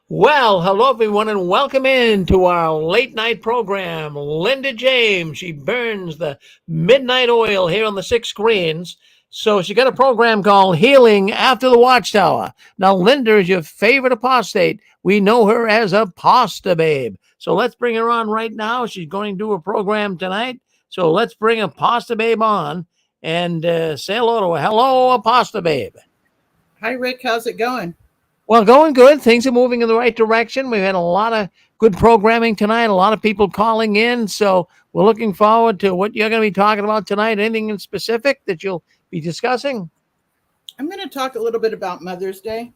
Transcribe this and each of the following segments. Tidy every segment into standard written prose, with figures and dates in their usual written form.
Well, hello everyone, and welcome in to our late night program. Linda James, she burns the midnight oil here on the six screens. So she got a program called Healing After the Watchtower. Now, Linda is your favorite apostate. We know her as APOSTABABE. So let's bring her on right now. She's going to do a program tonight. So let's bring APOSTABABE on and say hello to her. Hello, APOSTABABE. Hi, Rick. How's it going? Well, going good. Things are moving in the right direction. We've had a lot of good programming tonight, a lot of people calling in. So we're looking forward to what you're going to be talking about tonight. Anything in specific that you'll be discussing? I'm going to talk a little bit about Mother's Day.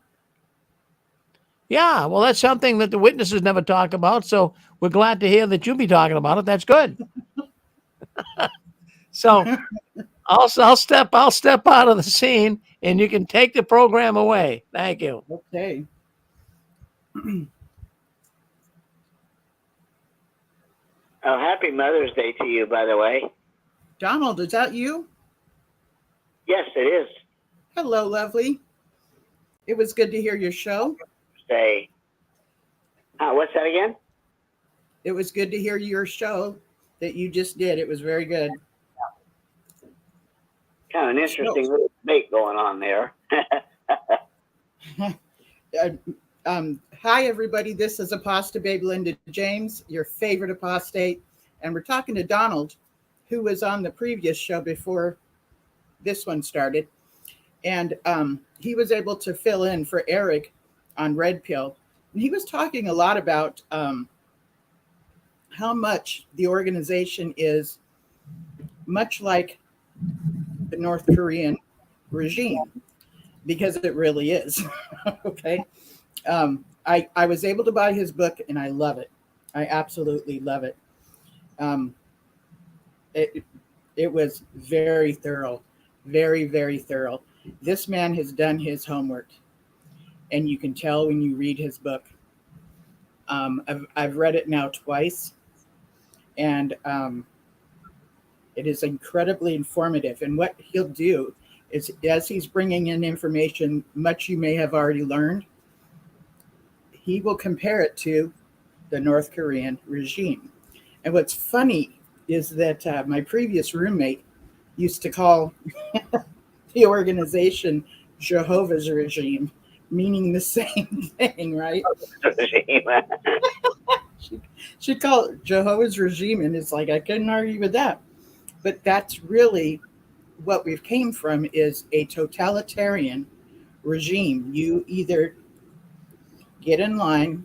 Yeah, well, that's something that the witnesses never talk about. So we're glad to hear that you'll be talking about it. That's good. So I'll step out of the scene, and you can take the program away. Thank you. Okay. Oh, happy Mother's Day to you, by the way. Donald, is that you? Yes, it is. Hello, lovely. It was good to hear your show. Day. What's that again? It was good to hear your show that you just did. It was very good. Kind of an interesting little debate going on there. Hi, everybody. This is APOSTABABE Linda James, your favorite apostate. And we're talking to Donald, who was on the previous show before this one started. And he was able to fill in for Eric on Red Pill. And he was talking a lot about how much the organization is much like the North Korean regime, because it really is. Okay. I was able to buy his book, and I love it. I absolutely love it. It was very thorough, very, very thorough. This man has done his homework, and you can tell when you read his book. I've read it now twice, and it is incredibly informative. And what he'll do is, as he's bringing in information, much you may have already learned, he will compare it to the North Korean regime. And what's funny is that my previous roommate used to call the organization Jehovah's regime, meaning the same thing, right? She'd call it Jehovah's regime, and it's like, I couldn't argue with that. But that's really what we've came from, is a totalitarian regime. You either get in line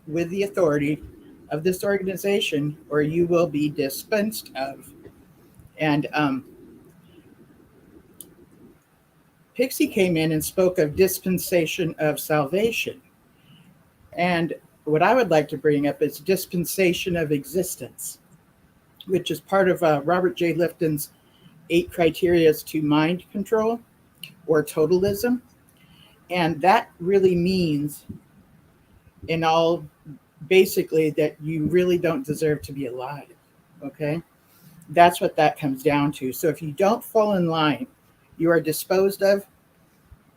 with the authority of this organization, or you will be dispensed of. And Pixie came in and spoke of dispensation of salvation. And what I would like to bring up is dispensation of existence, which is part of Robert J. Lifton's 8 criteria to mind control, or totalism. And that really means, in all, basically, that you really don't deserve to be alive. Okay? That's what that comes down to. So if you don't fall in line, you are disposed of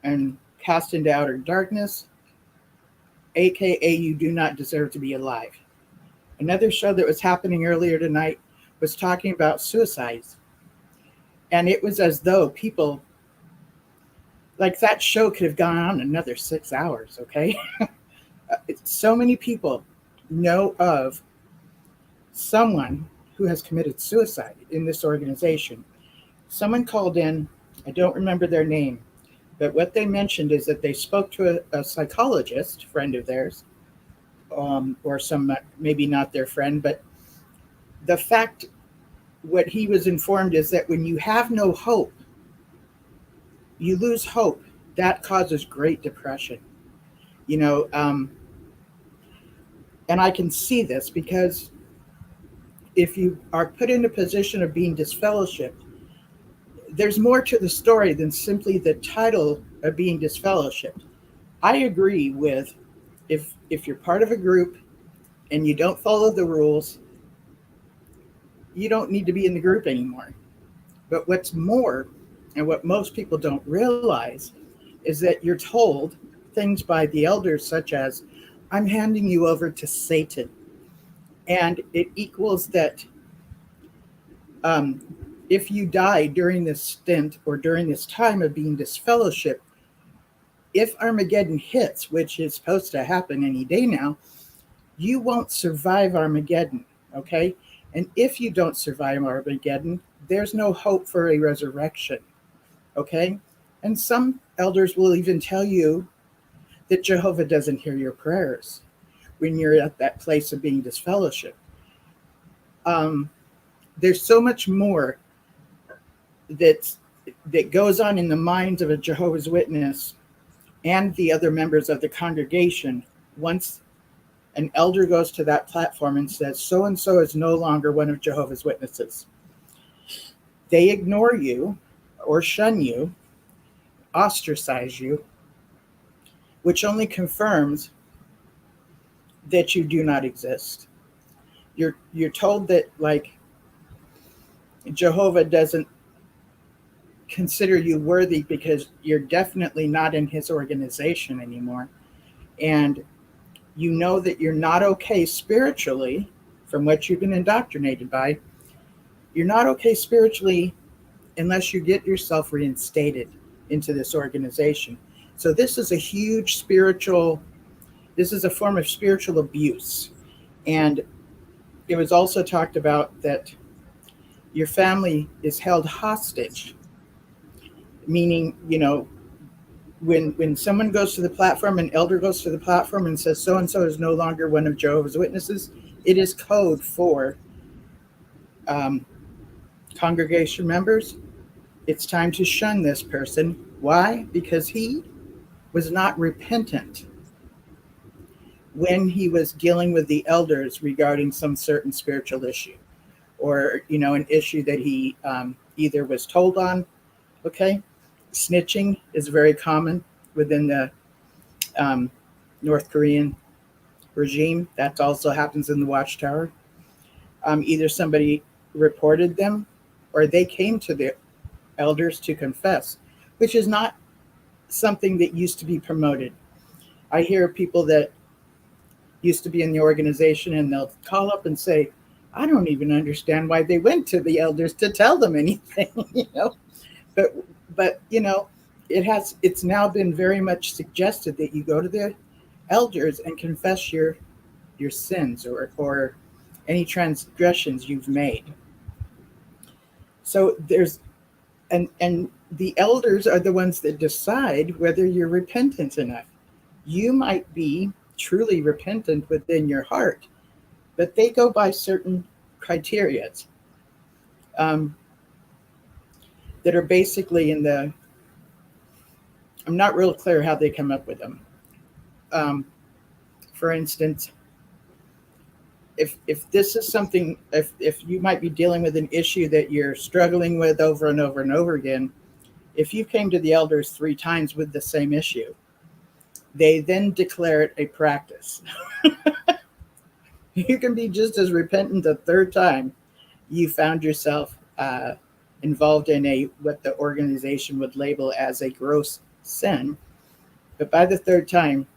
and cast into outer darkness, aka you do not deserve to be alive. Another show that was happening earlier tonight was talking about suicides. And it was as though people, like, that show could have gone on another 6 hours, okay? So many people know of someone who has committed suicide in this organization. Someone called in, I don't remember their name, but what they mentioned is that they spoke to a psychologist, friend of theirs, or some, maybe not their friend, but the fact, what he was informed is that when you have no hope, you lose hope. That causes great depression. You know, and I can see this because if you are put in a position of being disfellowshipped, there's more to the story than simply the title of being disfellowshipped. I agree with, if you're part of a group and you don't follow the rules, you don't need to be in the group anymore. But what's more, and what most people don't realize, is that you're told things by the elders, such as, I'm handing you over to Satan. And it equals that if you die during this stint or during this time of being disfellowshipped, if Armageddon hits, which is supposed to happen any day now, you won't survive Armageddon, okay? And if you don't survive Armageddon, there's no hope for a resurrection, okay? And some elders will even tell you that Jehovah doesn't hear your prayers when you're at that place of being disfellowshipped. There's so much more that goes on in the minds of a Jehovah's Witness and the other members of the congregation once an elder goes to that platform and says, so-and-so is no longer one of Jehovah's Witnesses. They ignore you or shun you, ostracize you, which only confirms that you do not exist. You're told that, like, Jehovah doesn't consider you worthy because you're definitely not in his organization anymore. And you know that you're not okay spiritually from what you've been indoctrinated by. You're not okay spiritually unless you get yourself reinstated into this organization. So this is a huge this is a form of spiritual abuse. And it was also talked about that your family is held hostage, meaning, when someone goes to the platform, an elder goes to the platform and says, so-and-so is no longer one of Jehovah's Witnesses, it is code for congregation members. It's time to shun this person. Why? Because he was not repentant when he was dealing with the elders regarding some certain spiritual issue, or, an issue that he either was told on. Okay. Snitching is very common within the North Korean regime. That also happens in the Watchtower. Either somebody reported them or they came to the elders to confess, which is not something that used to be promoted. I hear people that used to be in the organization and they'll call up and say, I don't even understand why they went to the elders to tell them anything, But it's now been very much suggested that you go to the elders and confess your sins or any transgressions you've made. So and the elders are the ones that decide whether you're repentant enough. You might be truly repentant within your heart, but they go by certain criteria that are basically I'm not real clear how they come up with them. For instance, if this is something, if you might be dealing with an issue that you're struggling with over and over and over again, if you came to the elders 3 times with the same issue, they then declare it a practice. You can be just as repentant the 3rd time you found yourself involved in what the organization would label as a gross sin. But by the 3rd time,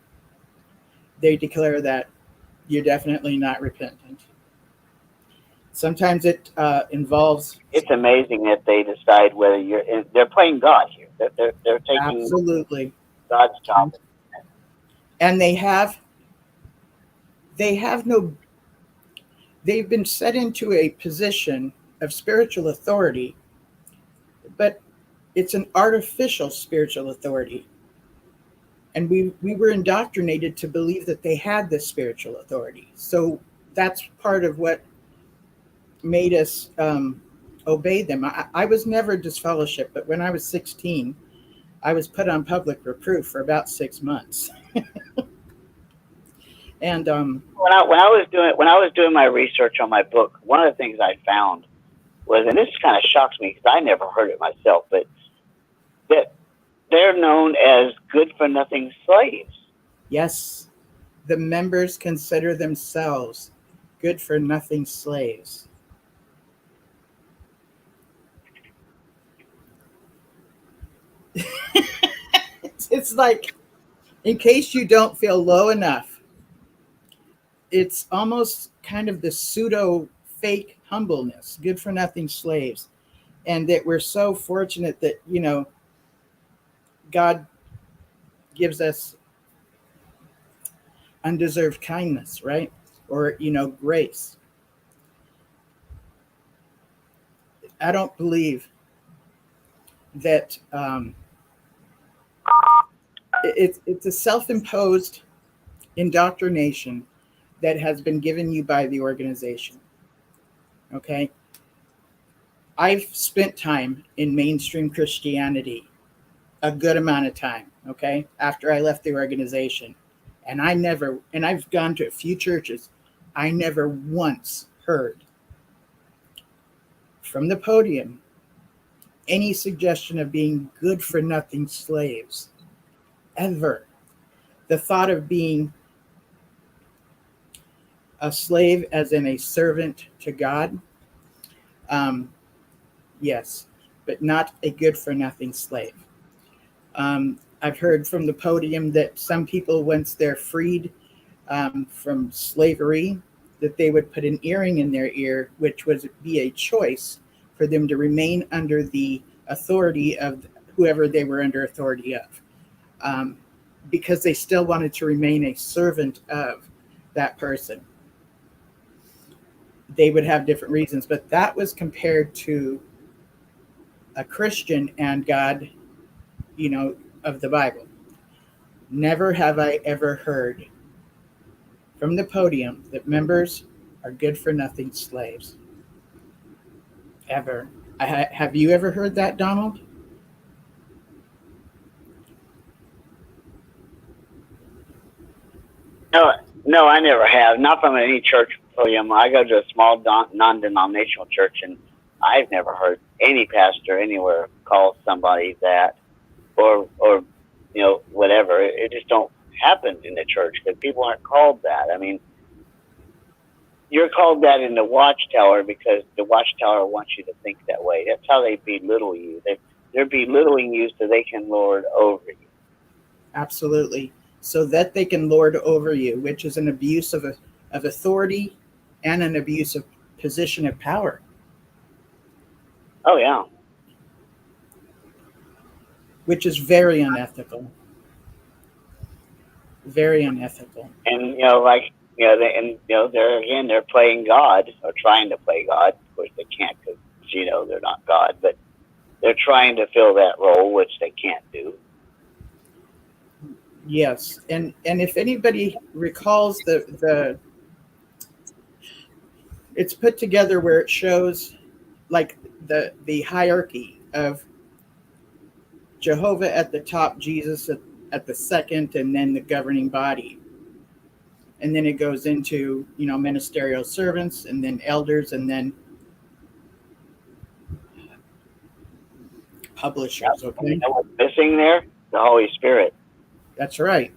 they declare that you're definitely not repentant. Sometimes it involves... It's amazing that they decide whether they're playing God here. They're taking absolutely God's job. And they've been set into a position of spiritual authority, but it's an artificial spiritual authority. And we were indoctrinated to believe that they had this spiritual authority. So that's part of what made us obey them. I was never disfellowshipped, but when I was 16, I was put on public reproof for about 6 months. And when I was doing my research on my book, one of the things I found was, and this kind of shocks me because I never heard it myself, but that they're known as good-for-nothing slaves. Yes, the members consider themselves good-for-nothing slaves. It's like, in case you don't feel low enough it's almost kind of the pseudo fake humbleness, good for nothing slaves. And that we're so fortunate that, God gives us undeserved kindness, right? Or, grace. I don't believe that it's a self-imposed indoctrination that has been given you by the organization. Okay? I've spent time in mainstream Christianity, a good amount of time, okay, after I left the organization. And I've gone to a few churches. I never once heard from the podium any suggestion of being good for nothing slaves. Ever. The thought of being a slave as in a servant to God, yes, but not a good for nothing slave. I've heard from the podium that some people, once they're freed from slavery, that they would put an earring in their ear, which would be a choice for them to remain under the authority of whoever they were under authority of, because they still wanted to remain a servant of that person. They would have different reasons, but that was compared to a Christian and God, of the Bible. Never have I ever heard from the podium that members are good for nothing slaves. Ever. Have you ever heard that, Donald? No, I never have. Not from any church podium. I go to a small non-denominational church, and I've never heard any pastor anywhere call somebody that, or whatever. It just don't happen in the church because people aren't called that. I mean, you're called that in the Watchtower because the Watchtower wants you to think that way. That's how they belittle you. They're belittling you so they can lord over you. Absolutely. So that they can lord over you, which is an abuse of authority and an abuse of position of power. Oh, yeah. Which is very unethical. Very unethical. And, they're playing God or trying to play God. Of course, they can't because, they're not God, but they're trying to fill that role, which they can't do. Yes, and if anybody recalls the it's put together where it shows like the hierarchy of Jehovah at the top, Jesus at the second, and then the governing body. And then it goes into, ministerial servants, and then elders, and then publishers. Okay, You know what's missing there? The Holy Spirit. that's right.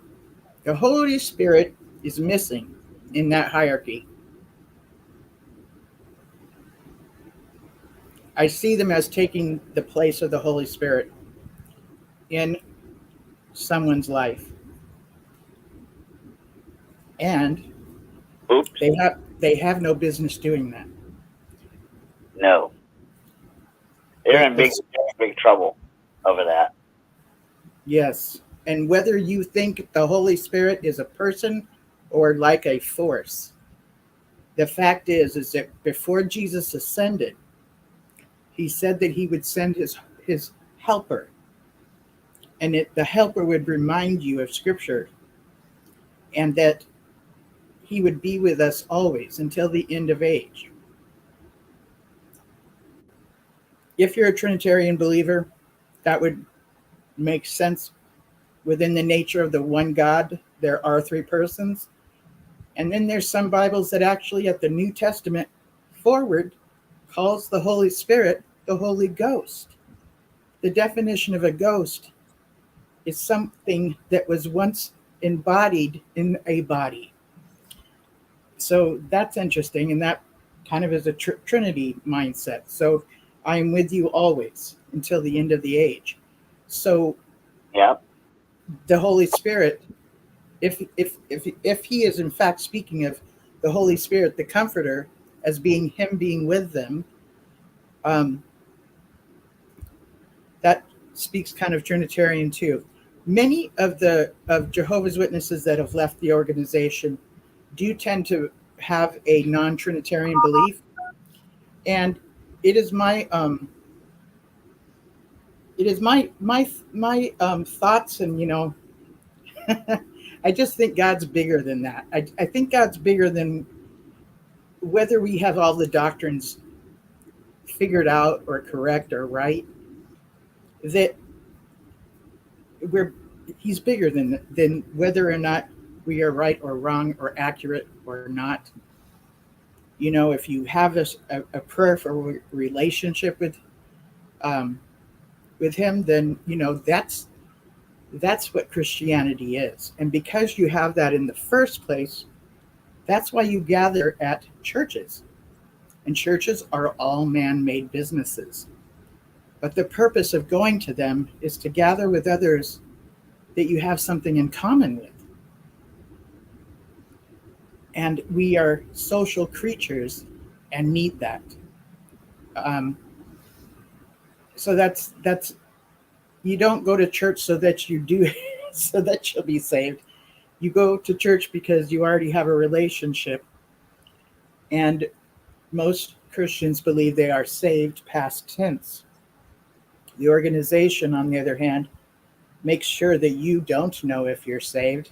The Holy Spirit is missing in that hierarchy. I see them as taking the place of the Holy Spirit in someone's life. And Oops. they have no business doing that. No. They're in big trouble over that. Yes. And whether you think the Holy Spirit is a person or like a force, the fact is that before Jesus ascended, he said that he would send his helper. And the helper would remind you of Scripture, and that he would be with us always until the end of age. If you're a Trinitarian believer, that would make sense. Within the nature of the one God, there are three persons. And then there's some Bibles that actually at the New Testament forward calls the Holy Spirit the Holy Ghost. The definition of a ghost is something that was once embodied in a body. So that's interesting, and that kind of is a Trinity mindset. So I am with you always until the end of the age. So yeah, the Holy Spirit, if he is in fact speaking of the Holy Spirit, the Comforter, as being Him being with them, that speaks kind of Trinitarian too. Many of Jehovah's Witnesses that have left the organization do tend to have a non-Trinitarian belief, and it is my thoughts, and I just think God's bigger than that. I think God's bigger than whether we have all the doctrines figured out or correct or right. That He's bigger than whether or not we are right or wrong or accurate or not. If you have a prayer for a relationship with Him, then that's what Christianity is. And because you have that in the first place, that's why you gather at churches. And churches are all man-made businesses. But the purpose of going to them is to gather with others that you have something in common with. And we are social creatures and need that. So that's you don't go to church so that you'll be saved. You go to church because you already have a relationship. And most Christians believe they are saved past tense. The organization, on the other hand, makes sure that you don't know if you're saved,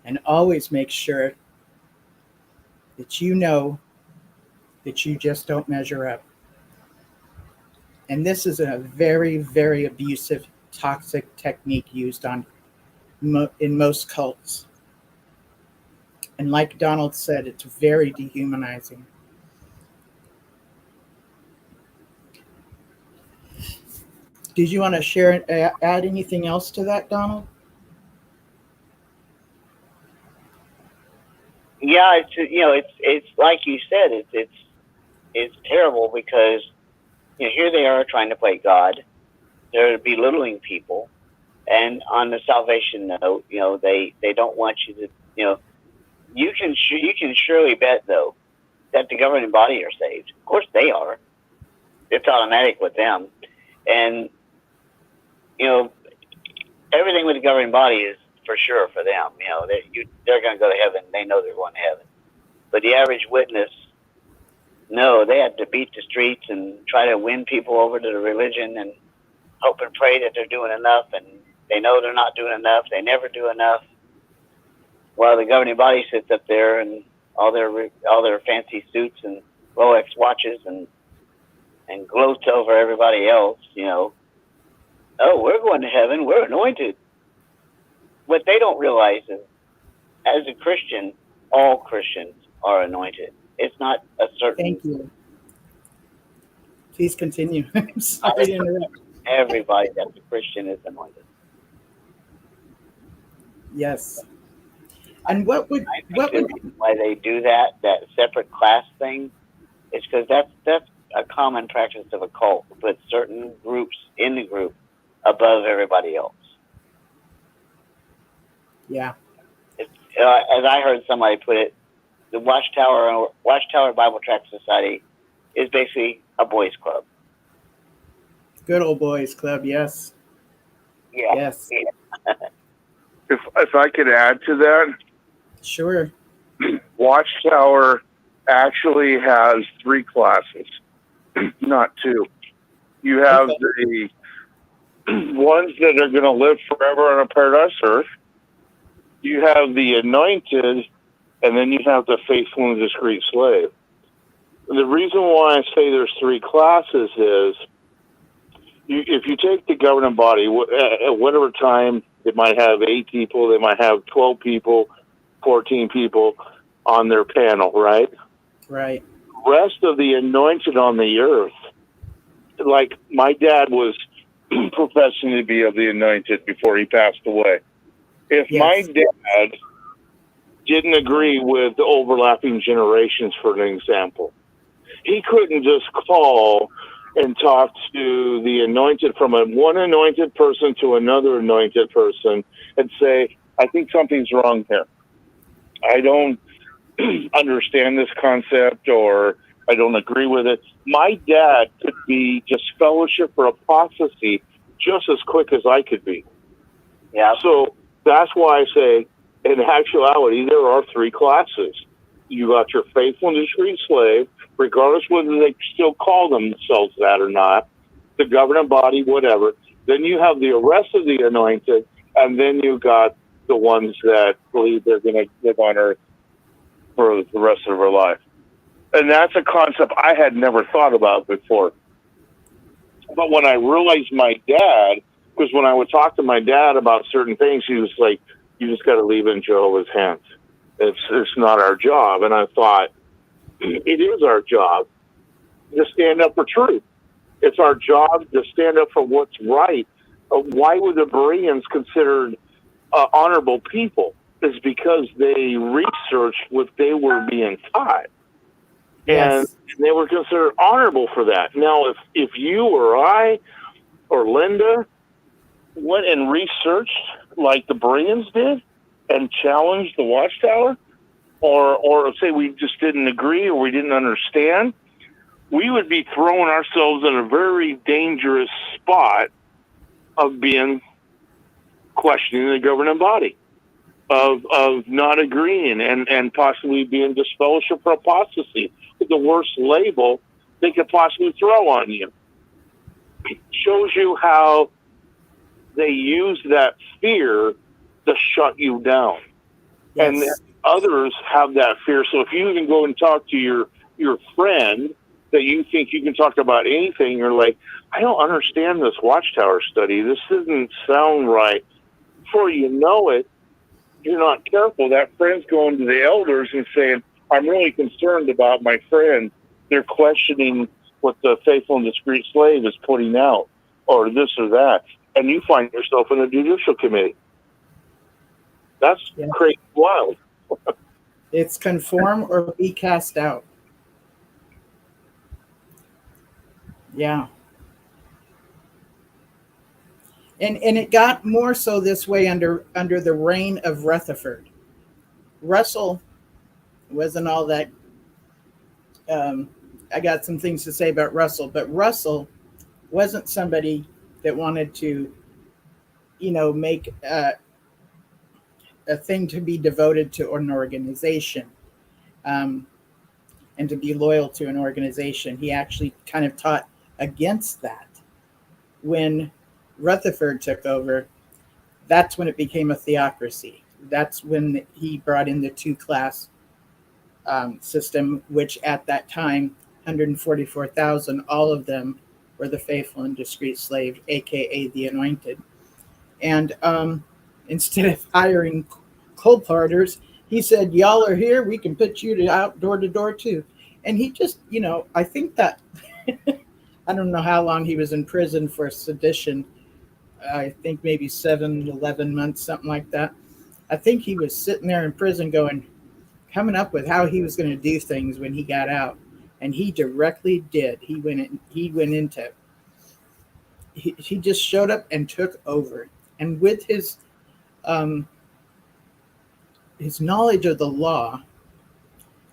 and always makes sure that you know that you just don't measure up. And this is a very, very abusive, toxic technique used in most cults. And like Donald said, it's very dehumanizing. Did you want to add anything else to that, Donald? Yeah, it's like you said, it's terrible because here they are trying to play God. They're belittling people, and on the salvation note, they don't want you to, you can surely bet though that the governing body are saved. Of course they are. It's automatic with them, and everything with the governing body is for sure for them. They're going to go to heaven. They know they're going to heaven. But the average witness, no, they have to beat the streets and try to win people over to the religion and hope and pray that they're doing enough, and they know they're not doing enough. They never do enough. While the governing body sits up there and all their fancy suits and Rolex watches and gloats over everybody else, oh, we're going to heaven. We're anointed. What they don't realize is, as a Christian, all Christians are anointed. It's not a certain... Thank you. Please continue. I'm sorry to interrupt. Everybody that's a Christian is anointed. Yes. And what would why they do that separate class thing? It's because that's a common practice of a cult, to put certain groups in the group above everybody else. Yeah. As I heard somebody put it, the Watchtower Bible Tract Society is basically a boys' club. Good old boys' club, yes. Yeah. Yes. Yeah. If I could add to that, sure. Watchtower actually has 3 classes, not 2. You have the ones that are going to live forever on a paradise earth. You have the anointed, and then you have the faithful and discreet slave. The reason why I say there's 3 classes is, if you take the governing body, at whatever time, it might have 8 people, they might have 12 people, 14 people on their panel, right? Right. The rest of the anointed on the earth, like my dad was professing to be of the anointed before he passed away. If my dad didn't agree with the overlapping generations, for an example, he couldn't just call and talk to the anointed from one anointed person to another anointed person and say, I think something's wrong here. I don't understand this concept or I don't agree with it. My dad could be disfellowship or apostasy just as quick as I could be. Yeah. So that's why I say, in actuality, there are three classes. You got your faithful and discreet slave, regardless whether they still call themselves that or not, the governing body, whatever. Then you have the rest of the anointed, and then you got the ones that believe they're going to live on earth for the rest of their life. And that's a concept I had never thought about before. But when I realized my dad, because when I would talk to my dad about certain things, he was like, you just got to leave it in Jehovah's hands. It's not our job. And I thought, it is our job to stand up for truth. It's our job to stand up for what's right. Why were the Bereans considered honorable people? Is because they researched what they were being taught. Yes. And they were considered honorable for that. Now, if you or I or Linda went and researched like the Bereans did and challenged the Watchtower, or say we just didn't agree or we didn't understand, we would be throwing ourselves in a very dangerous spot of being questioning the governing body, of not agreeing and possibly being disfellowship or apostasy, with the worst label they could possibly throw on you. It shows you how they use that fear to shut you down. Yes. And others have that fear. So if you even go and talk to your friend that you think you can talk about anything, you're like, I don't understand this Watchtower study. This doesn't sound right. Before you know it, you're not careful. That friend's going to the elders and saying, I'm really concerned about my friend. They're questioning what the faithful and discreet slave is putting out, or this or that. And you find yourself in the judicial committee. That's crazy wild. It's conform or be cast out. Yeah. And it got more so this way under the reign of Rutherford. Russell wasn't all that. I got some things to say about Russell, but Russell wasn't somebody that wanted to, make a thing to be devoted to an organization, and to be loyal to an organization. He actually kind of taught against that. When Rutherford took over, that's when it became a theocracy. That's when he brought in the two-class system, which at that time, 144,000, all of them were the faithful and discreet slave, aka the Anointed. And instead of hiring cold parters, he said, y'all are here, we can put you to out door to door too. And he just, I think that, I don't know how long he was in prison for sedition. I think maybe 11 months, something like that. I think he was sitting there in prison coming up with how he was going to do things when he got out. And he directly did. He just showed up and took over. And with his knowledge of the law,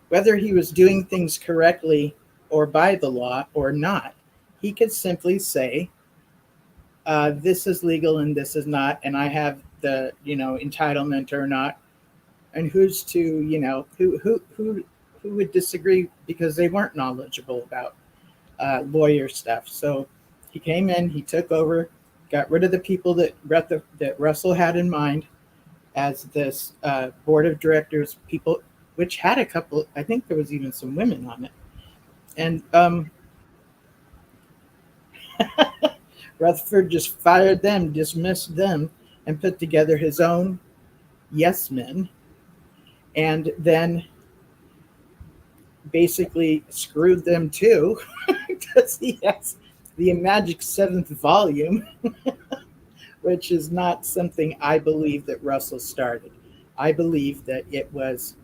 whether he was doing things correctly or by the law or not, he could simply say, this is legal and this is not, and I have the, entitlement or not. And who's to, who would disagree because they weren't knowledgeable about lawyer stuff. So he came in, he took over, got rid of the people that Russell had in mind as this board of directors, people, which had a couple, I think there was even some women on it. And Rutherford just fired them, dismissed them, and put together his own yes men, and then basically screwed them too, because he has the magic 7th volume, which is not something I believe that Russell started. I believe that it was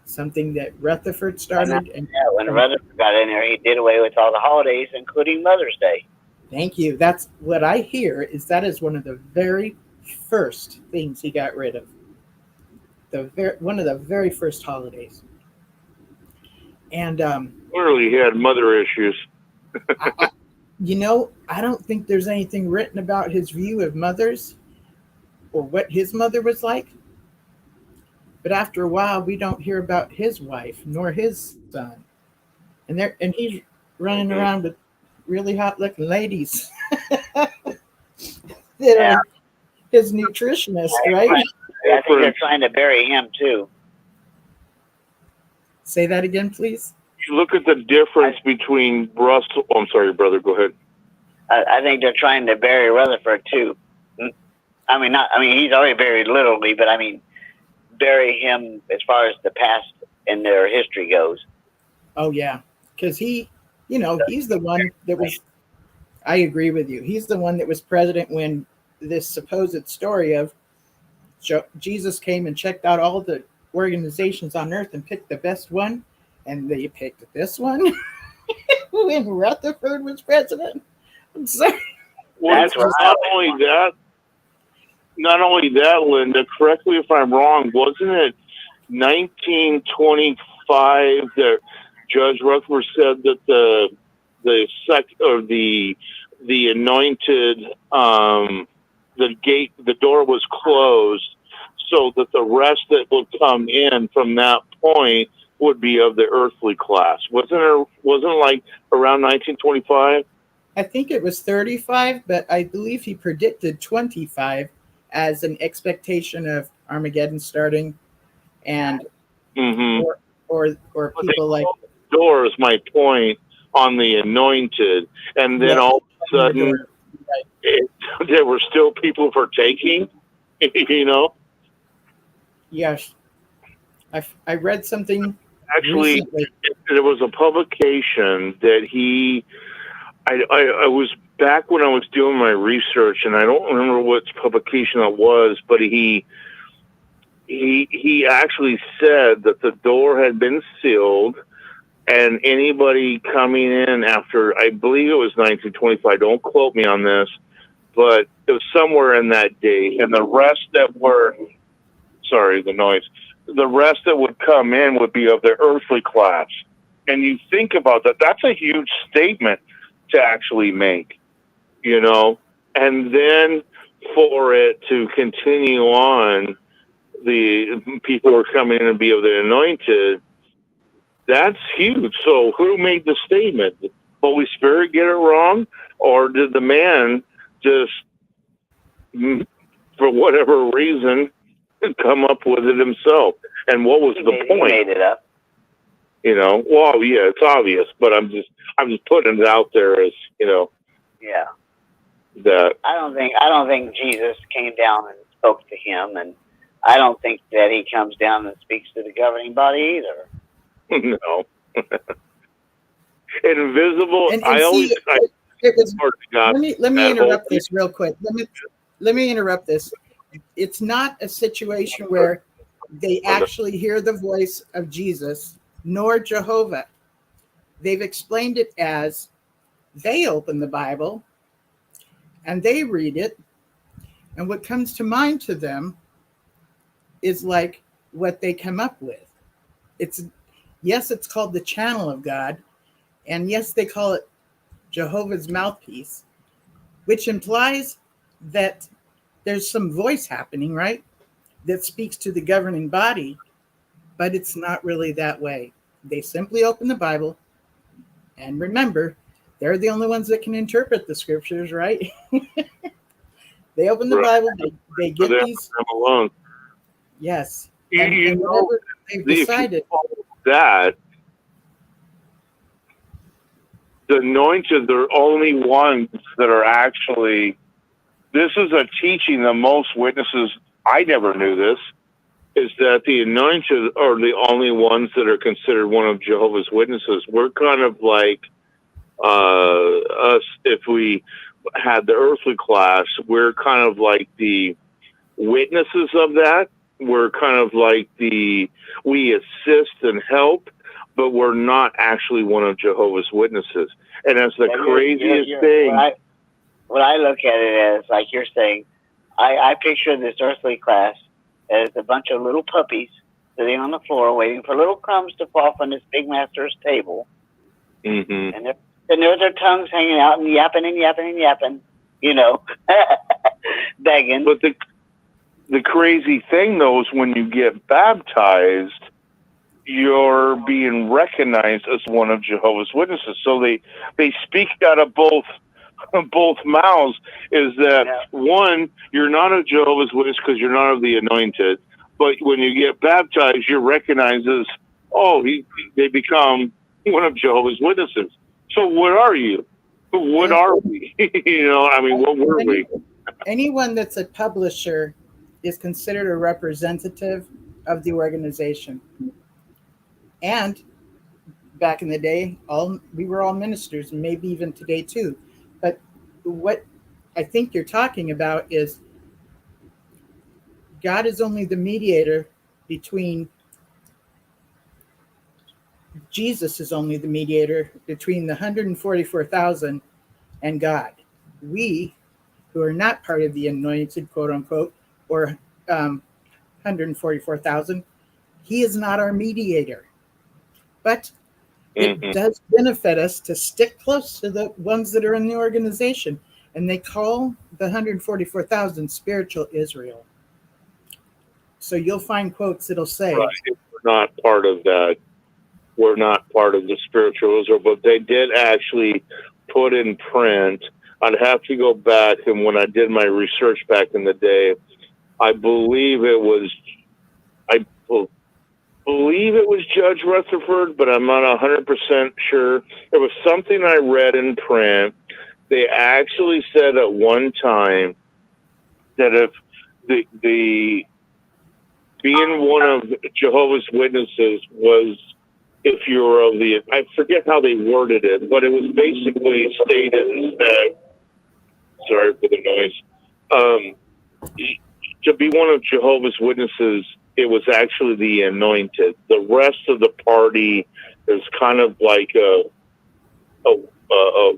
something that Rutherford started. When Rutherford got in there, he did away with all the holidays, including Mother's Day. Thank you. That's what I hear, is that is one of the very first things he got rid of. one of the very first holidays. And Clearly, he had mother issues. I don't think there's anything written about his view of mothers or what his mother was like. But after a while, we don't hear about his wife nor his son, and he's running around with really hot-looking ladies that are his nutritionist, right? I think they're trying to bury him too. Say that again, please. You look at the difference between Russell. Oh, I'm sorry, brother. Go ahead. I think they're trying to bury Rutherford too. I mean, he's already buried literally, but I mean, bury him as far as the past and their history goes. Oh yeah, because he's the one that was. I agree with you. He's the one that was president when this supposed story of Jesus came and checked out all the organizations on earth and picked the best one, and they picked this one when Rutherford was president. I'm sorry. Well, That's not only that, Linda, correct me if I'm wrong, wasn't it 1925 that Judge Rutherford said that the anointed, the door was closed so that the rest that would come in from that point would be of the earthly class. Wasn't it like around 1925? I think it was 35, but I believe he predicted 25 as an expectation of Armageddon starting, and or people like door is my point on the anointed, and then all of a sudden there were still people partaking. Yes, I read something. Actually, recently. There was a publication that I was back when I was doing my research, and I don't remember what publication it was, but he actually said that the door had been sealed, and anybody coming in after, I believe it was 1925, don't quote me on this, but it was somewhere in that date, and the rest that were, sorry, the noise, the rest that would come in would be of the earthly class. And you think about that, that's a huge statement to actually make, and then for it to continue on, the people who are coming in and be of the anointed, that's huge. So who made the statement? Did the Holy Spirit get it wrong? Or did the man just, for whatever reason, come up with it himself? And what was the point? He made it up. Well, yeah, it's obvious, but I'm just putting it out there as, Yeah. that. I don't think Jesus came down and spoke to him, and I don't think that he comes down and speaks to the governing body either. No. Invisible. And I always. Let me interrupt this real quick. Let me interrupt this. It's not a situation where they actually hear the voice of Jesus, nor Jehovah. They've explained it as they open the Bible and they read it, and what comes to mind to them is like what they come up with. It's called the channel of God, and yes, they call it Jehovah's mouthpiece, which implies that there's some voice happening, right, that speaks to the governing body, but it's not really that way. They simply open the Bible, and remember, they're the only ones that can interpret the scriptures, right? They open the Bible, they get these. Alone. Yes. And they've decided that the anointed, they're only ones that are actually, this is a teaching that most witnesses, I never knew this, is that the anointed are the only ones that are considered one of Jehovah's Witnesses. We're kind of like us, if we had the earthly class, we're kind of like the witnesses of that. We're kind of like we assist and help, but we're not actually one of Jehovah's Witnesses. And that's the craziest thing. What I look at it as, like you're saying, I picture this earthly class as a bunch of little puppies sitting on the floor waiting for little crumbs to fall from this big master's table. Mm-hmm. And they're sitting there with their tongues hanging out and yapping and yapping and yapping, you know, begging. But the crazy thing, though, is when you get baptized, you're being recognized as one of Jehovah's Witnesses. So they speak out of both mouths, is that, one, you're not a Jehovah's Witness because you're not of the Anointed, but when you get baptized, you're recognized as, they become one of Jehovah's Witnesses. So what are you? What are we? You know, I mean, what were we? Anyone that's a publisher is considered a representative of the organization. And back in the day, we were all ministers, and maybe even today too. But what I think you're talking about is God is only the mediator between, Jesus is only the mediator between the 144,000 and God. We, who are not part of the anointed, quote unquote, or 144,000, he is not our mediator. But it does benefit us to stick close to the ones that are in the organization. And they call the 144,000 spiritual Israel. So you'll find quotes that'll say, right, we're not part of that. We're not part of the spiritual Israel, but they did actually put in print. I'd have to go back, and when I did my research back in the day, I believe it was Judge Rutherford, but I'm not 100% sure. It was something I read in print. They actually said at one time that if the being one of Jehovah's Witnesses was, if you were of the, I forget how they worded it, but it was basically stated that, sorry for the noise, to be one of Jehovah's Witnesses, it was actually the Anointed. The rest of the party is kind of like a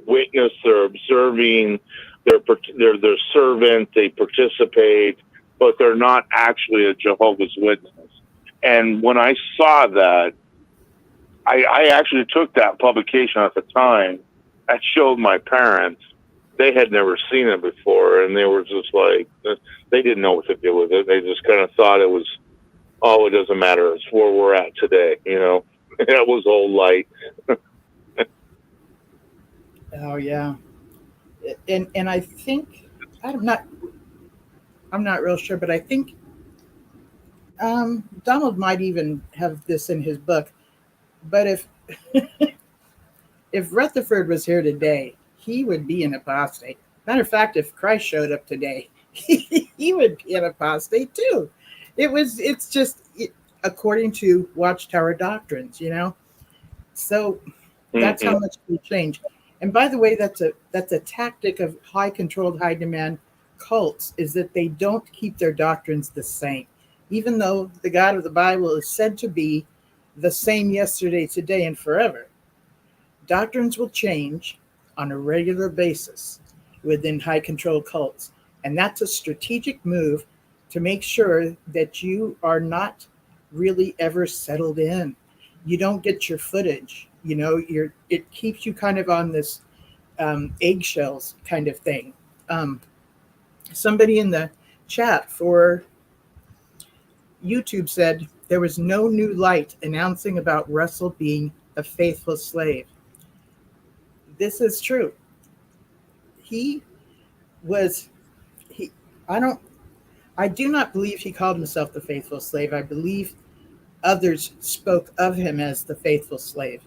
witness. They're observing, they're servant, they participate, but they're not actually a Jehovah's Witness. And when I saw that, I actually took that publication at the time. I showed my parents. They had never seen it before, and they were just like, they didn't know what to do with it. They just kind of thought it was, it doesn't matter. It's where we're at today, you know. That was old light. oh yeah. And I think, I'm not real sure, but I think Donald might even have this in his book. But if Rutherford was here today, he would be an apostate. Matter of fact, if Christ showed up today, he would be an apostate too. It's just according to Watchtower doctrines, you know. So that's how much we change. And by the way, that's a tactic of high controlled, high demand cults, is that they don't keep their doctrines the same, even though the God of the Bible is said to be the same yesterday, today, and forever. Doctrines will change on a regular basis within high control cults. And that's a strategic move to make sure that you are not really ever settled in. You don't get your footage. You know, it keeps you kind of on this eggshells kind of thing. Somebody in the chat for YouTube said there was no new light announcing about Russell being a faithful slave. This is true. I do not believe he called himself the faithful slave. I believe others spoke of him as the faithful slave.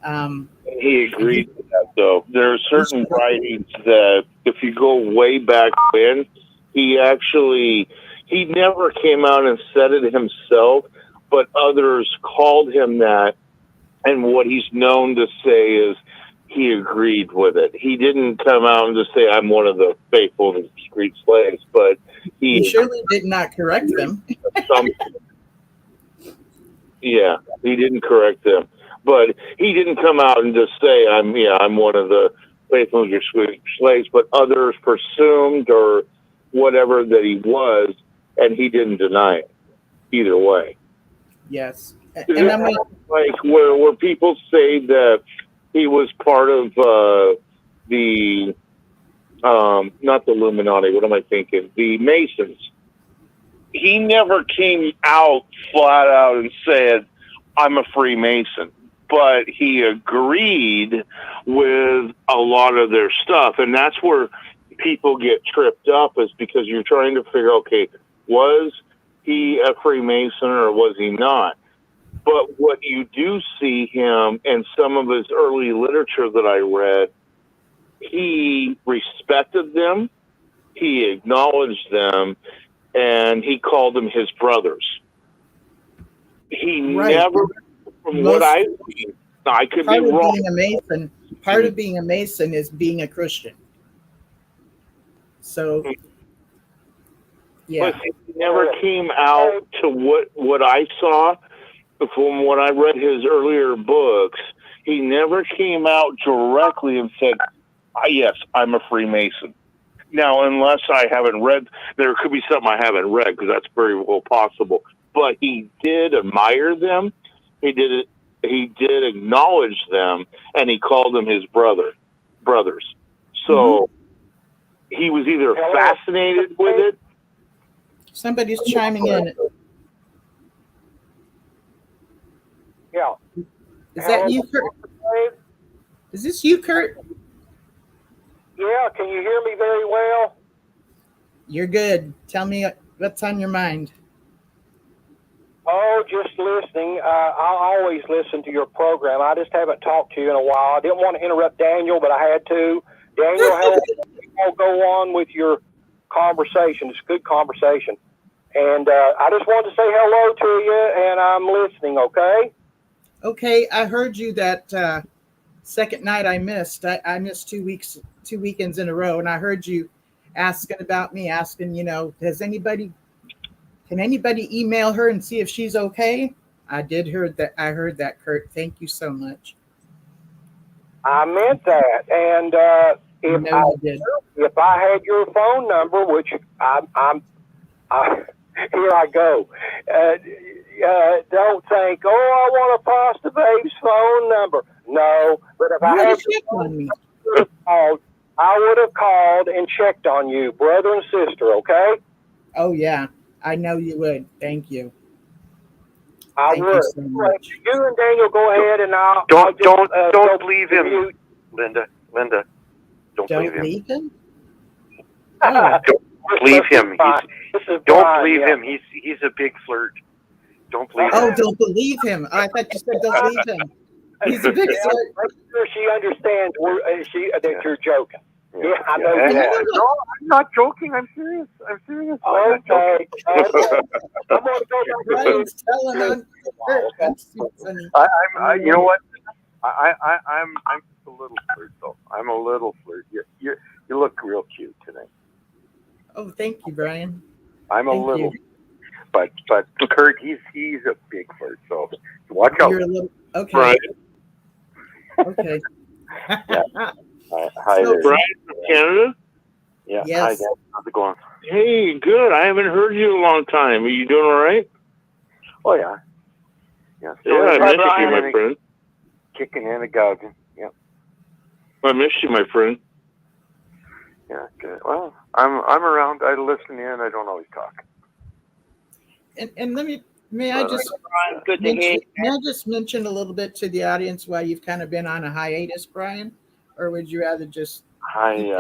He agreed with that, though. There are certain writings that, if you go way back when, he never came out and said it himself, but others called him that. And what he's known to say is he agreed with it. He didn't come out and just say, I'm one of the faithful and discreet slaves, but he surely did not correct them. Yeah, he didn't correct them. But he didn't come out and just say, I'm one of the faithful and discreet slaves, but others presumed or whatever that he was. and he didn't deny it either way. Yes. And I'm like where people say that he was part of the not the Illuminati, what am I thinking? The Masons. He never came out flat out and said, I'm a Freemason. But he agreed with a lot of their stuff. And that's where people get tripped up, is because you're trying to figure, okay, was he a Freemason or was he not? But what you do see him in some of his early literature that I read, he respected them, he acknowledged them, and he called them his brothers. He never, from what I've seen, I could be wrong. Part of being a Mason is being a Christian. So, yeah. But he never came out to what I saw from what I read his earlier books. He never came out directly and said, yes, I'm a Freemason. Now, unless I haven't read, there could be something I haven't read, because that's very well possible. But he did admire them. He did acknowledge them, and he called them his brothers. So he was either fascinated with it. Somebody's chiming in. Yeah. Is that you, Kurt? Is this you, Kurt? Yeah, can you hear me very well? You're good. Tell me what's on your mind. Oh, just listening. I'll always listen to your program. I just haven't talked to you in a while. I didn't want to interrupt Daniel, but I had to. Daniel, how go on with your conversation? It's a good conversation. And I just wanted to say hello to you, and I'm listening, okay? Okay, I heard you that second night I missed. I missed 2 weekends in a row, and I heard you asking about me, asking, can anybody email her and see if she's okay? I heard that, Kurt. Thank you so much. I meant that. And if I had your phone number, which here I go. Don't think, I want APOSTABABE's phone number. No, but if I had your phone number, I would have called and checked on you, brother and sister, okay? Oh, yeah. I know you would. Thank you. I would. So you and Daniel go ahead, and don't leave him, Linda. Don't leave him. Oh. Don't leave him. Don't believe him. He's a big flirt. Don't believe him. Oh, don't believe him. I thought you said don't leave him. He's a big flirt. I'm sure she understands that you're joking. Yeah, I know. No, I'm not joking. I'm serious. Okay. I'm going to go back to telling on. You know what? I'm a little flirt though. I'm a little flirt. You look real cute today. Oh, thank you, Brian. I'm a little, but Kurt, he's a big flirt. So watch out. You're a little okay. Brian. Okay. Hi there. Brian from Canada? Yeah. Yes. Hi, Dad. How's it going? Hey, good. I haven't heard you in a long time. Are you doing all right? Oh, yeah. Yeah, I missed you, my friend. Kicking and a gouging. Yeah. I missed you, my friend. Yeah, good. Well, I'm around. I listen in. I don't always talk. And may I just mention a little bit to the audience why you've kind of been on a hiatus, Brian? Or would you rather just somebody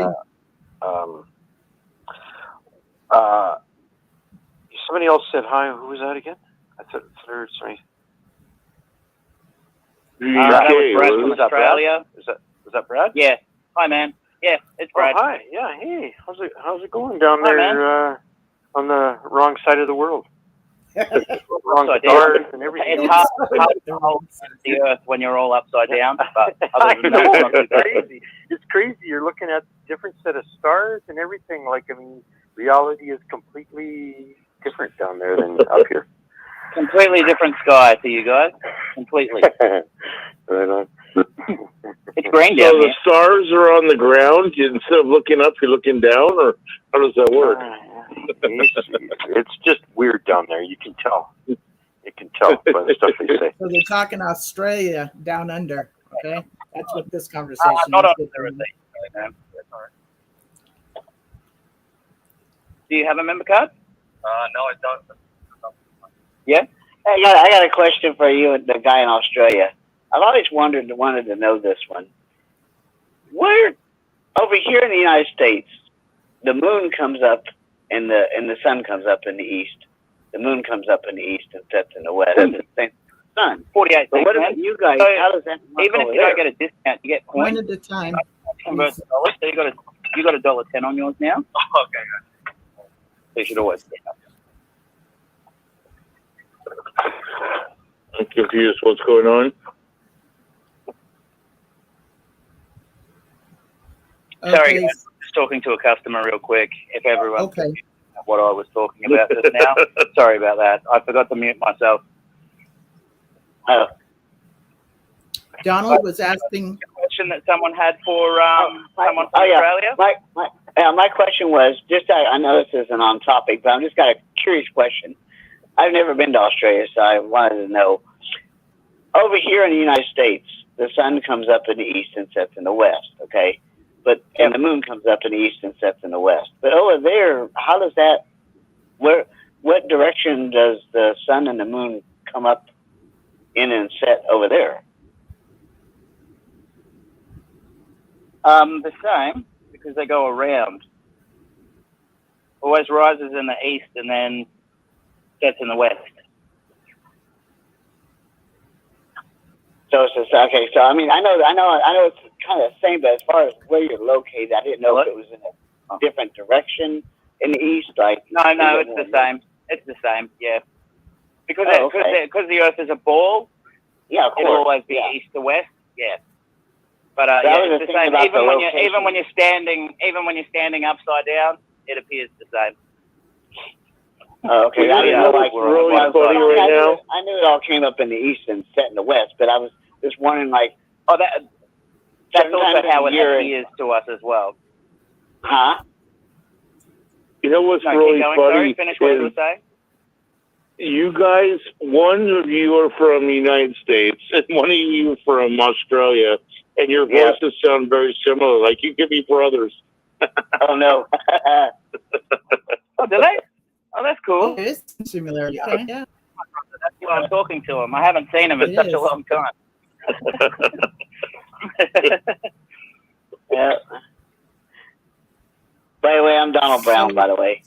else said hi. Who was that again? I thought sorry. Brad from Australia. Was that Brad? Yeah. Hi, man. Yeah, it's Brad. Oh, hi. Yeah. Hey, how's it going down there on the wrong side of the world? Wrong stars and everything. It's hard to hold the earth when you're all upside down. But I know, it's crazy. It's crazy. You're looking at different set of stars and everything. Like, I mean, reality is completely different down there than up here. Completely different sky to you guys. Completely. Right on. It's green So down the here. stars are on the ground. Instead of looking up, you're looking down, or how does that work? It's just weird down there. You can tell. You can tell by the stuff they say. So they're talking Australia down under. Okay, that's what this conversation Not on is. everything, man. That's all right. Do you have a member card? No, I don't. Yeah. I got a question for you, the guy in Australia. I've always wanted to know this one. Where over here in the United States, the moon comes up and the sun comes up in the east. The moon comes up in the east and sets in the west. It's the same sun. 48. But what about you guys? So, how does that work even if over you there? don't get a discount, you get One coins. at a time. Convert to dollars. So you got $1.10 on yours now. Oh, okay. So you should always get up. I'm confused. What's going on? Sorry, Okay. guys. Just talking to a customer real quick. If everyone Okay. what I was talking about just now. Sorry about that. I forgot to mute myself. Donald was asking. Question that someone had for someone from yeah. Australia. My question was just I know this isn't on topic, but I've just got a curious question. I've never been to Australia, so I wanted to know. Over here in the United States, the sun comes up in the east and sets in the west, okay? And the moon comes up in the east and sets in the west. But over there, how does that? What direction does the sun and the moon come up in and set over there? The same, because they go around. Always rises in the east and then sets in the west. So it's just, okay. So I mean, I know it's kind of the same, but as far as where you're located, I didn't know if it was in a different direction in the east. Like No, it's the same. It's the same, yeah. Because the Earth is a ball. Yeah, of course. It'll always be yeah. east to west. Yeah. But That yeah, was it's the the thing same. about Even when you're standing upside down, it appears the same. Oh, okay. You I didn't know know. what's really funny right now? I knew it all came up in the east and set in the west, but I was just wondering, like, That's also how it year. appears to us as well. Huh? You know what's No, really keep going. funny? Sorry, finish what you were saying. You guys, one of you are from the United States and one of you from Australia, and your voices sound very similar. Like you could be brothers. Oh no. Oh, do they? Oh, that's cool. There is some similarity. Okay. Yeah. That's why I'm talking to him. I haven't seen him in such a long time. Yeah. By the way, I'm Donald Brown, by the way.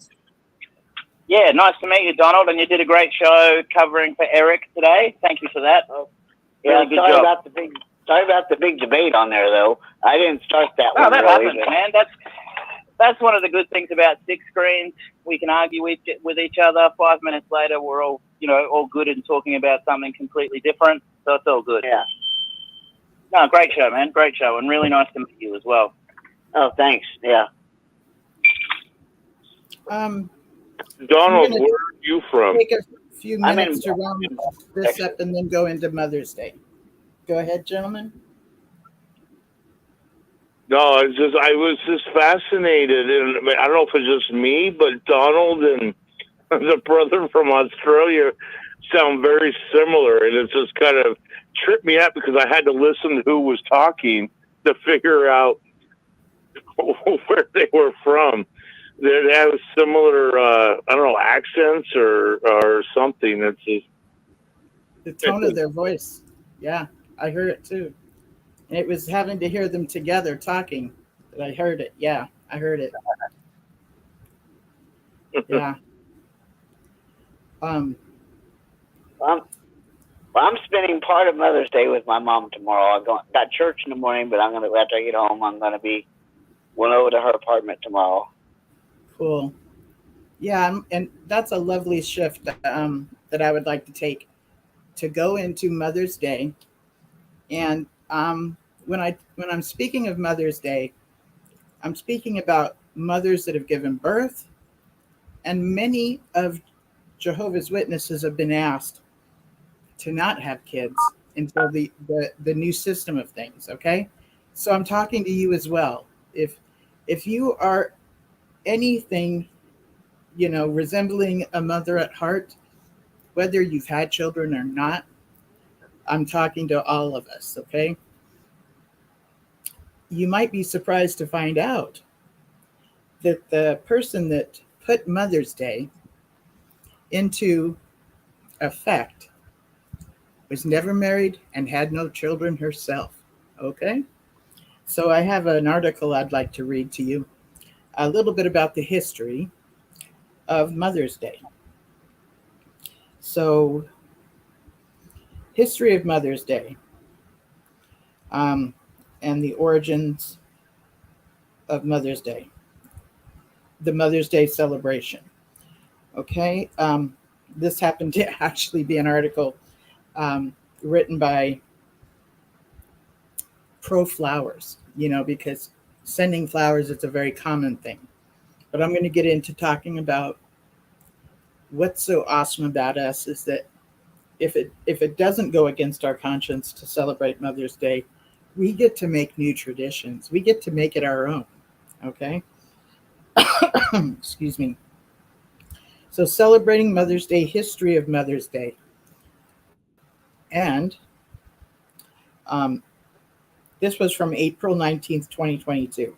Yeah, nice to meet you, Donald, and you did a great show covering for Eric today. Thank you for that. Yeah, Really good sorry job. about the big debate on there, though. I didn't start that No, one. that really, happens, man. That's one of the good things about six screens. We can argue with each other. 5 minutes later, we're all good and talking about something completely different. So it's all good. Yeah. No, great show, man. Great show, and really nice to meet you as well. Oh, thanks. Yeah. Donald, where are you from? Take a few minutes to round this up and then go into Mother's Day. Go ahead, gentlemen. No, I was just fascinated, and I don't know if it's just me, but Donald and the brother from Australia sound very similar, and it just kind of tripped me out because I had to listen to who was talking to figure out where they were from. They have similar, I don't know, accents or something. It's just The tone of their voice. Yeah, I heard it too. And it was having to hear them together talking that I heard it. Yeah, I heard it. Yeah. Well, I'm spending part of Mother's Day with my mom tomorrow. Got church in the morning, but after I get home, I'm gonna be went over to her apartment tomorrow. Cool. Yeah, and that's a lovely shift that I would like to take to go into Mother's Day. And when I'm speaking of Mother's Day, I'm speaking about mothers that have given birth, and many of Jehovah's Witnesses have been asked to not have kids until the new system of things. Okay, so I'm talking to you as well. If you are anything resembling a mother at heart, whether you've had children or not, I'm talking to all of us, okay? You might be surprised to find out that the person that put Mother's Day into effect was never married and had no children herself, okay? So I have an article I'd like to read to you, a little bit about the history of Mother's Day. So, history of Mother's Day, and the origins of Mother's Day, the Mother's Day celebration. Okay, this happened to actually be an article written by Pro Flowers, because sending flowers is a very common thing. But I'm going to get into talking about what's so awesome about us is that if it doesn't go against our conscience to celebrate Mother's Day, we get to make new traditions. We get to make it our own. Okay? Excuse me. So celebrating Mother's Day, history of Mother's Day. And this was from April 19th, 2022.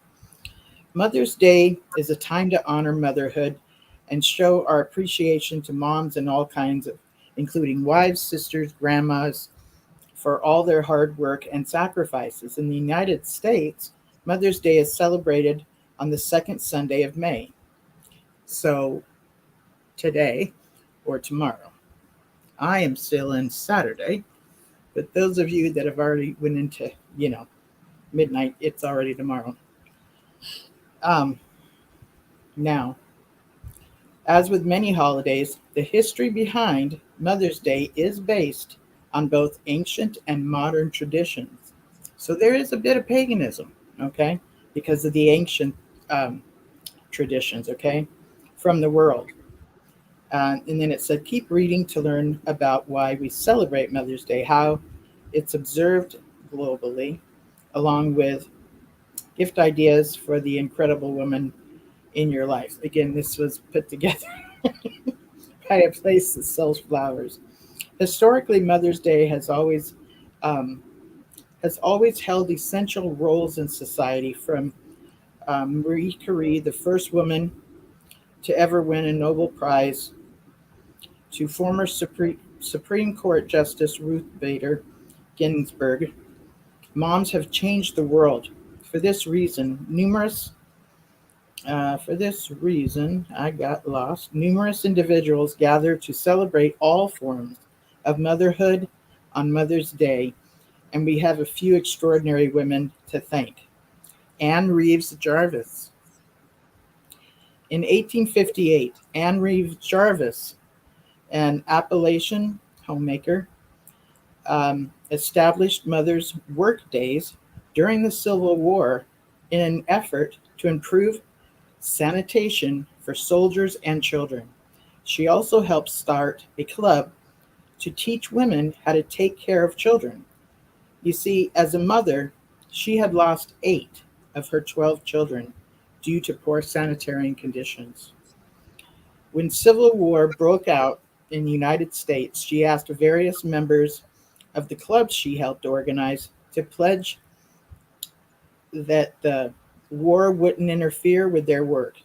Mother's Day is a time to honor motherhood and show our appreciation to moms and all kinds of, including wives, sisters, grandmas, for all their hard work and sacrifices. In the United States, Mother's Day is celebrated on the second Sunday of May. So today or tomorrow. I am still in Saturday, but those of you that have already went into, midnight, it's already tomorrow. Now, as with many holidays, the history behind Mother's Day is based on both ancient and modern traditions. So there is a bit of paganism, okay, because of the ancient traditions, okay, from the world. And then it said, keep reading to learn about why we celebrate Mother's Day, how it's observed globally, along with gift ideas for the incredible woman in your life. Again, this was put together by a place that sells flowers. Historically, Mother's Day has always held essential roles in society, from Marie Curie, the first woman to ever win a Nobel Prize, to former Supreme Court Justice Ruth Bader Ginsburg. Moms have changed the world. For this reason, I got lost. Numerous individuals gather to celebrate all forms of motherhood on Mother's Day, and we have a few extraordinary women to thank. Anne Reeves Jarvis. In 1858, Anne Reeves Jarvis, an Appalachian homemaker, established Mother's Work Days during the Civil War in an effort to improve sanitation for soldiers and children. She also helped start a club to teach women how to take care of children. You see, as a mother, she had lost 8 of her 12 children due to poor sanitary conditions. When Civil War broke out in the United States, she asked various members of the clubs she helped organize to pledge that the war wouldn't interfere with their work.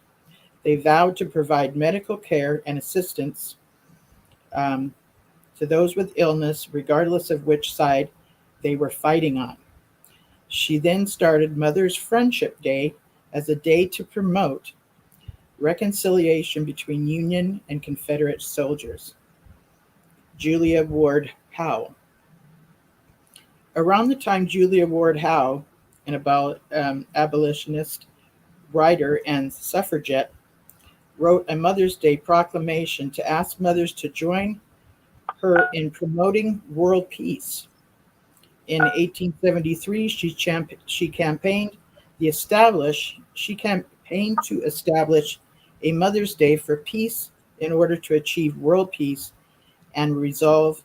They vowed to provide medical care and assistance to those with illness, regardless of which side they were fighting on. She then started Mother's Friendship Day as a day to promote reconciliation between Union and Confederate soldiers. Julia Ward Howe. Around the time Julia Ward Howe, an abolitionist, writer, and suffragette, wrote a Mother's Day proclamation to ask mothers to join her in promoting world peace. In 1873, she campaigned to establish a Mother's Day for peace in order to achieve world peace and resolve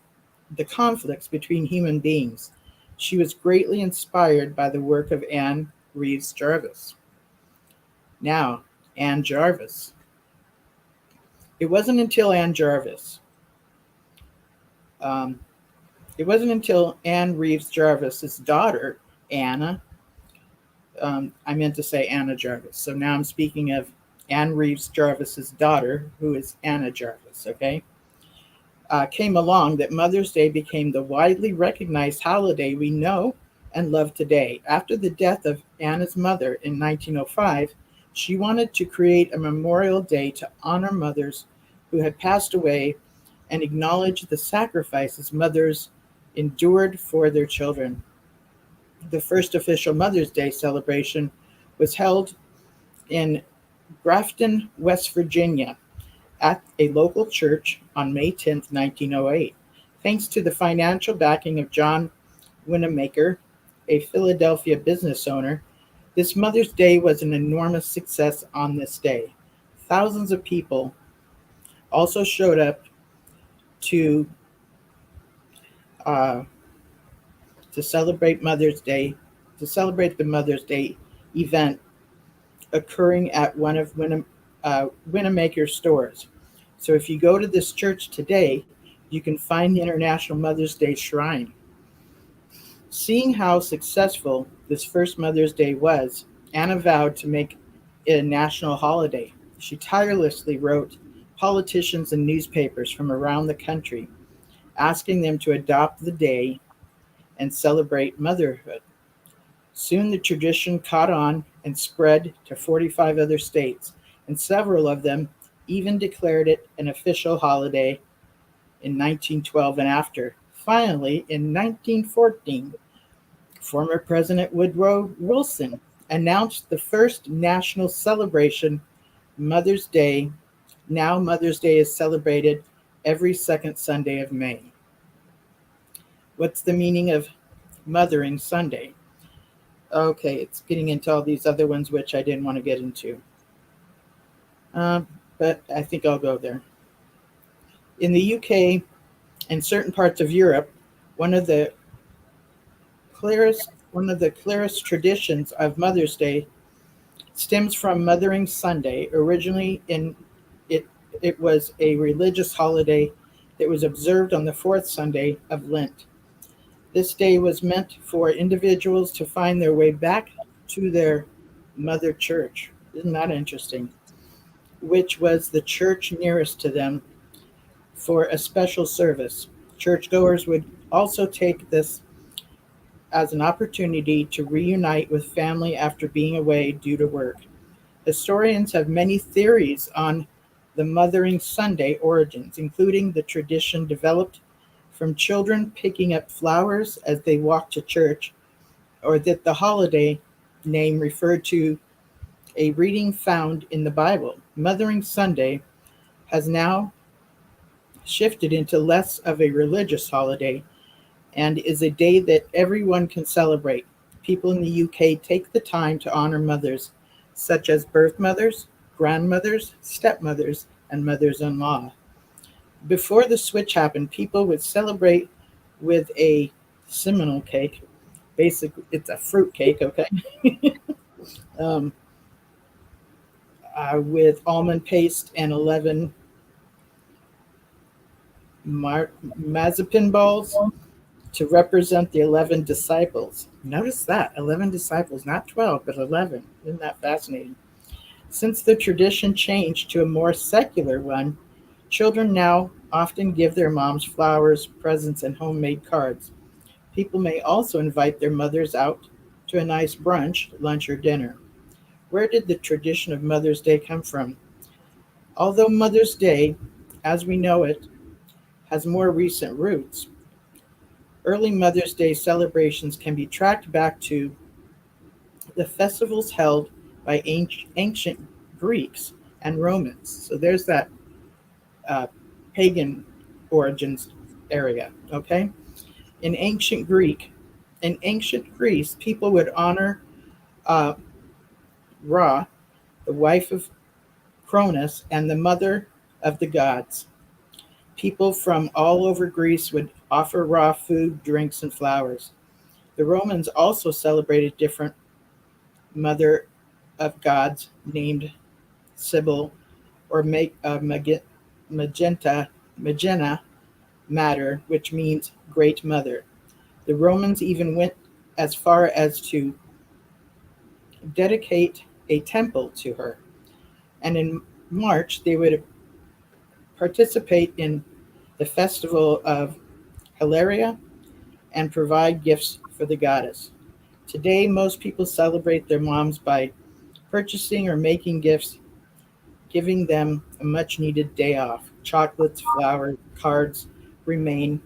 the conflicts between human beings. She was greatly inspired by the work of Anne Reeves Jarvis. Now, Anne Jarvis. It wasn't until Anne Jarvis. It wasn't until Anne Reeves Jarvis's daughter, Anna. I meant to say Anna Jarvis. So now I'm speaking of Anne Reeves Jarvis's daughter, who is Anna Jarvis, okay? Came along that Mother's Day became the widely recognized holiday we know and love today. After the death of Anna's mother in 1905, she wanted to create a memorial day to honor mothers who had passed away and acknowledge the sacrifices mothers endured for their children. The first official Mother's Day celebration was held in Grafton, West Virginia, at a local church on May 10, 1908. Thanks to the financial backing of John Winamaker, a Philadelphia business owner, this Mother's Day was an enormous success on this day. Thousands of people also showed up to celebrate Mother's Day, to celebrate the Mother's Day event occurring at one of Winamaker's stores. So if you go to this church today, you can find the International Mother's Day Shrine. Seeing how successful this first Mother's Day was, Anna vowed to make it a national holiday. She tirelessly wrote politicians and newspapers from around the country, asking them to adopt the day and celebrate motherhood. Soon the tradition caught on and spread to 45 other states, and several of them even declared it an official holiday in 1912 and after. Finally, in 1914, former President Woodrow Wilson announced the first national celebration, Mother's Day. Now Mother's Day is celebrated every second Sunday of May. What's the meaning of Mothering Sunday? Okay, it's getting into all these other ones which I didn't want to get into. But I think I'll go there. In the UK and certain parts of Europe, one of the clearest traditions of Mother's Day stems from Mothering Sunday. Originally, it was a religious holiday that was observed on the fourth Sunday of Lent. This day was meant for individuals to find their way back to their mother church. Isn't that interesting? Which was the church nearest to them for a special service. Churchgoers would also take this as an opportunity to reunite with family after being away due to work. Historians have many theories on the Mothering Sunday origins, including the tradition developed from children picking up flowers as they walk to church, or that the holiday name referred to a reading found in the Bible. Mothering Sunday has now shifted into less of a religious holiday and is a day that everyone can celebrate. People in the UK take the time to honor mothers, such as birth mothers, grandmothers, stepmothers, and mothers-in-law. Before the switch happened, people would celebrate with a Seminole cake. Basically, it's a fruit cake, okay? With almond paste and 11 mazapin balls to represent the 11 disciples. Notice that, 11 disciples, not 12, but 11. Isn't that fascinating? Since the tradition changed to a more secular one, children now often give their moms flowers, presents, and homemade cards. People may also invite their mothers out to a nice brunch, lunch, or dinner. Where did the tradition of Mother's Day come from? Although Mother's Day, as we know it, has more recent roots, early Mother's Day celebrations can be tracked back to the festivals held by ancient Greeks and Romans. So there's that pagan origins area, okay? In ancient Greece, people would honor Ra, the wife of Cronus, and the mother of the gods. People from all over Greece would offer Ra food, drinks, and flowers. The Romans also celebrated different mother of gods named Sybil or magenta mater, which means great mother. The Romans even went as far as to dedicate a temple to her. And in March, they would participate in the festival of Hilaria and provide gifts for the goddess. Today, most people celebrate their moms by purchasing or making gifts, giving them a much needed day off. Chocolates, flowers, cards remain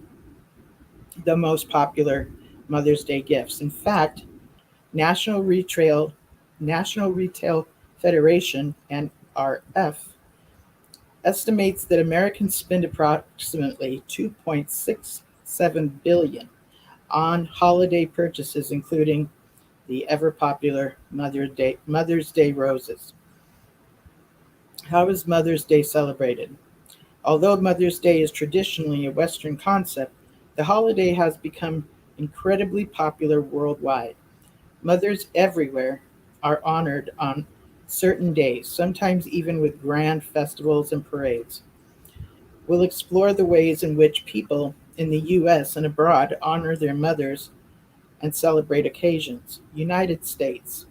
the most popular Mother's Day gifts. In fact, National Retail Federation (NRF) estimates that Americans spend approximately $2.67 billion on holiday purchases, including the ever popular Mother's Day roses. How is Mother's Day celebrated? Although Mother's Day is traditionally a Western concept, the holiday has become incredibly popular worldwide. Mothers everywhere are honored on certain days, sometimes even with grand festivals and parades. We'll explore the ways in which people in the U.S. and abroad honor their mothers and celebrate occasions. United States.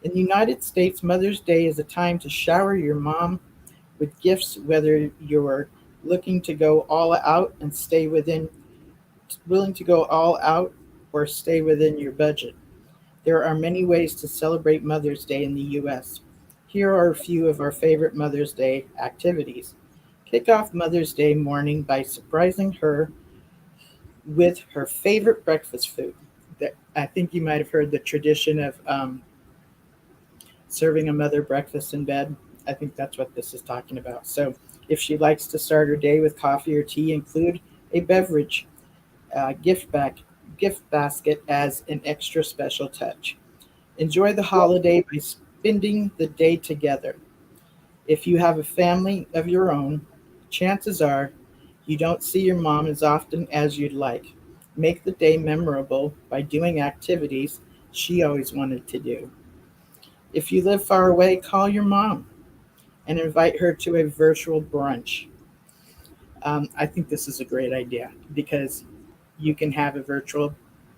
In the United States, Mother's Day is a time to shower your mom with gifts, whether you're looking to go all out and willing to go all out or stay within your budget. There are many ways to celebrate Mother's Day in the U.S. Here are a few of our favorite Mother's Day activities. Kick off Mother's Day morning by surprising her with her favorite breakfast food. I think you might have heard the tradition of serving a mother breakfast in bed. I think that's what this is talking about. So if she likes to start her day with coffee or tea, include a beverage gift basket as an extra special touch. Enjoy the holiday by spending the day together. If you have a family of your own, chances are you don't see your mom as often as you'd like. Make the day memorable by doing activities she always wanted to do. If you live far away, call your mom and invite her to a virtual brunch. I think this is a great idea because you can have a virtual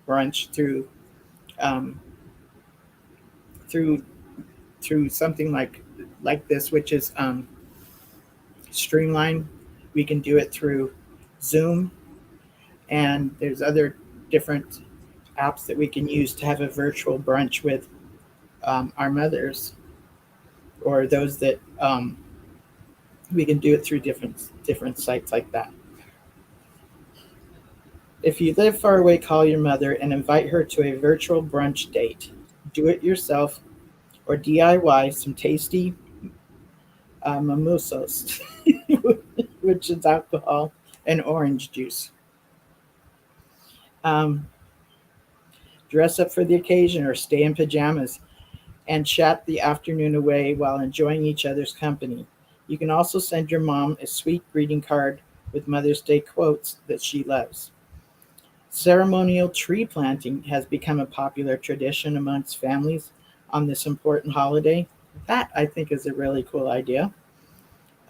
brunch through something like this, which is streamlined. We can do it through Zoom, and there's other different apps that we can use to have a virtual brunch with our mothers, or those that we can do it through different sites like that. If you live far away, call your mother and invite her to a virtual brunch date. Do it yourself or DIY some tasty mimosas, which is alcohol and orange juice. Dress up for the occasion or stay in pajamas and chat the afternoon away while enjoying each other's company. You can also send your mom a sweet greeting card with Mother's Day quotes that she loves. Ceremonial tree planting has become a popular tradition amongst families on this important holiday. That, I think, is a really cool idea.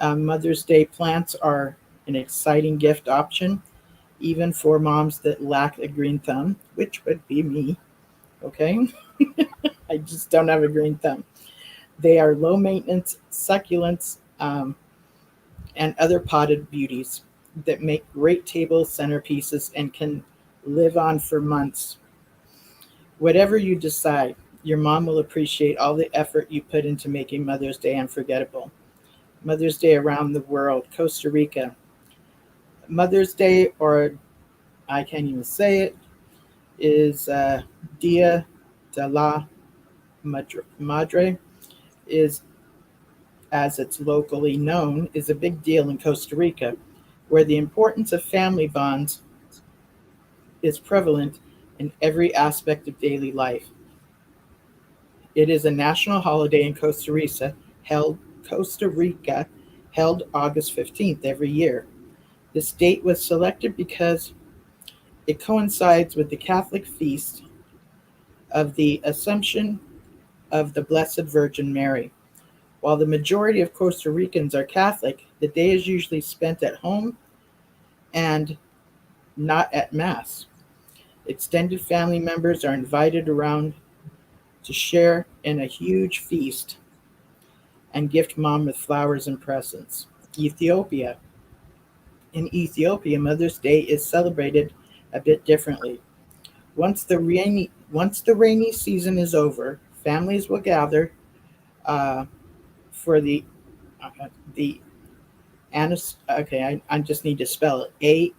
Mother's Day plants are an exciting gift option, even for moms that lack a green thumb, which would be me. Okay? I just don't have a green thumb. They are low maintenance succulents and other potted beauties that make great table centerpieces and can live on for months. Whatever you decide, your mom will appreciate all the effort you put into making Mother's Day unforgettable. Mother's Day around the world. Costa Rica. Mother's Day, or I can't even say it, is Dia de la Madre, is, as it's locally known, is a big deal in Costa Rica, where the importance of family bonds is prevalent in every aspect of daily life. It is a national holiday in Costa Rica, held August 15th every year. This date was selected because it coincides with the Catholic feast of the Assumption of the Blessed Virgin Mary. While the majority of Costa Ricans are Catholic, the day is usually spent at home and not at Mass. Extended family members are invited around to share in a huge feast and gift mom with flowers and presents. Ethiopia. In Ethiopia, Mother's Day is celebrated a bit differently. Once the rainy season is over, families will gather for the I just need to spell it.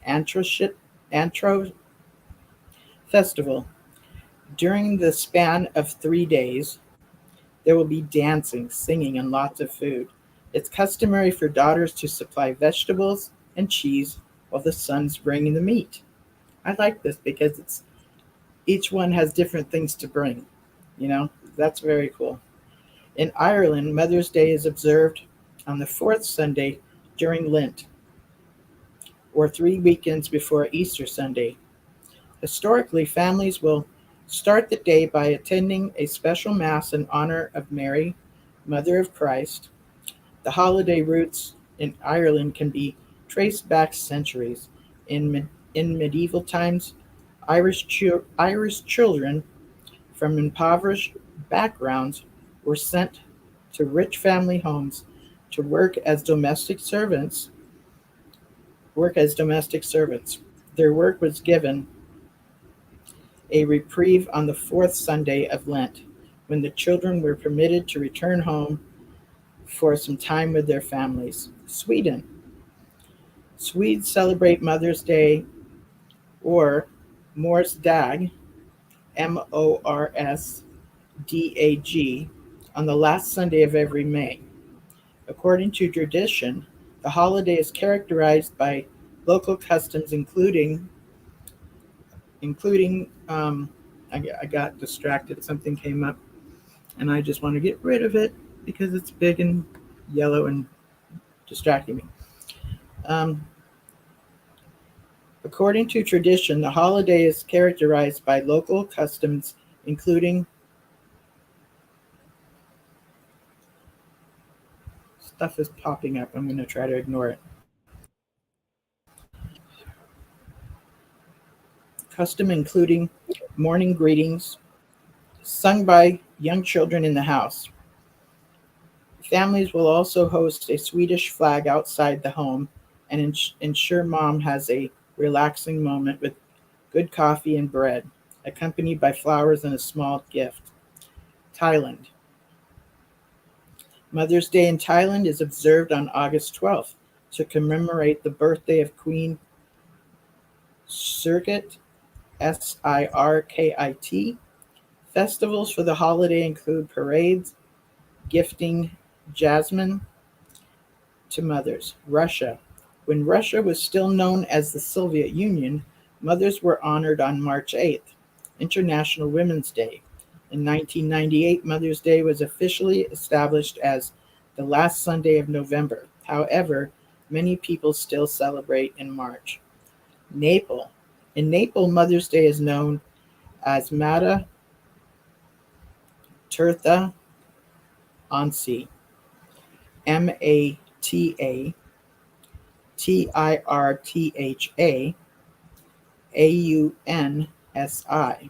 ANTROSHT. Antro Festival. During the span of 3 days, there will be dancing, singing, and lots of food. It's customary for daughters to supply vegetables and cheese while the sons bring the meat. I like this because each one has different things to bring. That's very cool. In Ireland, Mother's Day is observed on the fourth Sunday during Lent, or 3 weekends before Easter Sunday. Historically, families will start the day by attending a special Mass in honor of Mary, Mother of Christ. The holiday roots in Ireland can be traced back centuries. In medieval times, Irish children from impoverished backgrounds were sent to rich family homes to work as domestic servants. Their work was given a reprieve on the fourth Sunday of Lent, when the children were permitted to return home for some time with their families. Sweden. Swedes celebrate Mother's Day, or Mors Dag, MORSDAG, on the last Sunday of every May. According to tradition, the holiday is characterized by local customs including I got distracted. Something came up, and I just want to get rid of it because it's big and yellow and distracting me. According to tradition, the holiday is characterized by local customs, including stuff is popping up. I'm going to try to ignore it. Custom including morning greetings sung by young children in the house. Families will also host a Swedish flag outside the home and ensure mom has a relaxing moment with good coffee and bread, accompanied by flowers and a small gift. Thailand. Mother's Day in Thailand is observed on August 12th to commemorate the birthday of Queen Sirkit, Sirkit. Festivals for the holiday include parades, gifting jasmine to mothers. Russia. When Russia was still known as the Soviet Union, mothers were honored on March 8th, International Women's Day. In 1998, Mother's Day was officially established as the last Sunday of November. However, many people still celebrate in March. Naples. In Naples, Mother's Day is known as Mata Tirtha Ansi, MATATIRTHA AUNSI,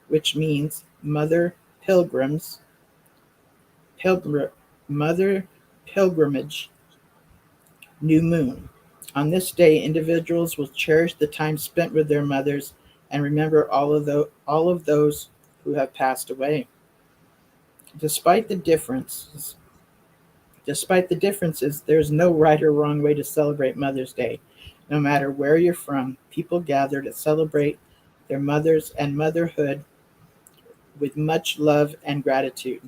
which means Mother Pilgrimage, New Moon. On this day, individuals will cherish the time spent with their mothers and remember all of those who have passed away. Despite the differences, there's no right or wrong way to celebrate Mother's Day. No matter where you're from, people gather to celebrate their mothers and motherhood with much love and gratitude.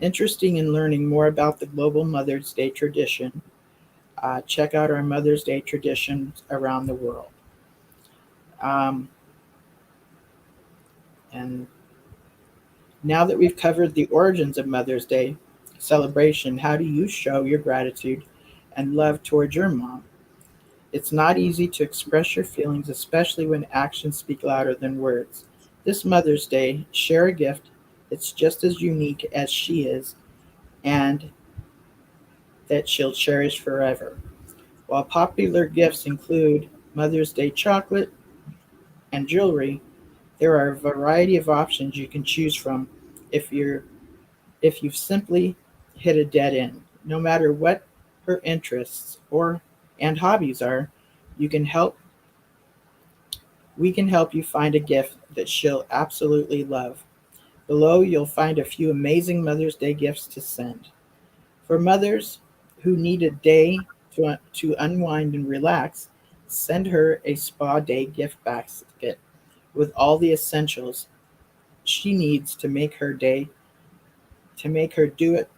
Interested in learning more about the global Mother's Day tradition, check out our Mother's Day traditions around the world. And now that we've covered the origins of Mother's Day celebration, how do you show your gratitude and love towards your mom? It's not easy to express your feelings, especially when actions speak louder than words. This Mother's Day, share a gift that's just as unique as she is and that she'll cherish forever. While popular gifts include Mother's Day chocolate and jewelry, there are a variety of options you can choose from if you've simply hit a dead end. No matter what her interests and hobbies are, you can help we can help you find a gift that she'll absolutely love. Below you'll find a few amazing Mother's Day gifts to send. For mothers who need a day to unwind and relax, send her a spa day gift basket with all the essentials she needs to make her do it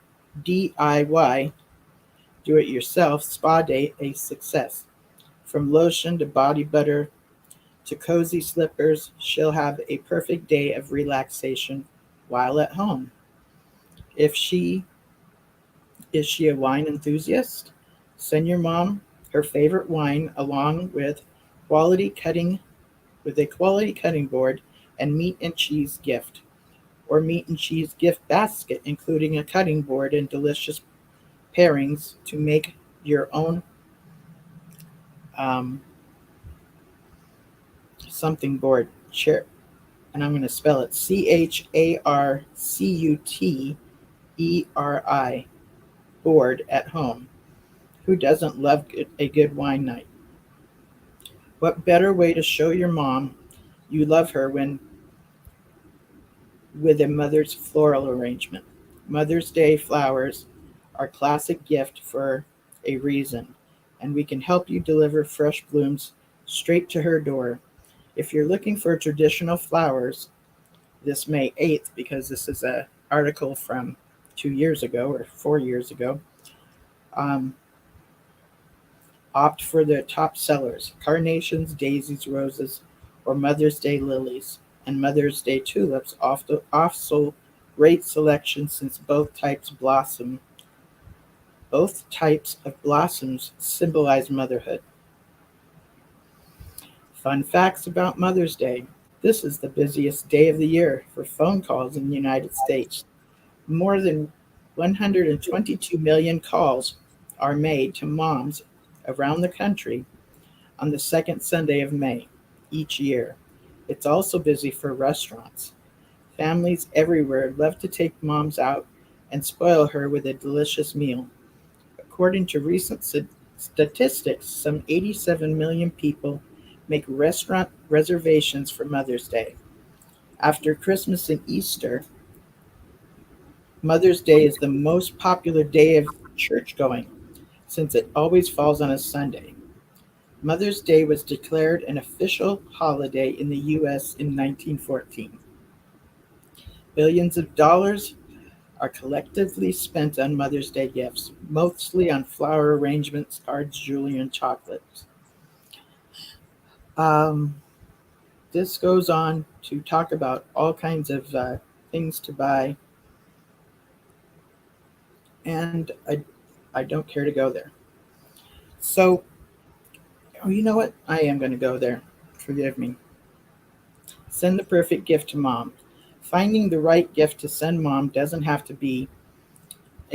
DIY, do it yourself spa day a success. From lotion to body butter to cozy slippers, she'll have a perfect day of relaxation while at home. If she Is she a wine enthusiast? Send your mom her favorite wine along with a quality cutting board and meat and cheese gift, or meat and cheese gift basket, including a cutting board and delicious pairings to make your own um, something board. And I'm going to spell it CHARCUTERI board at home. Who doesn't love a good wine night? What better way to show your mom you love her when with a mother's floral arrangement? Mother's Day flowers are a classic gift for a reason, and we can help you deliver fresh blooms straight to her door. If you're looking for traditional flowers this May 8th, because this is an article from 2 years ago or 4 years ago, opt for the top sellers: carnations, daisies, roses, or Mother's Day lilies. And Mother's Day tulips also great selection since both types of blossoms symbolize motherhood. Fun facts about Mother's Day. This is the busiest day of the year for phone calls in the United States. More than 122 million calls are made to moms around the country on the second Sunday of May each year. It's also busy for restaurants. Families everywhere love to take moms out and spoil her with a delicious meal. According to recent statistics, some 87 million people make restaurant reservations for Mother's Day. After Christmas and Easter, Mother's Day is the most popular day of church going since it always falls on a Sunday. Mother's Day was declared an official holiday in the U.S. in 1914. Billions of dollars are collectively spent on Mother's Day gifts, mostly on flower arrangements, cards, jewelry, and chocolates. This goes on to talk about all kinds of things to buy, and I don't care to go there. So, you know what? I am going to go there. Forgive me. Send the perfect gift to mom. Finding the right gift to send mom doesn't have to be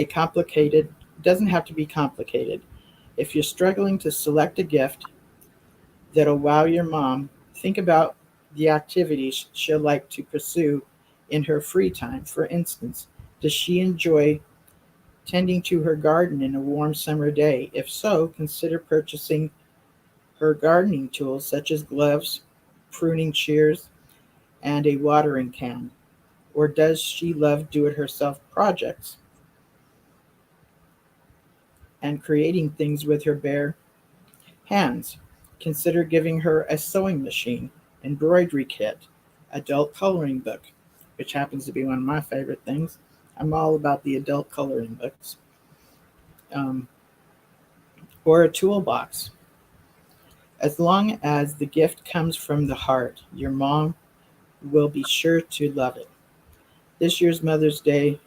complicated. If you're struggling to select a gift that'll wow your mom, think about the activities she'll like to pursue in her free time. For instance, does she enjoy tending to her garden in a warm summer day? If so, consider purchasing her gardening tools such as gloves, pruning shears, and a watering can. Or does she love do-it-herself projects and creating things with her bare hands? Consider giving her a sewing machine, embroidery kit, adult coloring book, which happens to be one of my favorite things. I'm all about the adult coloring books. Or a toolbox. As long as the gift comes from the heart, your mom will be sure to love it. This year's Mother's Day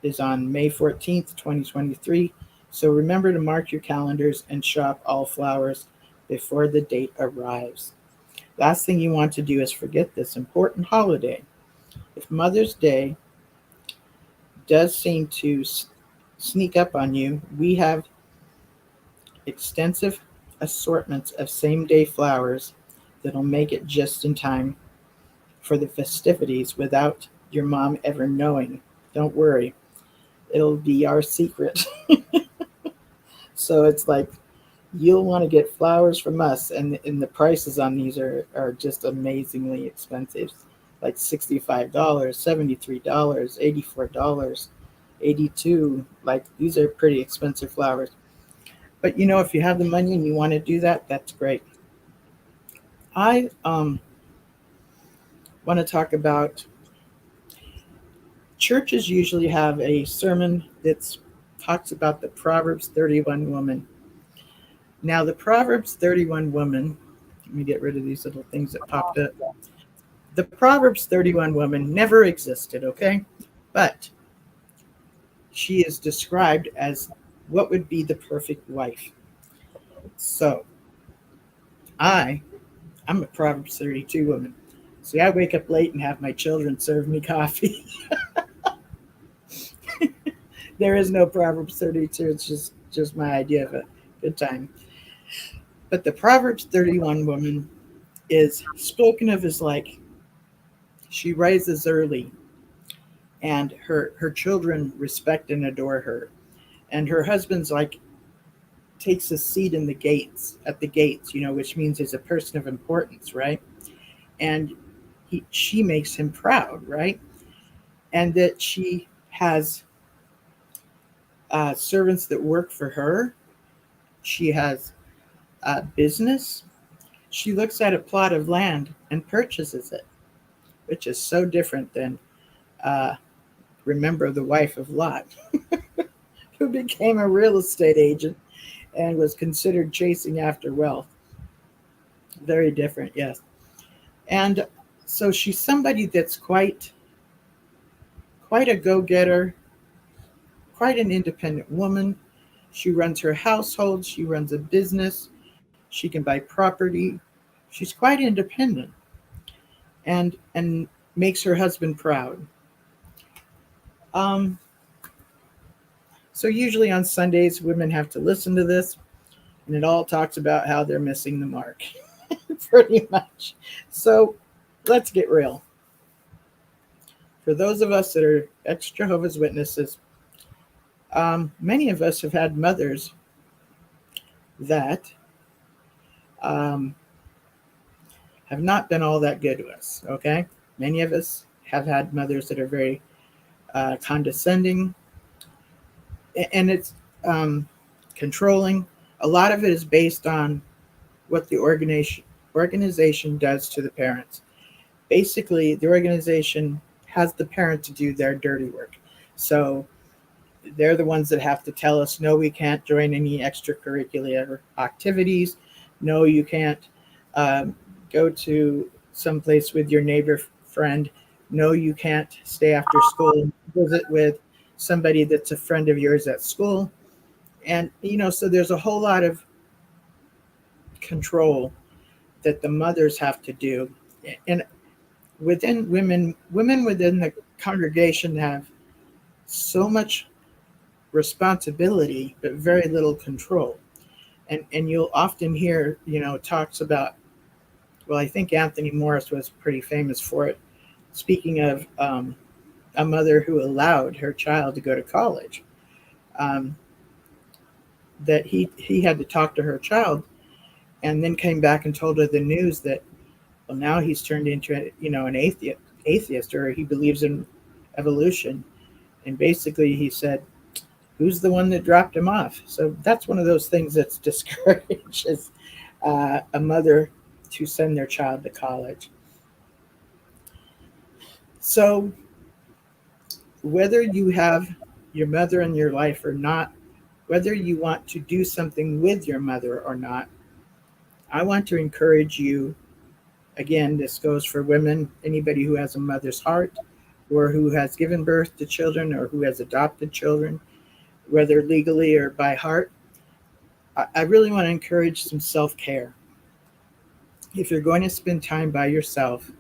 is on May 14th, 2023, so remember to mark your calendars and shop all flowers before the date arrives. Last thing you want to do is forget this important holiday. If Mother's Day does seem to sneak up on you, we have extensive assortments of same-day flowers that'll make it just in time for the festivities without your mom ever knowing. Don't worry, it'll be our secret. So it's like you'll want to get flowers from us, and the prices on these are just amazingly expensive, like $65, $73, $84, $82. Like, these are pretty expensive flowers. But if you have the money and you want to do that, that's great. I want to talk about churches usually have a sermon that talks about the Proverbs 31 woman. Now, the Proverbs 31 woman, let me get rid of these little things that popped up. The Proverbs 31 woman never existed, okay? But she is described as what would be the perfect wife. So, I'm a Proverbs 32 woman. See, I wake up late and have my children serve me coffee. There is no Proverbs 32. It's just my idea of a good time. But the Proverbs 31 woman is spoken of as like she rises early, and her children respect and adore her. And her husband's like takes a seat in at the gates, which means he's a person of importance, right? And she makes him proud, right? And that she has servants that work for her. She has a business. She looks at a plot of land and purchases it, which is so different than, remember, the wife of Lot, who became a real estate agent and was considered chasing after wealth. Very different, yes. And so she's somebody that's quite a go-getter, quite an independent woman. She runs her household. She runs a business. She can buy property. She's quite independent and makes her husband proud. So usually on Sundays, women have to listen to this, and it all talks about how they're missing the mark, pretty much. So let's get real. For those of us that are ex-Jehovah's Witnesses, many of us have had mothers that have not been all that good to us, okay? Many of us have had mothers that are very condescending, and it's controlling. A lot of it is based on what the organization does to the parents. Basically, the organization has the parent to do their dirty work. So they're the ones that have to tell us, no, we can't join any extracurricular activities. No, you can't go to someplace with your neighbor friend. No, you can't stay after school and visit with somebody that's a friend of yours at school. And, so there's a whole lot of control that the mothers have to do. And within women within the congregation have so much responsibility, but very little control. And you'll often hear, talks about, well, I think Anthony Morris was pretty famous for it. Speaking of a mother who allowed her child to go to college, that he had to talk to her child and then came back and told her the news that, well, now he's turned into, an atheist, or he believes in evolution. And basically he said, who's the one that dropped him off? So that's one of those things that's discourages a mother to send their child to college. So whether you have your mother in your life or not, whether you want to do something with your mother or not, I want to encourage you. Again, this goes for women, anybody who has a mother's heart, or who has given birth to children, or who has adopted children, whether legally or by heart. I really want to encourage some self-care. if you're going to spend time by yourself,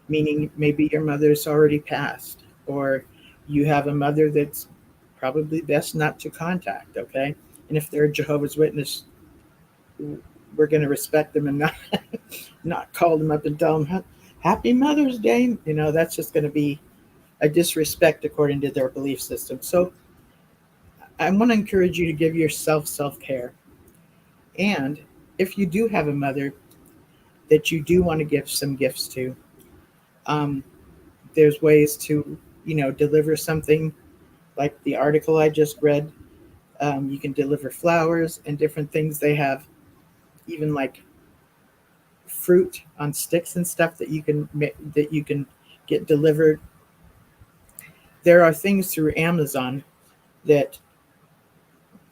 meaning maybe your mother's already passed, or you have a mother that's probably best not to contact, okay? And if they're a Jehovah's Witness, we're going to respect them and not call them up and tell them Happy Mother's Day. You know, that's just going to be a disrespect according to their belief system. So I want to encourage you to give yourself self-care. And if you do have a mother that you do want to give some gifts to, there's ways to, deliver something like the article I just read. You can deliver flowers and different things. They have even like fruit on sticks and stuff that you can get delivered. There are things through Amazon that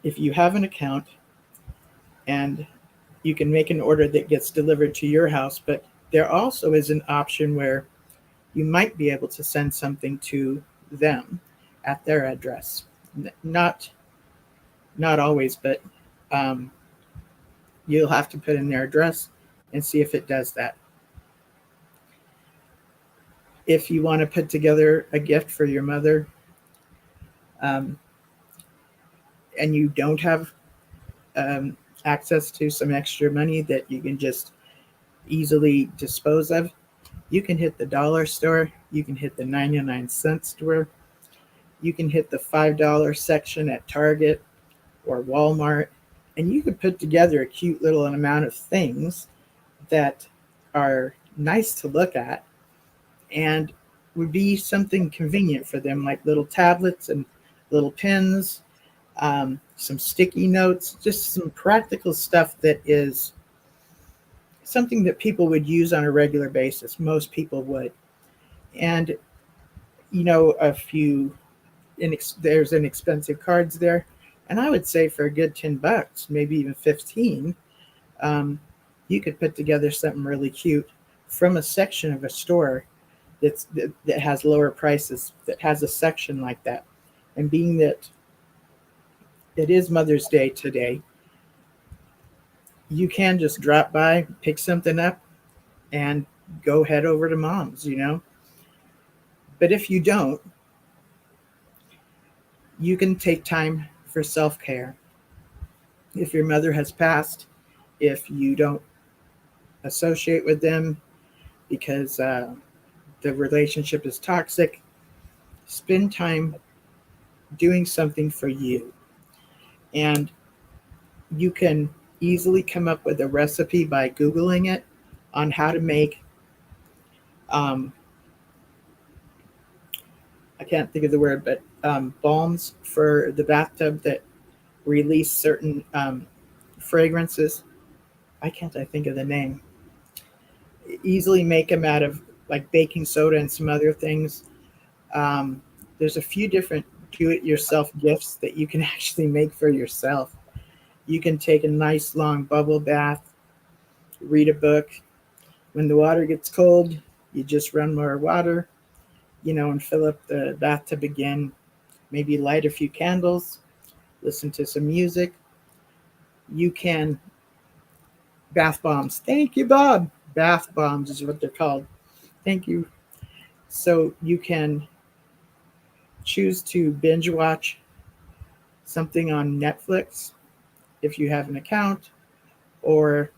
if you have an account, and you can make an order that gets delivered to your house, but there also is an option where you might be able to send something to them at their address. Not always, but you'll have to put in their address and see if it does that. If you want to put together a gift for your mother, and you don't have access to some extra money that you can just easily dispose of, you can hit the dollar store, you can hit the 99-cent store, you can hit the $5 section at Target or Walmart, and you could put together a cute little amount of things that are nice to look at and would be something convenient for them, like little tablets and little pens, some sticky notes, just some practical stuff that is something that people would use on a regular basis. Most people would. And, there's inexpensive cards there. And I would say for a good $10, maybe even 15, you could put together something really cute from a section of a store that has lower prices, that has a section like that. And being that it is Mother's Day today, you can just drop by, pick something up, and go head over to Mom's, But if you don't, you can take time for self-care. If your mother has passed, if you don't associate with them because the relationship is toxic, spend time doing something for you. And you can easily come up with a recipe by Googling it on how to make, I can't think of the word, but balms for the bathtub that release certain fragrances. I think of the name. Easily make them out of like baking soda and some other things. There's a few different do-it-yourself gifts that you can actually make for yourself. You can take a nice long bubble bath, read a book. When the water gets cold, you just run more water, and fill up the bathtub again. Maybe light a few candles, listen to some music. You can bath bombs. Thank you, Bob. Bath bombs is what they're called. Thank you. So you can choose to binge watch something on Netflix if you have an account, or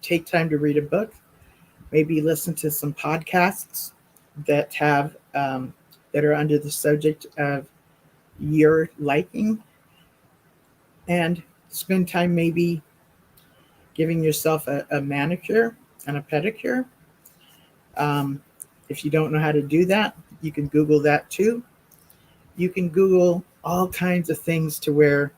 take time to read a book. Maybe listen to some podcasts that have that are under the subject of your liking, and spend time maybe giving yourself a manicure and a pedicure. If you don't know how to do that, you can Google that too. You can Google all kinds of things to where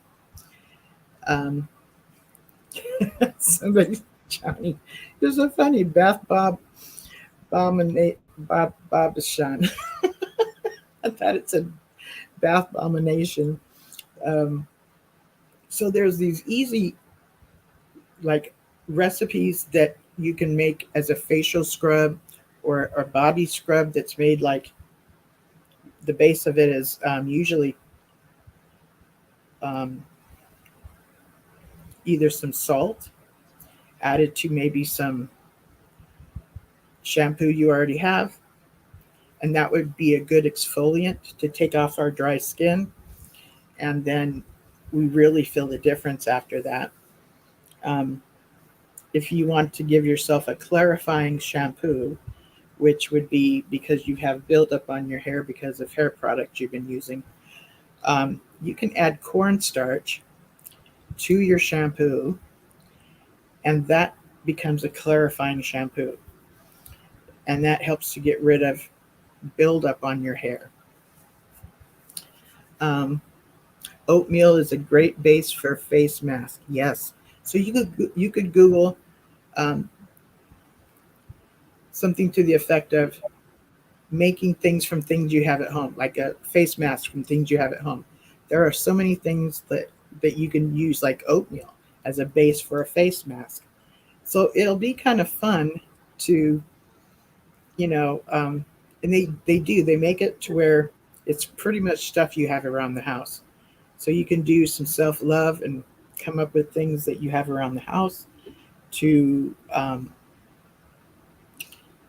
somebody, Johnny, there's a funny Bath Bob Babashan. I thought it said Bath Abomination. So there's these easy like recipes that you can make as a facial scrub or a body scrub that's made like the base of it is usually either some salt add it to maybe some shampoo you already have, and that would be a good exfoliant to take off our dry skin. And then we really feel the difference after that. If you want to give yourself a clarifying shampoo, which would be because you have buildup on your hair because of hair products you've been using, you can add cornstarch to your shampoo, and that becomes a clarifying shampoo. And that helps to get rid of buildup on your hair. Oatmeal is a great base for a face mask. Yes. So you could Google something to the effect of making things from things you have at home, like a face mask from things you have at home. There are so many things that you can use, like oatmeal, as a base for a face mask. So it'll be kind of fun to, and they make it to where it's pretty much stuff you have around the house. So you can do some self-love and come up with things that you have around the house to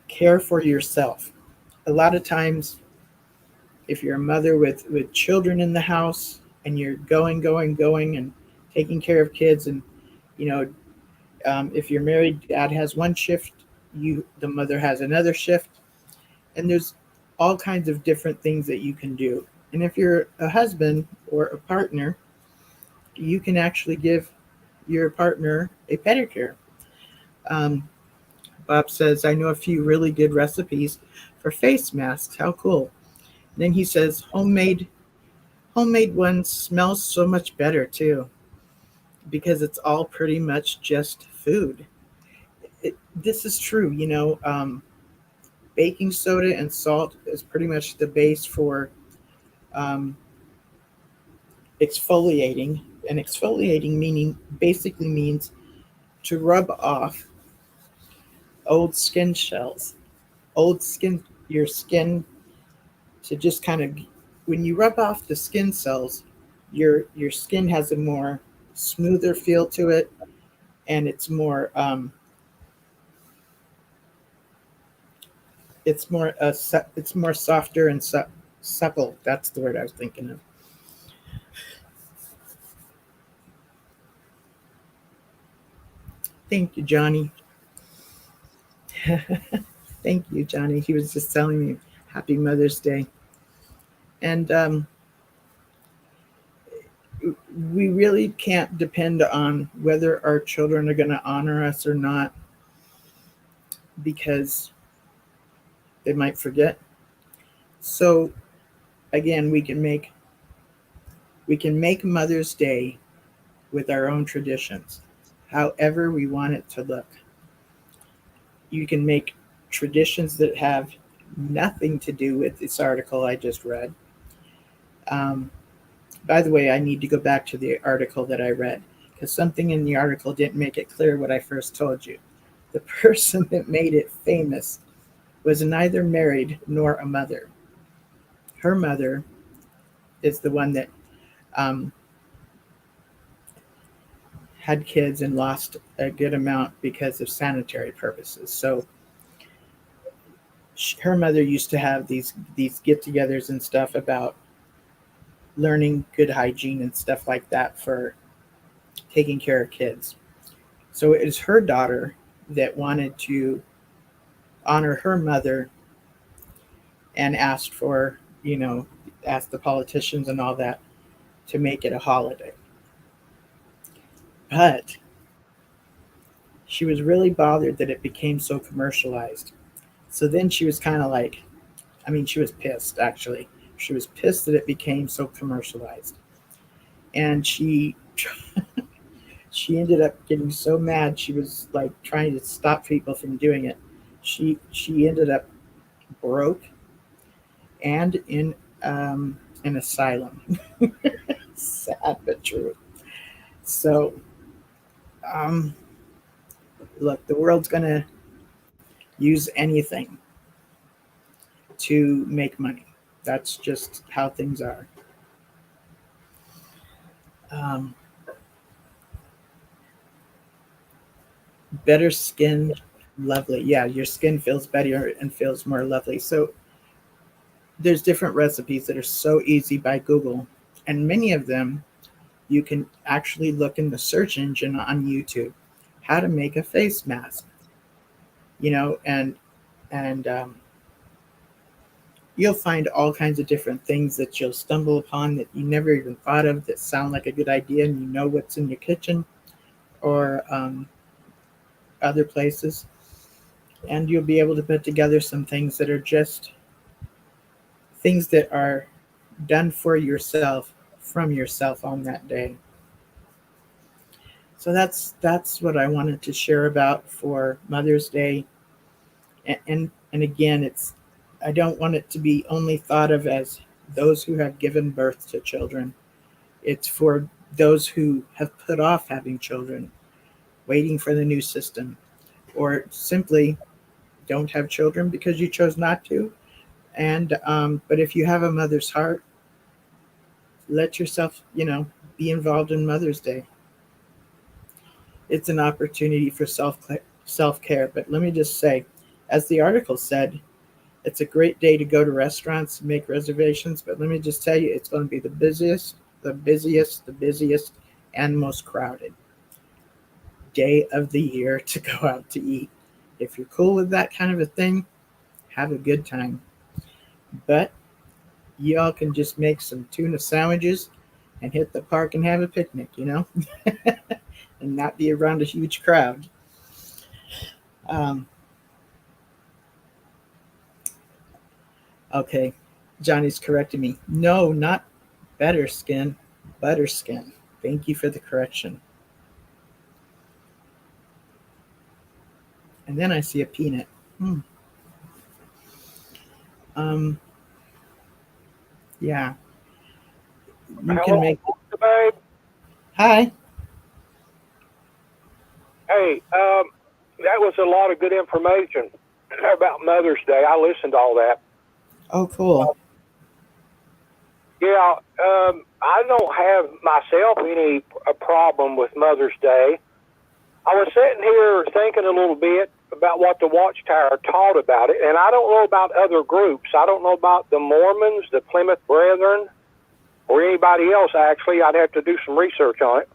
care for yourself. A lot of times, if you're a mother with children in the house and you're going and taking care of kids, and if you're married, dad has one shift, the mother has another shift, and there's all kinds of different things that you can do. And if you're a husband or a partner, you can actually give your partner a pedicure. Bob says, I know a few really good recipes for face masks. How cool. And then he says, homemade ones smells so much better too, because it's all pretty much just food. This is true. Baking soda and salt is pretty much the base for exfoliating. And exfoliating basically means to rub off old skin cells, your skin, to just kind of, when you rub off the skin cells, your skin has a more smoother feel to it, and it's more softer and supple. That's the word I was thinking of. Thank you, Johnny. Thank you, Johnny. He was just telling me Happy Mother's Day. And we really can't depend on whether our children are going to honor us or not, because they might forget. So again, we can make Mother's Day with our own traditions, however we want it to look. You can make traditions that have nothing to do with this article I just read. By the way, I need to go back to the article that I read, because something in the article didn't make it clear what I first told you. The person that made it famous was neither married nor a mother. Her mother is the one that had kids and lost a good amount because of sanitary purposes. So her mother used to have these get-togethers and stuff about learning good hygiene and stuff like that for taking care of kids. So it is her daughter that wanted to honor her mother and asked the politicians and all that to make it a holiday. But she was really bothered that it became so commercialized. So then she was kind of like, she was pissed, actually. She was pissed that it became so commercialized. And she ended up getting so mad, she was like trying to stop people from doing it. She ended up broke and in an asylum. Sad but true. So, look, the world's going to use anything to make money. That's just how things are. better skin, lovely. Yeah, your skin feels better and feels more lovely. So there's different recipes that are so easy by Google, and many of them you can actually look in the search engine on YouTube, how to make a face mask, and you'll find all kinds of different things that you'll stumble upon that you never even thought of that sound like a good idea, and you know what's in your kitchen or other places, and you'll be able to put together some things that are just things that are done for yourself, from yourself on that day. So that's what I wanted to share about for Mother's Day. And again, I don't want it to be only thought of as those who have given birth to children. It's for those who have put off having children, waiting for the new system, or simply don't have children because you chose not to. And but if you have a mother's heart, let yourself, be involved in Mother's Day. It's an opportunity for self-care. But let me just say, as the article said, it's a great day to go to restaurants and make reservations. But let me just tell you, it's going to be the busiest, and most crowded day of the year to go out to eat. If you're cool with that kind of a thing, have a good time. But y'all can just make some tuna sandwiches and hit the park and have a picnic, and not be around a huge crowd. Okay, Johnny's correcting me. No, not better skin, butter skin. Thank you for the correction. And then I see a peanut. Yeah. You can make. Babe. Hi. Hey, that was a lot of good information about Mother's Day. I listened to all that. Oh, cool. Yeah, I don't have myself any problem with Mother's Day. I was sitting here thinking a little bit about what the Watchtower taught about it, and I don't know about other groups. I don't know about the Mormons, the Plymouth Brethren, or anybody else, actually. I'd have to do some research on it.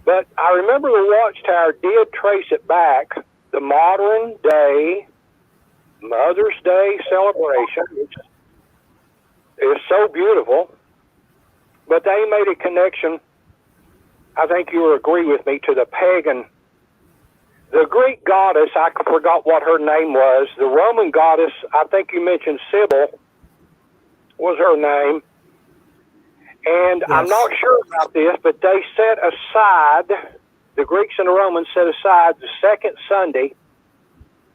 But I remember the Watchtower did trace it back, the modern day Mother's Day celebration, which is so beautiful, but they made a connection, I think you will agree with me, to the pagan. The Greek goddess, I forgot what her name was. The Roman goddess, I think you mentioned Sybil, was her name. And yes. I'm not sure about this, but they set aside, the Greeks and the Romans set aside the second Sunday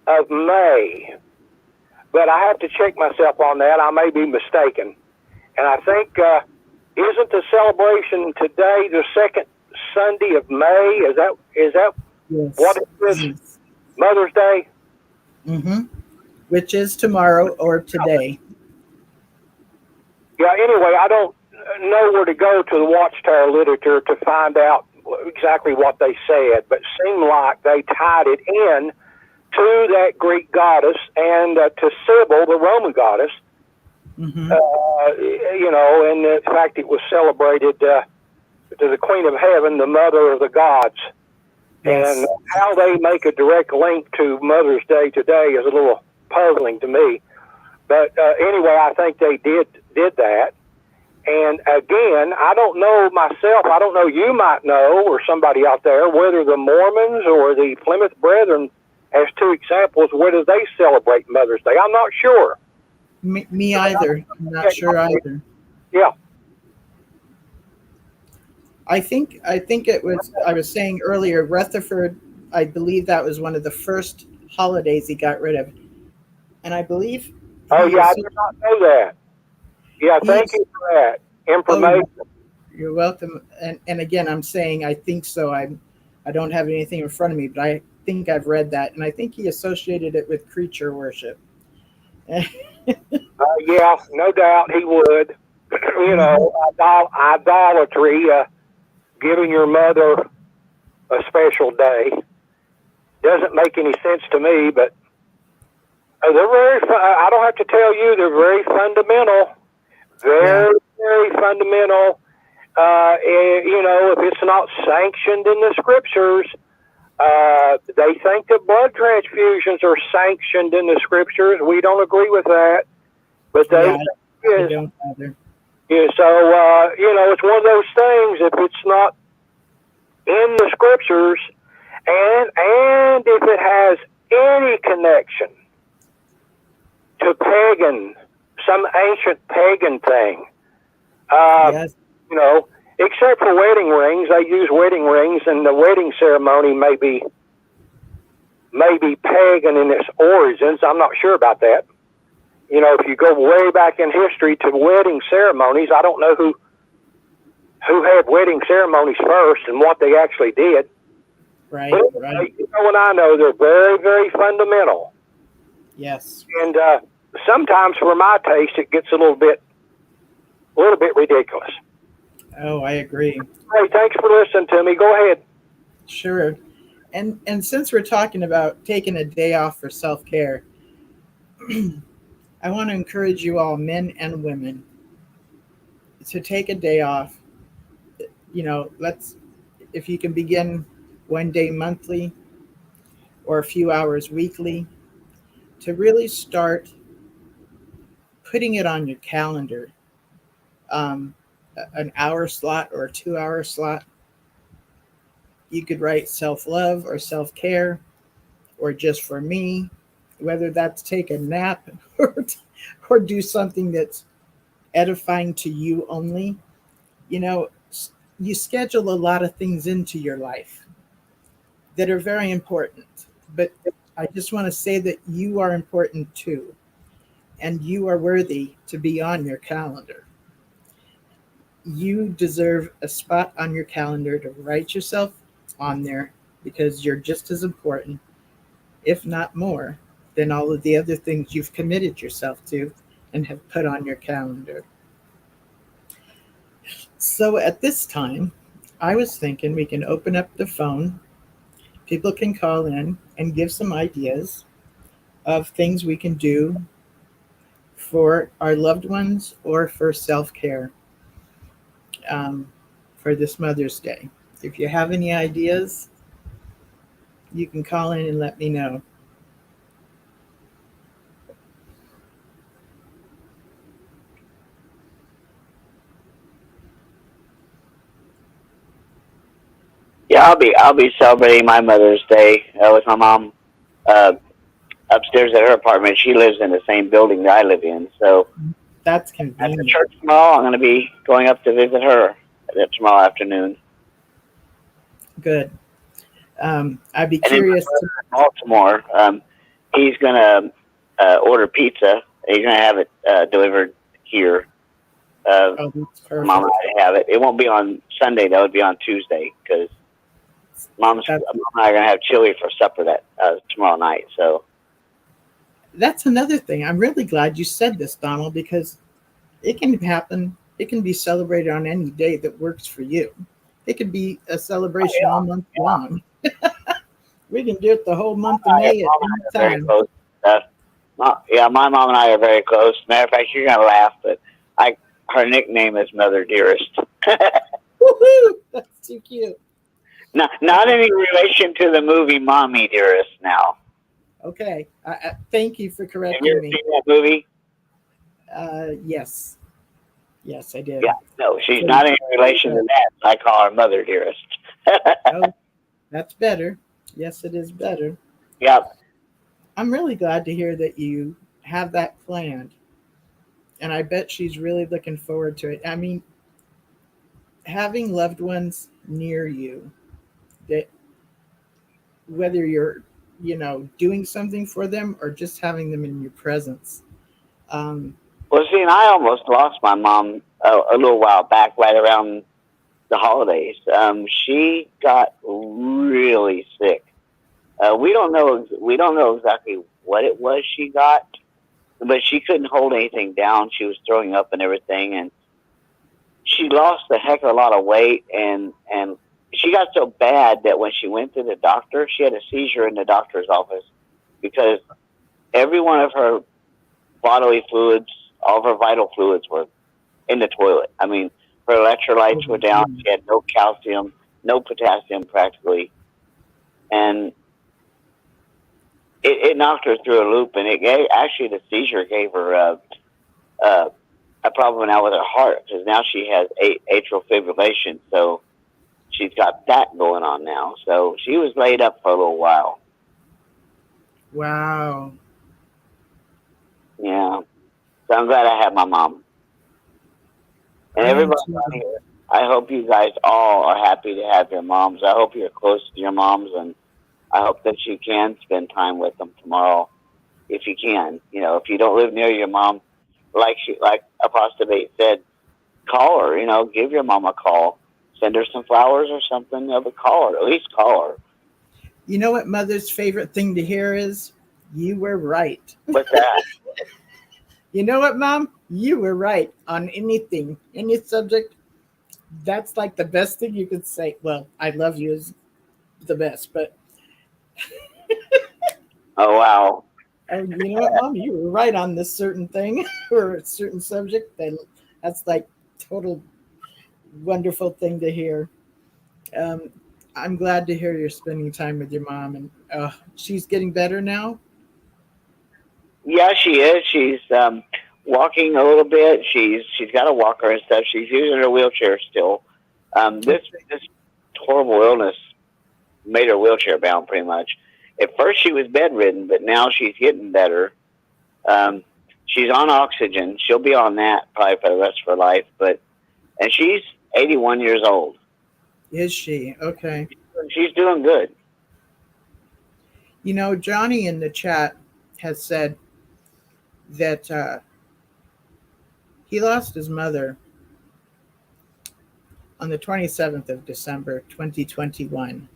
of May. But I have to check myself on that. I may be mistaken. And I think, isn't the celebration today the second Sunday of May? Is that yes. What it is? Mother's Day? Mm-hmm. Which is tomorrow or today. Yeah, anyway, I don't know where to go to the Watchtower literature to find out exactly what they said, but it seemed like they tied it in to that Greek goddess and to Sybil, the Roman goddess. Mm-hmm. And in fact, it was celebrated to the Queen of Heaven, the Mother of the Gods. Yes. And how they make a direct link to Mother's Day today is a little puzzling to me. But anyway, I think they did that. And again, I don't know myself, I don't know, you might know, or somebody out there, whether the Mormons or the Plymouth Brethren, as two examples, whether they celebrate Mother's Day. I'm not sure. Me either. I'm not sure either. Yeah. I think it was, I was saying earlier, Rutherford, I believe that was one of the first holidays he got rid of. And I believe... Oh, yeah, I did not know that. Yeah, thank you for that information. Oh, you're welcome. And again, I'm saying I think so. I don't have anything in front of me, but I think I've read that. And I think he associated it with creature worship. Yeah, no doubt he would. Idolatry, giving your mother a special day. doesn't make any sense to me, but they're very, I don't have to tell you, they're very fundamental, very fundamental. You know, if it's not sanctioned in the scriptures, they think that blood transfusions are sanctioned in the scriptures. We don't agree with that, but they don't either. Yeah, so you know, it's one of those things. If it's not in the scriptures, and if it has any connection to pagan, some ancient pagan thing, you know, except for wedding rings, they use wedding rings, and the wedding ceremony may be pagan in its origins. I'm not sure about that. You know, if you go way back in history to wedding ceremonies, I don't know who had wedding ceremonies first and what they actually did. Right, but, right. You know, and I know they're very, very fundamental. Yes. And sometimes, for my taste, it gets a little bit ridiculous. Oh, I agree. Hey, thanks for listening to me. Go ahead. Sure. And since we're talking about taking a day off for self-care, I want to encourage you all, men and women, to take a day off. You know, if you can begin one day monthly or a few hours weekly, to really start putting it on your calendar, an hour slot or a 2-hour slot. You could write self-love or self-care or just for me, whether that's take a nap or do something that's edifying to you only. You know, you schedule a lot of things into your life that are very important, but I just want to say that you are important too, and you are worthy to be on your calendar. You deserve a spot on your calendar to write yourself on there, because you're just as important, if not more, than all of the other things you've committed yourself to and have put on your calendar. So at this time, I was thinking we can open up the phone. People can call in and give some ideas of things we can do for our loved ones or for self-care for this Mother's Day. If you have any ideas, you can call in and let me know. Yeah, I'll be celebrating my Mother's Day with my mom upstairs at her apartment. She lives in the same building that I live in, so that's at convenient. the church tomorrow, I'm going to be going up to visit her tomorrow afternoon. Good. I'd be curious. In Baltimore, he's going to order pizza. He's going to have it delivered here. Oh, that's perfect. Mom and I have it. It won't be on Sunday. That would be on Tuesday, because Mom and I are going to have chili for supper tomorrow night. So that's another thing. I'm really glad you said this, Donald, because it can happen. It can be celebrated on any day that works for you. It could be a celebration all month long. We can do it the whole month of May at any time. My mom and I are very close. Matter of fact, you're going to laugh, but her nickname is Mother Dearest. Woohoo! That's too cute. Not any relation to the movie Mommy Dearest now. Okay. Thank you for correcting me. Have you ever seen that movie? Yes. Yes, I did. Yeah, no, she's not in relation to that. I call her Mother Dearest. Oh, that's better. Yes, it is better. Yep. I'm really glad to hear that you have that planned. And I bet she's really looking forward to it. I mean, having loved ones near you, that whether you're, doing something for them or just having them in your presence. Well, see, and I almost lost my mom a little while back, right around the holidays. She got really sick. We don't know exactly what it was she got, but she couldn't hold anything down. She was throwing up and everything, and she lost a heck of a lot of weight. And she got so bad that when she went to the doctor, she had a seizure in the doctor's office because every one of her bodily fluids, all of her vital fluids were in the toilet. I mean, her electrolytes were down. She had no calcium, no potassium practically. And it knocked her through a loop. And actually the seizure gave her a problem now with her heart because now she has atrial fibrillation. So she's got that going on now. So she was laid up for a little while. Wow. Yeah. So I'm glad I have my mom. And everybody out here, I hope you guys all are happy to have your moms. I hope you're close to your moms, and I hope that you can spend time with them tomorrow if you can. You know, if you don't live near your mom, like Apostabate said, call her, you know, give your mom a call. Send her some flowers or something, but call her, at least call her. You know what Mother's favorite thing to hear is? You were right. What's that? You know what, Mom? You were right on anything, any subject. That's like the best thing you could say. Well, I love you is the best, but. Oh, wow. You know what, Mom? You were right on this certain thing or a certain subject. That's like total wonderful thing to hear. I'm glad to hear you're spending time with your mom, and she's getting better now. Yeah, she is. She's walking a little bit. She's got a walker and stuff. She's using her wheelchair still. This horrible illness made her wheelchair bound pretty much. At first she was bedridden, but now she's getting better. She's on oxygen. She'll be on that probably for the rest of her life. And she's 81 years old. Is she? Okay. She's doing good. You know, Johnny in the chat has said that he lost his mother on the 27th of December, 2021.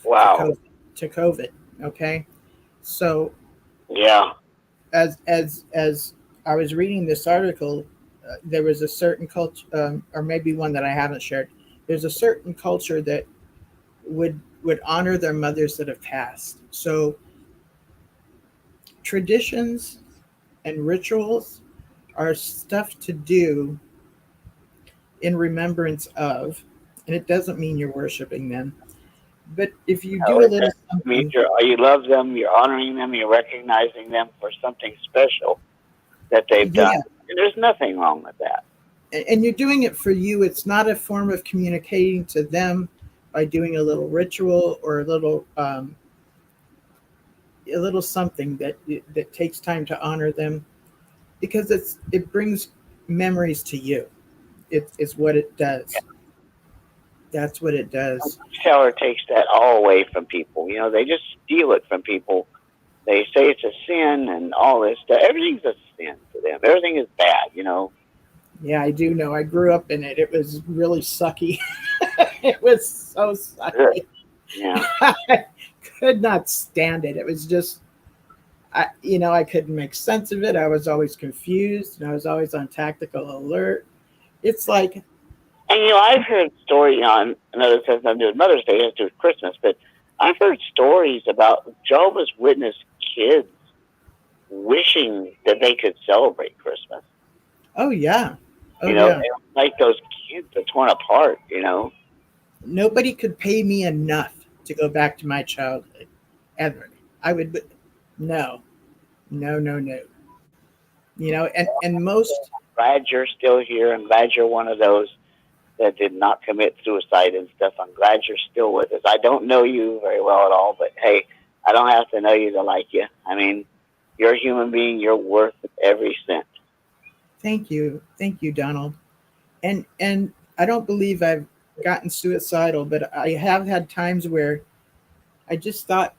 Wow. To COVID. Okay. So yeah. As I was reading this article, there was a certain culture, or maybe one that I haven't shared. There's a certain culture that would honor their mothers that have passed. So traditions and rituals are stuff to do in remembrance of, and it doesn't mean you're worshiping them. But if you do a little something, you love them, you're honoring them, you're recognizing them for something special that they've done. And there's nothing wrong with that. And you're doing it for you. It's not a form of communicating to them by doing a little ritual or a little something that takes time to honor them, because it brings memories to you. It's what it does. Yeah. That's what it does. Watchtower takes that all away from people. You know, they just steal it from people. They say it's a sin and all this stuff. Everything's a sin to them. Everything is bad, you know. Yeah, I do know. I grew up in it. It was really sucky. It was so sucky. Yeah. I could not stand it. It was just, I couldn't make sense of it. I was always confused, and I was always on tactical alert. It's like... And, I've heard stories on another sense I'm doing Mother's Day, it has to do with Christmas, but I've heard stories about Jehovah's Witness kids wishing that they could celebrate Christmas. Oh, yeah. Yeah. Like those kids are torn apart, Nobody could pay me enough to go back to my childhood, ever. I would, no. And most... I'm glad you're still here. I'm glad you're one of those that did not commit suicide and stuff. I'm glad you're still with us. I don't know you very well at all, but hey, I don't have to know you to like you. I mean, you're a human being. You're worth every cent. Thank you, Donald. And I don't believe I've gotten suicidal, but I have had times where I just thought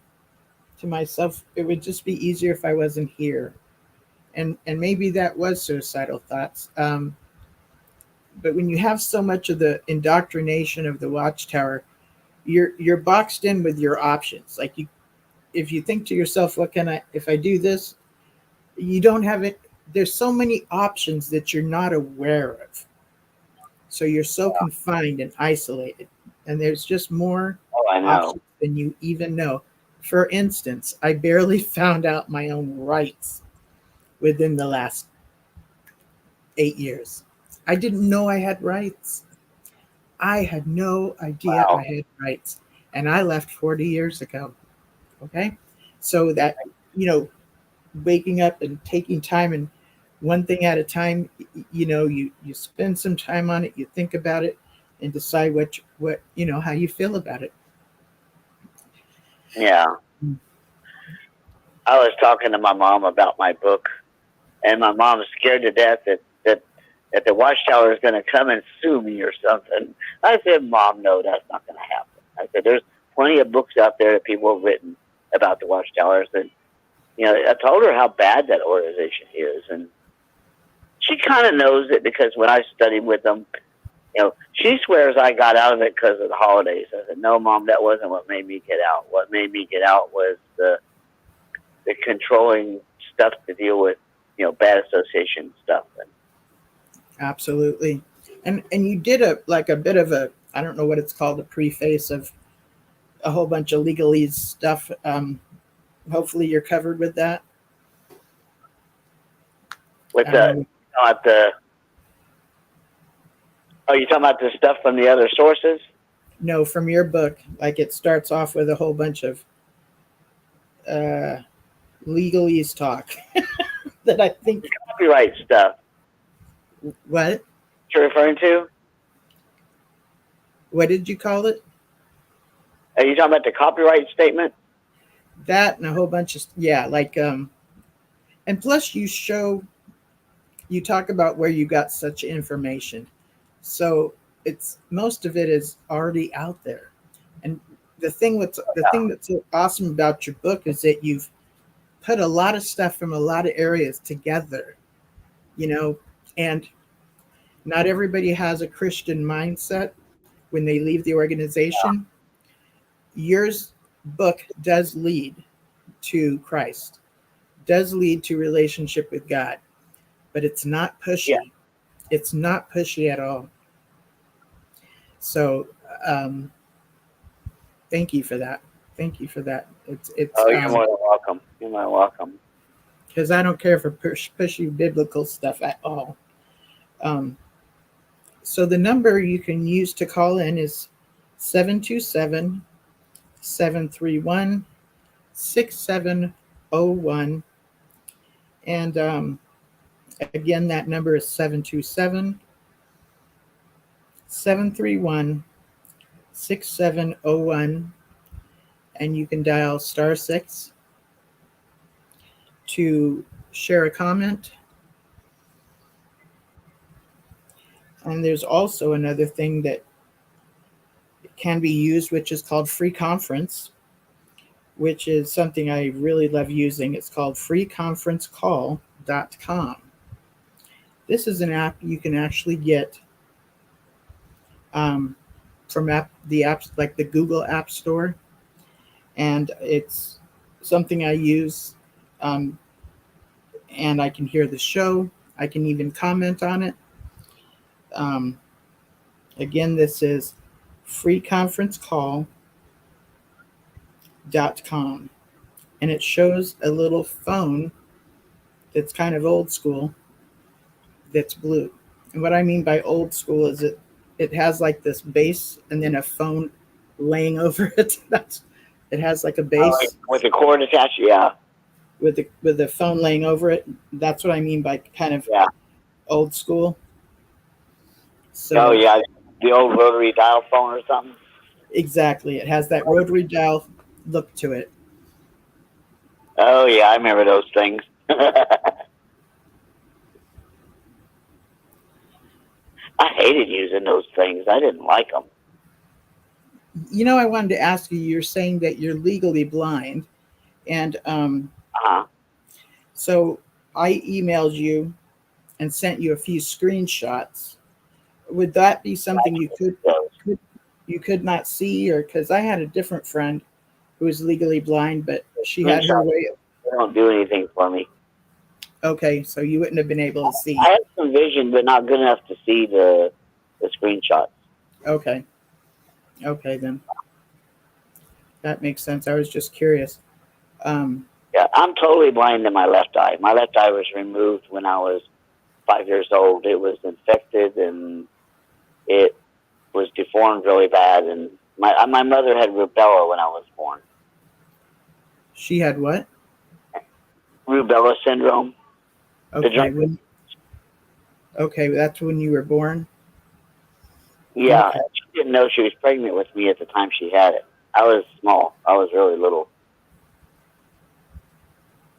to myself, it would just be easier if I wasn't here. And maybe that was suicidal thoughts. But when you have so much of the indoctrination of the Watchtower, you're boxed in with your options. Like if you think to yourself, if I do this, you don't have it. There's so many options that you're not aware of. So you're so confined and isolated. and there's just more Oh, I know. options than you even know. For instance, I barely found out my own rights within the last 8 years. I didn't know I had rights. I had no idea Wow. I had rights. And I left 40 years ago. Okay. So that, waking up and taking time and one thing at a time, you spend some time on it, you think about it and decide what, how you feel about it. Yeah. I was talking to my mom about my book, and my mom's scared to death that the Watchtower is going to come and sue me or something. I said, Mom, no, that's not going to happen. I said, there's plenty of books out there that people have written about the Watchtowers. And, I told her how bad that organization is. And she kind of knows it because when I studied with them, she swears I got out of it because of the holidays. I said, no, Mom, that wasn't what made me get out. What made me get out was the controlling stuff to deal with, bad association stuff. Absolutely. And you did a bit of a, I don't know what it's called, a preface of a whole bunch of legalese stuff. Hopefully you're covered with that. With you're talking about the stuff from the other sources? No, from your book. Like it starts off with a whole bunch of legalese talk that I think. Copyright stuff. What? You're referring to? What did you call it? Are you talking about the copyright statement? That and a whole bunch of, and plus you talk about where you got such information. So most of it is already out there. And the thing that's so awesome about your book is that you've put a lot of stuff from a lot of areas together, and not everybody has a Christian mindset when they leave the organization. Yours book does lead to Christ, does lead to relationship with God, but it's not pushy. Yeah. It's not pushy at all. So thank you for that. Thank you for that. It's you're more than welcome. You're more than welcome. Because I don't care for pushy biblical stuff at all. So the number you can use to call in is 727-731-6701. And again, that number is 727-731-6701. And you can dial *6 to share a comment. And there's also another thing that can be used, which is called free conference, which is something I really love using. It's called freeconferencecall.com. This is an app you can actually get from the apps like the Google App Store. And it's something I use, and I can hear the show. I can even comment on it. Again, this is freeconferencecall.com. And it shows a little phone that's kind of old school that's blue. And what I mean by old school is it has like this base and then a phone laying over it. It has like a base. With the cord attached, yeah. With the phone laying over it. That's what I mean by kind of old school. So, the old rotary dial phone or something. Exactly. It has that rotary dial look to it. Oh, yeah, I remember those things. I hated using those things. I didn't like them. I wanted to ask you, you're saying that you're legally blind. And so I emailed you and sent you a few screenshots. Would that be something you could not see? Or because I had a different friend who was legally blind, but she had her way. They don't do anything for me. Okay, so you wouldn't have been able to see. I have some vision, but not good enough to see the screenshots. Okay. Okay, then that makes sense. I was just curious. Yeah, I'm totally blind in my left eye. My left eye was removed when I was 5 years old. It was infected and it was deformed really bad. And my mother had rubella when I was born. She had what? Rubella syndrome. Okay, okay, that's when you were born. Yeah, Okay. she didn't know she was pregnant with me at the time she had it. I was small. I was really little.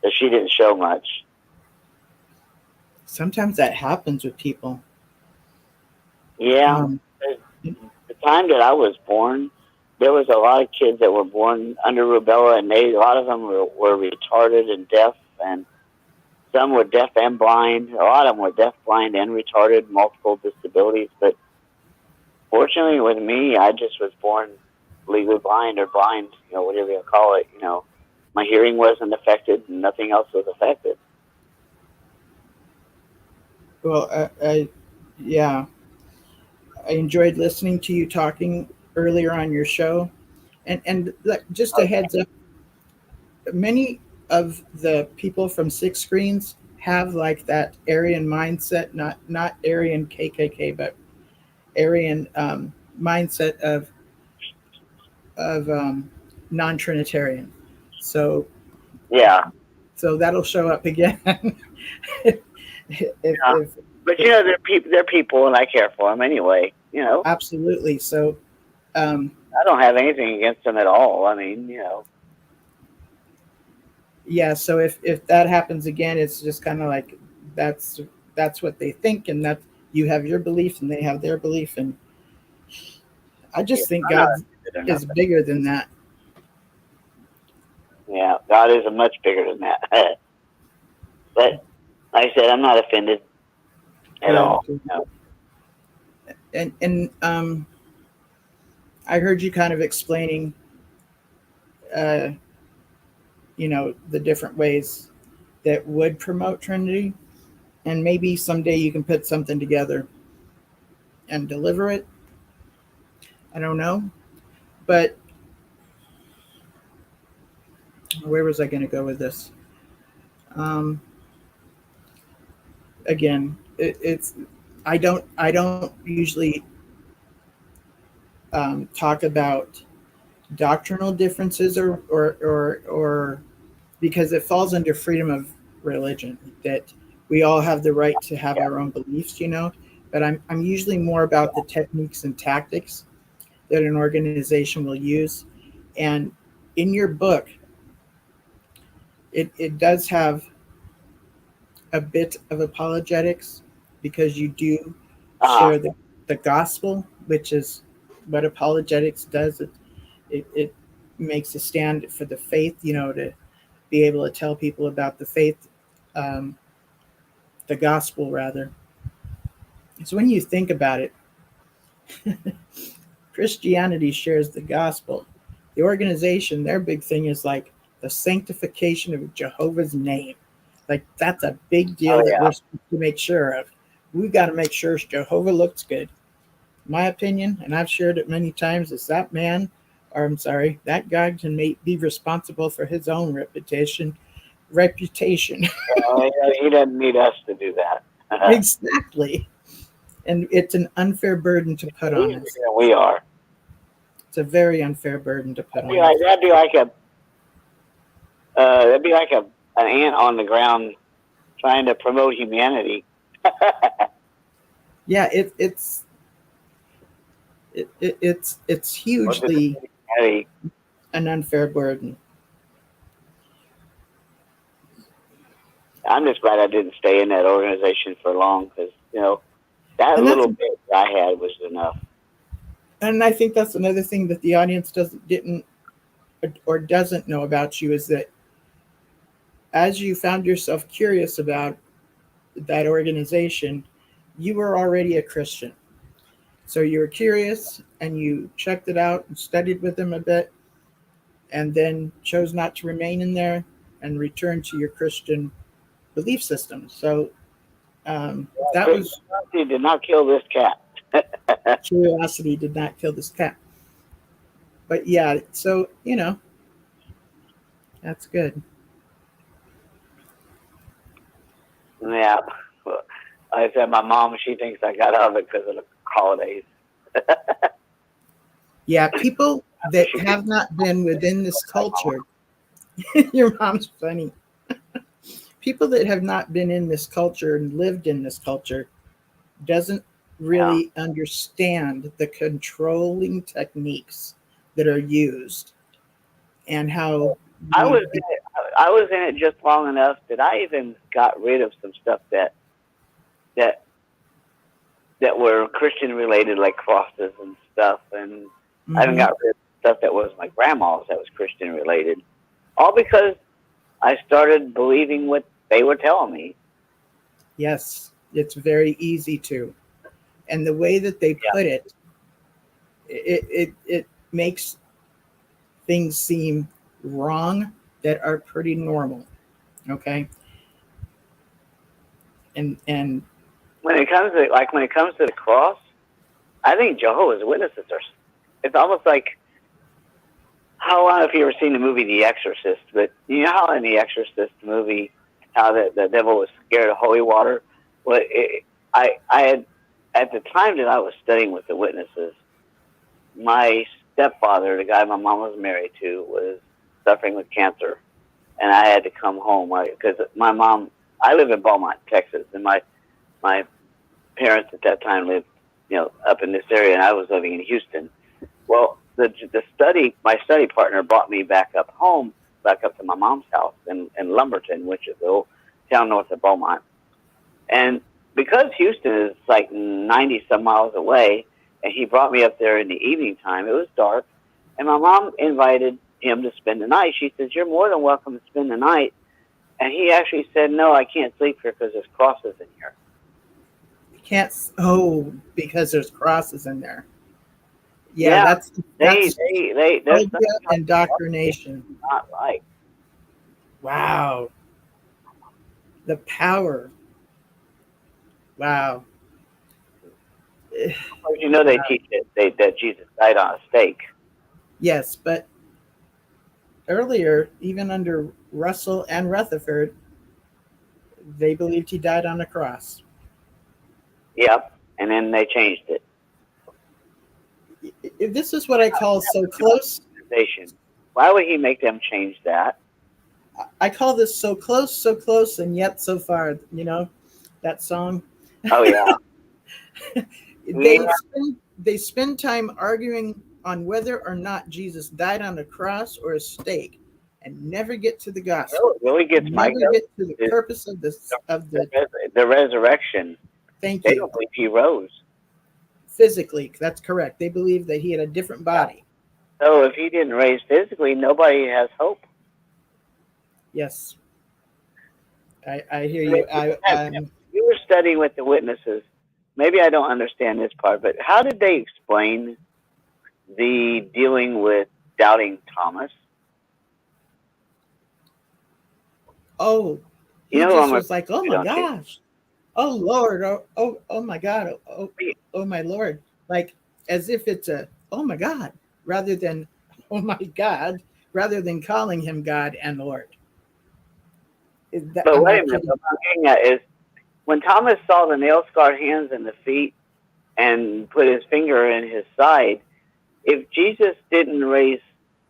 So she didn't show much. Sometimes that happens with people. Yeah. The time that I was born, there was a lot of kids that were born under rubella, and a lot of them were retarded and deaf, and some were deaf and blind. A lot of them were deaf, blind, and retarded, multiple disabilities. But fortunately, with me, I just was born legally blind or blind, whatever you call it. My hearing wasn't affected, and nothing else was affected. Well, yeah, I enjoyed listening to you talking earlier on your show, and just a heads up, many of the people from Six Screens have like that Aryan mindset, not Aryan KKK, but Aryan mindset of non-Trinitarian. So Yeah. So that'll show up again. if, but they're people, and I care for them anyway. Absolutely. So I don't have anything against them at all. I mean, Yeah. So if that happens again, it's just kind of like that's what they think, and that you have your belief and they have their belief, and I just think God is bigger than that. Yeah, God is much bigger than that. But like I said, I'm not offended at all. No. And I heard you kind of explaining, the different ways that would promote Trinity, and maybe someday you can put something together and deliver it. I don't know, but where was I going to go with this? Again, it's I don't usually talk about doctrinal differences or because it falls under freedom of religion, that we all have the right to have our own beliefs, but I'm usually more about the techniques and tactics that an organization will use. And in your book, it does have a bit of apologetics, because you do share the gospel, which is what apologetics does. It makes a stand for the faith, to be able to tell people about the faith, the gospel rather. So when you think about it, Christianity shares the gospel. The organization, their big thing is like the sanctification of Jehovah's name. Like that's a big deal that we're supposed to make sure of. We got to make sure Jehovah looks good. My opinion, and I've shared it many times, is that that God can be responsible for his own reputation. He doesn't need us to do that. Exactly. And it's an unfair burden to put on us. Yeah, we are. It's a very unfair burden to put on us. That'd be like an ant on the ground trying to promote humanity. Yeah, it's hugely an unfair burden. I'm just glad I didn't stay in that organization for long, because that little bit I had was enough. And I think that's another thing that the audience doesn't know about you, is that as you found yourself curious about that organization, you were already a Christian. So you were curious and you checked it out and studied with them a bit, and then chose not to remain in there and return to your Christian belief system. So that was... Curiosity did not kill this cat. Curiosity did not kill this cat. But yeah, so, you know, that's good. Yeah. Well, I said my mom, she thinks I got out of it because of the holidays. Yeah, people that have not been within this culture, your mom's funny. People that have not been in this culture and lived in this culture doesn't really understand the controlling techniques that are used and how I was in it just long enough that I even got rid of some stuff that were Christian related, like crosses and stuff, and I even got rid of stuff that was my grandma's that was Christian related, all because I started believing what they were telling me. Yes, it's very easy to, and the way that they put it, it makes things seem wrong that are pretty normal. Okay, and when it comes to the cross, I think Jehovah's Witnesses are. It's almost like, I don't know if you ever seen the movie The Exorcist, but you know how in The Exorcist movie, how the devil was scared of holy water? Well, I had, at the time that I was studying with the witnesses, my stepfather, the guy my mom was married to, was suffering with cancer, and I had to come home because my mom. I live in Beaumont, Texas, and my parents at that time lived, up in this area, and I was living in Houston. Well, my study partner brought me back up home, back up to my mom's house in Lumberton, which is a little town north of Beaumont. And because Houston is like 90 some miles away, and he brought me up there in the evening time, it was dark, and my mom invited him to spend the night. She says, "You're more than welcome to spend the night." And he actually said, "No, I can't sleep here because there's crosses in here." can't. Oh, because there's crosses in there. Yeah, that's indoctrination. Not like. Wow. The power. Wow. You know, they teach that Jesus died on a stake. Yes, but earlier, even under Russell and Rutherford, they believed he died on a cross. Yep, and then they changed it. This is what I call so close. Why would he make them change that? I call this so close, and yet so far. You know that song? Oh, yeah. They spend time arguing on whether or not Jesus died on a cross or a stake, and never get to the gospel. It really gets my never get to the purpose of the resurrection. Thank they you. Don't believe he rose physically. That's correct. They believe that he had a different body. So if he didn't raise physically, nobody has hope. Yes, I hear you. You were studying with the witnesses. Maybe I don't understand this part, but how did they explain the dealing with doubting Thomas? Oh, he just was like, "Oh my gosh, oh Lord, oh my God, oh my Lord," like as if it's a "oh my God" rather than "oh my God," rather than calling him God and Lord. But wait a minute, what I'm getting at is when Thomas saw the nail-scarred hands and the feet and put his finger in his side, if Jesus didn't raise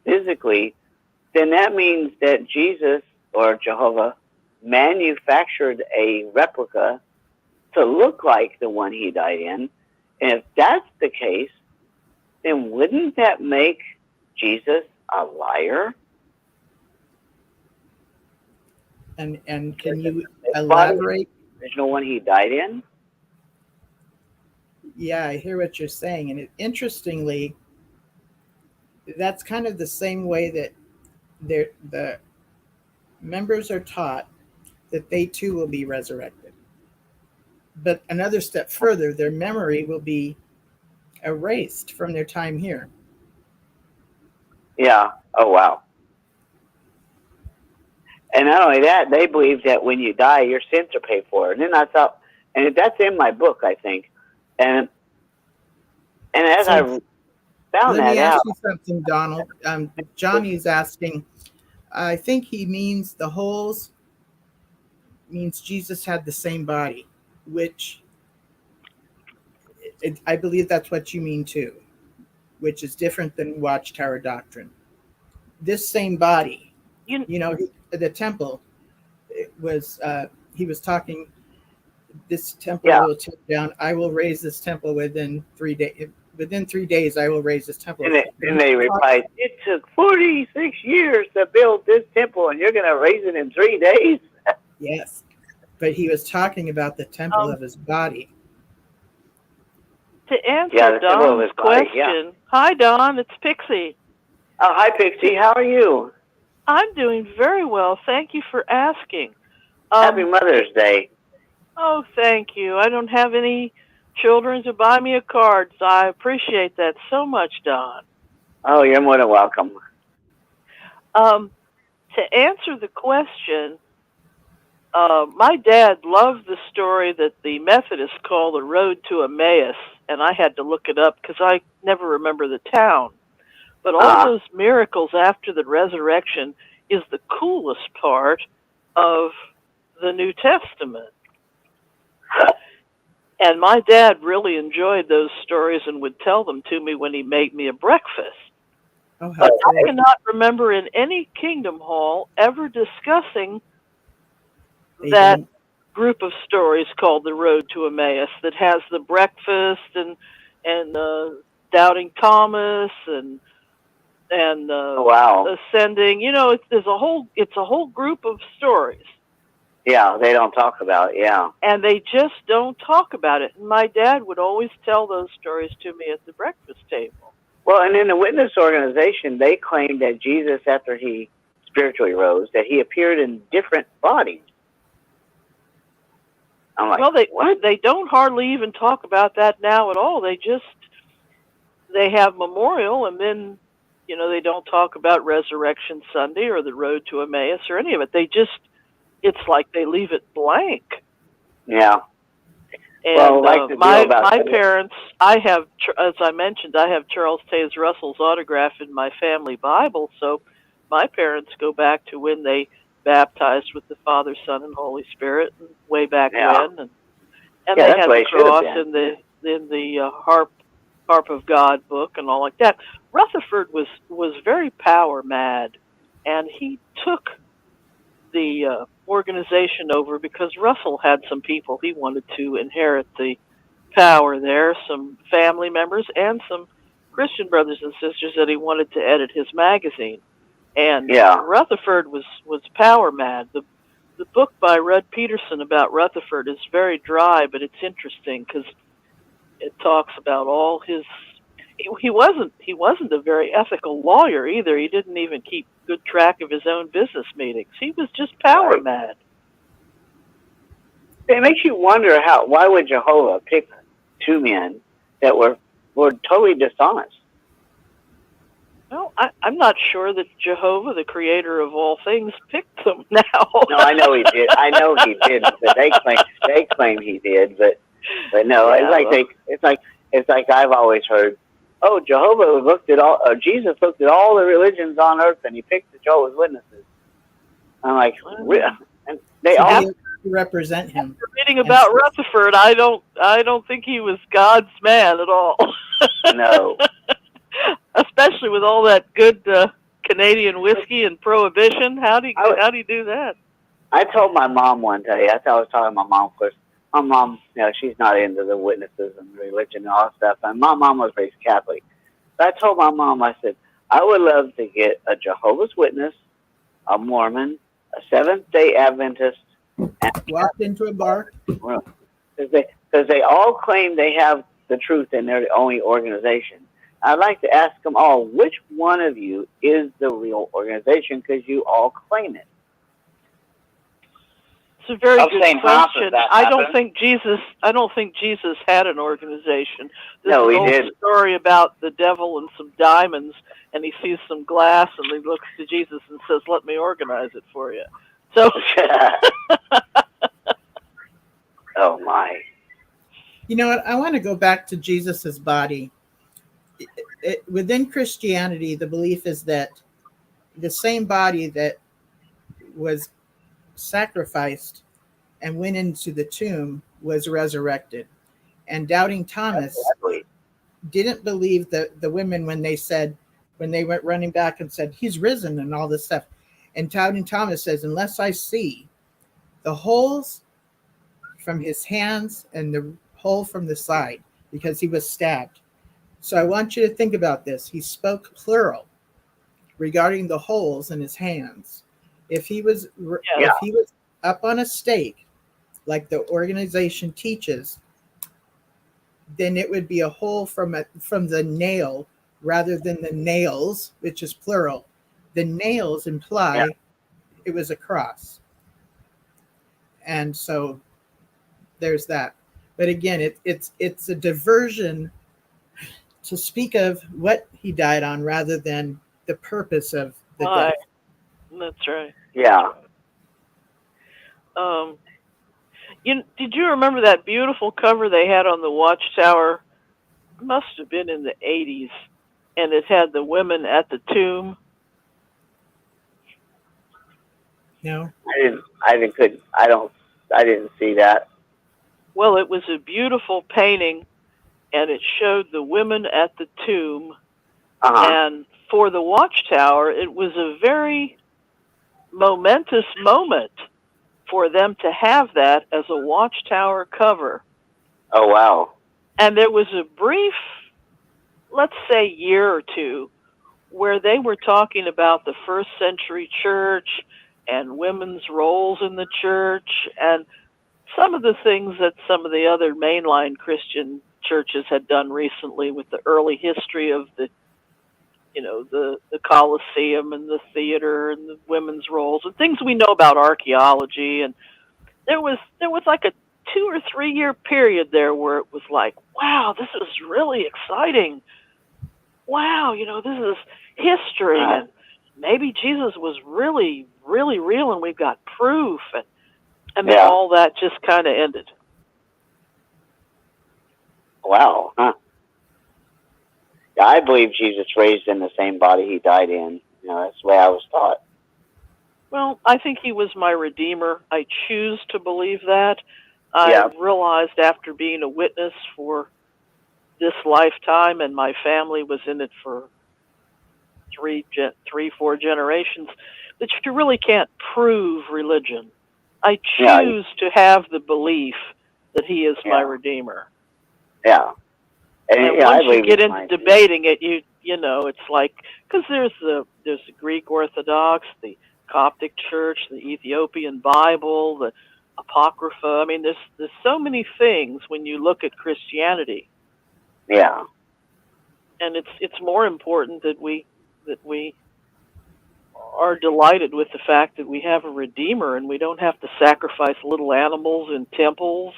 physically, then that means that Jesus or Jehovah manufactured a replica to look like the one he died in. And if that's the case, then wouldn't that make Jesus a liar? And can you elaborate? The original one he died in? Yeah, I hear what you're saying. And interestingly, that's kind of the same way that the members are taught that they too will be resurrected. But another step further, their memory will be erased from their time here. Yeah. Oh, wow. And not only that, they believe that when you die, your sins are paid for. And then I thought, and that's in my book, I think. And as found Let that me out. ask you something, Donald. Johnny's asking, I think he means the holes means Jesus had the same body, which I believe that's what you mean too, which is different than Watchtower doctrine. This same body, the temple, it was, he was talking, this temple will tear down. I will raise this temple within 3 days. Within 3 days, I will raise this temple. And they replied, it took 46 years to build this temple, and you're going to raise it in 3 days? Yes. But he was talking about the temple of his body. To answer Don's question, hi, Don, it's Pixie. Oh, hi, Pixie. How are you? I'm doing very well. Thank you for asking. Happy Mother's Day. Oh, thank you. I don't have any children to buy me a card, so I appreciate that so much, Don. Oh, you're more than welcome. To answer the question, my dad loved the story that the Methodists call the Road to Emmaus, and I had to look it up because I never remember the town. But all those miracles after the resurrection is the coolest part of the New Testament. And my dad really enjoyed those stories and would tell them to me when he made me a breakfast. Oh, but I cannot remember in any Kingdom Hall ever discussing that group of stories called the Road to Emmaus that has the breakfast and doubting Thomas and ascending. You know, it's a whole group of stories. Yeah, they don't talk about it, yeah. And they just don't talk about it. And my dad would always tell those stories to me at the breakfast table. Well, and in the witness organization, they claimed that Jesus, after he spiritually rose, that he appeared in different bodies. I'm like, well, they don't hardly even talk about that now at all. They have memorial, and then, you know, they don't talk about Resurrection Sunday or the Road to Emmaus or any of it. It's like they leave it blank. Yeah. And my parents, as I mentioned, I have Charles Taze Russell's autograph in my family Bible. So my parents go back to when they baptized with the Father, Son, and Holy Spirit, and way back when, and they had the cross in the Harp of God book and all like that. Rutherford was very power mad, and he took the organization over because Russell had some people he wanted to inherit the power there, some family members and some Christian brothers and sisters that he wanted to edit his magazine. And Rutherford was power mad. The book by Rudd Peterson about Rutherford is very dry, but it's interesting because it talks about all his. He wasn't a very ethical lawyer either. He didn't even keep good track of his own business meetings. He was just power mad. It makes you wonder why would Jehovah pick two men that were totally dishonest? Well, I'm not sure that Jehovah, the creator of all things, picked them now. No, I know he did. I know he did, but they claim he did. But no, it's like I've always heard. Oh, Jehovah looked at all. Jesus looked at all the religions on earth, and he picked the Jehovah's Witnesses. I'm like, and they all represent him. After reading about Rutherford, I don't think he was God's man at all. No. Especially with all that good Canadian whiskey and prohibition. How do you do that? I told my mom one day. I was talking to my mom first. My mom, she's not into the witnesses and religion and all that stuff. And my mom was raised Catholic. So I told my mom, I said, I would love to get a Jehovah's Witness, a Mormon, a Seventh-day Adventist. Walked into a bar. Because they all claim they have the truth in their only organization. I'd like to ask them all, which one of you is the real organization? Because you all claim it. It's a very good question. I don't think Jesus had an organization. No, he did. This story about the devil and some diamonds, and he sees some glass, and he looks to Jesus and says, "Let me organize it for you." So. Oh my. You know what? I want to go back to Jesus's body. within Christianity, the belief is that the same body that was sacrificed and went into the tomb was resurrected. And doubting Thomas didn't believe the women when they went running back and said, he's risen and all this stuff. And doubting Thomas says, unless I see the holes from his hands and the hole from the side, because he was stabbed. So I want you to think about this. He spoke plural regarding the holes in his hands. If he was up on a stake, like the organization teaches, then it would be a hole from the nail rather than the nails, which is plural. The nails imply it was a cross. And so there's that. But again, it's a diversion to speak of what he died on rather than the purpose of the death. That's right. Yeah. Did you remember that beautiful cover they had on the Watchtower? It must have been in the 80s, and it had the women at the tomb. No, I didn't see that. Well, it was a beautiful painting, and it showed the women at the tomb. And for the Watchtower, it was a very momentous moment for them to have that as a Watchtower cover. Oh, wow. And there was a brief, let's say, year or two where they were talking about the first century church and women's roles in the church and some of the things that some of the other mainline Christian churches had done recently with the early history of the Colosseum and the theater and the women's roles and things we know about archaeology. And there was like a 2 or 3 year period there where it was like, wow, this is really exciting. Wow, this is history. And maybe Jesus was really, really real and we've got proof. And then all that just kind of ended. Wow. Huh. Yeah, I believe Jesus raised in the same body he died in. That's the way I was taught. Well, I think he was my Redeemer. I choose to believe that. I realized after being a witness for this lifetime, and my family was in it for 4 generations, that you really can't prove religion. I choose to have the belief that he is my Redeemer. Yeah. And once you get into debating it, it's like, because there's the Greek Orthodox, the Coptic Church, the Ethiopian Bible, the Apocrypha. I mean, there's so many things when you look at Christianity. Yeah. And it's more important that we are delighted with the fact that we have a Redeemer and we don't have to sacrifice little animals in temples.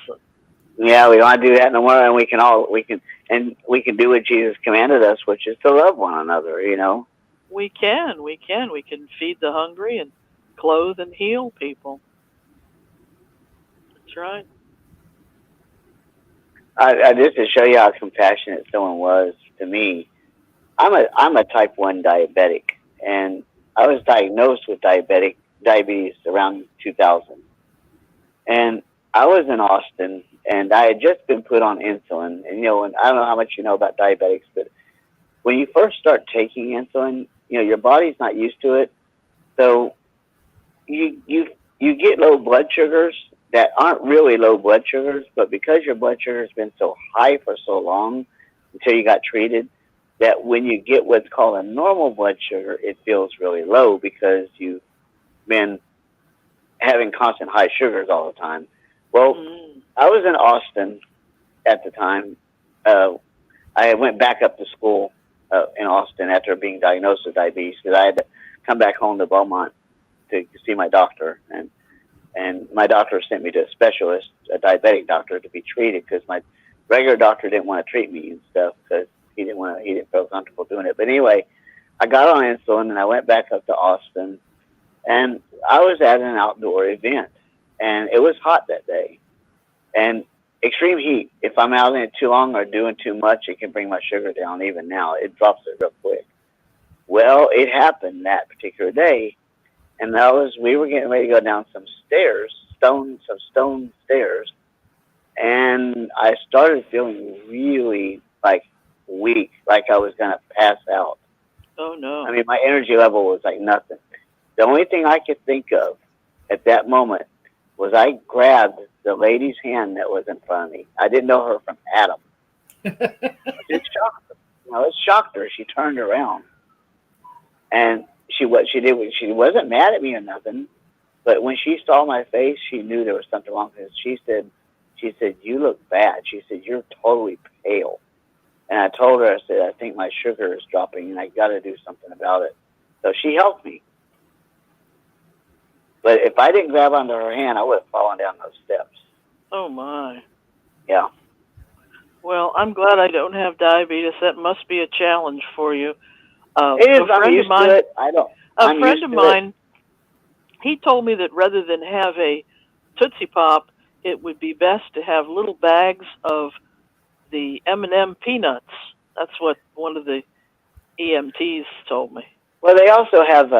Yeah, we don't want to do that no more, and we can do what Jesus commanded us, which is to love one another. We can feed the hungry and clothe and heal people. That's right. I just to show you how compassionate someone was to me. I'm a type 1 diabetic, and I was diagnosed with diabetes around 2000, and I was in Austin, and I had just been put on insulin. And and I don't know how much you know about diabetics, but when you first start taking insulin, your body's not used to it, so you get low blood sugars that aren't really low blood sugars, but because your blood sugar has been so high for so long until you got treated, that when you get what's called a normal blood sugar, it feels really low because you've been having constant high sugars all the time. Well, I was in Austin at the time. I went back up to school in Austin after being diagnosed with diabetes because I had to come back home to Beaumont to see my doctor. And my doctor sent me to a specialist, a diabetic doctor, to be treated because my regular doctor didn't want to treat me and stuff because he didn't feel comfortable doing it. But anyway, I got on insulin and I went back up to Austin, and I was at an outdoor event, and it was hot that day. And extreme heat. If I'm out in it too long or doing too much, it can bring my sugar down. Even now, it drops it real quick. Well, it happened that particular day, and we were getting ready to go down some stairs, some stone stairs, and I started feeling really like weak, like I was gonna pass out. Oh no! I mean, my energy level was like nothing. The only thing I could think of at that moment was I grabbed the lady's hand that was in front of me. I didn't know her from Adam. It shocked her. It shocked her. She turned around, and she wasn't mad at me or nothing. But when she saw my face, she knew there was something wrong. Because she said, "You look bad." She said, "You're totally pale." And I told her, I said, "I think my sugar is dropping, and I got to do something about it." So she helped me. But if I didn't grab onto her hand, I would have fallen down those steps. Oh my! Yeah. Well, I'm glad I don't have diabetes. That must be a challenge for you. It is. I'm used to it. A friend of mine, he told me that rather than have a Tootsie Pop, it would be best to have little bags of the M&M peanuts. That's what one of the EMTs told me. Well, they also have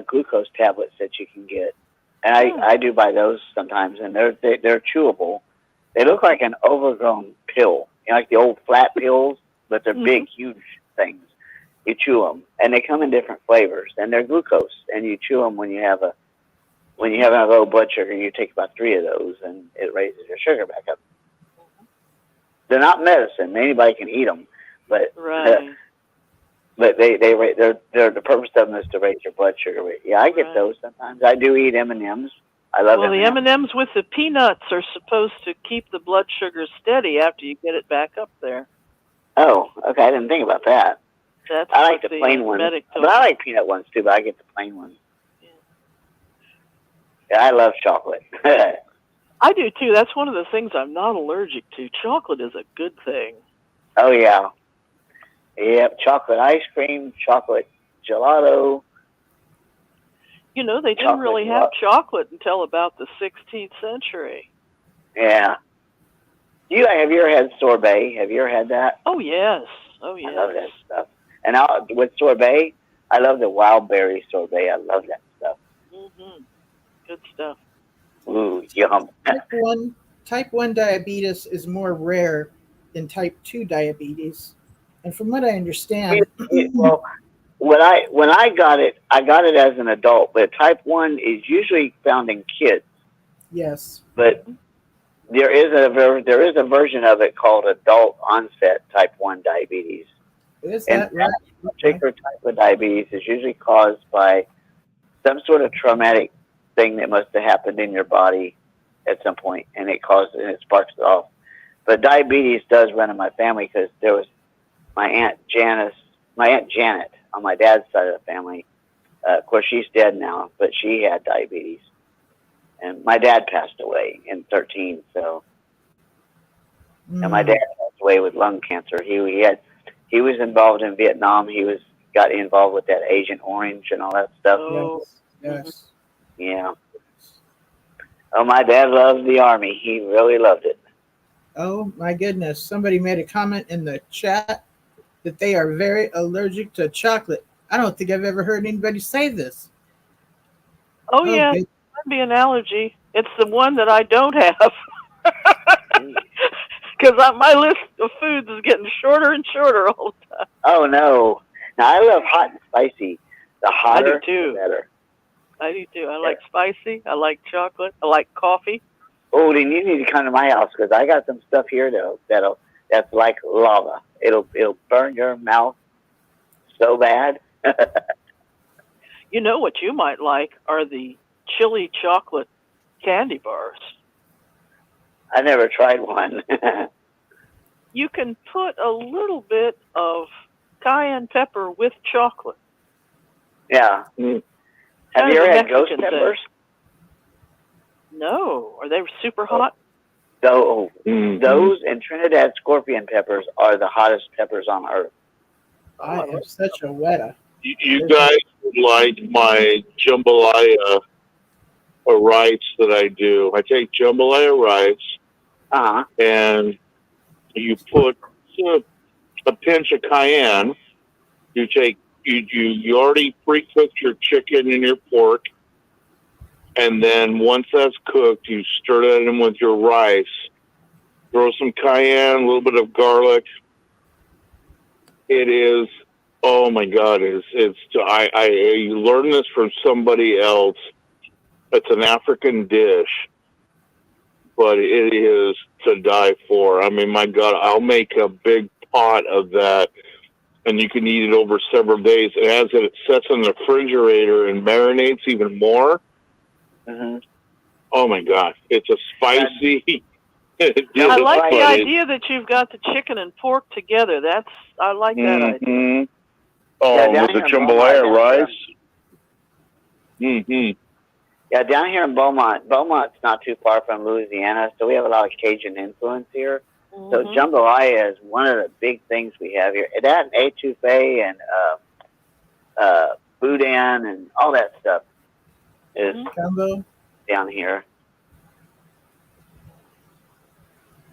glucose tablets that you can get, and I do buy those sometimes, and they're chewable. They look like an overgrown pill, like the old flat pills, but they're big, huge things. You chew them, and they come in different flavors, and they're glucose, and you chew them when you have a low blood sugar. You take about 3 of those, and it raises your sugar back up. They're not medicine; anybody can eat them, but but the purpose of them is to raise your blood sugar rate. Yeah, I get those sometimes. I do eat M&Ms. I love M&Ms. The M&Ms with the peanuts are supposed to keep the blood sugar steady after you get it back up there. Oh, okay. I didn't think about that. I like the plain ones, but I like peanut ones too. But I get the plain ones. Yeah, I love chocolate. I do too. That's one of the things I'm not allergic to. Chocolate is a good thing. Oh yeah. Yep, chocolate ice cream, chocolate gelato. You know, they didn't really have chocolate until about the 16th century. Yeah. Have you ever had sorbet? Have you ever had that? Oh, yes. Oh, yes. I love that stuff. And with sorbet, I love the wild berry sorbet. I love that stuff. Mm-hmm. Good stuff. Ooh, yum. Type 1 diabetes is more rare than type 2 diabetes. And from what I understand... Well, when I got it as an adult, but type 1 is usually found in kids. Yes. But there is a version of it called adult onset type 1 diabetes. Is that right? That particular type of diabetes is usually caused by some sort of traumatic thing that must have happened in your body at some point, and it sparks it off. But diabetes does run in my family because there was my Aunt Janet on my dad's side of the family. Of course, she's dead now, but she had diabetes. And my dad passed away in 2013, so. And my dad passed away with lung cancer. He was involved in Vietnam. He got involved with that Agent Orange and all that stuff. Oh, yes. Yeah. Oh, my dad loved the Army. He really loved it. Oh, my goodness. Somebody made a comment in the chat that they are very allergic to chocolate. I don't think I've ever heard anybody say this. Oh yeah, it might be an allergy. It's the one that I don't have. Because my list of foods is getting shorter and shorter all the time. Oh, no. Now, I love hot and spicy. The hotter, the better. I do, too. I like spicy. I like chocolate. I like coffee. Oh, then you need to come to my house because I got some stuff here that's like lava. It'll burn your mouth so bad. You know what you might like are the chili chocolate candy bars. I never tried one. You can put a little bit of cayenne pepper with chocolate. Yeah. Have you ever had ghost peppers? No. Are they super hot? Those and Trinidad scorpion peppers are the hottest peppers on earth. I am such a weta. You guys would like my jambalaya rice that I do. I take jambalaya rice, and you put a pinch of cayenne. You take you already pre-cooked your chicken and your pork, and then once that's cooked, you stir that in with your rice. Throw some cayenne, a little bit of garlic. It is, oh my God! You learned this from somebody else. It's an African dish, but it is to die for. I mean, my God, I'll make a big pot of that, and you can eat it over several days. And as it sets in the refrigerator and marinates even more, oh my God, it's a spicy. I like the idea that you've got the chicken and pork together. I like that idea. Oh, with the jambalaya rice. Yeah, down here in Beaumont's not too far from Louisiana, so we have a lot of Cajun influence here. So jambalaya is one of the big things we have here. That and etouffee and boudin and all that stuff is down here.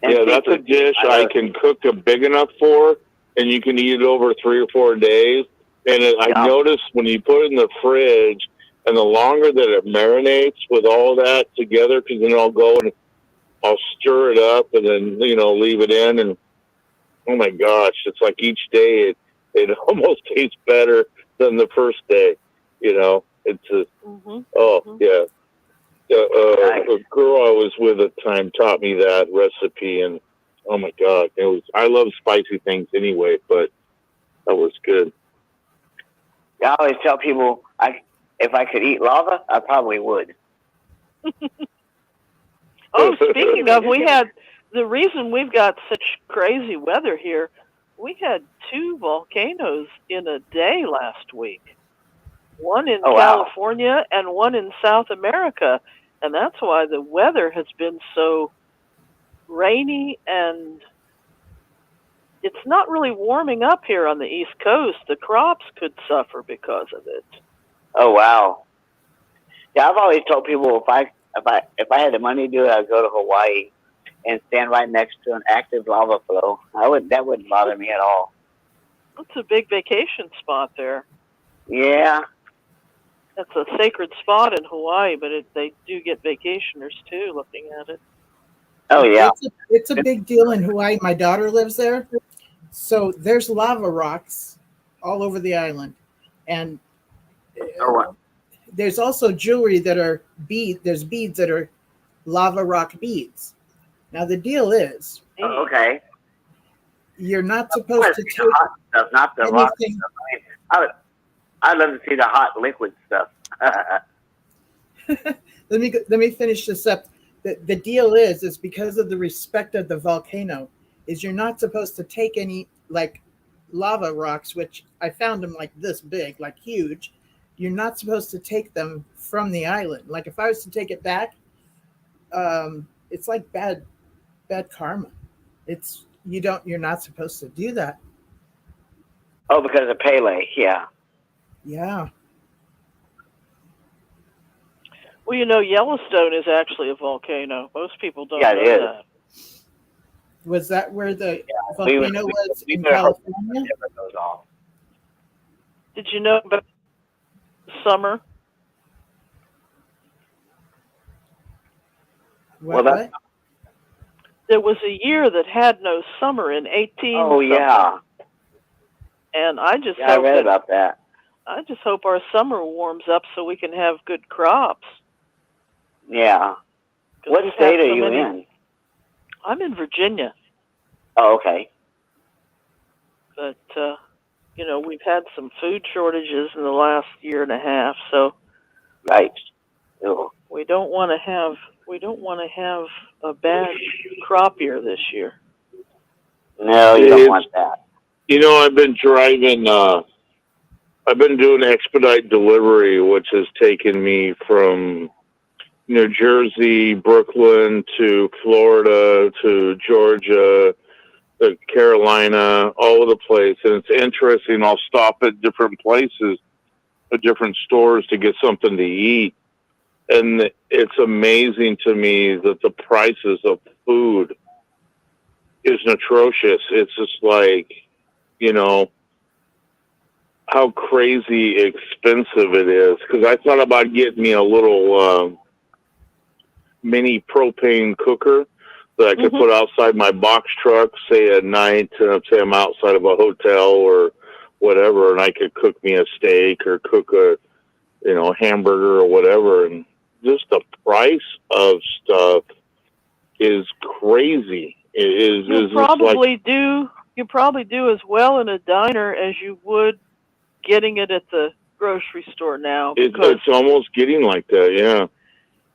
And yeah, that's a dish I can cook a big enough for, and you can eat it over 3 or 4 days. And I noticed when you put it in the fridge, and the longer that it marinates with all that together, because then I'll go and I'll stir it up and then, leave it in. And oh my gosh, it's like each day it almost tastes better than the first day. It's yeah. A girl I was with at the time taught me that recipe, and oh my God, I love spicy things anyway, but that was good. I always tell people if I could eat lava, I probably would. Oh, speaking of, the reason we've got such crazy weather here, we had 2 volcanoes in a day last week. One in California and one in South America. And that's why the weather has been so rainy, and it's not really warming up here on the East Coast. The crops could suffer because of it. Oh, wow. Yeah, I've always told people if I had the money to do it, I'd go to Hawaii and stand right next to an active lava flow. That wouldn't bother me at all. It's a big vacation spot there. Yeah. That's a sacred spot in Hawaii, but they do get vacationers too looking at it. Oh, yeah. It's a big deal in Hawaii. My daughter lives there. So there's lava rocks all over the island. And there's also jewelry that are beads. There's beads that are lava rock beads. Now, the deal is, you're not supposed to take the hot stuff, not the rock stuff. I'd love to see the hot liquid stuff. Let me finish this up. The deal is because of the respect of the volcano, is you're not supposed to take any like lava rocks, which I found them like this big, like huge. You're not supposed to take them from the island. Like if I was to take it back, it's like bad karma. You're not supposed to do that. Oh, because of Pele, yeah. Yeah. Well, Yellowstone is actually a volcano. Most people don't know that. Was that where the volcano was in California? Never goes off. Did you know about summer? What? There was a year that had no summer in 18. Oh, yeah. And I just I read about that. I just hope our summer warms up so we can have good crops. Yeah. What state are you in? I'm in Virginia. Oh, okay. But, we've had some food shortages in the last year and a half, so right. We don't want to have a bad crop year this year. No, you don't want that. I've been driving. I've been doing expedite delivery, which has taken me from New Jersey, Brooklyn to Florida to Georgia, to Carolina, all over the place. And it's interesting. I'll stop at different places, at different stores to get something to eat. And it's amazing to me that the prices of food is atrocious. It's just like, you know, how crazy expensive it is. Because I thought about getting me a little mini propane cooker that I could put outside my box truck, say at night, say I'm outside of a hotel or whatever, and I could cook me a steak or cook a, you know, hamburger or whatever. And just the price of stuff is crazy. You probably do as well in a diner as you would getting it at the grocery store now. It's almost getting like that, yeah.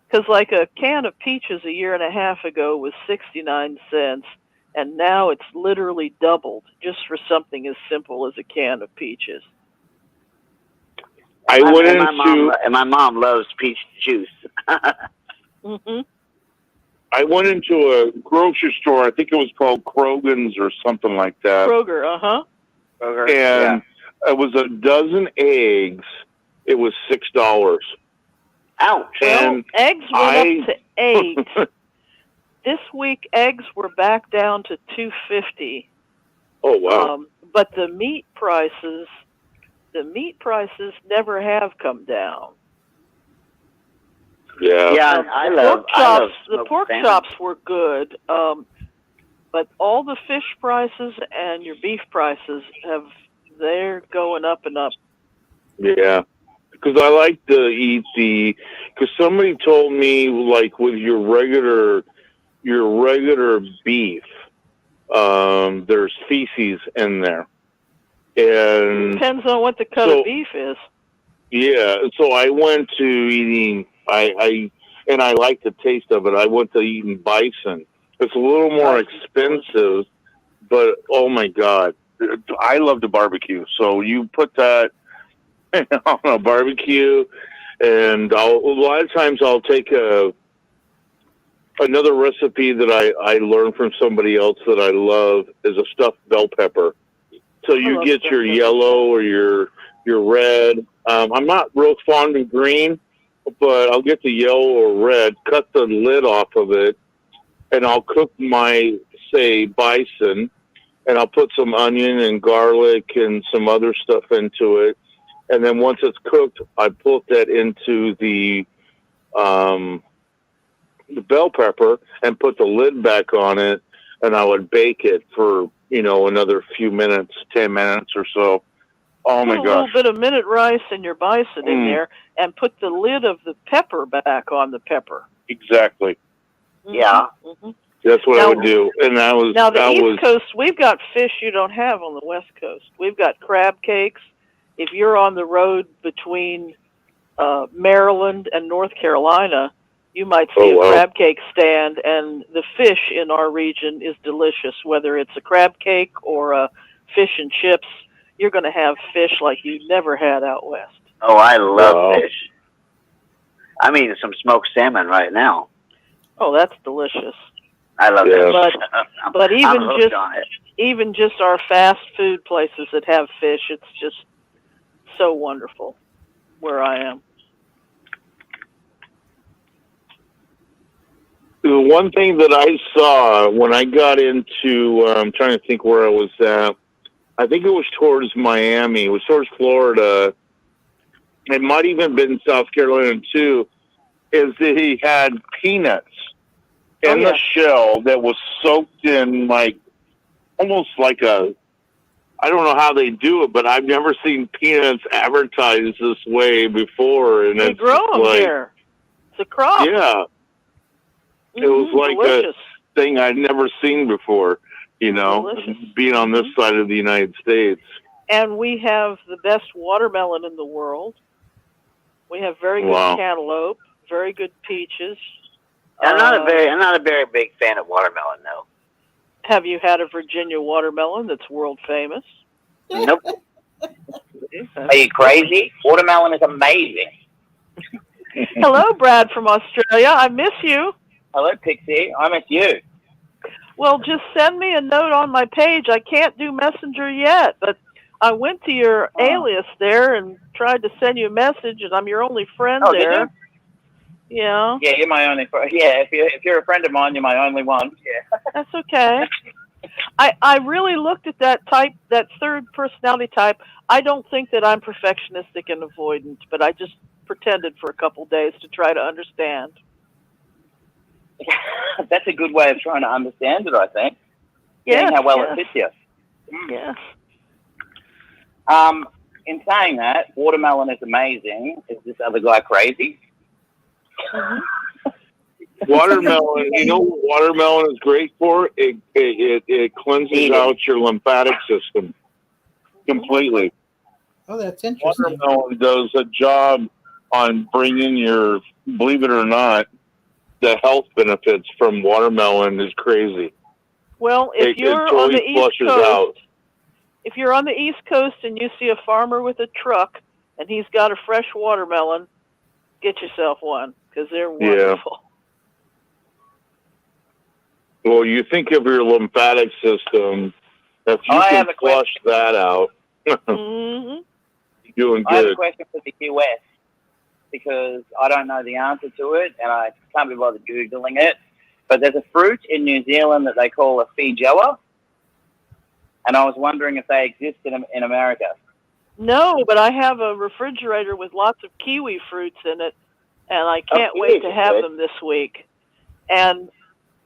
Because like a can of peaches a year and a half ago was 69 cents, and now it's literally doubled just for something as simple as a can of peaches. My mom loves peach juice. I went into a grocery store. I think it was called Krogan's or something like that. Kroger, Kroger, and it was a dozen eggs. It was $6. Ouch! Well, eggs went up to 8. This week, eggs were back down to $2.50. Oh wow! But the meat prices never have come down. Yeah, I love the pork chops were good, but all the fish prices and your beef prices they're going up and up. Yeah, because I like to eat because somebody told me, like, with your regular beef, there's feces in there. And depends on what the cut of beef is. Yeah, so I went to eating, I like the taste of it. I went to eating bison. It's a little more expensive, but oh my God, I love the barbecue. So you put that on a barbecue, and a lot of times I'll take another recipe that I learned from somebody else that I love is a stuffed bell pepper. So you get your yellow or your red. I'm not real fond of green, but I'll get the yellow or red, cut the lid off of it, and I'll cook my, say, bison, and I'll put some onion and garlic and some other stuff into it. And then once it's cooked, I put that into the bell pepper and put the lid back on it, and I would bake it for, you know, another few minutes, 10 minutes or so. Oh my gosh. Put a little bit of minute rice and your bison in there, and put the lid of the pepper back on the pepper. Exactly. Yeah. That's what I would do. And the East Coast, we've got fish you don't have on the West Coast. We've got crab cakes. If you're on the road between Maryland and North Carolina, you might see a crab cake stand, and the fish in our region is delicious. Whether it's a crab cake or a fish and chips, you're going to have fish like you never had out west. Oh, I love fish. I'm eating some smoked salmon right now. Oh, that's delicious. I love that. But even just our fast food places that have fish, it's just so wonderful where I am. The one thing that I saw when I got into, I'm trying to think where I was at. I think it was towards Miami. It was towards Florida. It might even been South Carolina too. Is that he had peanuts in the shell that was soaked in almost like I don't know how they do it, but I've never seen peanuts advertised this way before. And they grow them here. It's a crop. Yeah. It was like delicious. A thing I'd never seen before, you know, being on this side of the United States. And we have the best watermelon in the world. We have very good cantaloupe, very good peaches. I'm not a very big fan of watermelon, though. Have you had a Virginia watermelon that's world famous? Nope. Are you crazy? Watermelon is amazing. Hello, Brad from Australia. I miss you. Hello, Pixie. I miss you. Well, just send me a note on my page. I can't do Messenger yet, but I went to your alias there and tried to send you a message, and I'm your only friend there. Did you? Yeah. Yeah, you're my only friend. Yeah, if you're a friend of mine, you're my only one. Yeah. That's okay. I really looked at that type, that third personality type. I don't think that I'm perfectionistic and avoidant, but I just pretended for a couple days to try to understand. That's a good way of trying to understand it, I think. Yeah, seeing how well it fits you. Yeah. In saying that, watermelon is amazing. Is this other guy crazy? Watermelon, you know what watermelon is great for? It cleanses out your lymphatic system completely. Oh, that's interesting. Watermelon does a job on bringing your, believe it or not, the health benefits from watermelon is crazy. Well, if you're on the East Coast, if you're on the East Coast and you see a farmer with a truck and he's got a fresh watermelon, get yourself one because they're wonderful. Yeah. Well, you think of your lymphatic system. If you can flush that out, you're doing good. I have a question for the US because I don't know the answer to it and I can't be bothered Googling it. But there's a fruit in New Zealand that they call a feijoa. And I was wondering if they exist in America. No, but I have a refrigerator with lots of kiwi fruits in it, and I can't wait to have them this week. And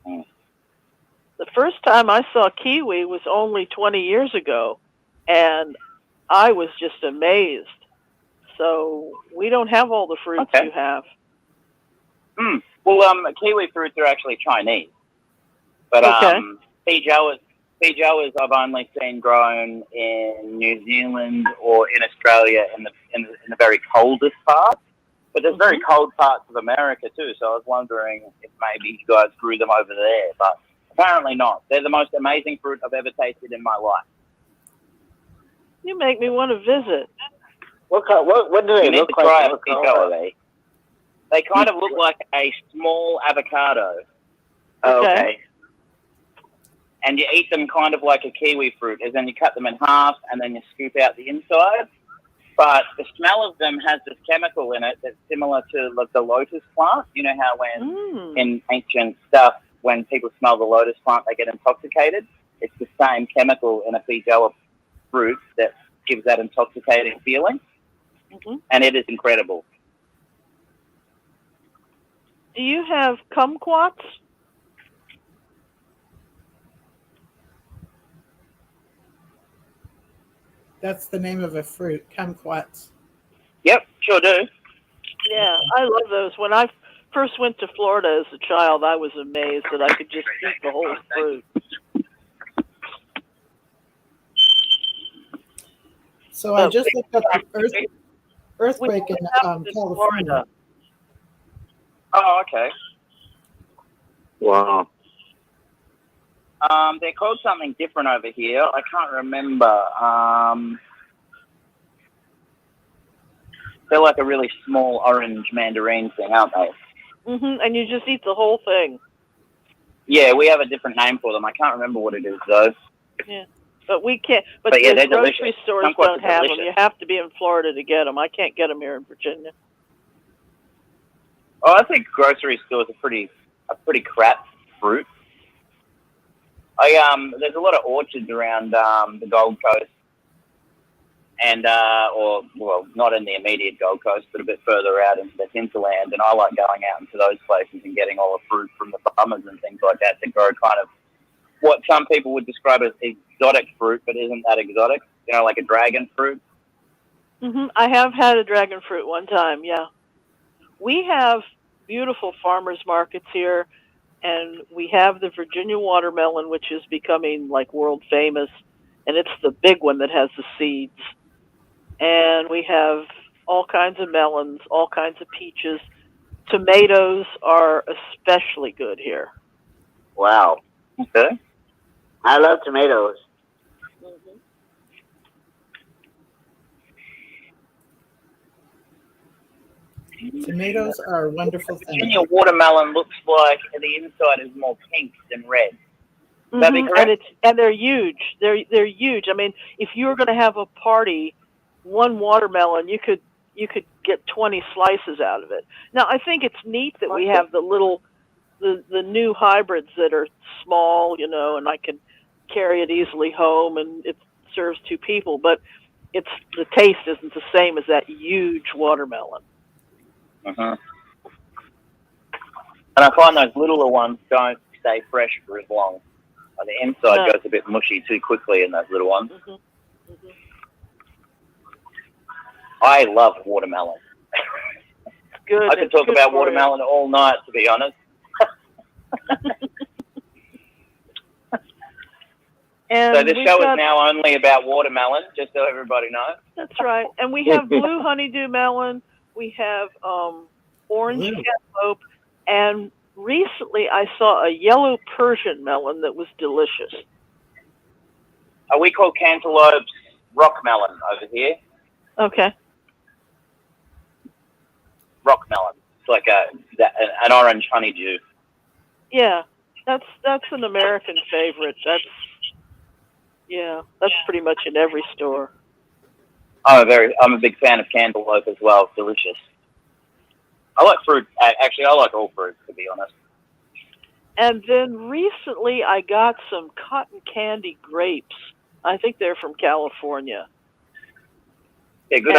the first time I saw kiwi was only 20 years ago, and I was just amazed. So we don't have all the fruits you have. Well, kiwi fruits are actually Chinese. But feijoas I've only seen grown in New Zealand or in Australia in the very coldest parts. But there's very cold parts of America too, so I was wondering if maybe you guys grew them over there, but apparently not. They're the most amazing fruit I've ever tasted in my life. You make me want to visit. What do they look like? They kind of look like a small avocado. Okay. And you eat them kind of like a kiwi fruit, as in you cut them in half and then you scoop out the inside. But the smell of them has this chemical in it that's similar to like the lotus plant. You know how when in ancient stuff, when people smell the lotus plant, they get intoxicated? It's the same chemical in a feijoa fruit that gives that intoxicating feeling. And it is incredible. Do you have kumquats? That's the name of a fruit, kumquats. Yep, sure do. Yeah, I love those. When I first went to Florida as a child, I was amazed that I could just eat the whole fruit. So I just looked up the earthquake in California. Oh, okay. Wow. They're called something different over here. I can't remember. They're like a really small orange mandarin thing, aren't they? And you just eat the whole thing. Yeah, we have a different name for them. I can't remember what it is, though. Yeah, but we can't. But yeah, the grocery delicious. stores don't have them. You have to be in Florida to get them. I can't get them here in Virginia. Oh, I think grocery stores are pretty crap fruit. There's a lot of orchards around the Gold Coast, and not in the immediate Gold Coast, but a bit further out into the hinterland. And I like going out into those places and getting all the fruit from the farmers and things like that to grow kind of what some people would describe as exotic fruit, but isn't that exotic? You know, like a dragon fruit. I have had a dragon fruit one time. Yeah, we have beautiful farmers markets here. And we have the Virginia watermelon, which is becoming like world famous. And it's the big one that has the seeds. And we have all kinds of melons, all kinds of peaches. Tomatoes are especially good here. Wow. Okay. I love tomatoes. Tomatoes are a wonderful thing. Virginia watermelon looks like the inside is more pink than red. That'd be correct? And they're huge. They're huge. I mean, if you were going to have a party, one watermelon, you could get 20 slices out of it. Now, I think it's neat that we have the new hybrids that are small, you know, and I can carry it easily home, and it serves 2 people. But the taste isn't the same as that huge watermelon. Uh-huh. And I find those littler ones don't stay fresh for as long. The inside goes a bit mushy too quickly in those little ones. Mm-hmm. Mm-hmm. I love watermelon. Good. I could talk about watermelon all night, to be honest. So this show is now only about watermelon, just so everybody knows. That's right. And we have blue honeydew melon. We have orange cantaloupe. And recently I saw a yellow Persian melon that was delicious. We call cantaloupes rock melon over here. Okay. Rock melon. It's like an orange honeydew. Yeah, that's an American favorite. That's pretty much in every store. I'm a big fan of cantaloupe as well. It's delicious. I like fruit. Actually, I like all fruit, to be honest. And then recently I got some cotton candy grapes. I think they're from California. Yeah, good.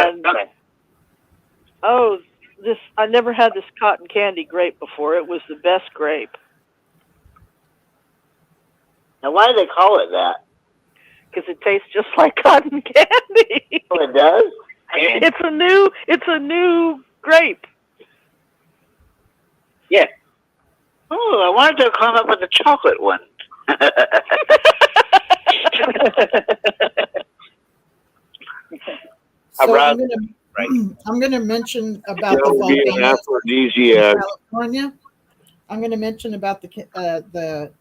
I never had this cotton candy grape before. It was the best grape. Now, why do they call it that? Because it tastes just like cotton candy. Oh, it does? It's a new grape. Yeah. Oh, I wanted to come up with a chocolate one. So I'm going to mention about the volcanoes in California. I'm going to mention about the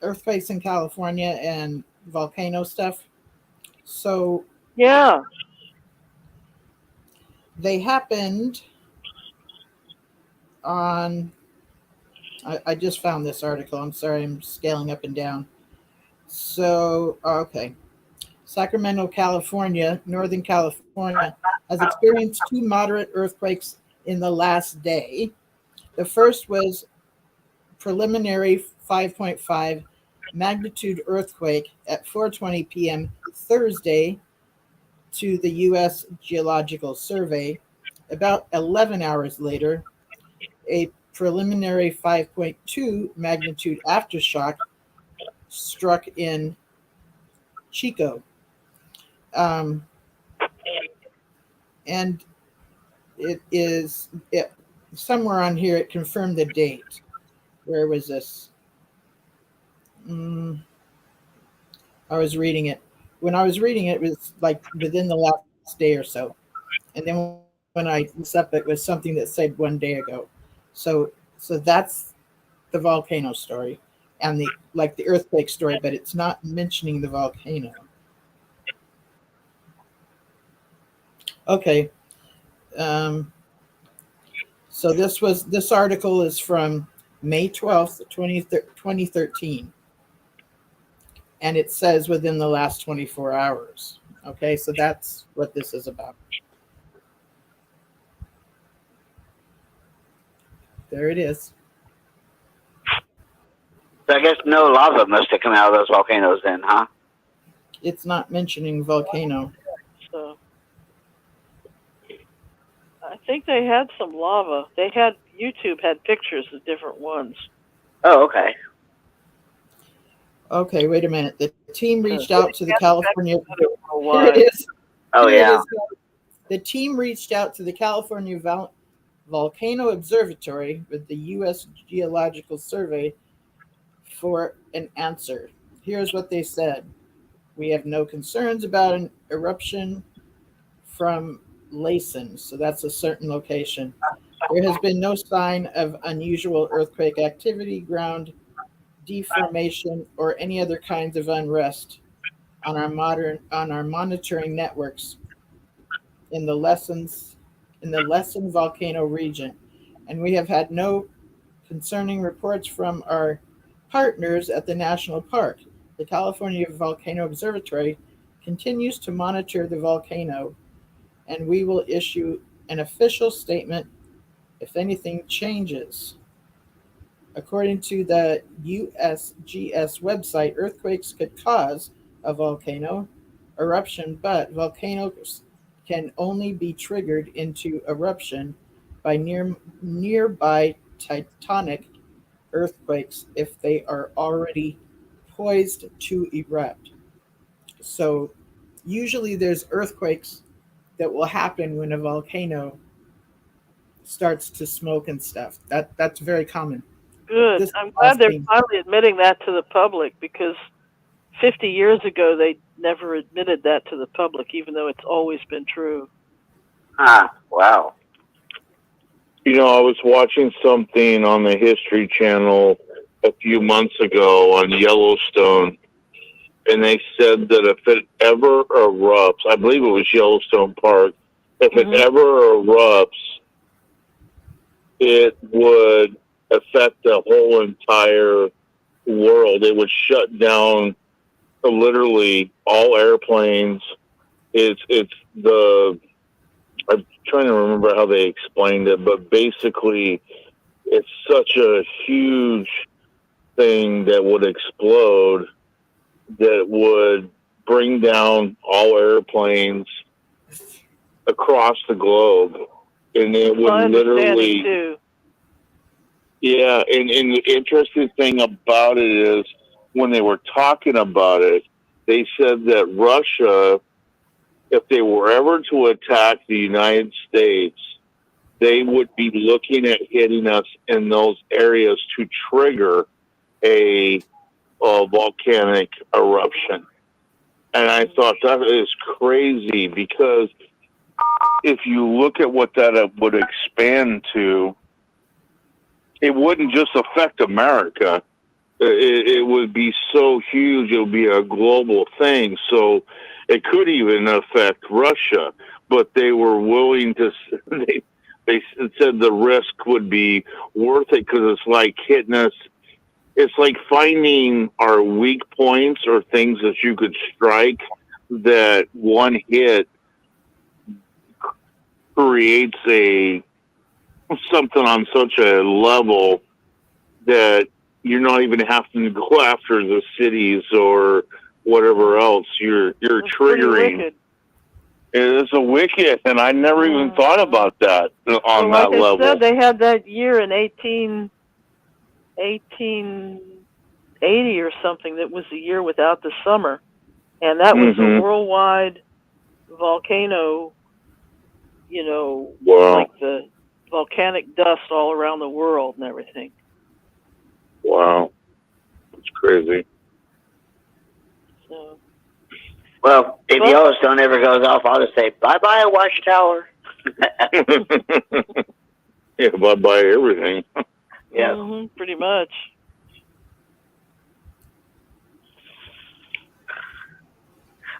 earthquakes in California and volcano stuff. So yeah, they happened on. I just found this article. I'm sorry, I'm scaling up and down. So okay. Sacramento, California, Northern California, has experienced 2 moderate earthquakes in the last day. The first was preliminary 5.5 magnitude earthquake at 4:20 p.m. Thursday to the U.S. Geological Survey. About 11 hours later, a preliminary 5.2 magnitude aftershock struck in Chico. And somewhere on here it confirmed the date. Where was this? I was reading it. When I was reading it, it was like within the last day or so. And then when I looked up, it was something that said 1 day ago. So that's the volcano story and the earthquake story, but it's not mentioning the volcano. Okay. So this article is from May 12th, 2013. And it says within the last 24 hours. Okay, so that's what this is about. There it is. So I guess no lava must have come out of those volcanoes then, huh? It's not mentioning volcano. So I think they had some lava. YouTube had pictures of different ones. Oh, okay. Okay, wait a minute. The team reached out to the California. Here it is. Oh, yeah. The team reached out to the California Volcano Observatory with the U.S. Geological Survey for an answer. Here's what they said. We have no concerns about an eruption from Laysan, so that's a certain location. There has been no sign of unusual earthquake activity, ground deformation, or any other kinds of unrest on our monitoring networks in the Laysan volcano region, and we have had no concerning reports from our partners at the national park. The California Volcano Observatory continues to monitor the volcano, and we will issue an official statement if anything changes. According to the USGS website, earthquakes could cause a volcano eruption, but volcanoes can only be triggered into eruption by nearby tectonic earthquakes if they are already poised to erupt. So usually there's earthquakes that will happen when a volcano starts to smoke and stuff. That's very common. Good. This I'm glad they're finally admitting that to the public, because 50 years ago they never admitted that to the public, even though it's always been true. Ah, wow. You know, I was watching something on the History Channel a few months ago on Yellowstone, and they said that if it ever erupts, I believe it was Yellowstone Park, if it ever erupts, it would affect the whole entire world. It would shut down literally all airplanes. I'm trying to remember how they explained it, but basically it's such a huge thing that would explode that would bring down all airplanes across the globe. And it would literally... Too. Yeah, and the interesting thing about it is when they were talking about it, they said that Russia, if they were ever to attack the United States, they would be looking at hitting us in those areas to trigger a volcanic eruption. And I thought that is crazy, because if you look at what that would expand to, it wouldn't just affect America. It would be so huge. It would be a global thing. So it could even affect Russia. But they were willing to. They said the risk would be worth it, because it's like hitting us. It's like finding our weak points or things that you could strike, that one hit creates something on such a level that you're not even having to go after the cities or whatever else. You're triggering. It's a wicked, and I never even thought about that on that level. Like I said, they had that year in 1880 or something that was the year without the summer, and that was a worldwide volcano. You know, like the volcanic dust all around the world and everything. Wow, it's crazy. So, well, if Yellowstone ever goes off, I'll just say bye-bye, Watchtower. Yeah, bye-bye everything. Yeah, pretty much.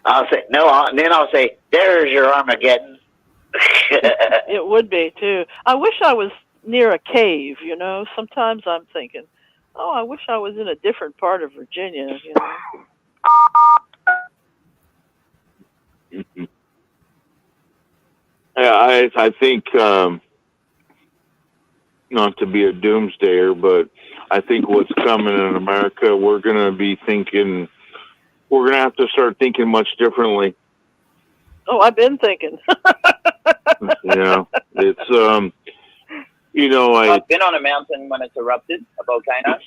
I'll say no, then I'll say, "There's your Armageddon." It would be too. I wish I was near a cave. You know, sometimes I'm thinking, oh, I wish I was in a different part of Virginia. You know. Yeah, I think, not to be a doomsdayer, but I think what's coming in America, we're going to have to start thinking much differently. Oh, I've been thinking. Yeah, it's, you know, I've been on a mountain when it's erupted, a volcano.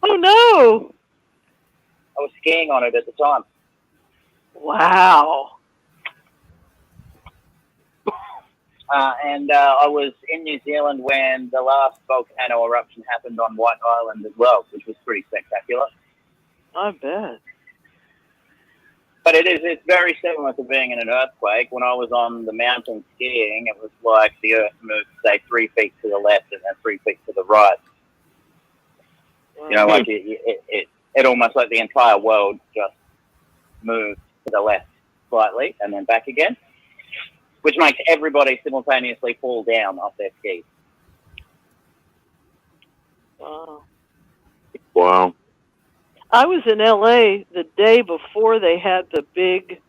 Oh, no. I was skiing on it at the time. Wow. And I was in New Zealand when the last volcano eruption happened on White Island as well, which was pretty spectacular. I bet. But it's very similar to being in an earthquake. When I was on the mountain skiing, it was like the earth moved, say, 3 feet to the left and then 3 feet to the right. You know, like it almost like the entire world just moved to the left slightly and then back again, which makes everybody simultaneously fall down off their skis. Wow. I was in LA the day before they had the big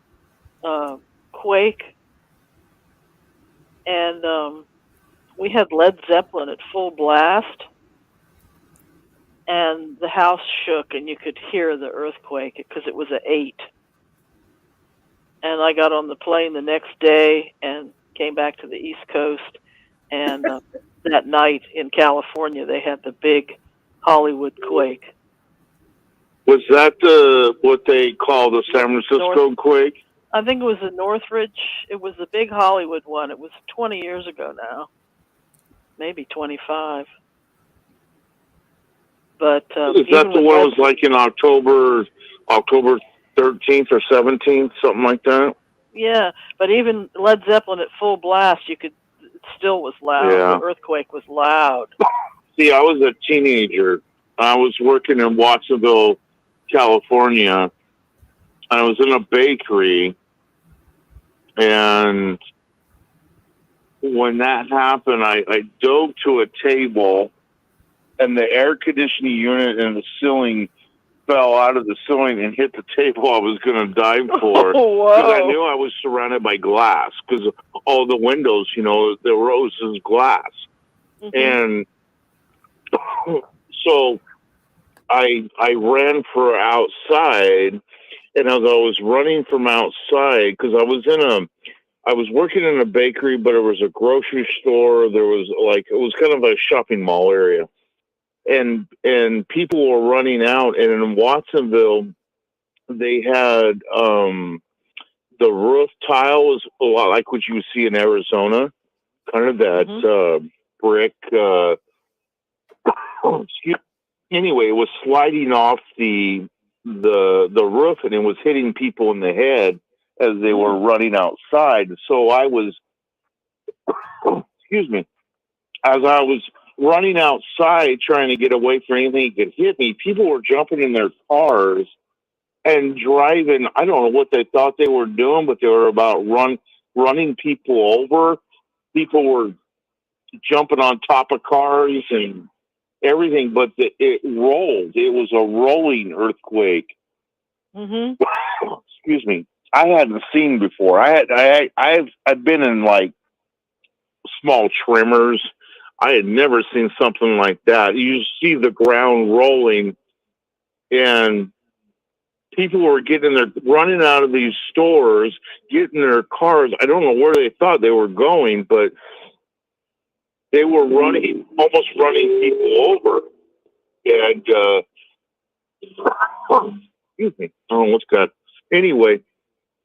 quake, and we had Led Zeppelin at full blast. and the house shook, and you could hear the earthquake because it was an 8. And I got on the plane the next day and came back to the East Coast, and that night in California they had the big Hollywood quake. Was that what they call the San Francisco quake? I think it was the Northridge. It was the big Hollywood one. It was 20 years ago now, maybe 25. But is that the one that was like in October 13th or 17th, something like that? Yeah, but even Led Zeppelin at full blast, it still was loud. Yeah. The earthquake was loud. See, I was a teenager. I was working in Watsonville, California. I was in a bakery, and when that happened, I dove to a table, and the air conditioning unit in the ceiling fell out of the ceiling and hit the table I was going to dive for. Because I knew I was surrounded by glass, because all the windows, the rows is glass. And so I ran for outside, and as I was running from outside, because I was working in a bakery, but it was a grocery store. There was it was kind of a shopping mall area. And people were running out, and in Watsonville, they had the roof tile was a lot like what you would see in Arizona, kind of that brick. Anyway, it was sliding off the roof, and it was hitting people in the head as they were running outside. So I was, as I was running outside trying to get away from anything that could hit me, people were jumping in their cars and driving. I don't know what they thought they were doing, but they were about running people over. People were jumping on top of cars and everything, but it rolled. It was a rolling earthquake. Excuse me. I hadn't seen before. I've been in small tremors. I had never seen something like that. You see the ground rolling, and people were running out of these stores, getting their cars. I don't know where they thought they were going, but they were almost running people over. And, excuse me, I don't know what's got. Anyway,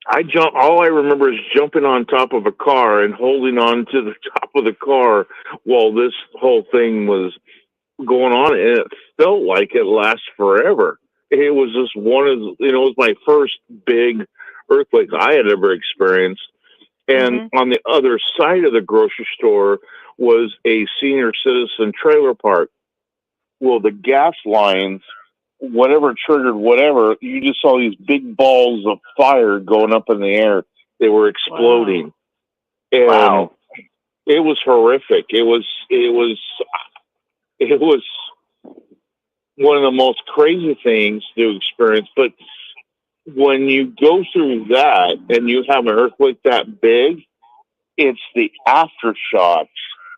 all I remember is jumping on top of a car and holding on to the top of the car while this whole thing was going on. And it felt like it lasted forever. It was just it was my first big earthquake I had ever experienced. And on the other side of the grocery store was a senior citizen trailer park. Well, the gas lines, whatever triggered whatever, you just saw these big balls of fire going up in the air. They were exploding. Wow. And it was horrific. It was one of the most crazy things to experience. But when you go through that and you have an earthquake that big, it's the aftershocks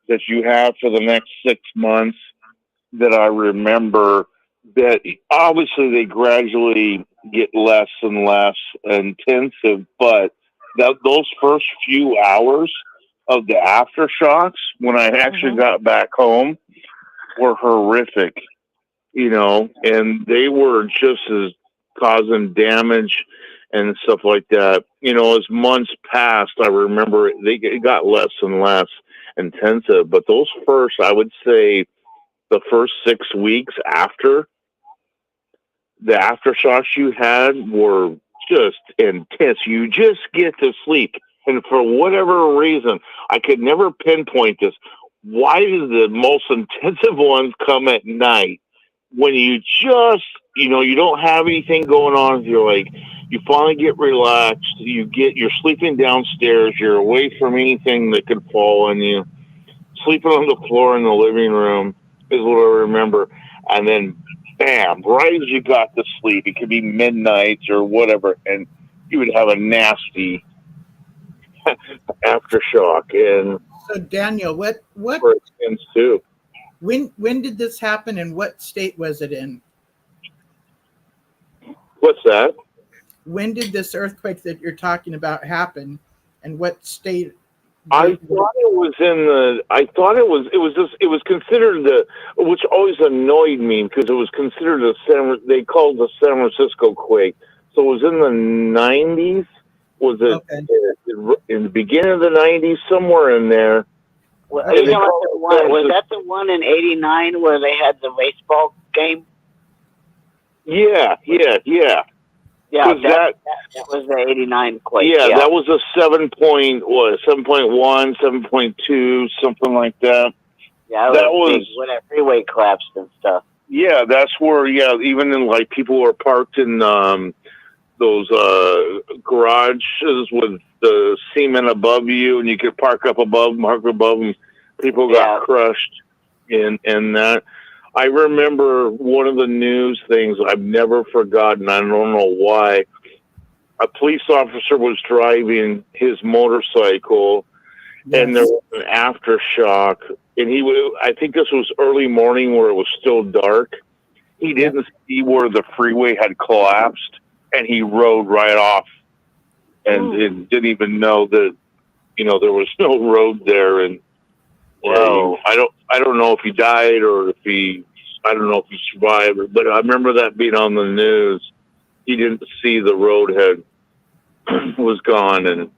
that you have for the next 6 months that I remember. That obviously they gradually get less and less intensive, but those first few hours of the aftershocks when I actually got back home were horrific, and they were just as causing damage and stuff like that. As months passed, I remember it got less and less intensive, but those first, I would say the first 6 weeks after, the aftershocks you had were just intense. You just get to sleep. And for whatever reason, I could never pinpoint this. Why do the most intensive ones come at night when you just, you don't have anything going on? You finally get relaxed. You're sleeping downstairs. You're away from anything that could fall on you. Sleeping on the floor in the living room is what I remember. And then bam, right as you got to sleep, it could be midnight or whatever, and you would have a nasty aftershock. And so Daniel, what When did this happen, and what state was it in? What's that? When did this earthquake that you're talking about happen, and what state? I thought it was in the. I thought it was. It was considered the, which always annoyed me because it was considered they called the San Francisco quake. So it was in the 90s. Was it in the beginning of the 90s, somewhere in there? Well, was that the one in '89 where they had the baseball game? Yeah. Yeah, that was the '89 quake. Yeah, that was a 7.1, 7.2, something like that. Yeah, that was big, when that freeway collapsed and stuff. Yeah, that's where. Yeah, even in like people were parked in those garages with the cement above you, and you could park up above, and people got crushed in that. I remember one of the news things I've never forgotten. I don't know why. A police officer was driving his motorcycle, and there was an aftershock. And I think this was early morning where it was still dark. He didn't see where the freeway had collapsed, and he rode right off, and didn't even know that, there was no road there. And I don't know if he died or I don't know if he survived, but I remember that being on the news. He didn't see the road was gone, and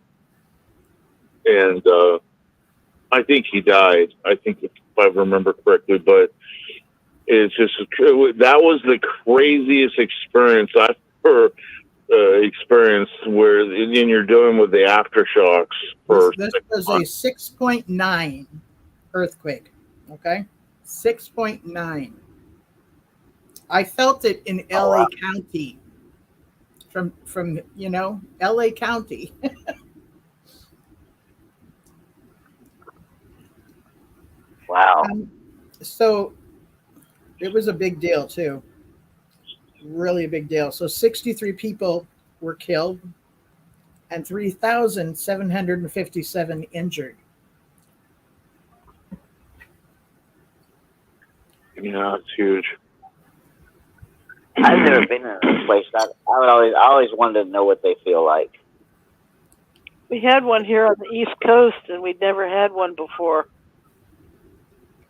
I think he died. I think, if I remember correctly, but it's just that was the craziest experience I've ever experienced, where you're dealing with the aftershocks. This was a 6.9 earthquake. Okay, 6.9. I felt it in LA County. From LA County. Wow. So it was a big deal too. Really a big deal. So 63 people were killed and 3,757 injured. Yeah, it's huge. I've never been in this place. I always wanted to know what they feel like. We had one here on the East Coast, and we'd never had one before.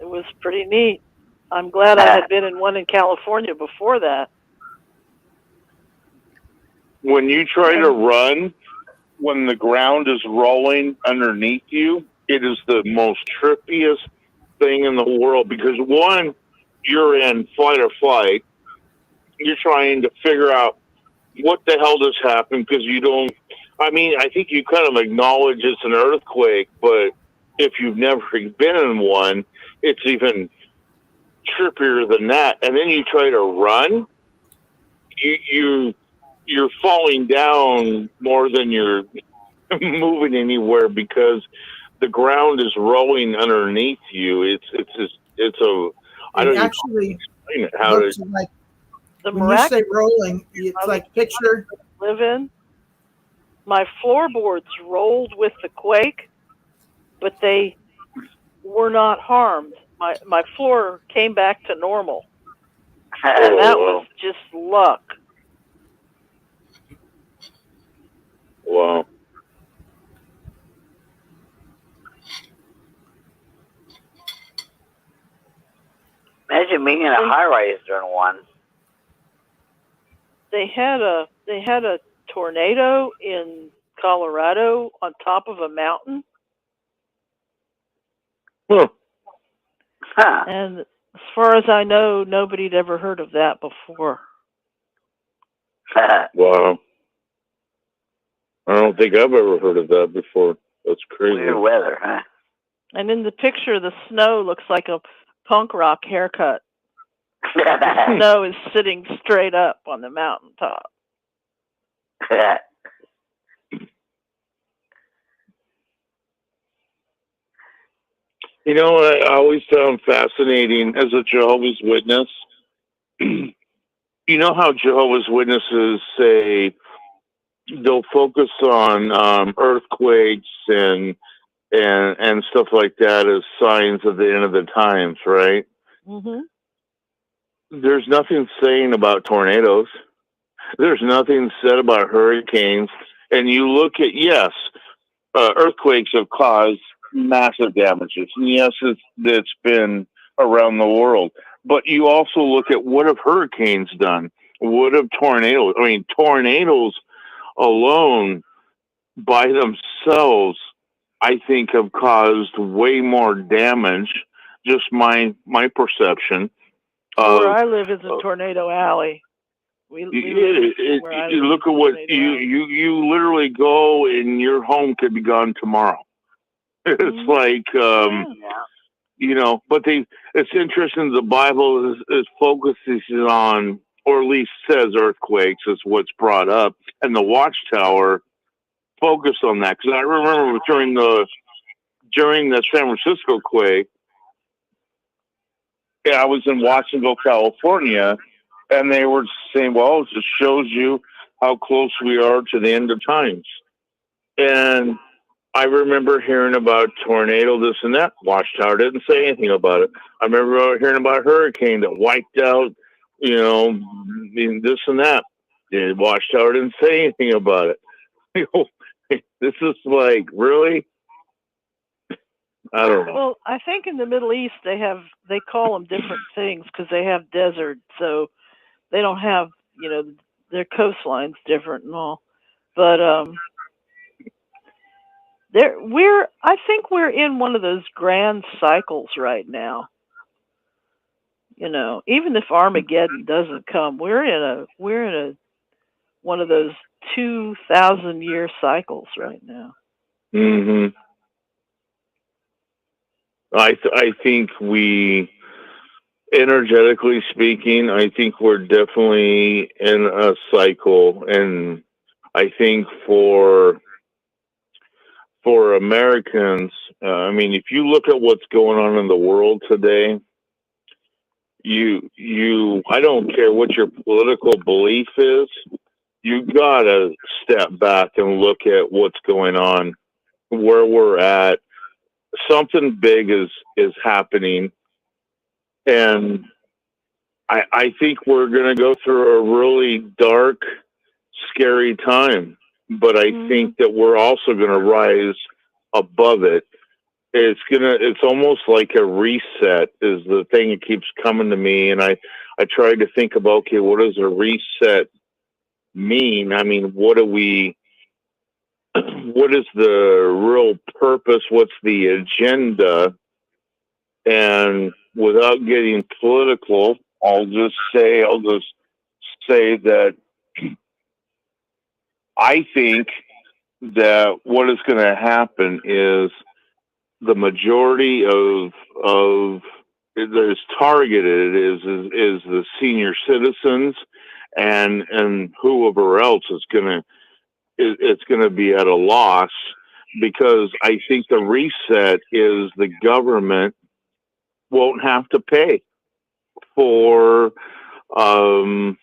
It was pretty neat. I'm glad I had been in one in California before that. When you try to run, when the ground is rolling underneath you, it is the most trippiest thing in the world, because one, you're in fight or flight. You're trying to figure out what the hell just happened, because I think you kind of acknowledge it's an earthquake, but if you've never been in one, it's even trippier than that. And then you try to run, you're falling down more than you're moving anywhere, because the ground is rolling underneath you. I don't even explain it. How to when you say rolling, it's like picture. Live in. My floorboards rolled with the quake, but they were not harmed. My floor came back to normal, and that was just luck. Wow. Imagine being in a high-rise during one. They had a tornado in Colorado on top of a mountain. Huh. And as far as I know, nobody'd ever heard of that before. Wow. I don't think I've ever heard of that before. That's crazy. Weird weather, huh? And in the picture, the snow looks like a punk rock haircut. The snow is sitting straight up on the mountaintop. You know what I always found fascinating as a Jehovah's Witness? You know how Jehovah's Witnesses say they'll focus on earthquakes and stuff like that as signs of the end of the times, right? There's nothing saying about tornadoes. There's nothing said about hurricanes. And you look at, yes, earthquakes have caused massive damages. And yes, it's been around the world. But you also look at what have hurricanes done? What have tornadoes? I mean, tornadoes alone by themselves, I think, have caused way more damage. Just my perception. Where I live is a tornado alley. You look at what you literally go and your home could be gone tomorrow. It's like you know, but it's interesting. The Bible is focuses on, or at least says, earthquakes is what's brought up, and the Watchtower focused on that, because I remember during the San Francisco quake, I was in Watsonville, California, and they were saying, well, it just shows you how close we are to the end of times. And I remember hearing about tornado, this and that. Watchtower didn't say anything about it. I remember hearing about hurricane that wiped out, you know, this and that. The Watchtower didn't say anything about it. This is like, really? I don't know. Well, I think in the Middle East they call them different things because they have desert, so they don't have, you know, their coastline's different and all. But I think we're in one of those grand cycles right now. You know, even if Armageddon doesn't come, we're in one of those 2,000-year cycles right now. Mm-hmm. I think we, energetically speaking, I think we're definitely in a cycle, and I think for Americans, I mean, if you look at what's going on in the world today, I don't care what your political belief is, you gotta step back and look at what's going on, where we're at. Something big is happening, and I think we're going to go through a really dark, scary time, but I think that we're also going to rise above it. It's almost like a reset is the thing that keeps coming to me, and I tried to think about, okay, what does a reset mean? I mean, what is the real purpose? What's the agenda? And without getting political, I'll just say that I think that what is going to happen is the majority of that is targeted is the senior citizens and whoever else is it's going to be at a loss, because I think the reset is the government won't have to pay for the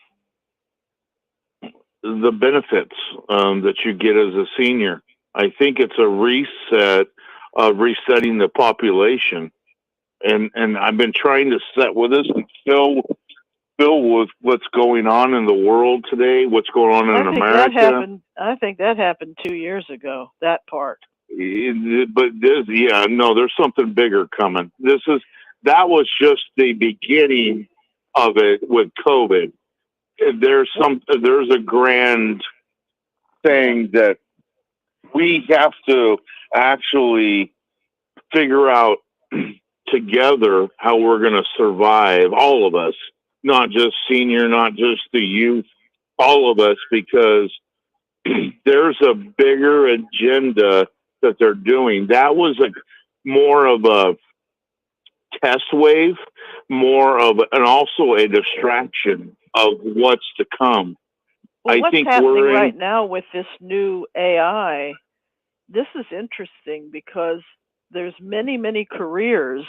benefits that you get as a senior. I think it's a reset of resetting the population. And I've been trying to set with this and fill with what's going on in the world today, what's going on in America. I think that happened 2 years ago, that part. But there's something bigger coming. That was just the beginning of it with COVID. There's a grand thing that we have to actually figure out together how we're going to survive, all of us, not just senior, not just the youth, all of us, because there's a bigger agenda that they're doing. That was more of a test wave, and also a distraction of what's to come. Well, what's happening right now with this new AI, this is interesting because there's many, many careers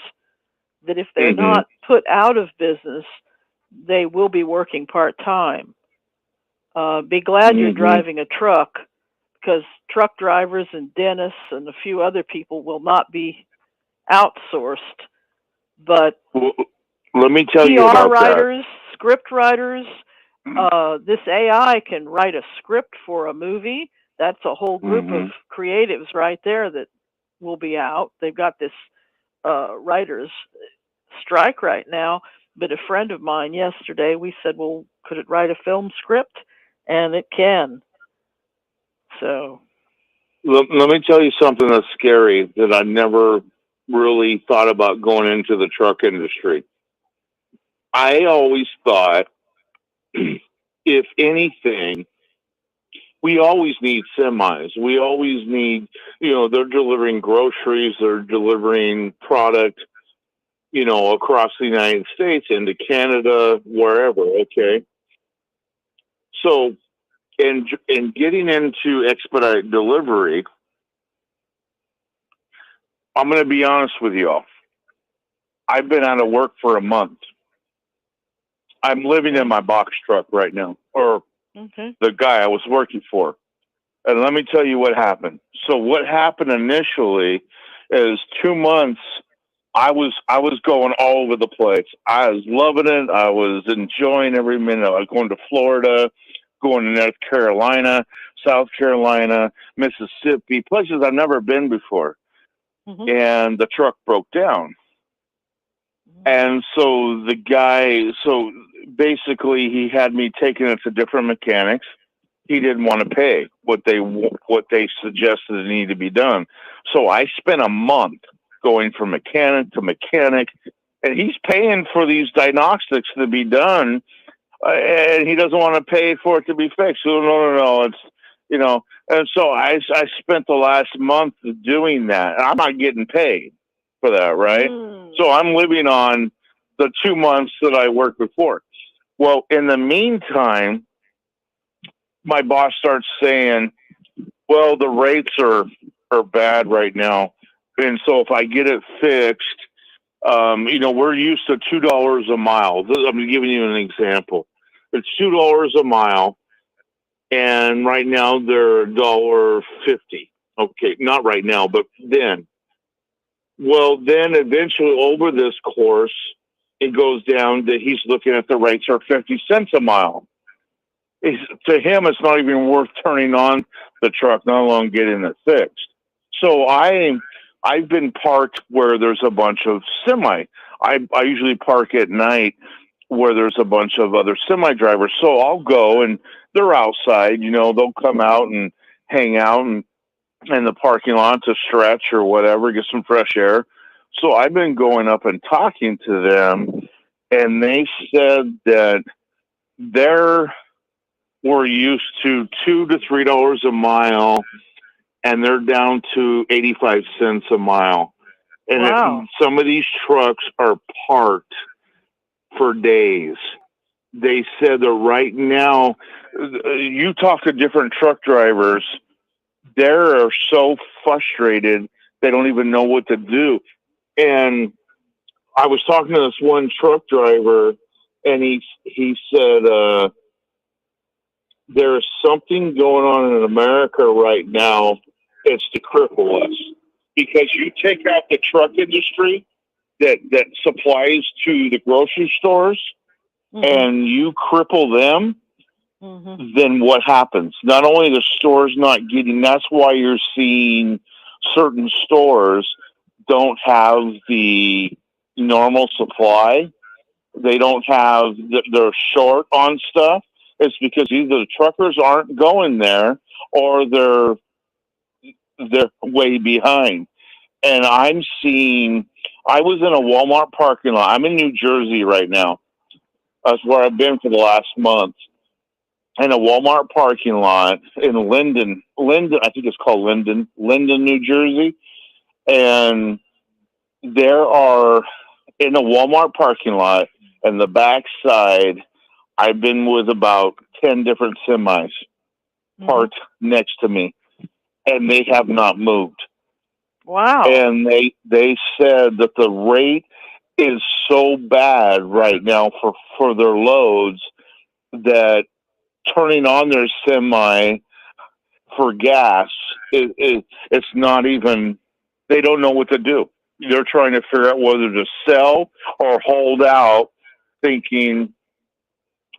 that if they're not put out of business, they will be working part-time. Be glad you're driving a truck, because truck drivers and dentists and a few other people will not be outsourced. But Let me tell you about writers, script writers. This AI can write a script for a movie. That's a whole group of creatives right there that will be out. They've got this writers strike right now. But a friend of mine yesterday, we said, well, could it write a film script? And it can. So. Let me tell you something that's scary that I never really thought about going into the truck industry. I always thought, if anything, we always need semis. We always need, they're delivering groceries, they're delivering product, across the United States, into Canada, wherever, okay? So, in getting into expedite delivery, I'm going to be honest with y'all. I've been out of work for a month. I'm living in my box truck right now, or the guy I was working for. And let me tell you what happened. So what happened initially is 2 months, I was going all over the place. I was loving it. I was enjoying every minute. I was going to Florida, going to North Carolina, South Carolina, Mississippi, places I've never been before. And the truck broke down. And so the guy, basically he had me taking it to different mechanics. He didn't want to pay what they suggested needed to be done. So I spent a month going from mechanic to mechanic, and he's paying for these diagnostics to be done, and he doesn't want to pay for it to be fixed. So no, it's, and so I spent the last month doing that. I'm not getting paid for that, right? So I'm living on the 2 months that I worked before. Well, in the meantime, my boss starts saying, well, the rates are bad right now. And so if I get it fixed, we're used to $2 a mile. I'm giving you an example. It's $2 a mile. And right now they're $1.50. Okay, not right now, but then. Well, then eventually over this course, it goes down to he's looking at the rates are 50 cents a mile. To him, it's not even worth turning on the truck, not alone getting it fixed. So I've been parked where there's a bunch of semi. I usually park at night where there's a bunch of other semi drivers. So I'll go and they're outside, they'll come out and hang out and in the parking lot to stretch or whatever, get some fresh air. So I've been going up and talking to them, and they said that we're used to $2 to $3 a mile, and they're down to 85 cents a mile. And some of these trucks are parked for days. They said that right now, you talk to different truck drivers, they're so frustrated, they don't even know what to do. And I was talking to this one truck driver, and he said, there's something going on in America right now that's to cripple us. Because you take out the truck industry that supplies to the grocery stores, and you cripple them, then what happens? Not only the stores not getting, that's why you're seeing certain stores don't have the normal supply. They don't have, they're short on stuff. It's because either the truckers aren't going there or they're way behind. And I was in a Walmart parking lot. I'm in New Jersey right now. That's where I've been for the last month. In a Walmart parking lot in Linden, I think it's called Linden, New Jersey. And there are, in a Walmart parking lot, and the backside, I've been with about 10 different semis parked next to me, and they have not moved. Wow. And they said that the rate is so bad right now for their loads that turning on their semi for gas, it's not even, they don't know what to do. They're trying to figure out whether to sell or hold out, thinking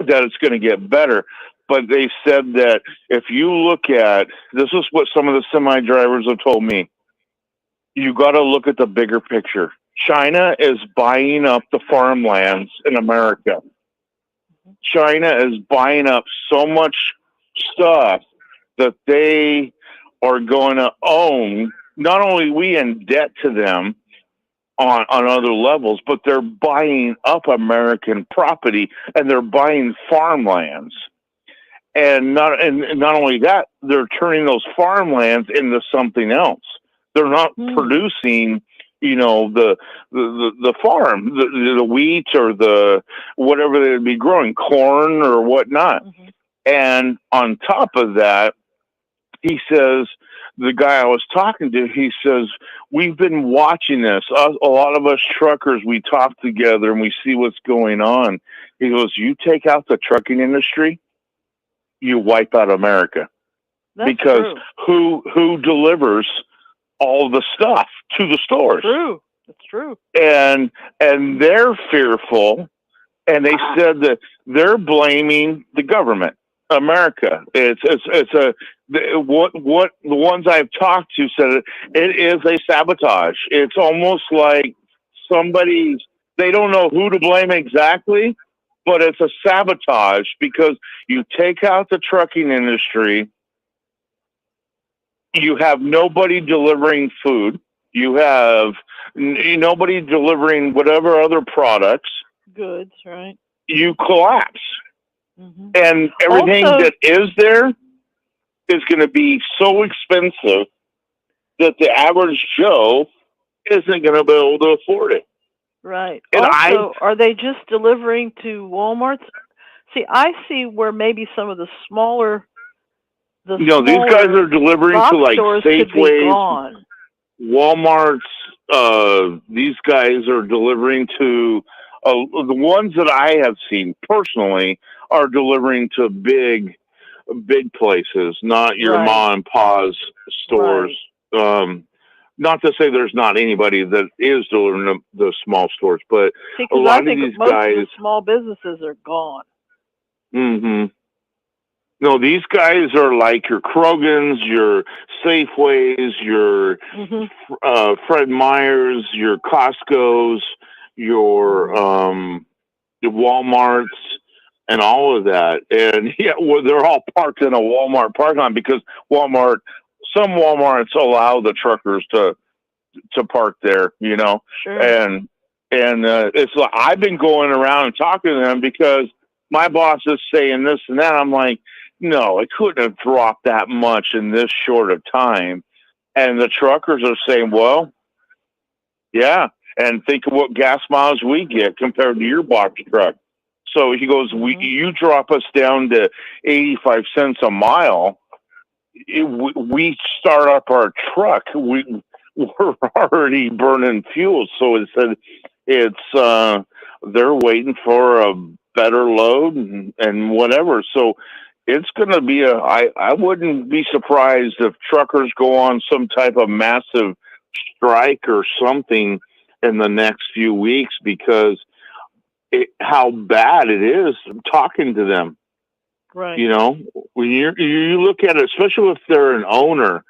that it's going to get better. But they said that if you look at, this is what some of the semi-drivers have told me, you got to look at the bigger picture. China is buying up the farmlands in America. China is buying up so much stuff that they are going to own. Not only we in debt to them on other levels, but they're buying up American property and they're buying farmlands. And not only that, they're turning those farmlands into something else. They're not producing, the farm, the wheat or the whatever they'd be growing, corn or whatnot. And on top of that, he says, the guy I was talking to, he says, we've been watching this. A lot of us truckers, we talk together and we see what's going on. He goes, you take out the trucking industry, you wipe out America. That's because true. who delivers all the stuff to the stores? True. That's true. And they're fearful, and they said that they're blaming the government, America. What the ones I've talked to said it is a sabotage. It's almost like they don't know who to blame exactly, but it's a sabotage because you take out the trucking industry, you have nobody delivering food, you have nobody delivering whatever other products. Goods, right? You collapse. And everything that is there is going to be so expensive that the average Joe isn't going to be able to afford it. Right. And also, are they just delivering to Walmart? See, I see where maybe some of the smaller, these guys are delivering to like Safeways, Walmart's. These guys are delivering to the ones that I have seen personally are delivering to big places, not your mom and pa's stores. Not to say there's not anybody that is delivering the small stores, but a lot of these guys, of the small businesses are gone. No, these guys are like your Krogan's, your Safeways, your Fred Meyer's, your Costco's, your Walmart's, and all of that. And they're all parked in a Walmart parking lot because some Walmarts allow the truckers to park there, Sure. And it's like I've been going around and talking to them because my boss is saying this and that. I'm like, no, it couldn't have dropped that much in this short of time. And the truckers are saying, well, yeah, and think of what gas miles we get compared to your box truck. So he goes, you drop us down to 85 cents a mile. We start up our truck. We're already burning fuel. So they're waiting for a better load and whatever. So it's going to be I wouldn't be surprised if truckers go on some type of massive strike or something in the next few weeks because how bad it is talking to them. Right. When you look at it, especially if they're an owner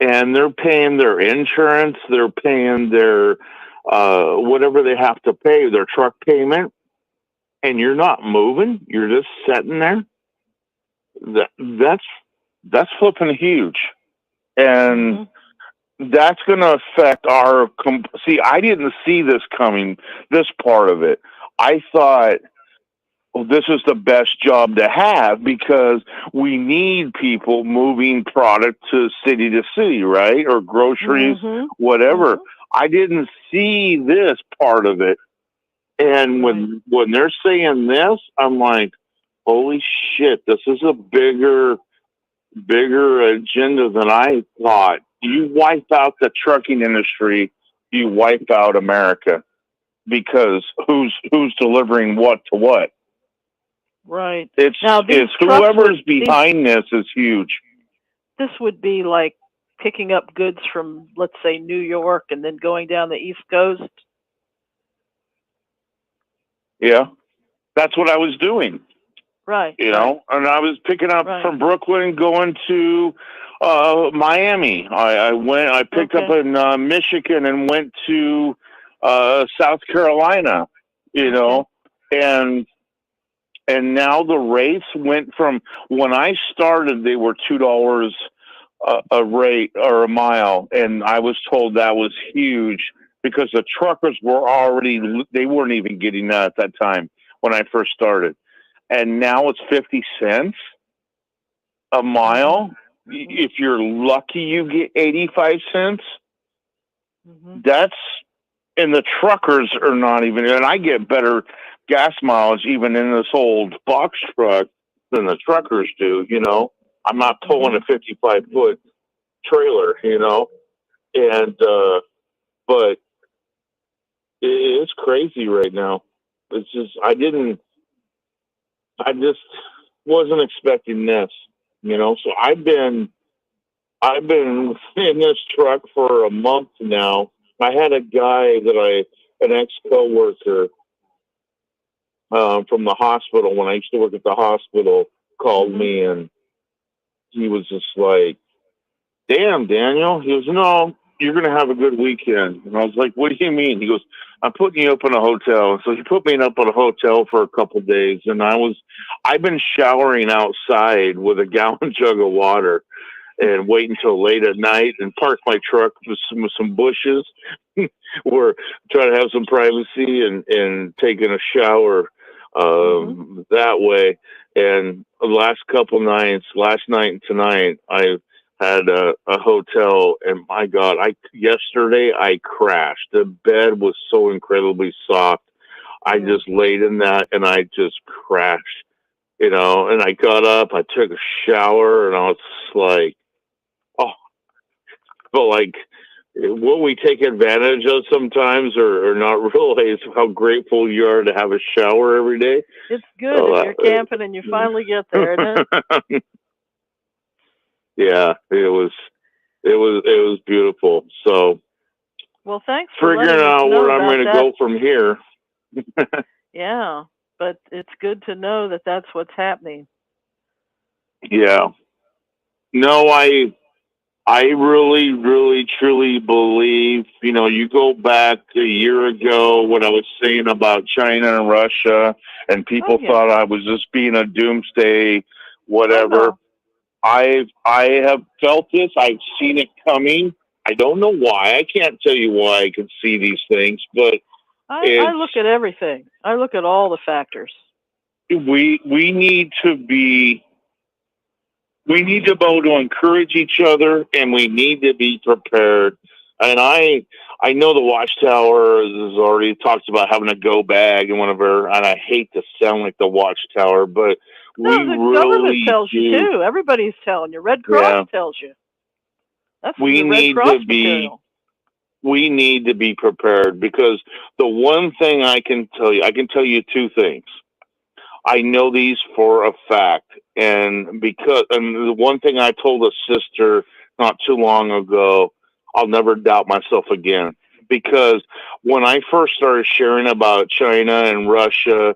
and they're paying their insurance, they're paying their whatever they have to pay, their truck payment, and you're not moving, you're just sitting there. That's flipping huge. And that's going to affect our see, I didn't see this coming, this part of it. I thought, well, this is the best job to have because we need people moving product to city, right? Or groceries, whatever. I didn't see this part of it. And when they're saying this, I'm like, holy shit, this is a bigger agenda than I thought. You wipe out the trucking industry, you wipe out America because who's delivering what to what? Right. It's whoever's behind this is huge. This would be like picking up goods from, let's say, New York and then going down the East Coast? Yeah, that's what I was doing. Right. You know, and I was picking up from Brooklyn, going to Miami. I picked up in Michigan and went to South Carolina. You know, and now the rates went from, when I started, they were $2 a rate or a mile, and I was told that was huge because the truckers were they weren't even getting that at that time when I first started. And now it's 50 cents a mile. If you're lucky, you get 85 cents. That's, and the truckers are not even, and I get better gas mileage even in this old box truck than the truckers do, you know. I'm not pulling a 55-foot trailer, you know. And, but it's crazy right now. It's just, I just wasn't expecting this, you know. So I've been in this truck for a month now. I had a guy an ex-coworker from the hospital, when I used to work at the hospital, called me, and he was just like, "Damn, Daniel." He goes, "No, you're going to have a good weekend." And I was like, "What do you mean?" He goes, "I'm putting you up in a hotel." So he put me up in a hotel for a couple of days, and I've been showering outside with a gallon jug of water and wait until late at night and park my truck with some bushes or try to have some privacy and taking a shower that way. And the last couple nights, last night and tonight, I had a hotel, and my God, yesterday I crashed. The bed was so incredibly soft. I just laid in that and I just crashed, you know, and I got up, I took a shower, and I was like, but like what we take advantage of sometimes or not realize how grateful you are to have a shower every day. It's good if you're camping and you finally get there, isn't it? Yeah, it was beautiful. So, well, thanks for figuring out where I'm going to go from here. Yeah, but it's good to know that that's what's happening. Yeah. No, I really, really, truly believe, you know, you go back a year ago when I was saying about China and Russia, and people thought I was just being a doomsday, whatever. I have felt this. I've seen it coming. I don't know why. I can't tell you why I can see these things, but I look at everything. I look at all the factors. We need to be to encourage each other, and we need to be prepared. And I know the Watchtower has already talked about having a go bag and whatever, and I hate to sound like the Watchtower, but the government tells you too. Everybody's telling you. Red Cross tells you. That's the Red Cross material. We need to be prepared, because the one thing I can tell you two things. I know these for a fact, and the one thing I told a sister not too long ago, I'll never doubt myself again. Because when I first started sharing about China and Russia,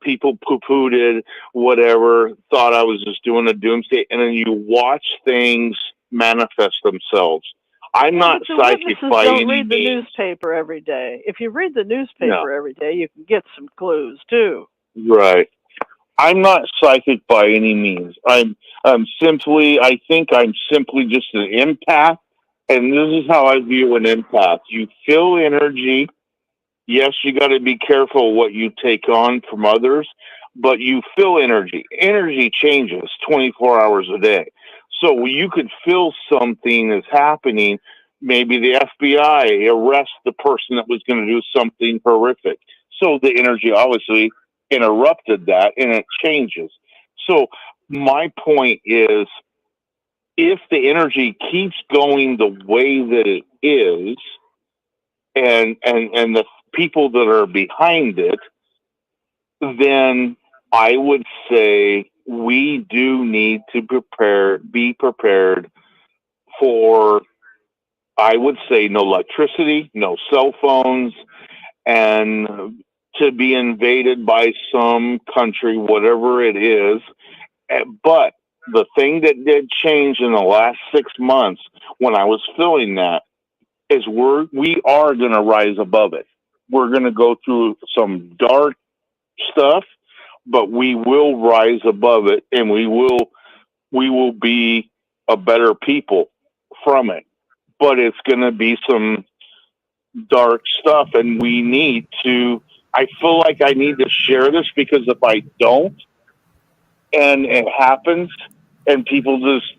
people poo-pooed it, whatever, thought I was just doing a doomsday, and then you watch things manifest themselves. I'm not psychic by any means. Don't read the newspaper every day. If you read the newspaper every day, you can get some clues too. Right. I'm not psychic by any means. I think I'm simply just an empath, and this is how I view an empath. You feel energy. Yes, you got to be careful what you take on from others, but you feel energy. Energy changes 24 hours a day. So you could feel something is happening. Maybe the FBI arrests the person that was going to do something horrific. So the energy obviously interrupted that, and it changes. So my point is, if the energy keeps going the way that it is, and the people that are behind it, then I would say we do need to be prepared for, I would say, no electricity, no cell phones, and to be invaded by some country, whatever it is. But the thing that did change in the last 6 months when I was feeling that is we are going to rise above it. We're going to go through some dark stuff, but we will rise above it, and we will be a better people from it. But it's going to be some dark stuff, and we need to, I feel like I need to share this, because if I don't, and it happens, and people just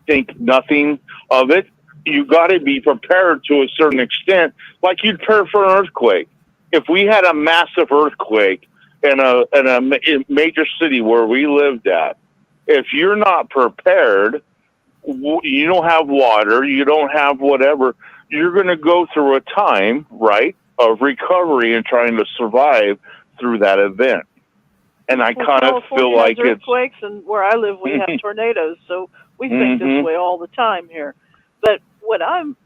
think nothing of it, you got to be prepared to a certain extent, like you'd prepare for an earthquake. If we had a massive earthquake in a major city where we lived at, if you're not prepared, you don't have water, you don't have whatever, you're going to go through a time, right, of recovery and trying to survive through that event. And I kind of feel like it's earthquakes, and where I live, we have tornadoes, so we think this way all the time here. But what I'm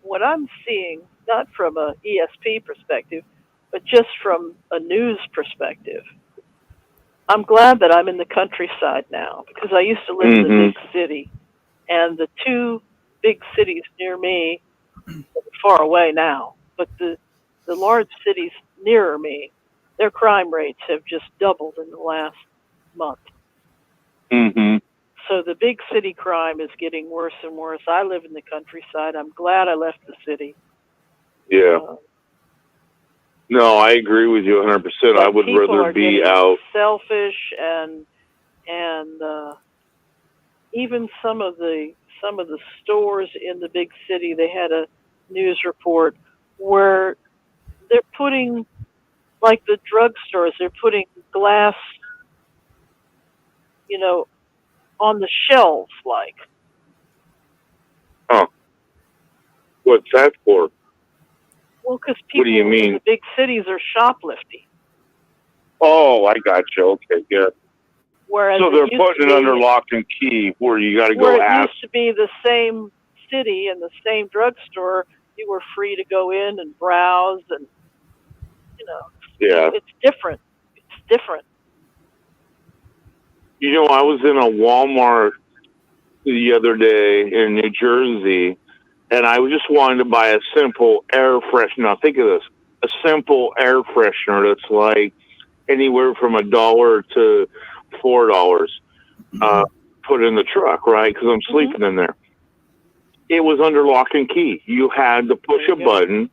seeing, not from a ESP perspective, but just from a news perspective, I'm glad that I'm in the countryside now, because I used to live in the big city, and the two big cities near me are far away now, but the large cities nearer me, their crime rates have just doubled in the last month. So the big city crime is getting worse and worse. I live in the countryside. I'm glad I left the city. Yeah. No, I agree with you 100%. I would rather be out. Selfish, and even some of the stores in the big city, they had a news report where they're putting, like the drugstores, they're putting glass, on the shelves, like. Huh. What's that for? Well, because people in the big cities are shoplifting. Oh, I got you. Okay, good. Whereas so they're putting it under lock and key, where you got to go ask. Where it used to be the same city and the same drugstore, you were free to go in and browse, and yeah, it's different. It's different. I was in a Walmart the other day in New Jersey, and I just wanted to buy a simple air freshener. Now, think of this: a simple air freshener that's like anywhere from $1 to $4. Put in the truck, right? Because I'm sleeping in there. It was under lock and key. You had to push a button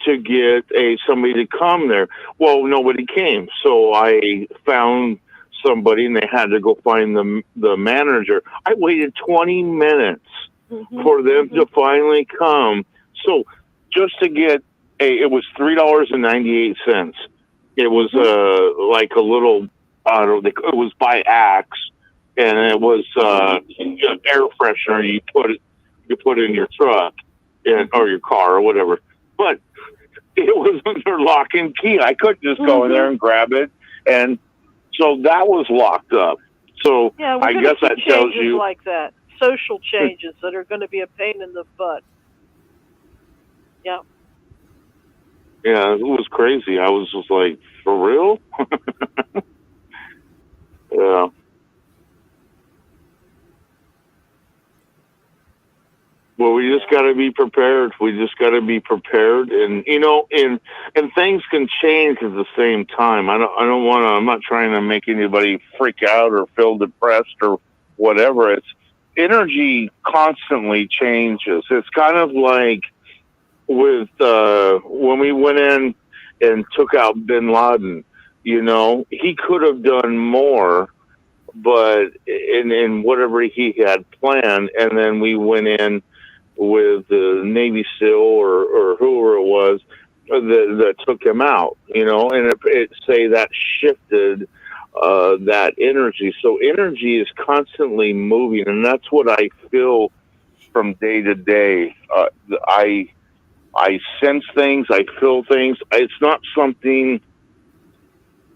to get somebody to come there. Well, nobody came, so I found somebody, and they had to go find the manager. I waited 20 minutes for them to finally come. So just to get it was $3.98. It was like a little, it was by Axe, and it was air freshener. You put in your truck or your car or whatever. But it was under lock and key. I couldn't just go in there and grab it, and so that was locked up. So yeah, I guess that tells you like that, social changes that are going to be a pain in the butt. Yeah. Yeah, it was crazy. I was just like, for real? Yeah. Well, we just got to be prepared. We just got to be prepared, and and things can change at the same time. I don't want to. I'm not trying to make anybody freak out or feel depressed or whatever. It's energy constantly changes. It's kind of like with when we went in and took out Bin Laden. He could have done more, but in whatever he had planned, and then we went in with the Navy SEAL or whoever it was that took him out, and it say that shifted that energy. So energy is constantly moving, and that's what I feel from day to day. I sense things, I feel things. It's not something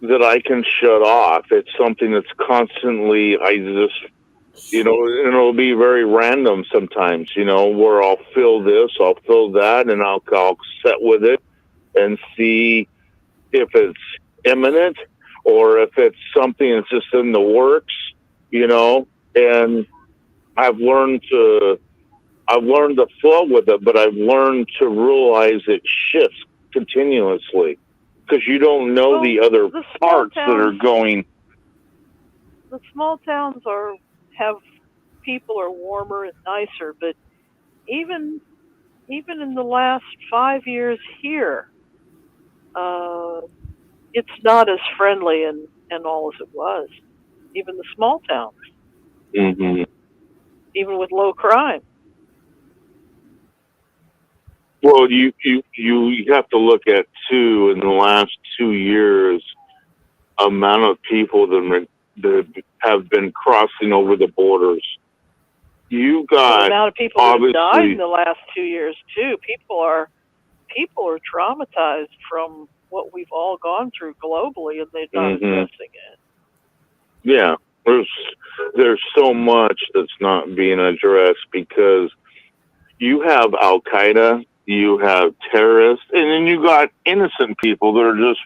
that I can shut off. It's something that's constantly, You know, and it'll be very random sometimes, you know, where I'll fill this, I'll fill that, and I'll set with it and see if it's imminent or if it's something that's just in the works, you know. And I've learned to flow with it, but I've learned to realize it shifts continuously because you don't know the other parts that are going. The small towns have people are warmer and nicer, but even in the last 5 years here, it's not as friendly and all as it was. Even the small towns, Mm-hmm. even with low crime. Well, you have to look at too in the last 2 years, amount of people that have been crossing over the borders. You got the amount of people that have died in the last 2 years too. People are traumatized from what we've all gone through globally, and they're not addressing it. Yeah, there's so much that's not being addressed because you have Al Qaeda, you have terrorists, and then you got innocent people that are just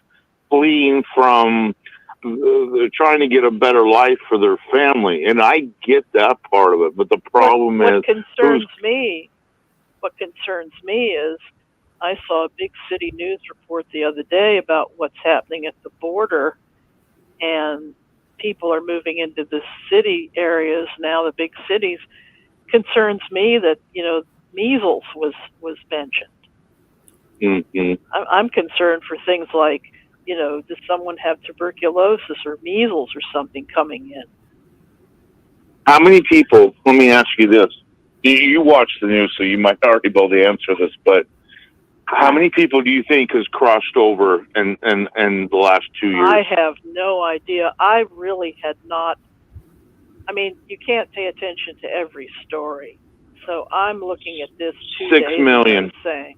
fleeing from. They're trying to get a better life for their family, and I get that part of it. But the problem is, what concerns me is, I saw a big city news report the other day about what's happening at the border, and people are moving into the city areas now, the big cities. Concerns me that, you know, measles was mentioned. Mm-hmm. I'm concerned for things like, you know, does someone have tuberculosis or measles or something coming in? How many people, let me ask you this. You watch the news, so you might already be able to answer this, but how many people do you think has crossed over in the last 2 years? I have no idea. I really had not. I mean, you can't pay attention to every story. So I'm looking at this 2 days 6 million. ago saying.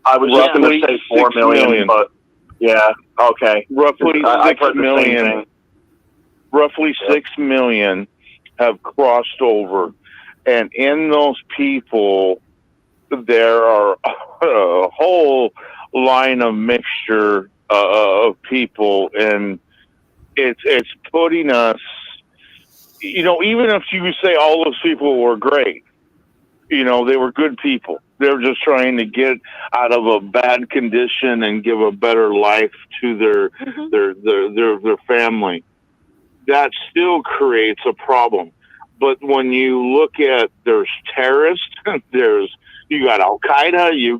I was just going to say 4 million, but yeah, okay. Roughly 6 million. Roughly 6 million have crossed over. And in those people, there are a whole line of mixture of people, and it's putting us, you know, even if you say all those people were great, you know, they were good people. They were just trying to get out of a bad condition and give a better life to their family. That still creates a problem. But when you look at, there's terrorists, you got Al Qaeda, you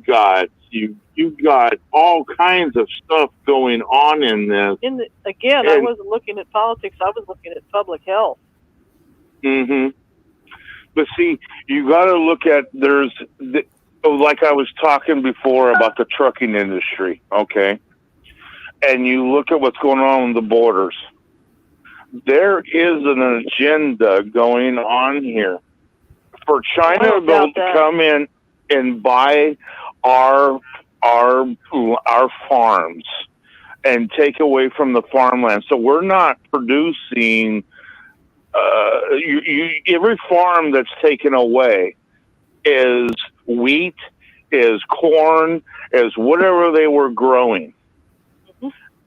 got all kinds of stuff going on in this. I wasn't looking at politics. I was looking at public health. Mm-hmm. But see, you got to look at, like I was talking before about the trucking industry, okay? And you look at what's going on the borders. There is an agenda going on here for China to come in and buy our farms and take away from the farmland. So we're not producing. Every farm that's taken away is wheat, is corn, is whatever they were growing.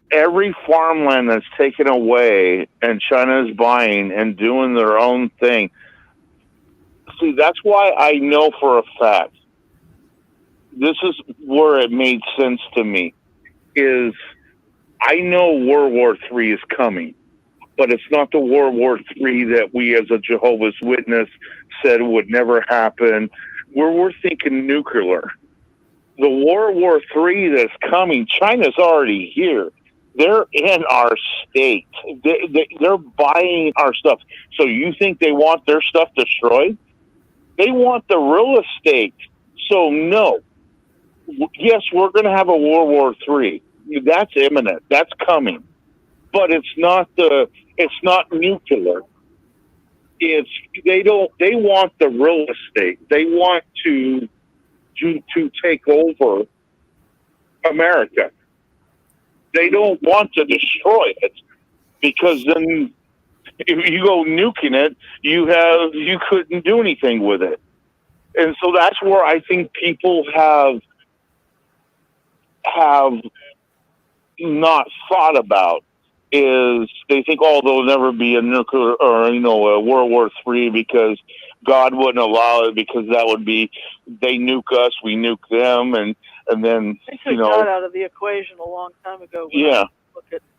Every farmland that's taken away and China is buying and doing their own thing. See, that's why I know for a fact, this is where it made sense to me, is I know World War III is coming, but it's not the World War III that we as a Jehovah's Witness said would never happen. We're thinking nuclear. The World War III that's coming, China's already here. They're in our state. They're buying our stuff. So you think they want their stuff destroyed? They want the real estate. So no. Yes, we're going to have a World War III. That's imminent. That's coming. But it's not nuclear. They want the real estate. They want to take over America. They don't want to destroy it, because then If you go nuking it, you couldn't do anything with it. And so that's where I think people have not thought about, is they think, oh, there'll never be a nuclear or, a World War III because God wouldn't allow it, because that would be, they nuke us, we nuke them, and then, they took God out of the equation a long time ago. Yeah.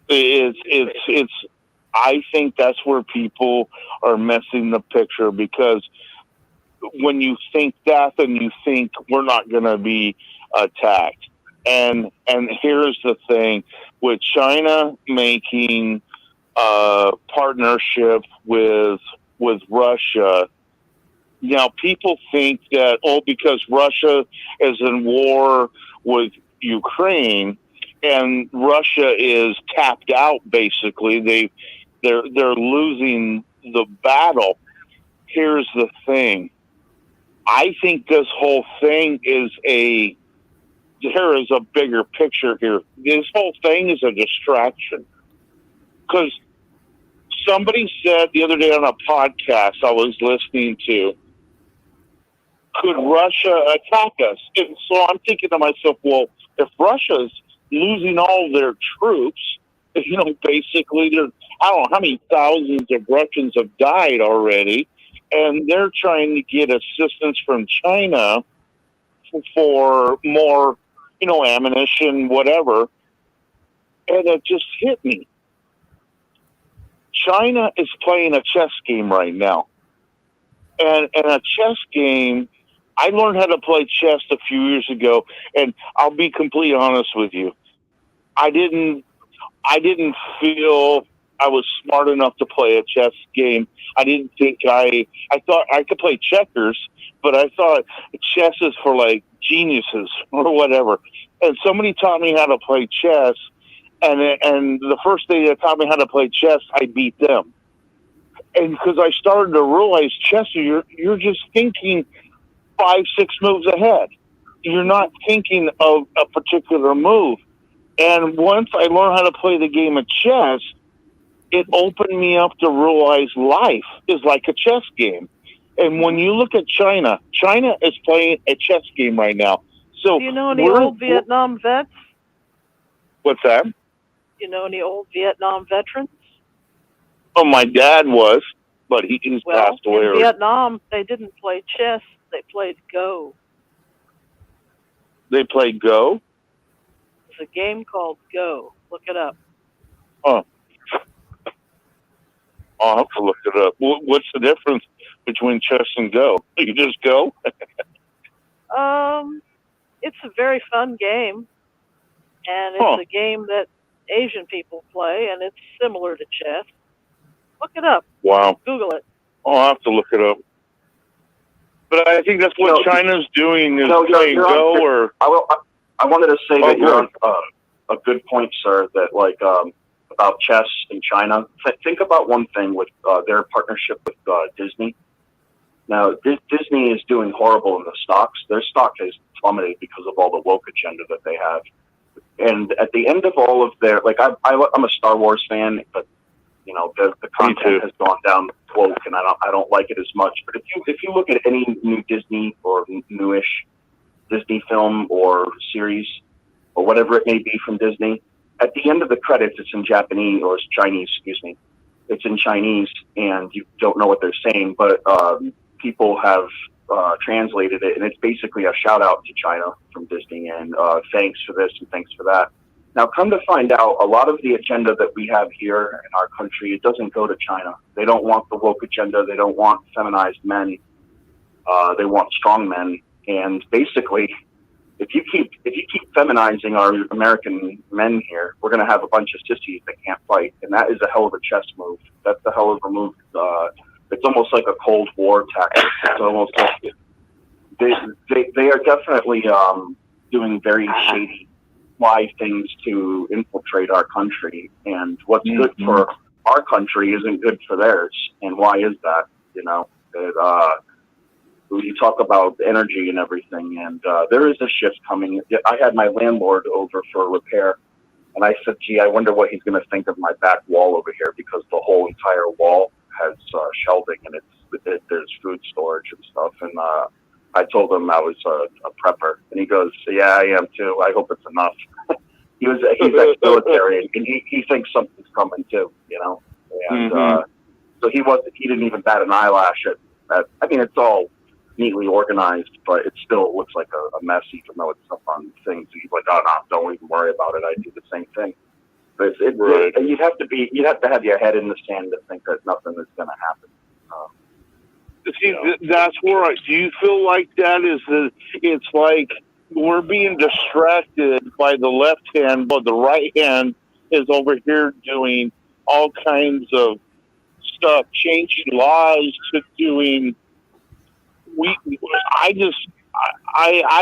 It's I think that's where people are messing the picture, because when you think that, then you think we're not going to be attacked. And here's the thing, with China making a partnership with Russia, now people think that, because Russia is in war with Ukraine and Russia is tapped out, basically they're losing the battle. Here's the thing. I think this whole thing there is a bigger picture here. This whole thing is a distraction. Because somebody said the other day on a podcast I was listening to, could Russia attack us? And so I'm thinking to myself, well, if Russia's losing all their troops, basically, I don't know how many thousands of Russians have died already, and they're trying to get assistance from China for more, ammunition, whatever. And it just hit me. China is playing a chess game right now. And a chess game, I learned how to play chess a few years ago, and I'll be completely honest with you. I didn't feel I was smart enough to play a chess game. I didn't think I thought I could play checkers, but I thought chess is for like geniuses or whatever. And somebody taught me how to play chess, and the first day they taught me how to play chess, I beat them. And because I started to realize chess, you're just thinking 5-6 moves ahead. You're not thinking of a particular move. And once I learned how to play the game of chess, it opened me up to realize life is like a chess game. And when you look at China is playing a chess game right now. So do you know any old Vietnam vets? What's that? You know any old Vietnam veterans? Oh, my dad was, but he's passed away. In Vietnam, they didn't play chess. They played Go. They played Go? It's a game called Go. Look it up. Oh. I'll have to look it up. What's the difference between chess and Go? You just go? It's a very fun game, and it's a game that Asian people play, and it's similar to chess. Look it up. Wow. Google it. I'll have to look it up. But I think that's what China's doing, is playing Go, or... I wanted to say that you're on a good point, sir, that about chess in China. Think about one thing with their partnership with Disney. Now, Disney is doing horrible in the stocks. Their stock has plummeted because of all the woke agenda that they have. And at the end of all of their, I'm a Star Wars fan, but the content has gone down woke, and I don't like it as much. But if you look at any new Disney or newish Disney film or series or whatever it may be from Disney, at the end of the credits, it's in Japanese, or it's Chinese, excuse me. It's in Chinese, and you don't know what they're saying, but people have translated it, and it's basically a shout out to China from Disney, and thanks for this and thanks for that. Now, come to find out, a lot of the agenda that we have here in our country, it doesn't go to China. They don't want the woke agenda. They don't want feminized men. They want strong men. And basically, if you keep feminizing our American men here, we're going to have a bunch of sissies that can't fight, and that is a hell of a chess move. That's a hell of a move. It's almost like a Cold War tactic. It's almost like they are definitely doing very shady, why things to infiltrate our country, and what's good for our country isn't good for theirs. And why is that? You talk about energy and everything, and there is a shift coming. I had my landlord over for a repair And I said, gee, I wonder what he's going to think of my back wall over here, because the whole entire wall has shelving, and there's food storage and stuff. And I told him I was a prepper, and he goes, yeah, I am too. I hope it's enough. He's ex-military, and he thinks something's coming too, you know. And so he didn't even bat an eyelash at. I mean, it's all neatly organized, but it still looks like a mess, even though it's up on things. He's like, oh no, don't even worry about it. I do the same thing. But you'd have to have your head in the sand to think that nothing is going to happen. See, that's where do you feel like that is that it's like we're being distracted by the left hand, but the right hand is over here doing all kinds of stuff, changing laws to doing. I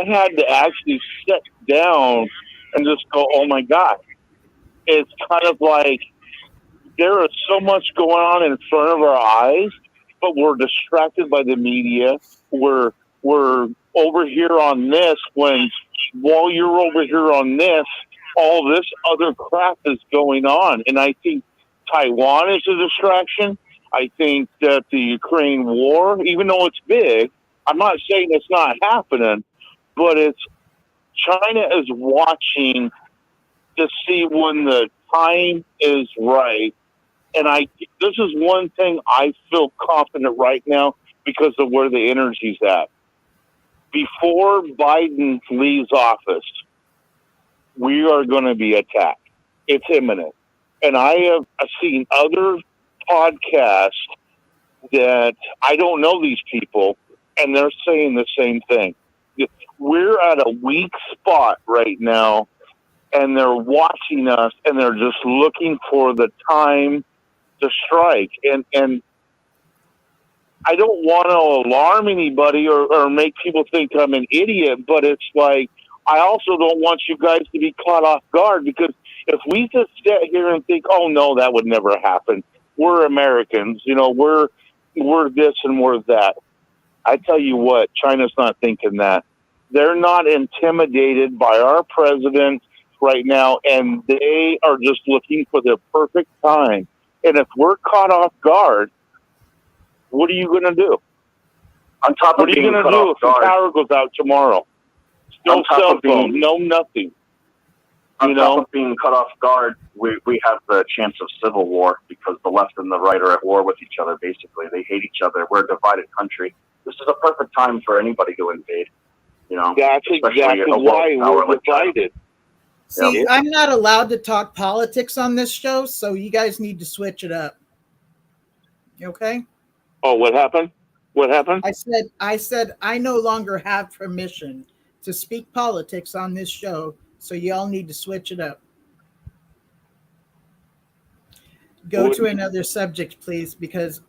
had to actually sit down and just go, oh my God. It's kind of like there is so much going on in front of our eyes, but we're distracted by the media. We're over here on this when while you're over here on this, all this other crap is going on. And I think Taiwan is a distraction. I think that the Ukraine war, even though it's big, I'm not saying it's not happening, but China is watching to see when the time is right. And this is one thing I feel confident right now because of where the energy's at. Before Biden leaves office, we are going to be attacked. It's imminent. And I have seen other podcasts that I don't know these people, and they're saying the same thing. We're at a weak spot right now, and they're watching us, and they're just looking for the time to strike. And I don't want to alarm anybody or make people think I'm an idiot, but it's like I also don't want you guys to be caught off guard, because if we just sit here and think, oh, no, that would never happen. We're Americans, we're this and we're that. I tell you what, China's not thinking that. They're not intimidated by our president right now, and they are just looking for the perfect time. And if we're caught off guard, what are you going to do? On top of being cut off guard, if the power goes out tomorrow? No cell phone, no nothing. On top of being cut off guard, we have the chance of civil war, because the left and the right are at war with each other, basically. They hate each other. We're a divided country. This is a perfect time for anybody to invade. That's exactly why we're divided. See, I'm not allowed to talk politics on this show, so you guys need to switch it up. Okay? Oh, what happened? What happened? I said I no longer have permission to speak politics on this show, so y'all need to switch it up. Go to another subject, please, because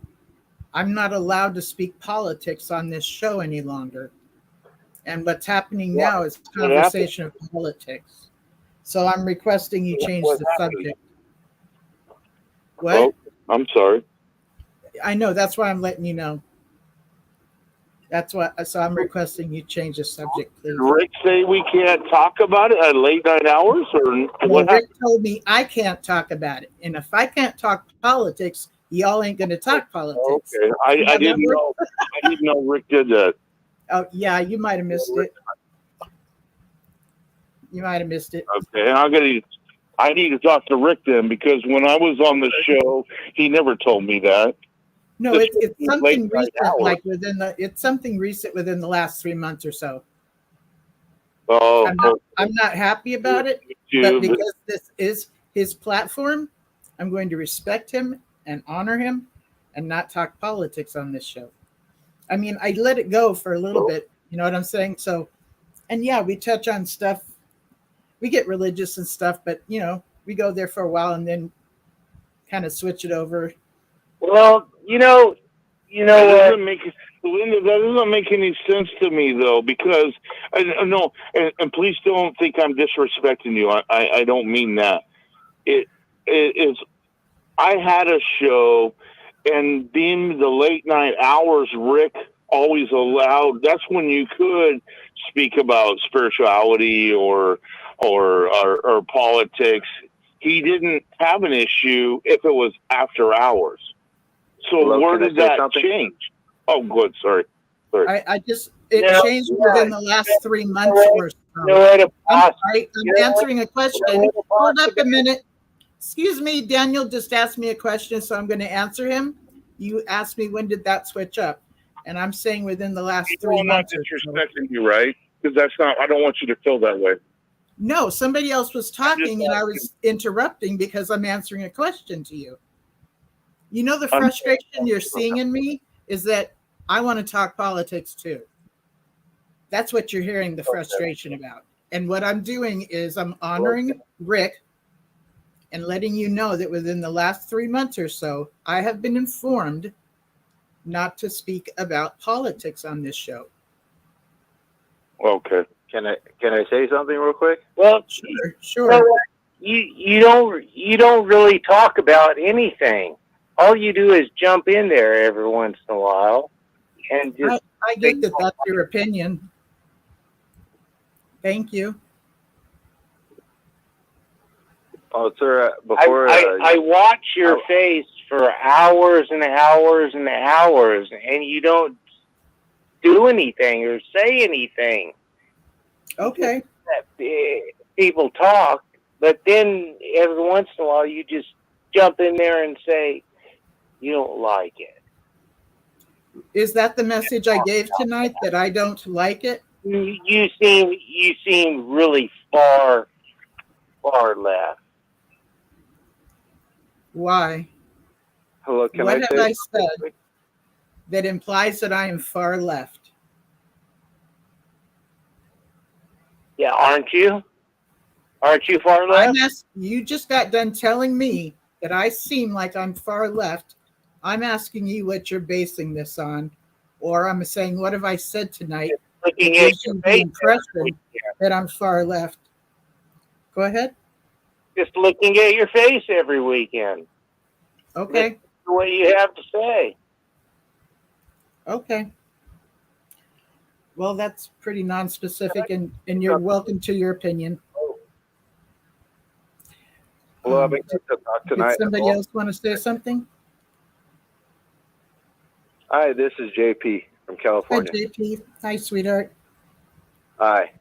I'm not allowed to speak politics on this show any longer. And what's happening now is conversation of politics. So I'm requesting you change the subject. What? Oh, I'm sorry. I know. That's why I'm letting you know. So I'm requesting you change the subject, please. Did Rick say we can't talk about it at late night hours? Rick told me I can't talk about it. And if I can't talk politics, y'all ain't going to talk politics. Okay. I didn't know. I didn't know Rick did that. Oh, yeah, you might have missed it. You might have missed it. Okay, I need to talk to Rick then, because when I was on the show, he never told me that. No, it's something recent, it's something recent within the last 3 months or so. Oh, I'm not happy about it, but because this is his platform, I'm going to respect him and honor him and not talk politics on this show. I mean, I let it go for a little bit. You know what I'm saying? So, and yeah, we touch on stuff. We get religious and stuff, but, we go there for a while and then kind of switch it over. Well, that doesn't make any sense to me, though, because no, and please don't think I'm disrespecting you. I don't mean that. It is. I had a show, and being the late night hours, Rick always allowed. That's when you could speak about spirituality or politics. he didn't have an issue if it was after hours. So Hello, where can I did say that something? change? Oh, good. Sorry. It changed within the last 3 months or so. I'm answering a question. Hold up a minute. Excuse me, Daniel just asked me a question, so I'm going to answer him. You asked me when did that switch up, and I'm saying within the last 3 months. I'm not disrespecting you, right? Because that's not. I don't want you to feel that way. No, somebody else was talking, and I was interrupting because I'm answering a question to you. You know, the frustration you're seeing in me is that I want to talk politics too. That's what you're hearing the frustration about. And what I'm doing is I'm honoring Rick and letting you know that within the last 3 months or so, I have been informed not to speak about politics on this show. Okay. Can I say something real quick? Well, Sure. You don't really talk about anything. All you do is jump in there every once in a while, and just. I get that that's your opinion. Thank you. Oh, sir, before I watch your face for hours and hours and hours, and you don't do anything or say anything. Okay. People talk, but then every once in a while you just jump in there and say you don't like it. Is that the message I gave tonight, that I don't like it? You seem really far left. Why? Hello, can what I have say I said that implies that I am far left? Yeah, aren't you? Aren't you far left? You just got done telling me that I seem like I'm far left. I'm asking you what you're basing this on, or I'm saying, what have I said tonight that gives you the impression that I'm far left? Go ahead. Just looking at your face every weekend. Okay. That's what you have to say. Okay. Well, that's pretty non-specific, and you're welcome to your opinion. Well, I've been to talk tonight. Did somebody else want to say something? Hi, this is JP from California. Hi, JP. Hi, sweetheart. Hi.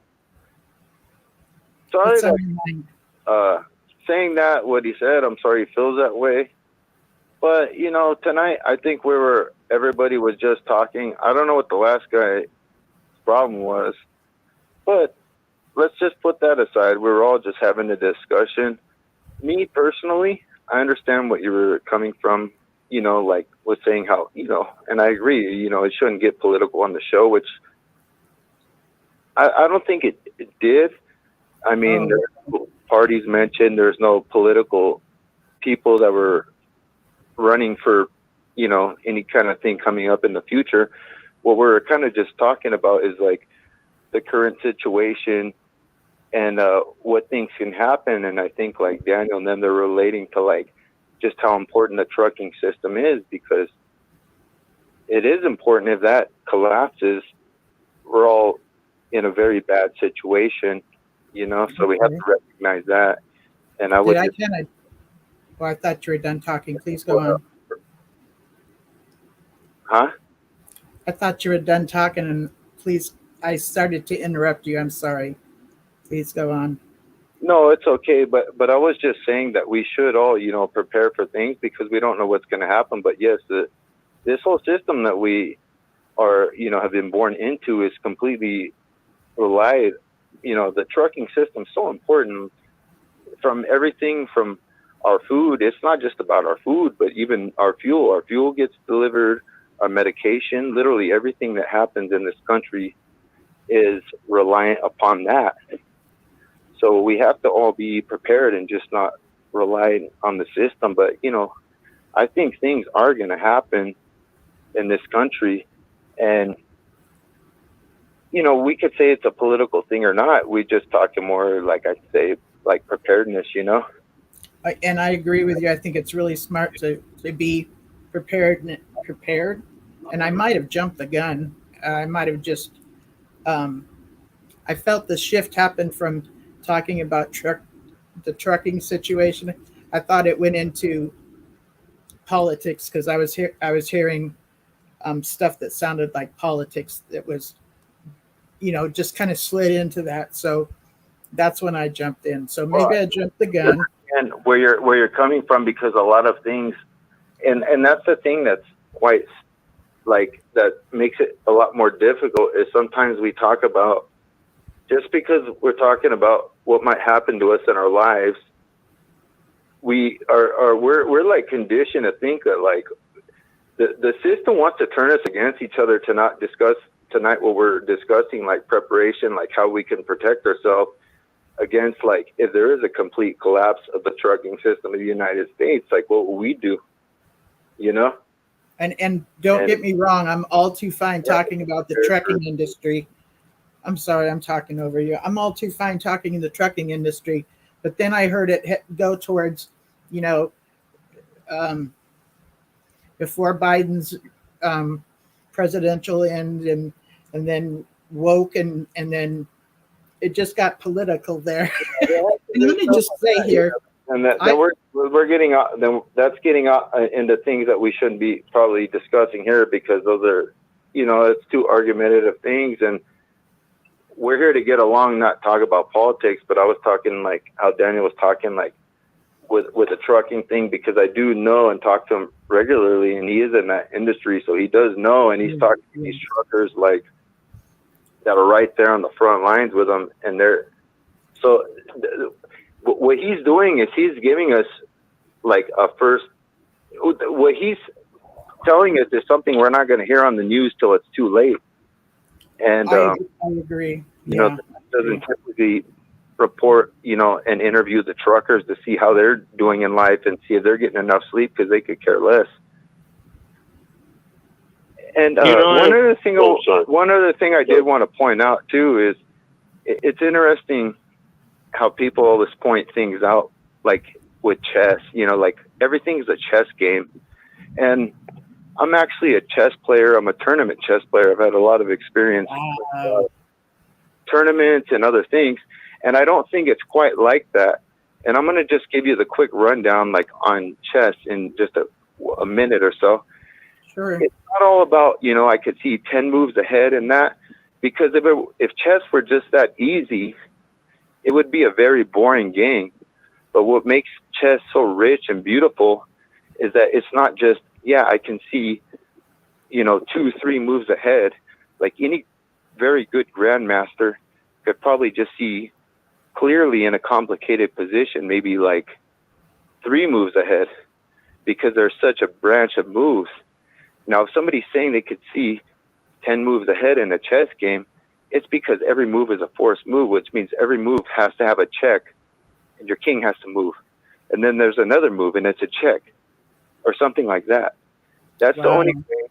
Sorry that, saying that what he said, I'm sorry he feels that way. But, you know, tonight, I think everybody was just talking. I don't know what the last guy's problem was, but let's just put that aside. We were all just having a discussion. Me, personally, I understand what you were coming from, you know, like was saying how, you know, and I agree, you know, it shouldn't get political on the show, which I don't think it did. I mean, there's no parties mentioned. There's no political people that were running for, you know, any kind of thing coming up in the future. What we're kind of just talking about is like the current situation and what things can happen. And I think like Daniel and them, they're relating to like just how important the trucking system is, because it is important. If that collapses, we're all in a very bad situation, you know, so we have to recognize that. And I would. I thought you were done talking. Please go on. Huh? I thought you were done talking, and please, I started to interrupt you. I'm sorry. Please go on. No, it's okay. But I was just saying that we should all, you know, prepare for things, because we don't know what's going to happen. But yes, this whole system that we are, you know, have been born into is completely relied. You know, the trucking system is so important, from everything from our food. It's not just about our food, but even our fuel. Our fuel gets delivered, our medication, literally everything that happens in this country is reliant upon that. So we have to all be prepared and just not rely on the system. But, you know, I think things are going to happen in this country. And, you know, we could say it's a political thing or not. We just talking more, like I say, like preparedness, you know? And I agree with you. I think it's really smart to be prepared. And I might have jumped the gun. I might have just, I felt the shift happen from talking about the trucking situation. I thought it went into politics because I was hearing stuff that sounded like politics that was, just kind of slid into that. So that's when I jumped in. So maybe I jumped the gun. And where you're coming from, because a lot of things, and that's the thing that's quite like that makes it a lot more difficult, is sometimes we talk about, just because we're talking about what might happen to us in our lives, we're like conditioned to think that like the system wants to turn us against each other to not discuss tonight what we're discussing, like preparation, like how we can protect ourselves against, like, if there is a complete collapse of the trucking system of the United States, like what will we do? And don't get me wrong, I'm all too fine talking about the trucking industry. I'm sorry, I'm talking over you. I'm all too fine talking in the trucking industry, but then I heard it go towards, before Biden's presidential end, and then woke, and then it just got political there. And let me just say here, and we're getting out. Then that's getting out into things that we shouldn't be probably discussing here, because those are, it's too argumentative things, and we're here to get along, not talk about politics. But I was talking like how Daniel was talking, like with the trucking thing, because I do know and talk to him regularly, and he is in that industry, so he does know, and he's talking to these truckers like that are right there on the front lines with them, and what he's doing is he's giving us like what he's telling us is something we're not going to hear on the news till it's too late. And I agree. Doesn't typically report, and interview the truckers to see how they're doing in life and see if they're getting enough sleep, because they could care less. And one other thing I did want to point out too is it's interesting how people always point things out, like with chess, like everything's a chess game. And I'm actually a chess player. I'm a tournament chess player. I've had a lot of experience with tournaments and other things. And I don't think it's quite like that. And I'm going to just give you the quick rundown, like on chess, in just a minute or so. Sure. It's not all about, I could see 10 moves ahead and that, because if chess were just that easy, it would be a very boring game. But what makes chess so rich and beautiful is that it's not just, I can see, 2-3 moves ahead. Like any very good grandmaster could probably just see clearly in a complicated position, maybe like 3 moves ahead, because there's such a branch of moves. Now, if somebody's saying they could see 10 moves ahead in a chess game, it's because every move is a forced move, which means every move has to have a check, and your king has to move. And then there's another move, and it's a check, or something like that. That's the only way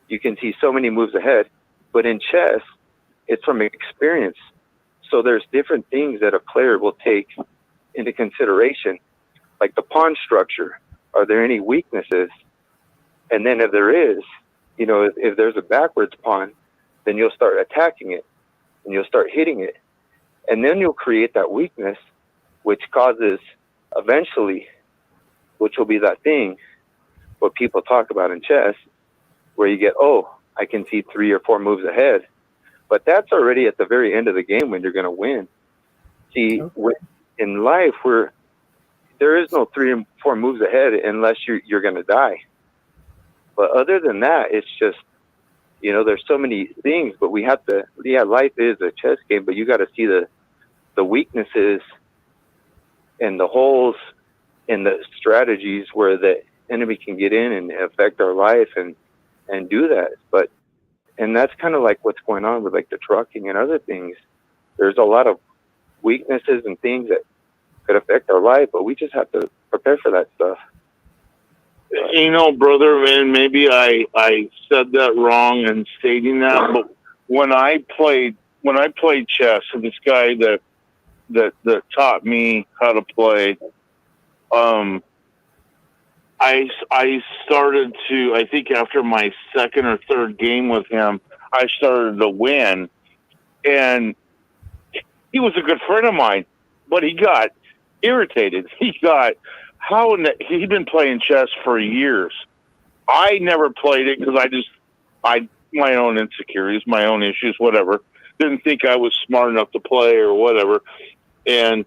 you can see so many moves ahead. But in chess, it's from experience. So there's different things that a player will take into consideration, like the pawn structure. Are there any weaknesses? And then if there is, if there's a backwards pawn, then you'll start attacking it, and you'll start hitting it. And then you'll create that weakness, which causes eventually, which will be that thing, what people talk about in chess, where you get, I can see 3 or 4 moves ahead. But that's already at the very end of the game when you're going to win. See, in life, there is no 3 or 4 moves ahead unless you're going to die. But other than that, it's just, there's so many things, but we have to, life is a chess game, but you got to see the weaknesses and the holes in the strategies where the enemy can get in and affect our life and do that. And that's kind of like what's going on with like the trucking and other things. There's a lot of weaknesses and things that could affect our life, but we just have to prepare for that stuff. Brother, and maybe I said that wrong in stating that, but when I played chess, and this guy that taught me how to play, I started to, I think after my second or third game with him, I started to win, and he was a good friend of mine, but he got irritated. He thought, he'd been playing chess for years. I never played it because my own insecurities, my own issues, whatever. Didn't think I was smart enough to play or whatever. And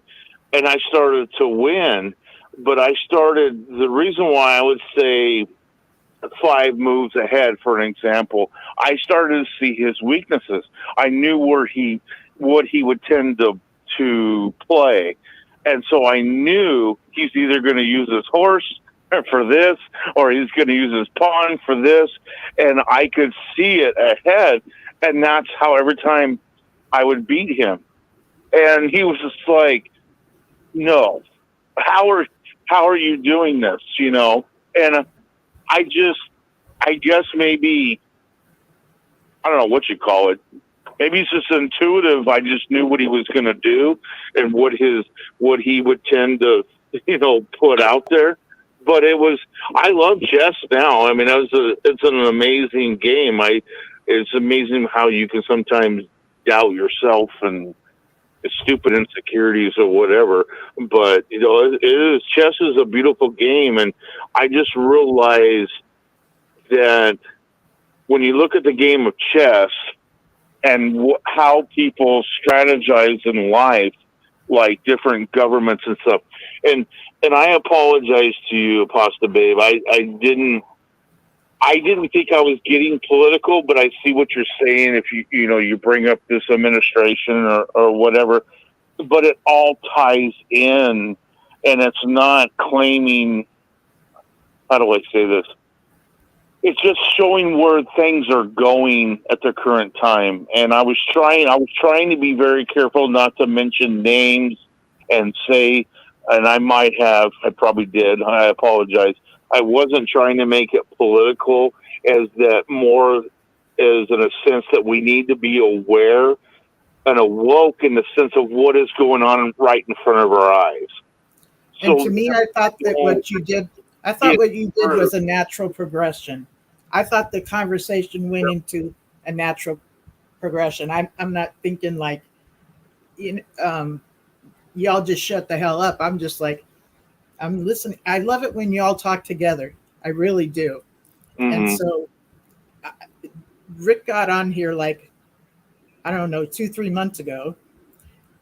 I started to win, but the reason why I would say 5 moves ahead, for an example, I started to see his weaknesses. I knew what he would tend to play. And so I knew he's either going to use his horse for this, or he's going to use his pawn for this. And I could see it ahead. And that's how every time I would beat him. And he was just like, no, how are you doing this? You know? And I guess maybe, I don't know what you call it. Maybe it's just intuitive. I just knew what he was going to do and what he would tend to, put out there. But I love chess now. I mean, it's an amazing game. It's amazing how you can sometimes doubt yourself and stupid insecurities or whatever. But, chess is a beautiful game. And I just realized that when you look at the game of chess and how people strategize in life, like different governments and stuff, and I apologize to you, APOSTABABE. I didn't think I was getting political, but I see what you're saying. If you bring up this administration or whatever, but it all ties in, and it's not claiming. How do I say this? It's just showing where things are going at the current time. And I was trying to be very careful not to mention names and say, and I probably did. I apologize. I wasn't trying to make it political, as that more is in a sense that we need to be aware and awoke in the sense of what is going on right in front of our eyes. And to me, I thought that what you did was a natural progression. I thought the conversation went into a natural progression. I'm not thinking like, y'all just shut the hell up. I'm just like, I'm listening. I love it when y'all talk together. I really do. Mm-hmm. And so Rick got on here like, I don't know, 2-3 months ago,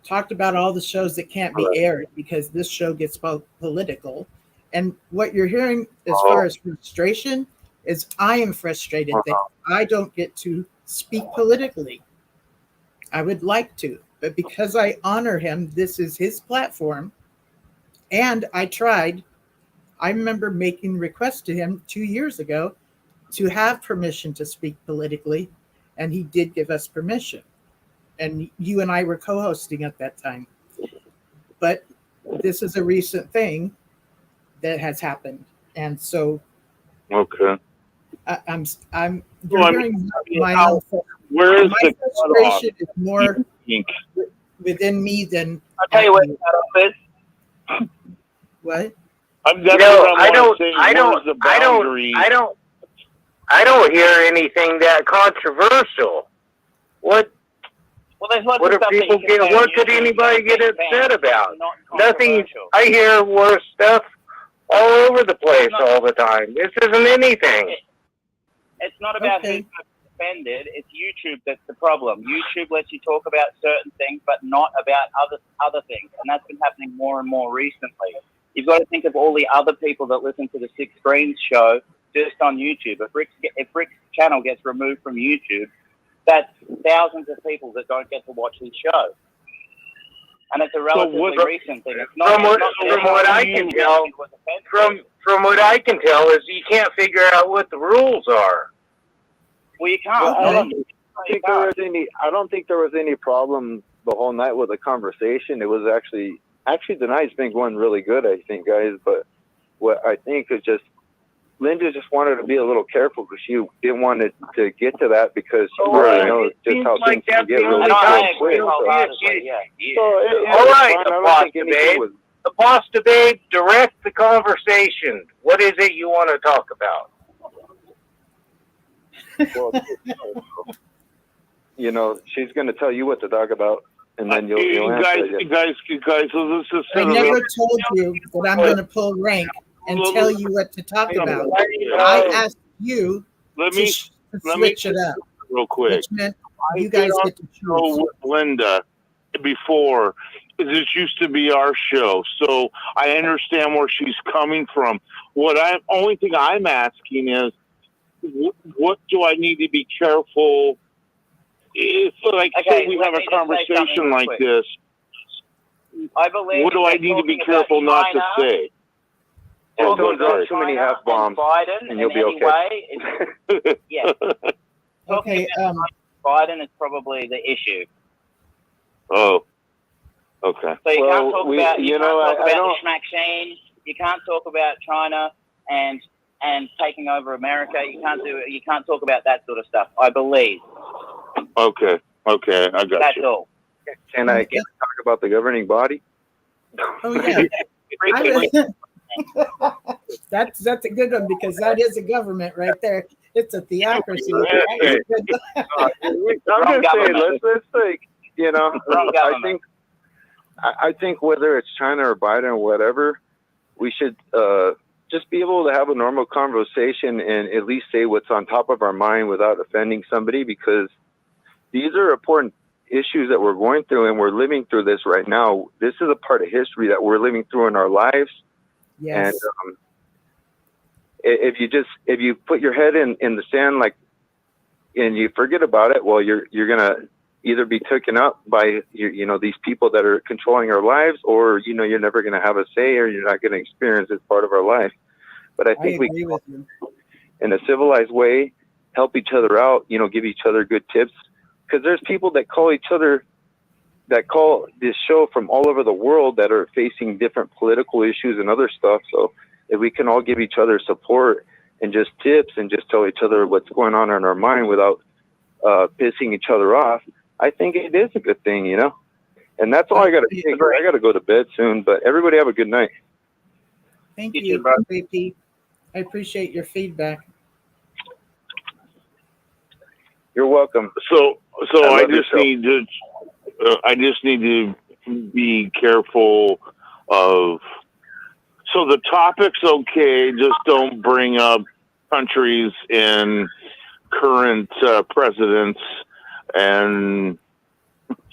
talked about all the shows that can't be aired because this show gets political. And what you're hearing as far as frustration is I am frustrated that I don't get to speak politically. I would like to, but because I honor him, this is his platform. And I remember making requests to him 2 years ago to have permission to speak politically, and he did give us permission. And you and I were co-hosting at that time. But this is a recent thing that has happened. And so okay. Where is my frustration is more within me than I'll tell you what that is. What? I don't hear anything that controversial. What do people get? What could anybody get upset about? Nothing. I hear worse stuff all over the place all the time. This isn't anything. It's not about who's offended. It's YouTube that's the problem. YouTube lets you talk about certain things, but not about other things, and that's been happening more and more recently. You've got to think of all the other people that listen to the Six Screens show just on YouTube. If Rick's channel gets removed from YouTube, that's thousands of people that don't get to watch his show. And it's a relatively recent thing. It's not, from what I can tell is you can't figure out what the rules are. Well, you can't. Well, I don't think there was any problem the whole night with the conversation. It was actually the night's been going really good, I think, guys. But what I think is just Linda just wanted to be a little careful because she didn't want it to get to that because she already knows just how things can get really quick. All right, APOSTABABE, direct the conversation. What is it you want to talk about? Well, she's going to tell you what to talk about. and then you'll answer. Guys, so this is I never told you that I'm going to pull rank and tell you what to talk about. I asked you to switch it up real quick. Which meant you guys get to choose. With Linda before, this used to be our show, so I understand where she's coming from. Only thing I'm asking is, what do I need to be careful if, say we have a conversation like this? I believe. What do I need to be careful not to say? Just don't drop too many F-bombs, and you'll be okay. Yeah. Okay. Biden is probably the issue. Oh. Okay. So you can't talk about the schmack scene. You can't talk about China and taking over America. You can't talk about that sort of stuff, I believe. Okay, I got That's you. all. Can I talk about the governing body? Oh yeah. That's a good one, because that is a government right there. It's a theocracy. I'm just saying, let's think, I think whether it's China or Biden or whatever, we should just be able to have a normal conversation and at least say what's on top of our mind without offending somebody, because these are important issues that we're going through, and we're living through this right now. This is a part of history that we're living through in our lives. Yes. And if you put your head in the sand, and you forget about it, well, you're gonna either be taken up by these people that are controlling our lives, or you're never gonna have a say, or you're not gonna experience this part of our life. But I think agree with you. In a civilized way, help each other out. Give each other good tips, because there's people that call this show from all over the world that are facing different political issues and other stuff. So if we can all give each other support and just tips and just tell each other what's going on in our mind without pissing each other off, I think it is a good thing, And that's all I got to say. I got to go to bed soon, but everybody have a good night. Thank you, JP. I appreciate your feedback. You're welcome. So I just need to be careful of. So the topic's okay. Just don't bring up countries and current presidents and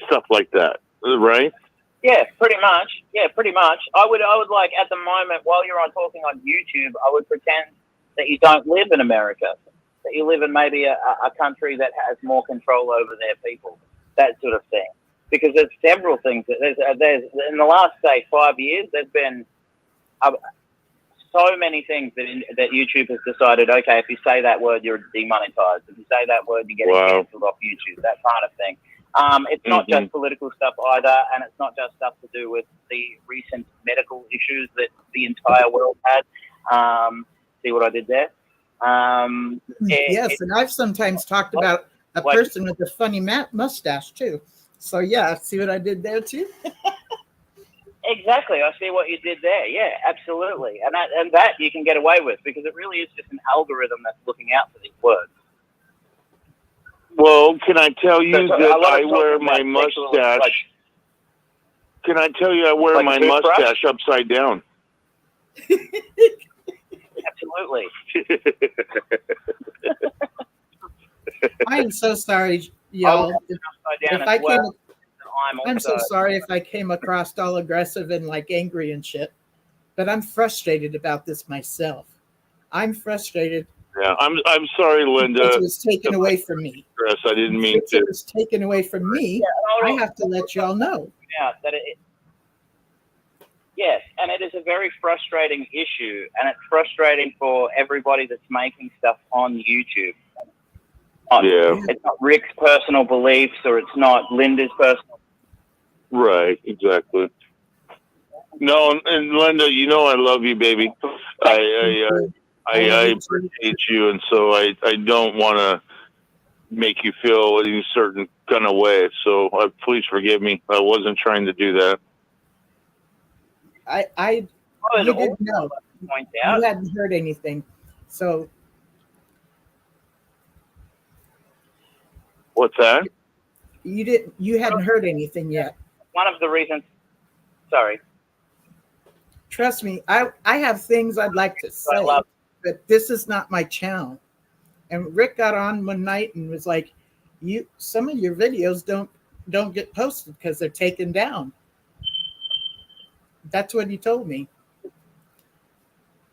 stuff like that, right? Yeah, pretty much. I would like, at the moment, while you're talking on YouTube, I would pretend that you don't live in America, that you live in maybe a country that has more control over their people, that sort of thing. Because there's several things. There's in the last, say, 5 years, there's been so many things that YouTube has decided, okay, if you say that word, you're demonetized. If you say that word, you get canceled off YouTube, that kind of thing. It's not just political stuff either, and it's not just stuff to do with the recent medical issues that the entire world had. See what I did there? Yes, and I've sometimes talked about a person with a funny mustache too. So yeah, see what I did there too? Exactly, I see what you did there. Yeah, absolutely, and that you can get away with, because it really is just an algorithm that's looking out for these words. Well, can I tell you that I wear my mustache? Can I tell you I wear my mustache upside down? Absolutely. I am so sorry, y'all. I'm so sorry if I came across all aggressive and angry and shit, but I'm frustrated about this myself. I'm frustrated. Yeah, I'm sorry, Linda. It was taken away from me. Chris, I didn't mean to. It was taken away from me. I have to let y'all know. Yeah, yes, and it is a very frustrating issue, and it's frustrating for everybody that's making stuff on YouTube. It's not Rick's personal beliefs, or it's not Linda's personal. Right, exactly. No, and Linda, I love you, baby. I appreciate you, and so I don't want to make you feel any certain kind of way. So please forgive me. I wasn't trying to do that. You didn't know. You hadn't heard anything. So. What's that? You hadn't heard anything yet. One of the reasons. Sorry. Trust me, I have things I'd like to say, but this is not my channel. And Rick got on one night and was like, some of your videos don't get posted because they're taken down. That's what he told me.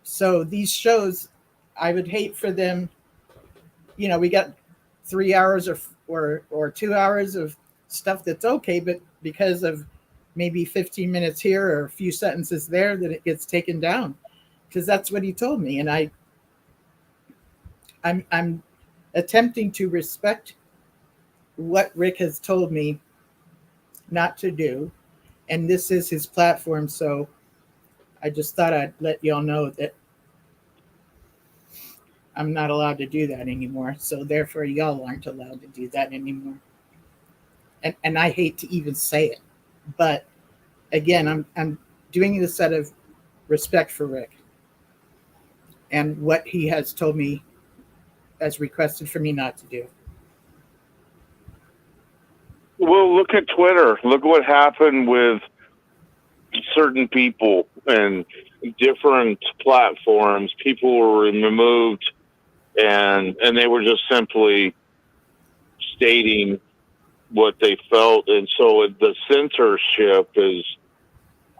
So these shows, I would hate for them, we got 3 hours or 2 hours of stuff that's okay, but because of maybe 15 minutes here or a few sentences there, that it gets taken down. Because that's what he told me. And I'm attempting to respect what Rick has told me not to do. And this is his platform. So I just thought I'd let y'all know that I'm not allowed to do that anymore. So therefore y'all aren't allowed to do that anymore. And I hate to even say it, but again, I'm doing this out of respect for Rick and what he has told me, as requested for me not to do. Well, look at Twitter. Look what happened with certain people and different platforms. People were removed, and they were just simply stating what they felt. And so the censorship is,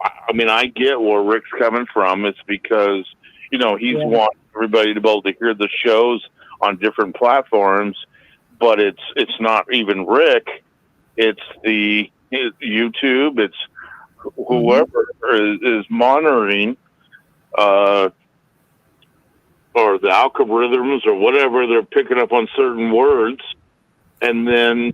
I mean, I get where Rick's coming from. It's because, he's wanting everybody to be able to hear the shows on different platforms, but it's not even Rick. It's YouTube. It's whoever is monitoring, or the algorithms or whatever, they're picking up on certain words, and then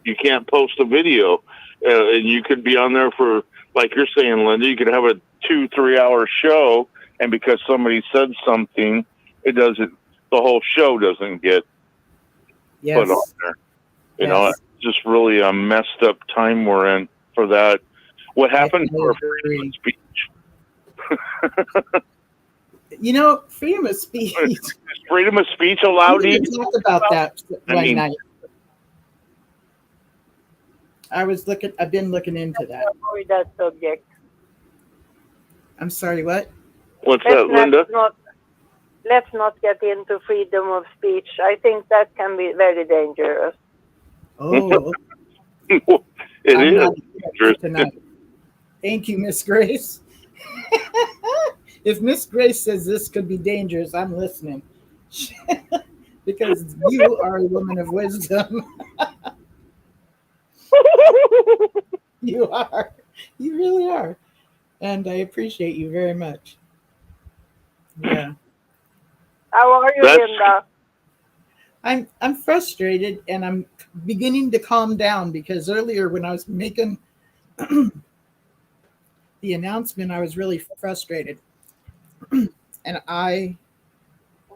you can't post a video. And you could be on there for, like you're saying, Linda, you could have a 2-3 hour show, and because somebody said something, the whole show doesn't get put on there. You know, it's just really a messed up time we're in for that. What happened to our freedom of speech? Freedom of speech. Is freedom of speech allowed? We talk about that one night. I've been looking into that. Avoid that subject. I'm sorry, what? What's that, Linda? Let's not get into freedom of speech. I think that can be very dangerous. Oh. It is dangerous. Thank you, Miss Grace. If Miss Grace says this could be dangerous, I'm listening. Because you are a woman of wisdom. You are. You really are. And I appreciate you very much. Yeah. How are you, Linda? I'm frustrated, and I'm beginning to calm down, because earlier when I was making the announcement, I was really frustrated. And I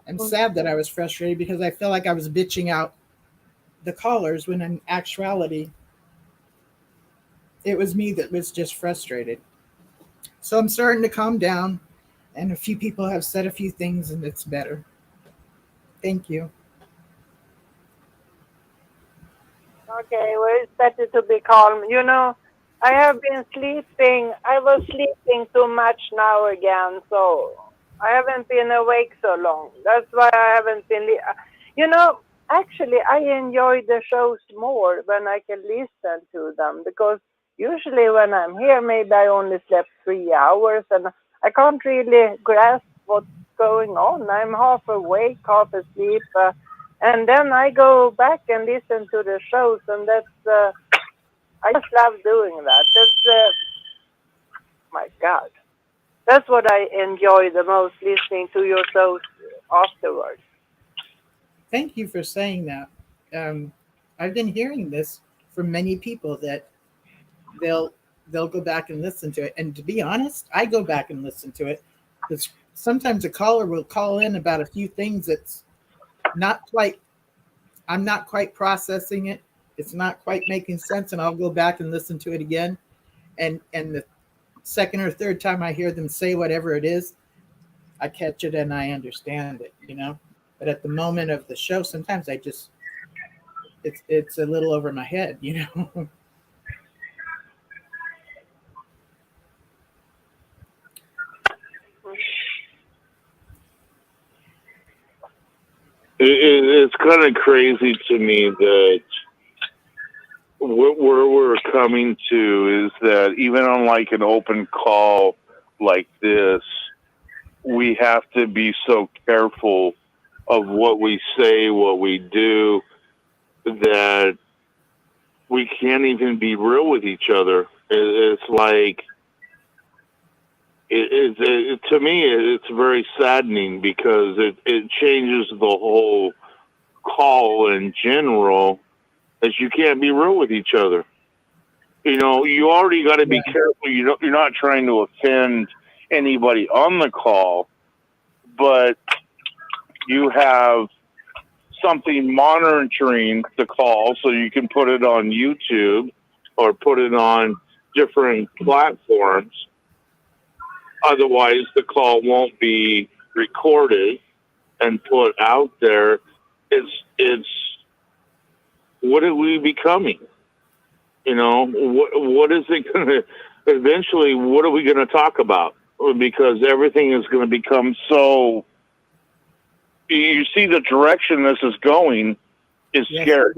am sad that I was frustrated, because I felt like I was bitching out the callers, when in actuality, it was me that was just frustrated. So I'm starting to calm down, and a few people have said a few things, and it's better. Thank you. Okay, well, it's better to be calm. I have been sleeping. I was sleeping too much now again, so I haven't been awake so long. That's why I haven't been... Actually, I enjoy the shows more when I can listen to them, because usually when I'm here, maybe I only slept 3 hours, and I can't really grasp what's going on. I'm half awake, half asleep, and then I go back and listen to the shows, and that's... I just love doing that. That's... my God. That's what I enjoy the most, listening to your shows afterwards. Thank you for saying that. I've been hearing this from many people, that they'll go back and listen to it. And to be honest, I go back and listen to it, because sometimes a caller will call in about a few things that's I'm not quite processing it. It's not quite making sense, and I'll go back and listen to it again. And the second or third time I hear them say whatever it is, I catch it and I understand it, But at the moment of the show, sometimes I just it's a little over my head, you know. It's kind of crazy to me that where we're coming to is that even on like an open call like this, we have to be so careful of what we say, what we do, that we can't even be real with each other. It's like, to me, it's very saddening because it changes the whole call in general, as you can't be real with each other. You know, you already got to be careful. You're not trying to offend anybody on the call, but you have something monitoring the call so you can put it on YouTube or put it on different platforms. Otherwise, the call won't be recorded and put out there. It's what are we becoming? You know, what is it going to eventually? What are we going to talk about? Because everything is going to become so. You see the direction this is going is scary,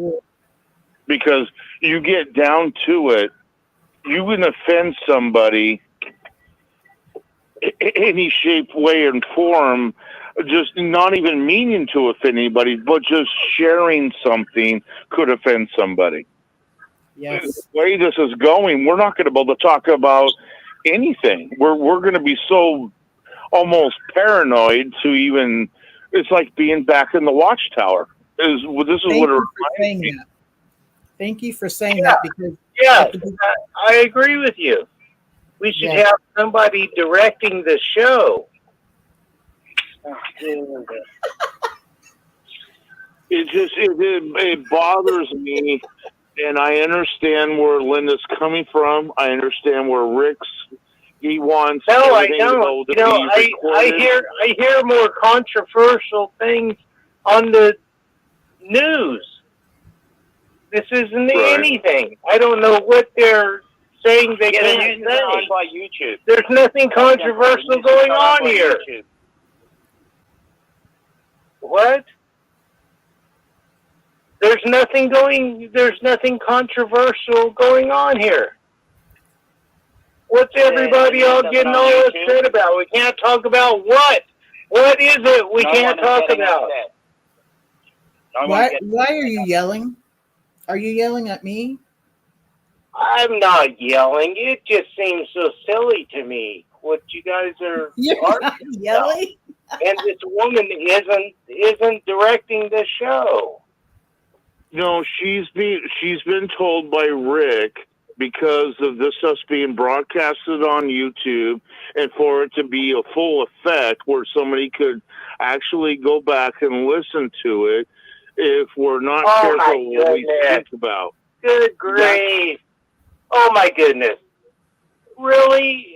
because you get down to it, you can offend somebody any shape, way, and form, just not even meaning to offend anybody, but just sharing something could offend somebody. Yes. The way this is going, we're not going to be able to talk about anything. We're going to be so almost paranoid to even. It's like being back in the Watchtower. This is what it reminds me. Thank you for saying that, because I agree with you. We should have somebody directing the show. It bothers me, and I understand where Linda's coming from. I understand where he wants everything to be recorded. I hear more controversial things on the news. This isn't anything. I don't know what they're saying they can't say. By YouTube. There's nothing controversial going on here. YouTube. What? There's nothing controversial going on here. What's everybody all getting all upset about? We can't talk about what? What is it we can't talk about? Why are you yelling? Are you yelling at me? I'm not yelling. It just seems so silly to me what you guys are yelling. And this woman isn't directing the show. No, she's been told by Rick, because of this stuff being broadcasted on YouTube, and for it to be a full effect where somebody could actually go back and listen to it, if we're not careful what we think about. Good grief. Oh my goodness. Really?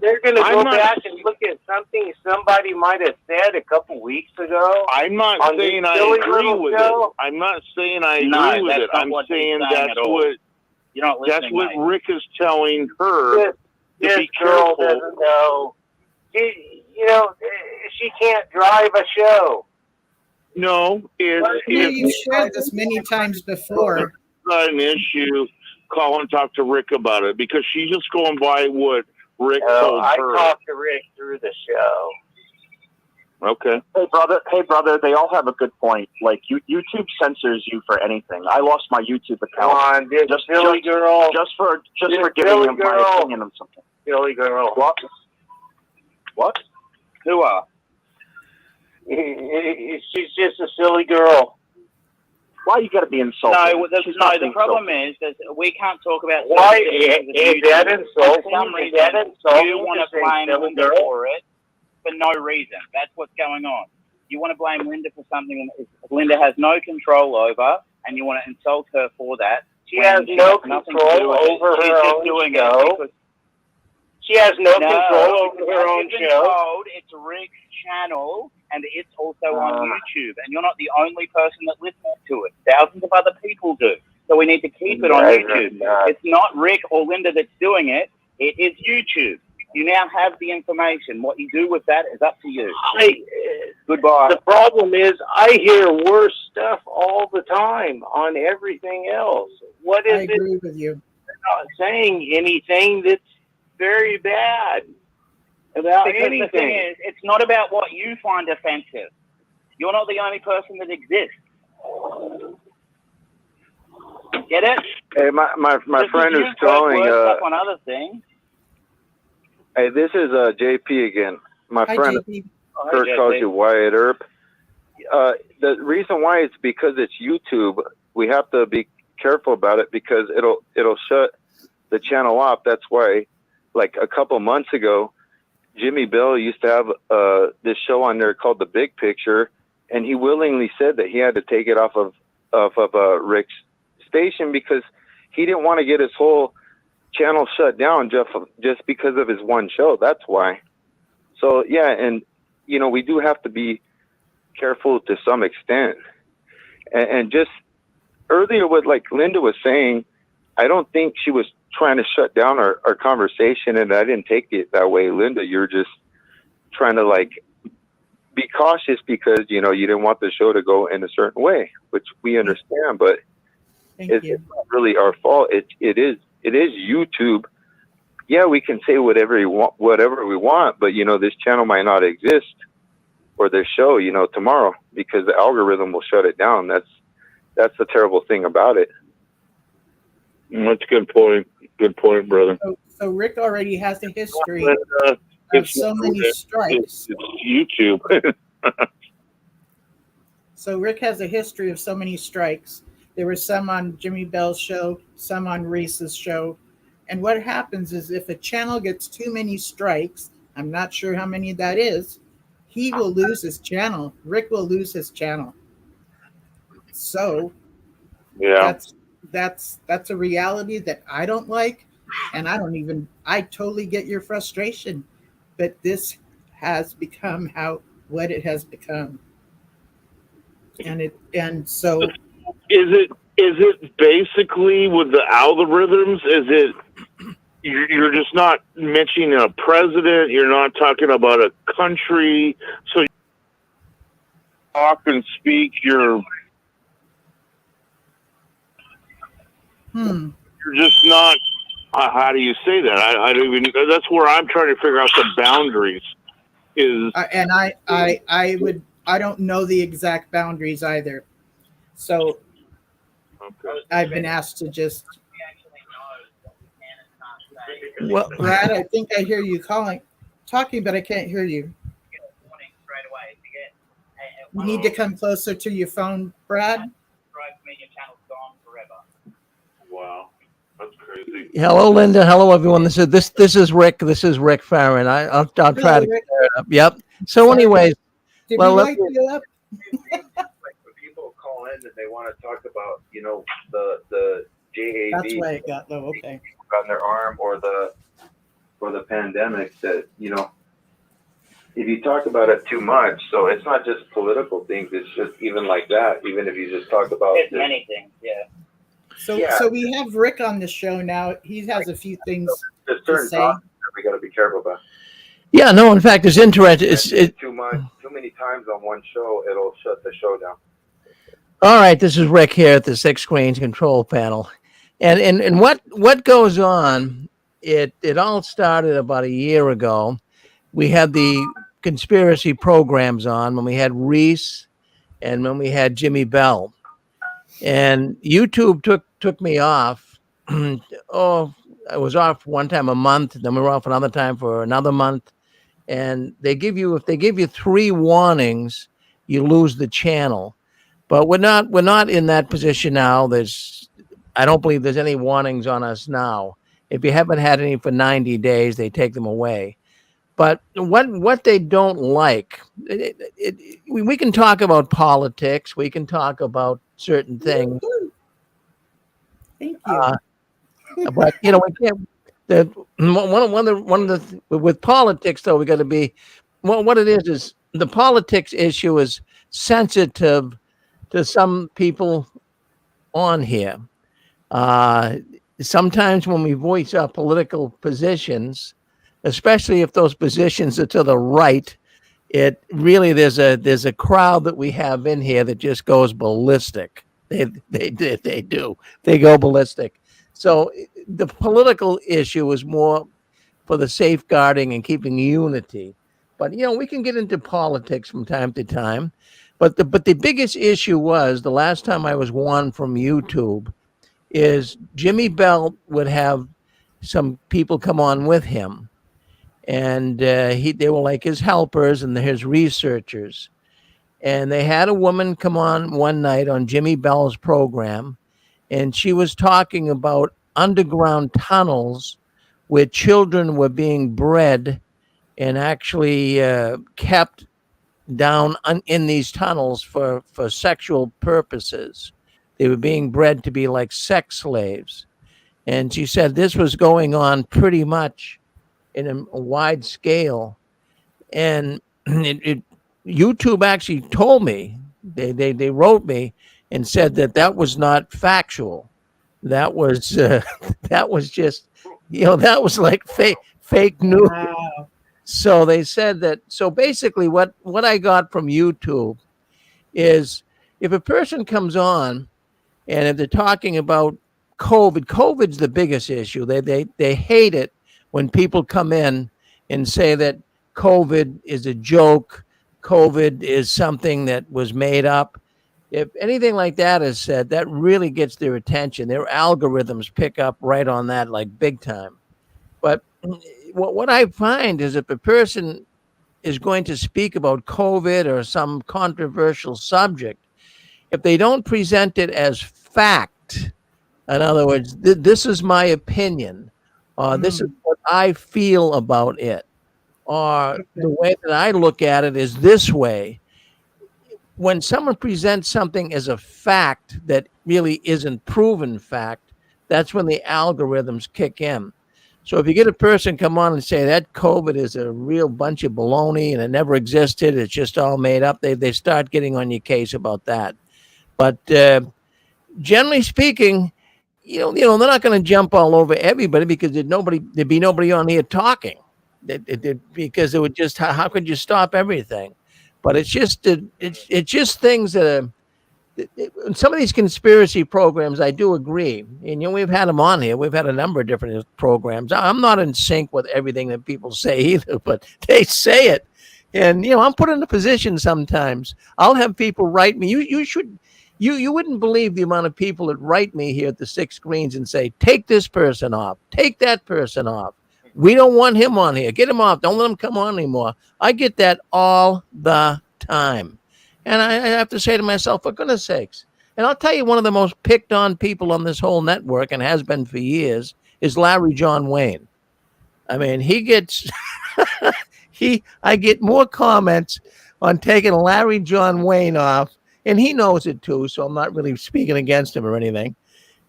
They're going to go back and look at something somebody might have said a couple weeks ago? I'm not saying I agree with it. I'm not saying I agree with it. I'm saying that's what Rick is telling her. This girl doesn't know. She can't drive a show. No, you've shared this many times before. It's not an issue. Call and talk to Rick about it, because she's just going by what Rick told her. I talked to Rick through the show. Okay. Hey brother, they all have a good point. Like YouTube censors you for anything. I lost my YouTube account. Come on, just for giving him my opinion on something. Silly girl. What? Who are? She's just a silly girl. Why you got to be insulted? The problem is that we can't talk about. Why is that insulting? For some reason, you want to blame Linda for it for no reason. That's what's going on. You want to blame Linda for something Linda has no control over, and you want to insult her for that. She has no control over her own show. She has no No, control over her own you've been show. told it's Rick's channel, and it's also on YouTube, and you're not the only person that listens to it. Thousands of other people do. So we need to keep it on YouTube. It's not Rick or Linda that's doing it. It is YouTube. You now have the information. What you do with that is up to you. Goodbye. The problem is I hear worse stuff all the time on everything else. What is I agree with you. They're not saying anything that's very bad about Because anything. the thing is, it's not about what you find offensive. You're not the only person that exists. Get it? Hey, my friend who's calling. Up on other things. Hey, this is JP again. My Hi, friend JP. Kurt calls you Wyatt Earp. The reason why it's because it's YouTube. We have to be careful about it because it'll shut the channel off. That's why, like a couple months ago, Jimmy Bell used to have this show on there called The Big Picture, and he willingly said that he had to take it off of Rick's station because he didn't want to get his whole channel shut down just because of his one show. That's why. So yeah, and we do have to be careful to some extent. And just earlier, what like Linda was saying, I don't think she was trying to shut down our conversation, and I didn't take it that way. Linda, you're just trying to like be cautious because you didn't want the show to go in a certain way, which we understand, but it's not really our fault. It is YouTube. Yeah, we can say whatever we want, but this channel might not exist or this show, tomorrow because the algorithm will shut it down. That's the terrible thing about it. That's a good point. Good point, brother. So Rick already has a history of so many strikes. It's YouTube. So Rick has a history of so many strikes. There were some on Jimmy Bell's show, some on Reese's show. And what happens is if a channel gets too many strikes, I'm not sure how many that is, he will lose his channel. Rick will lose his channel. So yeah, that's a reality that I don't like. And I totally get your frustration, but this has become what it has become. And so is it basically with the algorithms? Is it you're just not mentioning a president? You're not talking about a country. So you talk and speak. You're just not. How do you say that? I don't even. That's where I'm trying to figure out the boundaries. And I don't know the exact boundaries either. So I've been asked to just. Well, Brad, I think I hear you talking, but I can't hear you. You need to come closer to your phone, Brad. Wow, that's crazy. Hello, Linda. Hello, everyone. This is Rick. This is Rick Farron. I'll try to clear it up. Yep. So, anyways, did you like you up? People call in that they want to talk about, the JAB. That's why it got low. Okay. On their arm or the pandemic that, if you talk about it too much, so it's not just political things, it's just even like that, even if you just talk about it's many things, yeah. So we have Rick on the show now. He has a few things there's to certain say. topics that we got to be careful about. Yeah, no, in fact, it's interesting. Too many times on one show, it'll shut the show down. All right, this is Rick here at the Six Screens Control Panel. And what goes on, it all started about a year ago. We had the conspiracy programs on when we had Reese and when we had Jimmy Bell. And YouTube took me off. I was off one time a month, then we were off another time for another month. And if they give you 3 warnings, you lose the channel. But we're not in that position now. I don't believe there's any warnings on us now. If you haven't had any for 90 days, they take them away. But what they don't like, we can talk about politics. We can talk about certain things. Thank you. But we can't. that one of the with politics though, we got to be what it is the politics issue is sensitive to some people on here. Sometimes when we voice our political positions, especially if those positions are to the right, it really there's a crowd that we have in here that just goes ballistic. They do. They go ballistic. So the political issue is more for the safeguarding and keeping unity. But we can get into politics from time to time. But the biggest issue was the last time I was warned from YouTube is Jimmy Bell would have some people come on with him, and they were like his helpers and his researchers. And they had a woman come on one night on Jimmy Bell's program, and she was talking about underground tunnels where children were being bred and actually kept down in these tunnels for sexual purposes. They were being bred to be like sex slaves. And she said this was going on pretty much in a wide scale. And YouTube actually told me, they wrote me and said that was not factual. That was that was just, that was like fake news. Wow. So they said that. So basically what I got from YouTube is if a person comes on and if they're talking about COVID's the biggest issue. They hate it when people come in and say that COVID is a joke. COVID is something that was made up. If anything like that is said, that really gets their attention. Their algorithms pick up right on that like big time. But what I find is if a person is going to speak about COVID or some controversial subject, if they don't present it as fact, in other words, this is my opinion, or this is what I feel about it, or the way that I look at it is this way. When someone presents something as a fact that really isn't proven fact, that's when the algorithms kick in. So if you get a person come on and say that COVID is a real bunch of baloney and it never existed, it's just all made up, they start getting on your case about that. But generally speaking, they're not going to jump all over everybody because there'd be nobody on here talking. Because it would just how could you stop everything? But it's just things that are. Some of these conspiracy programs, I do agree. And, we've had them on here. We've had a number of different programs. I'm not in sync with everything that people say either, but they say it. And, I'm put in a position sometimes. I'll have people write me. You wouldn't believe the amount of people that write me here at the 6 Screens and say, take this person off. Take that person off. We don't want him on here. Get him off. Don't let him come on anymore. I get that all the time. And I have to say to myself, for goodness sakes. And I'll tell you, one of the most picked on people on this whole network, and has been for years, is Larry John Wayne. I mean, he gets, I get more comments on taking Larry John Wayne off, and he knows it too, so I'm not really speaking against him or anything.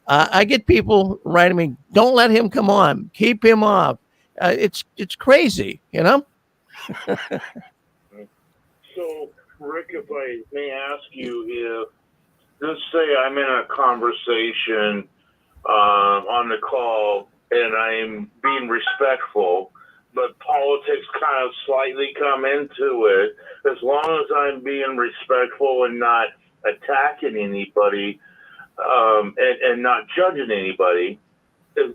I get people writing me, don't let him come on, keep him off. It's crazy, So, Rick, if I may ask you, if let's say I'm in a conversation on the call and I'm being respectful, but politics kind of slightly come into it, as long as I'm being respectful and not attacking anybody and not judging anybody, is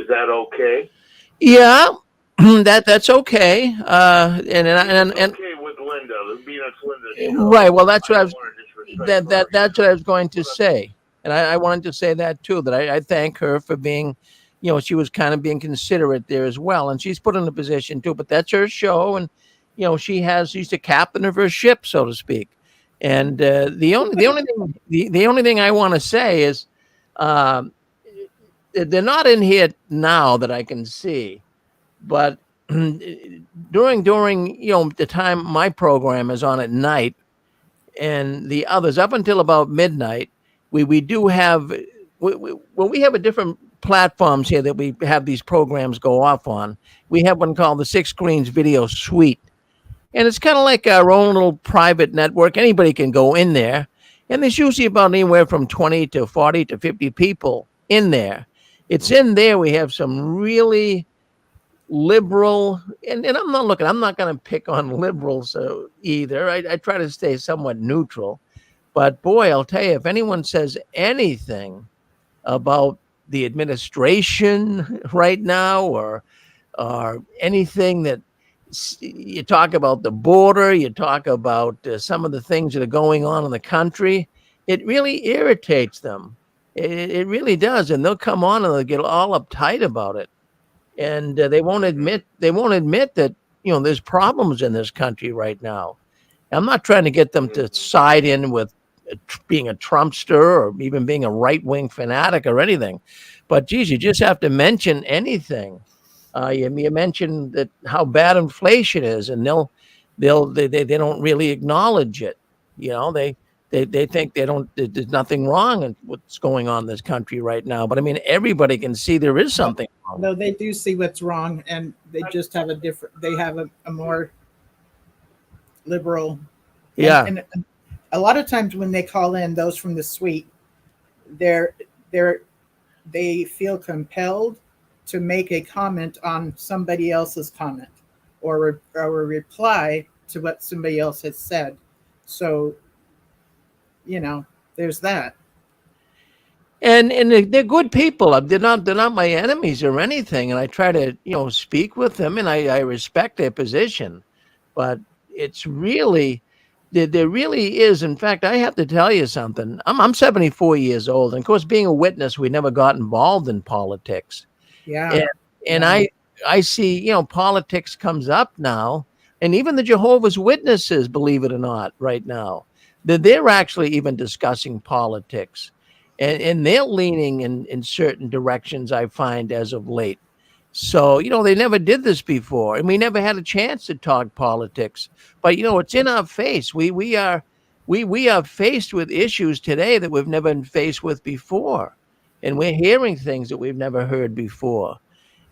that okay? Yeah, that's okay. And okay with Linda, being Linda's show. Right. Well, that's what I was. That's what I was going to say, and I wanted to say that too. That I thank her for being, she was kind of being considerate there as well, and she's put in a position too. But that's her show, and she's the captain of her ship, so to speak. And the only thing I want to say is, they're not in here now that I can see, but during the time my program is on at night, and the others up until about midnight, we do have we have a different platforms here that we have these programs go off on. We have one called the Six Screens Video Suite. And it's kind of like our own little private network. Anybody can go in there. And there's usually about anywhere from 20 to 40 to 50 people in there. It's in there. We have some really liberal, and I'm not going to pick on liberals either. I try to stay somewhat neutral. But boy, I'll tell you, if anyone says anything about the administration right now or anything that you talk about the border, you talk about some of the things that are going on in the country, it really irritates them. It really does. And they'll come on and they'll get all uptight about it. And they won't admit that, there's problems in this country right now. I'm not trying to get them to side in with being a Trumpster or even being a right-wing fanatic or anything. But geez, you just have to mention anything. You mention that how bad inflation is, and they don't really acknowledge it. They think there's nothing wrong in what's going on in this country right now. But I mean, everybody can see there is something wrong. No, they do see what's wrong, and they just have a more liberal. Yeah. And a lot of times when they call in those from the suite, they feel compelled to make a comment on somebody else's comment or a reply to what somebody else has said. So, there's that. And they're good people. They're not my enemies or anything. And I try to, speak with them, and I respect their position. But it's really, there really is. In fact, I have to tell you something. I'm 74 years old. And of course, being a witness, we never got involved in politics. Yeah. And I see, politics comes up now. And even the Jehovah's Witnesses, believe it or not, right now, they're actually even discussing politics. And they're leaning in certain directions, I find, as of late. So, they never did this before, and we never had a chance to talk politics. But, it's in our face. We are faced with issues today that we've never been faced with before. And we're hearing things that we've never heard before.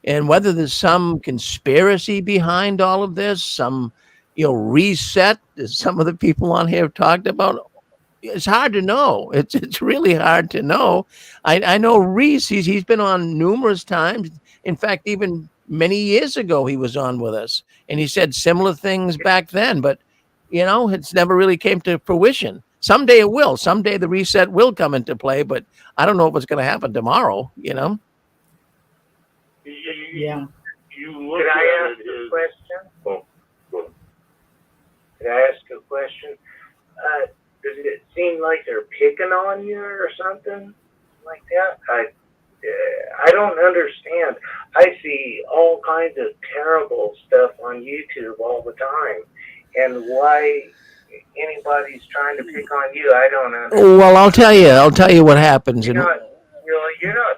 And whether there's some conspiracy behind all of this, some, reset, as some of the people on here have talked about, it's hard to know. It's really hard to know. I know Reese, he's been on numerous times. In fact, even many years ago, he was on with us, and he said similar things back then, but, it's never really came to fruition. Someday it will. Someday the reset will come into play, but I don't know if it's going to happen tomorrow, Yeah. Could I ask a question? Oh, go ahead. Could I ask a question? Does it seem like they're picking on you or something like that? I don't understand. I see all kinds of terrible stuff on YouTube all the time, and why anybody's trying to pick on you, I don't understand. Well, I'll tell you what happens. You're not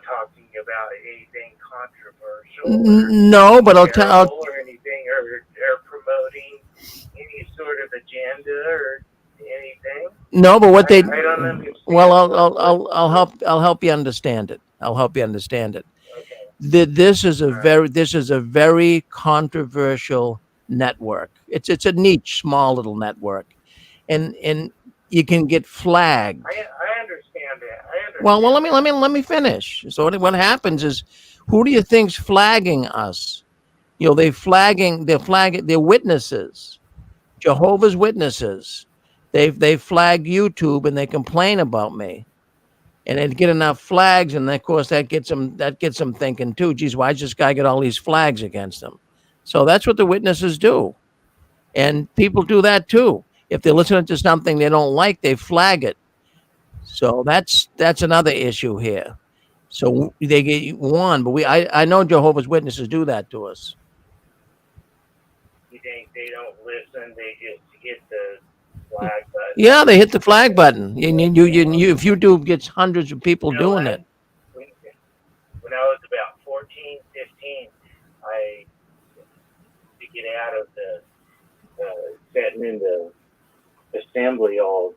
talking about anything controversial. No, but I'll tell or anything, or promoting any sort of agenda or anything. No, but what I don't understand. Well, I'll help you understand it. I'll help you understand it. Okay. This is a very controversial network. It's a niche, small little network, and you can get flagged. I understand that. Well, let me finish. So what happens is, who do you think's flagging us? They're flagging their witnesses, Jehovah's Witnesses. They flag YouTube and they complain about me, and they get enough flags, and of course that gets them thinking too. Geez, why does this guy get all these flags against him? So that's what the witnesses do, and people do that too. If they're listening to something they don't like, they flag it. So that's another issue here. So they get one, but I know Jehovah's Witnesses do that to us. You think they don't listen? They just hit the flag button. Yeah, they hit the flag button. And you if YouTube gets hundreds of people doing it. When I was about 14, 15, to get out of the sitting in the assembly all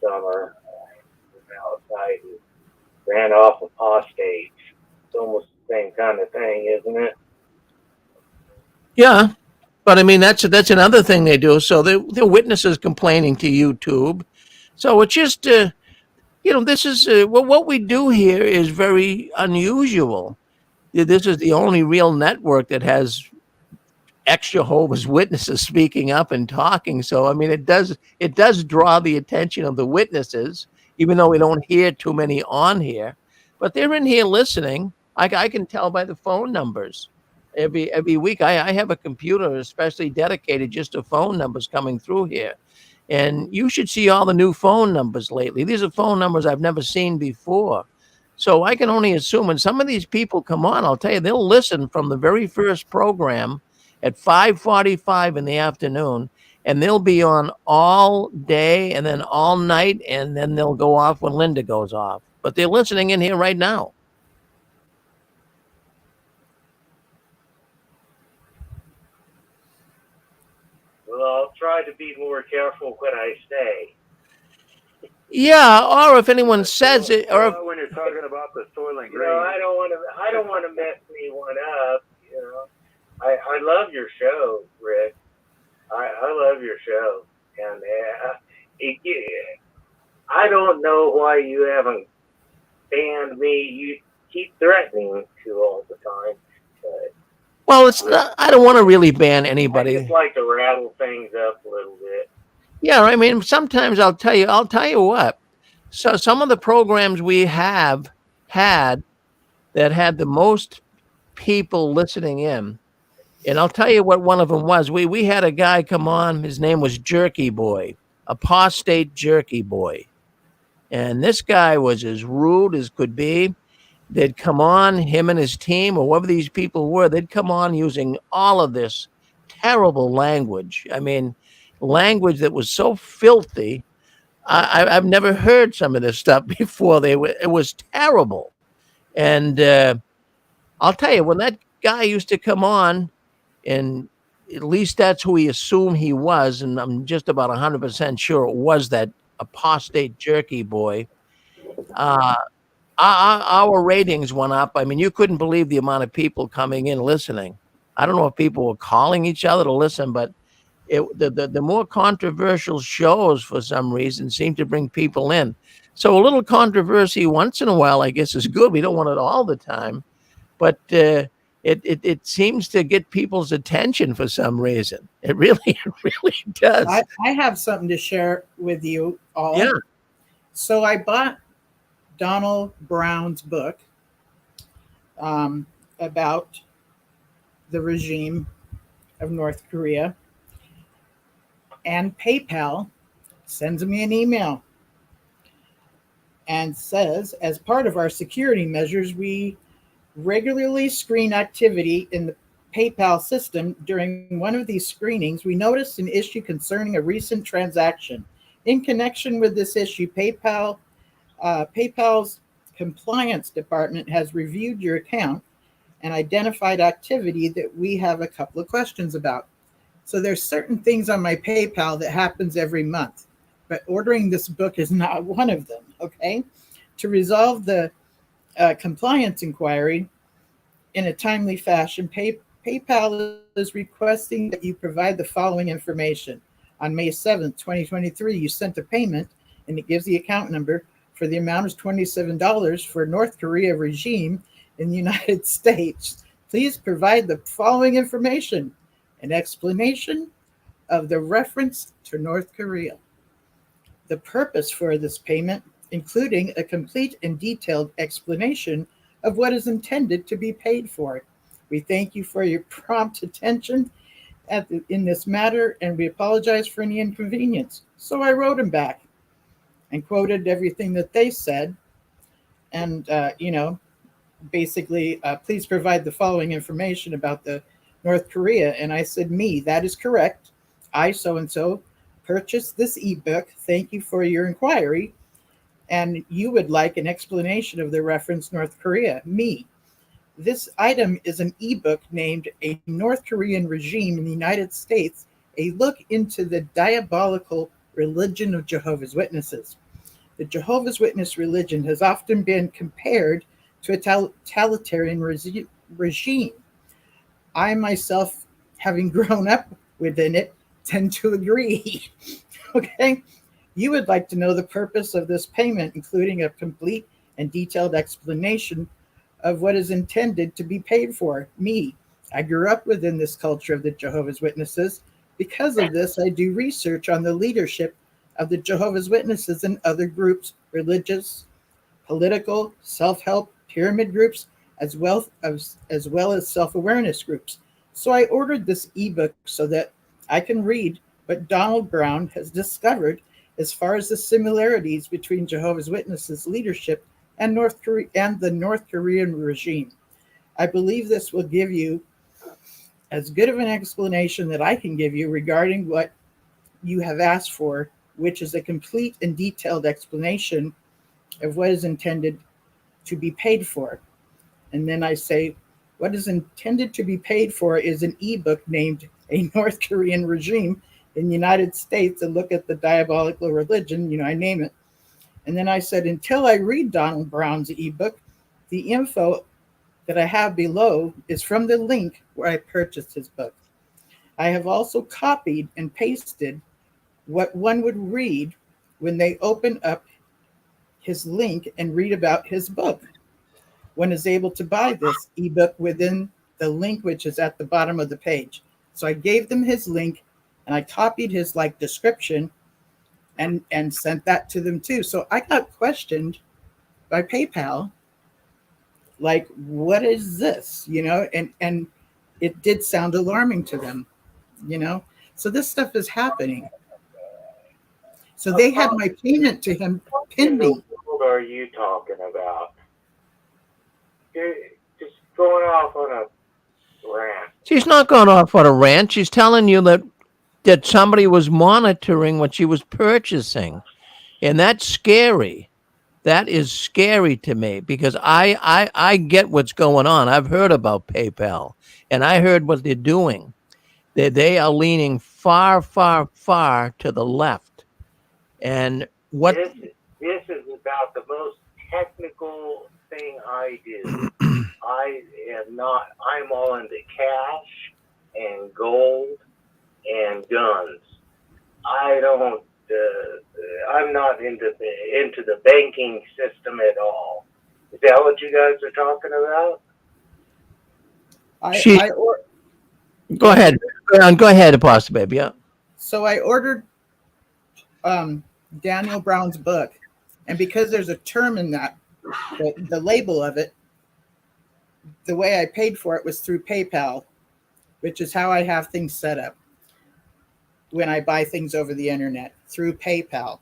summer, I was outside and ran off apostates. It's almost the same kind of thing, isn't it? Yeah, but I mean that's another thing they do. So the witnesses complaining to YouTube. So it's just this is what we do here is very unusual. This is the only real network that has ex-Jehovah's Witnesses speaking up and talking. So I mean, it does draw the attention of the witnesses, even though we don't hear too many on here. But they're in here listening. I can tell by the phone numbers. Every week, I have a computer especially dedicated just to phone numbers coming through here. And you should see all the new phone numbers lately. These are phone numbers I've never seen before. So I can only assume when some of these people come on, I'll tell you, they'll listen from the very first program at 5:45 in the afternoon, and they'll be on all day and then all night, and then they'll go off when Linda goes off. But they're listening in here right now. Well, I'll try to be more careful what I say. Yeah, or if anyone says it, or when you're talking about the soil and grain. I don't want to mess anyone up. I love your show, Rick. I love your show, and I don't know why you haven't banned me. You keep threatening to all the time. But well, it's not. I don't want to really ban anybody. I just like to rattle things up a little bit. Yeah, I mean, sometimes I'll tell you what. So some of the programs we have had that had the most people listening in, and I'll tell you what one of them was. We had a guy come on. His name was Jerky Boy, Apostate Jerky Boy. And this guy was as rude as could be. They'd come on, him and his team, or whoever these people were, they'd come on using all of this terrible language. I mean, language that was so filthy. I've never heard some of this stuff before. It was terrible. And I'll tell you, when that guy used to come on, and at least that's who he assumed he was, and I'm just about 100% sure it was that Apostate Jerky Boy, our ratings went up. I mean, you couldn't believe the amount of people coming in listening. I don't know if people were calling each other to listen, but the more controversial shows for some reason seem to bring people in. So a little controversy once in a while, I guess, is good. We don't want it all the time, but it seems to get people's attention for some reason. It really does. I have something to share with you all. Yeah. So I bought Donald Brown's book about the regime of North Korea, and PayPal sends me an email and says, as part of our security measures, we regularly screen activity in the PayPal system. During one of these screenings, we noticed an issue concerning a recent transaction. In connection with this issue, PayPal's compliance department has reviewed your account and identified activity that we have a couple of questions about. So there's certain things on my PayPal that happens every month, but ordering this book is not one of them, okay? To resolve the compliance inquiry in a timely fashion, PayPal is requesting that you provide the following information. On May 7th, 2023, you sent a payment, and it gives the account number for the amount of $27 for North Korea regime in the United States. Please provide the following information: an explanation of the reference to North Korea, the purpose for this payment, including a complete and detailed explanation of what is intended to be paid for. We thank you for your prompt attention in this matter, and we apologize for any inconvenience. So I wrote them back and quoted everything that they said, and basically, please provide the following information about the North Korea. And I said, that is correct. I, so-and-so, purchased this ebook. Thank you for your inquiry. And you would like an explanation of the reference North Korea. This item is an ebook named A North Korean Regime in the United States, a look into the diabolical religion of Jehovah's Witnesses. The Jehovah's Witness religion has often been compared to a totalitarian regime. I myself, having grown up within it, tend to agree. Okay? You would like to know the purpose of this payment, including a complete and detailed explanation of what is intended to be paid for. Me, I grew up within this culture of the Jehovah's Witnesses. Because of this, I do research on the leadership of the Jehovah's Witnesses and other groups, religious, political, self-help, pyramid groups, as well as self-awareness groups. So I ordered this ebook so that I can read what Donald Brown has discovered as far as the similarities between Jehovah's Witnesses leadership and the North Korean regime. I believe this will give you as good of an explanation that I can give you regarding what you have asked for, which is a complete and detailed explanation of what is intended to be paid for. And then I say, what is intended to be paid for is an ebook named A North Korean Regime in the United States, and look at the diabolical religion, I name it. And then I said, until I read Donald Brown's ebook, the info that I have below is from the link where I purchased his book. I have also copied and pasted what one would read when they open up his link and read about his book. One is able to buy this ebook within the link, which is at the bottom of the page. So I gave them his link and I copied his description and sent that to them too. So I got questioned by PayPal, what is this? And it did sound alarming to them, So this stuff is happening. So they had my payment to him pending. What are you talking about? You're just going off on a rant. She's not going off on a rant. She's telling you that somebody was monitoring what she was purchasing. And that's scary. That is scary to me because I get what's going on. I've heard about PayPal and I heard what they're doing. They are leaning far, far, far to the left. And what this is about the most technical thing I do. I'm all into cash and gold and guns. I'm not into the banking system at all. Is that what you guys are talking about? Go ahead. Go ahead, APOSTABABE. Yeah. So I ordered Daniel Brown's book, and because there's a term in that, the label of it, the way I paid for it was through PayPal, which is how I have things set up when I buy things over the internet, through PayPal,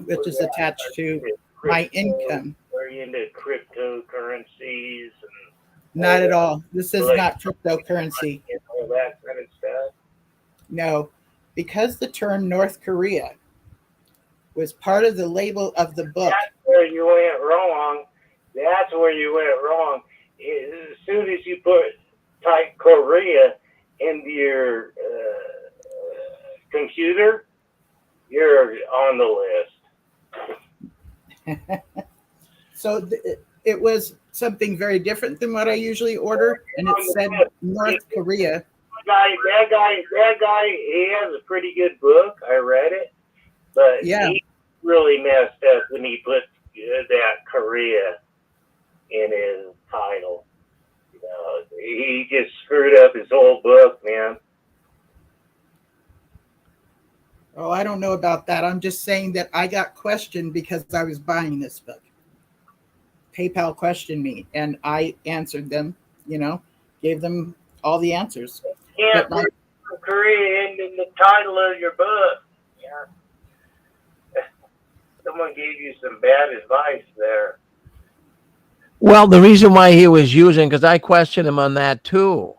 which is attached to my income. Are you into cryptocurrencies? Not at all. This is not cryptocurrency. All that kind of stuff? No, because the term North Korea was part of the label of the book. That's where you went wrong. As soon as you type Korea into your computer, you're on the list. So it was something very different than what I usually order, and it said North Korea. That guy, he has a pretty good book. I read it, but he really messed up when he put that Korea in his title. He just screwed up his whole book, man. Oh, I don't know about that. I'm just saying that I got questioned because I was buying this book. PayPal questioned me, and I answered them, gave them all the answers. Yeah, put Korea in the title of your book. Yeah. Someone gave you some bad advice there. Well, the reason why he was using, because I questioned him on that too.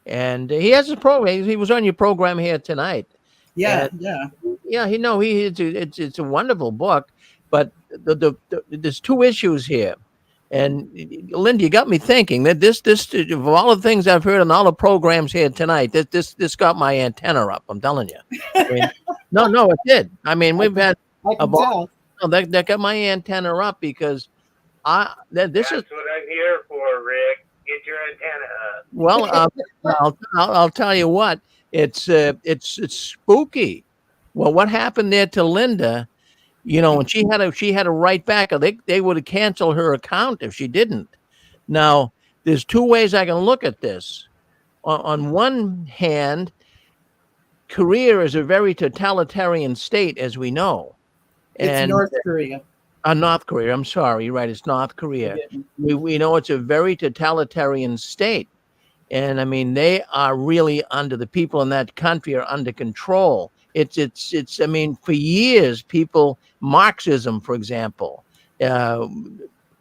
And he has his program. He was on your program here tonight. Yeah, it's a wonderful book, but there's two issues here. And Linda, you got me thinking that this of all the things I've heard on all the programs here tonight, this got my antenna up. I'm telling you. I mean, no, it did. I mean, we've had that got my antenna up because That's what I here for, Rick. Get your antenna up. Well, I'll tell you what. It's spooky. Well, what happened there to Linda? And she had to write back. They would have canceled her account if she didn't. Now, there's two ways I can look at this. On one hand, Korea is a very totalitarian state, as we know. It's North Korea. North Korea. I'm sorry. Right. It's North Korea. We know it's a very totalitarian state. And I mean, they are really the people in that country are under control. It's I mean, for years, Marxism, for example,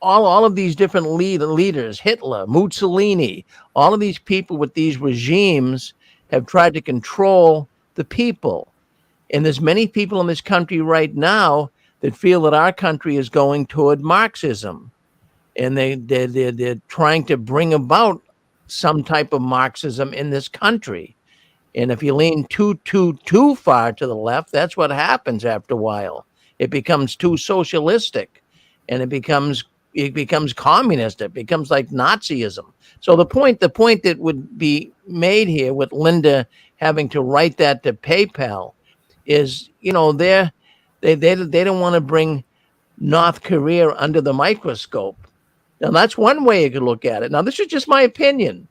all of these different leaders, Hitler, Mussolini, all of these people with these regimes have tried to control the people. And there's many people in this country right now that feel that our country is going toward Marxism. And they're trying to bring about some type of Marxism in this country. And if you lean too far to the left, that's what happens after a while. It becomes too socialistic, and it becomes communist. It becomes like Nazism. So the point that would be made here with Linda having to write that to PayPal is, they don't want to bring North Korea under the microscope. Now, that's one way you could look at it. Now, this is just my opinion.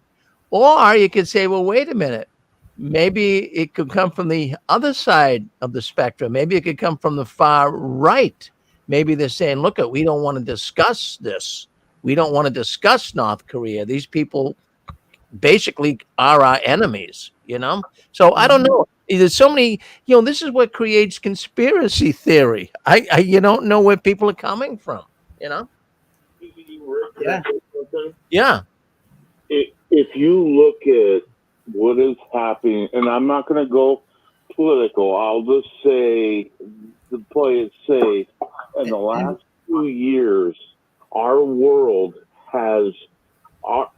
Or you could say, well, wait a minute. Maybe it could come from the other side of the spectrum. Maybe it could come from the far right. Maybe they're saying, look, we don't want to discuss this. We don't want to discuss North Korea. These people basically are our enemies, So I don't know. There's so many, this is what creates conspiracy theory. You don't know where people are coming from, Yeah. If you look at what is happening, and I'm not going to go political, I'll just say, to play it safe, in the last 2 years, our world has, the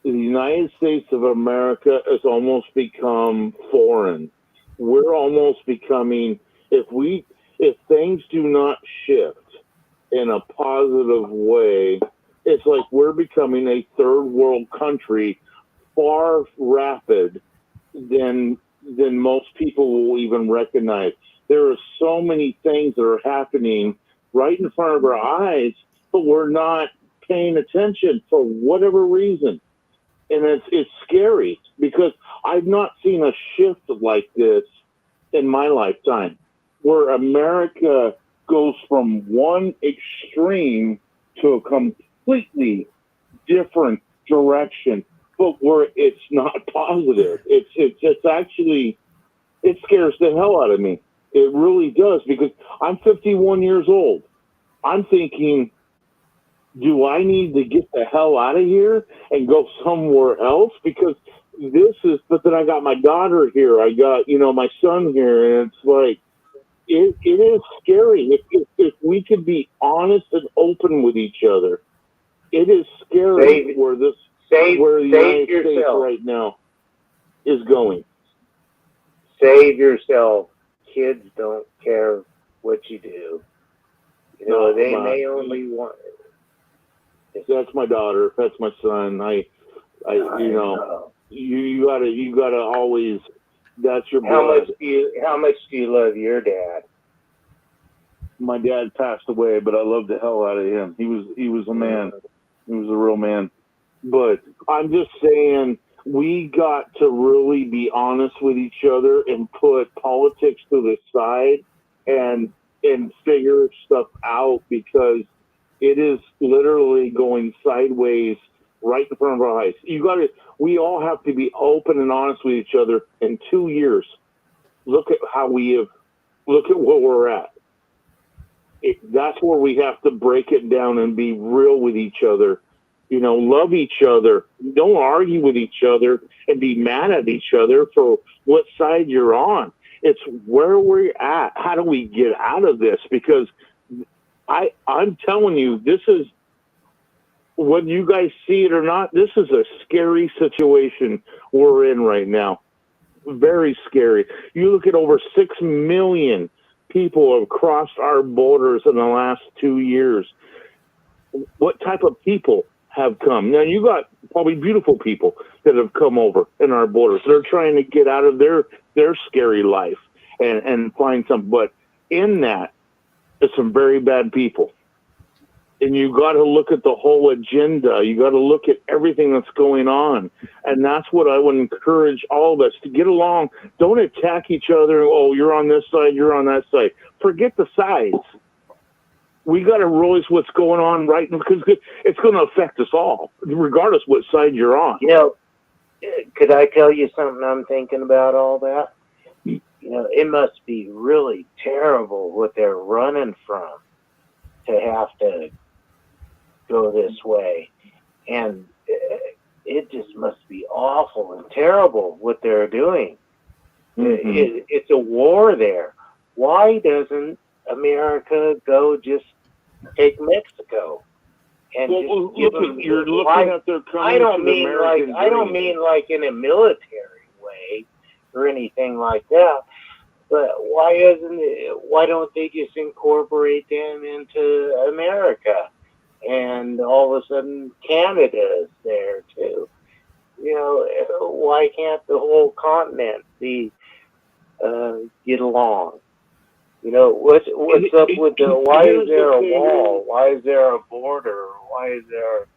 United States of America has almost become foreign. We're almost becoming, if things do not shift in a positive way, it's like we're becoming a third world country, far rapid than most people will even recognize. There are so many things that are happening right in front of our eyes, but we're not paying attention for whatever reason. And it's scary because I've not seen a shift like this in my lifetime, where America goes from one extreme to a completely different direction, but where it's not positive. It's actually, it scares the hell out of me. It really does, because I'm 51 years old. I'm thinking, do I need to get the hell out of here and go somewhere else? Because but then I got my daughter here. I got, my son here, and it's like, it is scary. If we could be honest and open with each other, it is scary where the United States right now is going. Save yourself. Kids don't care what you do. They may only want. That's my daughter. That's my son. You gotta always. That's your blood. How much do you love your dad? My dad passed away, but I loved the hell out of him. He was a man. He was a real man. But I'm just saying, we got to really be honest with each other and put politics to the side and figure stuff out, because it is literally going sideways right in front of our eyes. We all have to be open and honest with each other. In 2 years, look at where we're at. That's where we have to break it down and be real with each other. Love each other. Don't argue with each other and be mad at each other for what side you're on. It's where we're at. How do we get out of this? Because I'm telling you, this is, whether you guys see it or not, this is a scary situation we're in right now. Very scary. You look at over 6 million people have crossed our borders in the last 2 years. What type of people have come. Now, you got probably beautiful people that have come over in our borders. They're trying to get out of their scary life and find some. But in that, there's some very bad people. And you got to look at the whole agenda. You got to look at everything that's going on. And that's what I would encourage all of us to get along. Don't attack each other. Oh, you're on this side, you're on that side. Forget the sides. We got to realize what's going on right now, because it's going to affect us all, regardless what side you're on. You know, could I tell you something I'm thinking about all that? You know, it must be really terrible what they're running from to have to go this way. And it just must be awful and terrible what they're doing. It's a war there. Why doesn't America go just take Mexico and just give them? You're looking at their I don't mean like in a military way or anything like that. But why don't they just incorporate them into America? And all of a sudden Canada is there too. You know, why can't the whole continent get along? You know, what's up with why is there a wall? Why is there a border? Why is there,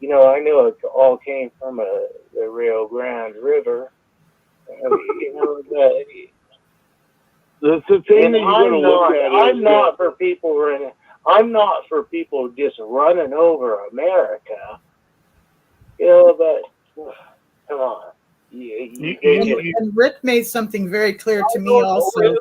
you know, I know it all came from the Rio Grande River. You know, the thing that you got to look at is I'm not for people just running over America. You know, but come on. And Rick made something very clear to me also.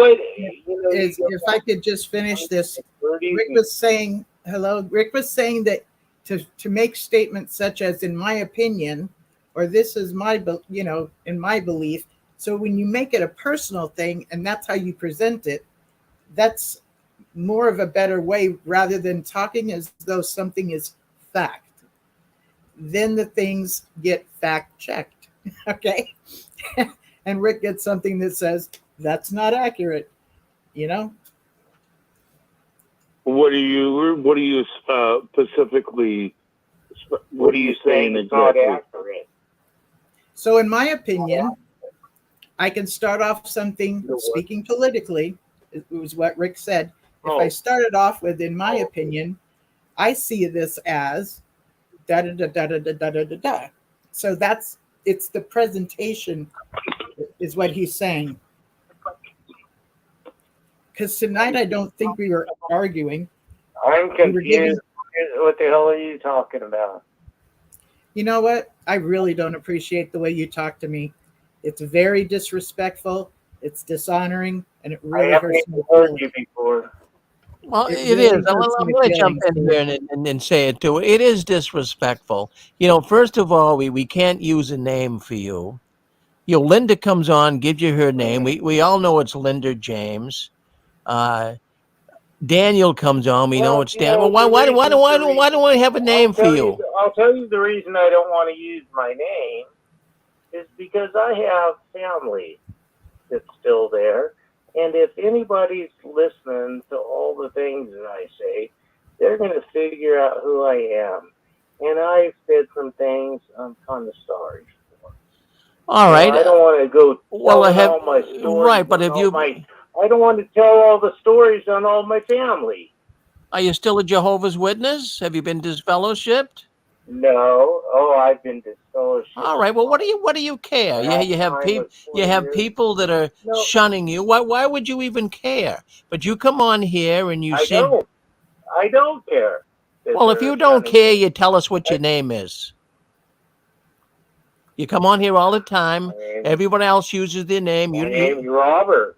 If I could just finish this, Rick was saying that to make statements such as "in my opinion" or "this is my," you know, in my belief. So when you make it a personal thing and that's how you present it, that's more of a better way rather than talking as though something is fact. Then the things get fact checked. Okay. And Rick gets something that says that's not accurate, you know. What are you specifically? What are you saying exactly? Not accurate. So, in my opinion, I can start off something speaking politically. It was what Rick said. If I started off with, in my opinion, I see this as da da da da da da da da da. So it's the presentation is what he's saying. Because tonight I don't think we were arguing. I'm confused. What the hell are you talking about? You know what? I really don't appreciate the way you talk to me. It's very disrespectful. It's dishonoring, and it really hurts me. I haven't heard you before. Well, it is. I'm going to jump in here and say it too. It is disrespectful. You know, first of all, we can't use a name for you. You know, Linda comes on, gives you her name. We all know it's Linda James. Daniel comes on. We know it's Daniel. Well, why do I have a name for you? I'll tell you the reason I don't want to use my name is because I have family that's still there. And if anybody's listening to all the things that I say, they're going to figure out who I am. And I've said some things I'm kind of sorry for. All right. I don't want to go all my stories. Right, but if you... I don't want to tell all the stories on all my family. Are you still a Jehovah's Witness? Have you been disfellowshipped? No. I've been disfellowshipped. All right. Well, what do you care? You have people that are shunning you. Why would you even care? But you come on here and I don't care. Well, if you don't care, you tell us what your name is. You come on here all the time. Everyone else uses their name. My name's Robert.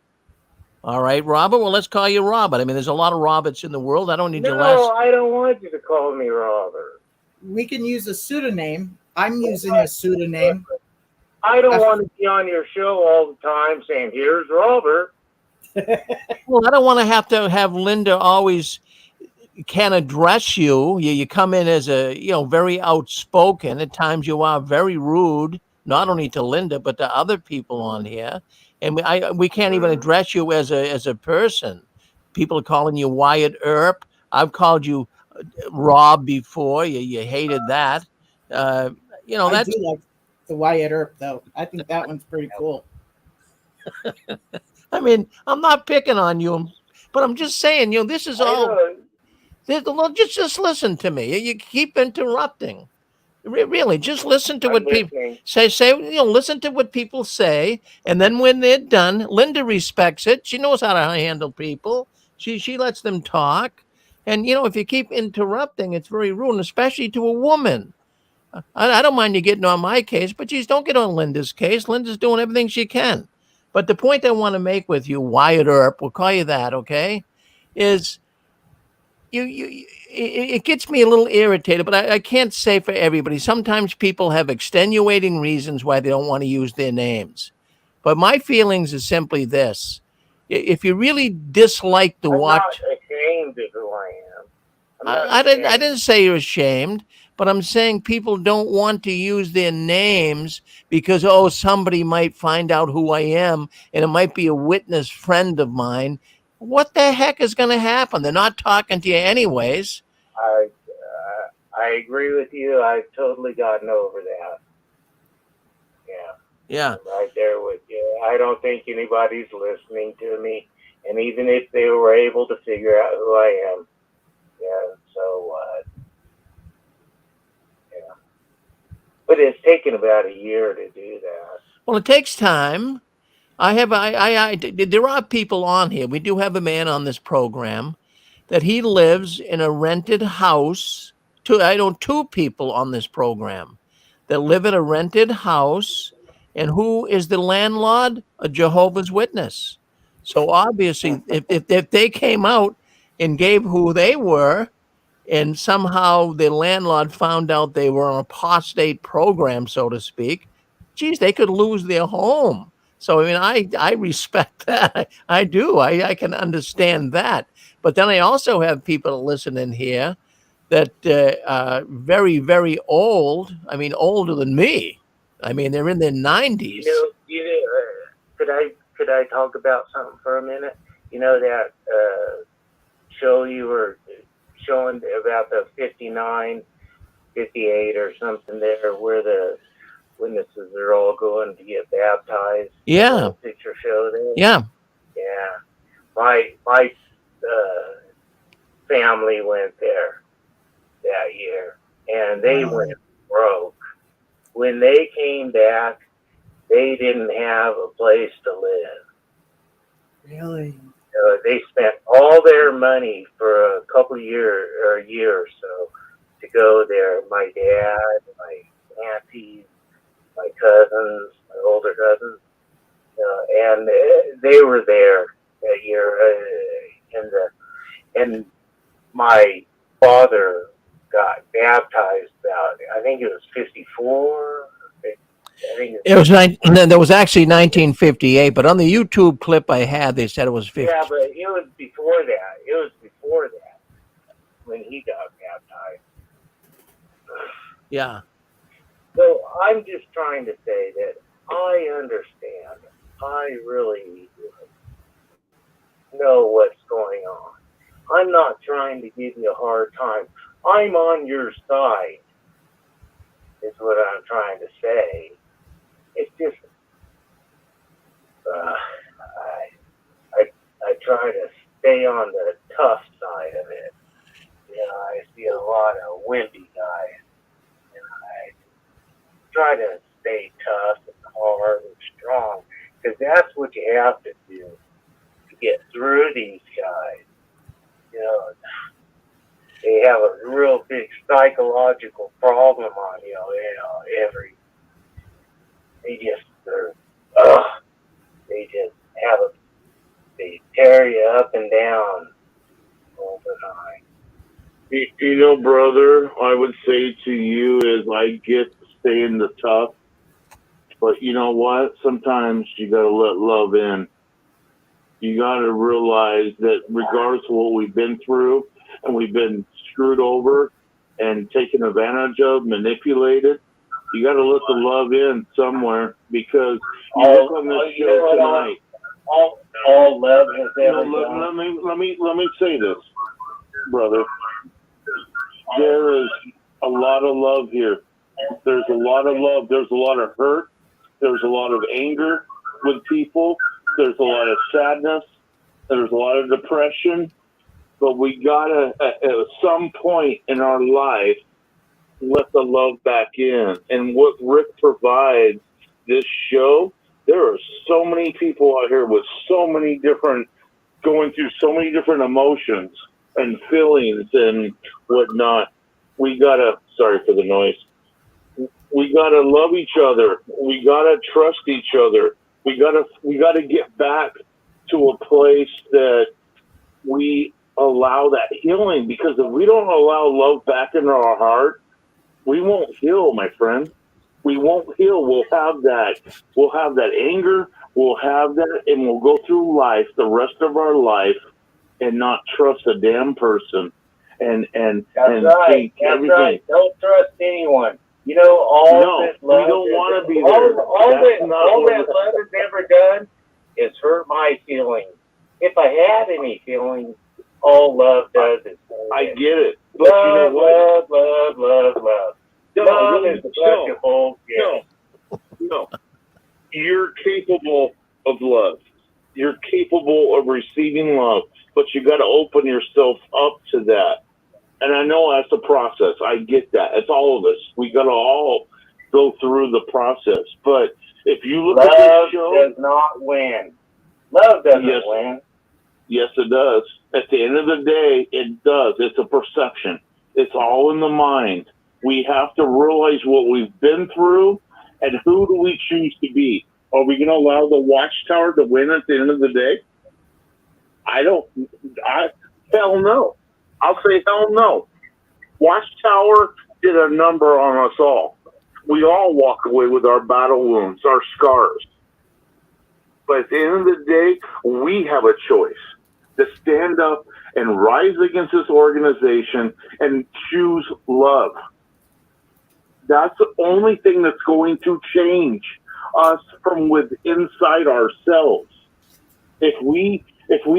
All right, Robert. Well, let's call you Robert. I mean, there's a lot of Roberts in the world. I don't need your last. No, I don't want you to call me Robert. We can use a pseudonym. I'm using a pseudonym. I don't want to be on your show all the time saying, "Here's Robert." Well, I don't want to have Linda always can address you. You come in as very outspoken. At times you are very rude, not only to Linda, but to other people on here. And we can't even address you as a person. People are calling you Wyatt Earp. I've called you Rob before. You hated that. I do like the Wyatt Earp, though. I think that one's pretty cool. I mean, I'm not picking on you, but I'm just saying, this is all. Just listen to me. You keep interrupting. Really, just listen to what people say. Listen to what people say, and then when they're done, Linda respects it. She knows how to handle people. She lets them talk, and if you keep interrupting, it's very rude, especially to a woman. I don't mind you getting on my case, but geez, don't get on Linda's case. Linda's doing everything she can. But the point I want to make with you, Wyatt Earp, we'll call you that, okay, is it gets me a little irritated, but I can't say for everybody. Sometimes people have extenuating reasons why they don't want to use their names. But my feelings is simply this. If you really dislike the watch... I'm not ashamed of who I am. I didn't say you're ashamed, but I'm saying people don't want to use their names because, somebody might find out who I am, and it might be a witness friend of mine. What the heck is going to happen? They're not talking to you anyways. I agree with you. I've totally gotten over that. Yeah. I'm right there with you. I don't think anybody's listening to me. And even if they were able to figure out who I am, so what? But it's taken about a year to do that. Well, it takes time. There are people on here. We do have a man on this program that he lives in a rented house. Two people on this program that live in a rented house. And who is the landlord? A Jehovah's Witness. So obviously, if they came out and gave who they were, and somehow the landlord found out they were an apostate program, so to speak, geez, they could lose their home. So, I respect that. I do. I can understand that. But then I also have people that listen in here that are very, very old. Older than me. They're in their 90s. Could I talk about something for a minute? That show you were showing about the 59, 58 or something there, where the witnesses are all going to get baptized. Yeah. Picture show there. Yeah. Yeah. My family went there that year, and they went broke. When they came back, they didn't have a place to live. Really? They spent all their money for a couple of years, or a year or so, to go there. My dad, my aunties, my cousins, my older cousins, and they were there that year. And my father got baptized about, I think it was 54. It was there was actually 1958, but on the YouTube clip I had, they said it was 50. Yeah, but it was before that. It was before that when he got baptized. Yeah. So I'm just trying to say that I understand. I really know what's going on. I'm not trying to give you a hard time. I'm on your side, is what I'm trying to say. It's just, I try to stay on the tough side of it. I see a lot of wimpy guys, and I try to stay tough and hard and strong, because that's what you have to do to get through these guys. They have a real big psychological problem on you. They tear you up and down all the time. Brother, I would say to you is I get staying the tough, but you know what? Sometimes you got to let love in. You got to realize that regardless of what we've been through, and we've been screwed over and taken advantage of, manipulated, you got to let the love in somewhere, because you look on this show tonight. All love has ever done. Let me say this, brother. there is a lot of love here. There's a lot of love. There's a lot of hurt. There's a lot of anger with people. There's a lot of sadness. There's a lot of depression. But we gotta, at some point in our life, let the love back in. And what Rick provides this show, there are so many people out here with so many different, going through so many different emotions and feelings and whatnot. We gotta, sorry for the noise. We gotta love each other. We gotta trust each other. We gotta get back to a place that we allow that healing, because if we don't allow love back into our heart, we won't heal, my friend. We won't heal. We'll have that anger. We'll have that, and we'll go through life, the rest of our life, and not trust a damn person. And right. That's right. Don't trust anyone. You know, all that love. We don't want to be there. All that love has ever done is hurt my feelings. If I have any feelings, all love does is. I get it. But love, love. Love is a bunch of bullshit. No. You're capable of love. You're capable of receiving love, but you got to open yourself up to that. And I know that's a process. I get that. It's all of us. We got to all go through the process. But if you look at this show, love does not win. Love doesn't win. Yes, it does. At the end of the day, it does. It's a perception. It's all in the mind. We have to realize what we've been through and who do we choose to be. Are we going to allow the Watchtower to win at the end of the day? Hell no. I'll say hell no. Watchtower did a number on us all. We all walk away with our battle wounds, our scars. But at the end of the day, we have a choice to stand up and rise against this organization and choose love. That's the only thing that's going to change us from within inside ourselves. If we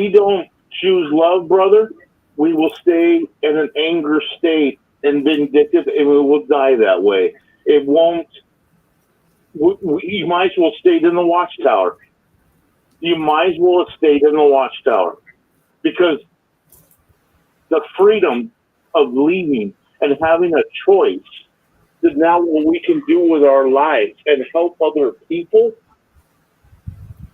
don't choose love, brother, we will stay in an anger state and vindictive, and we will die that way. It won't. You might as well stay in the Watchtower. You might as well have stayed in the Watchtower, because the freedom of leaving and having a choice is now what we can do with our life and help other people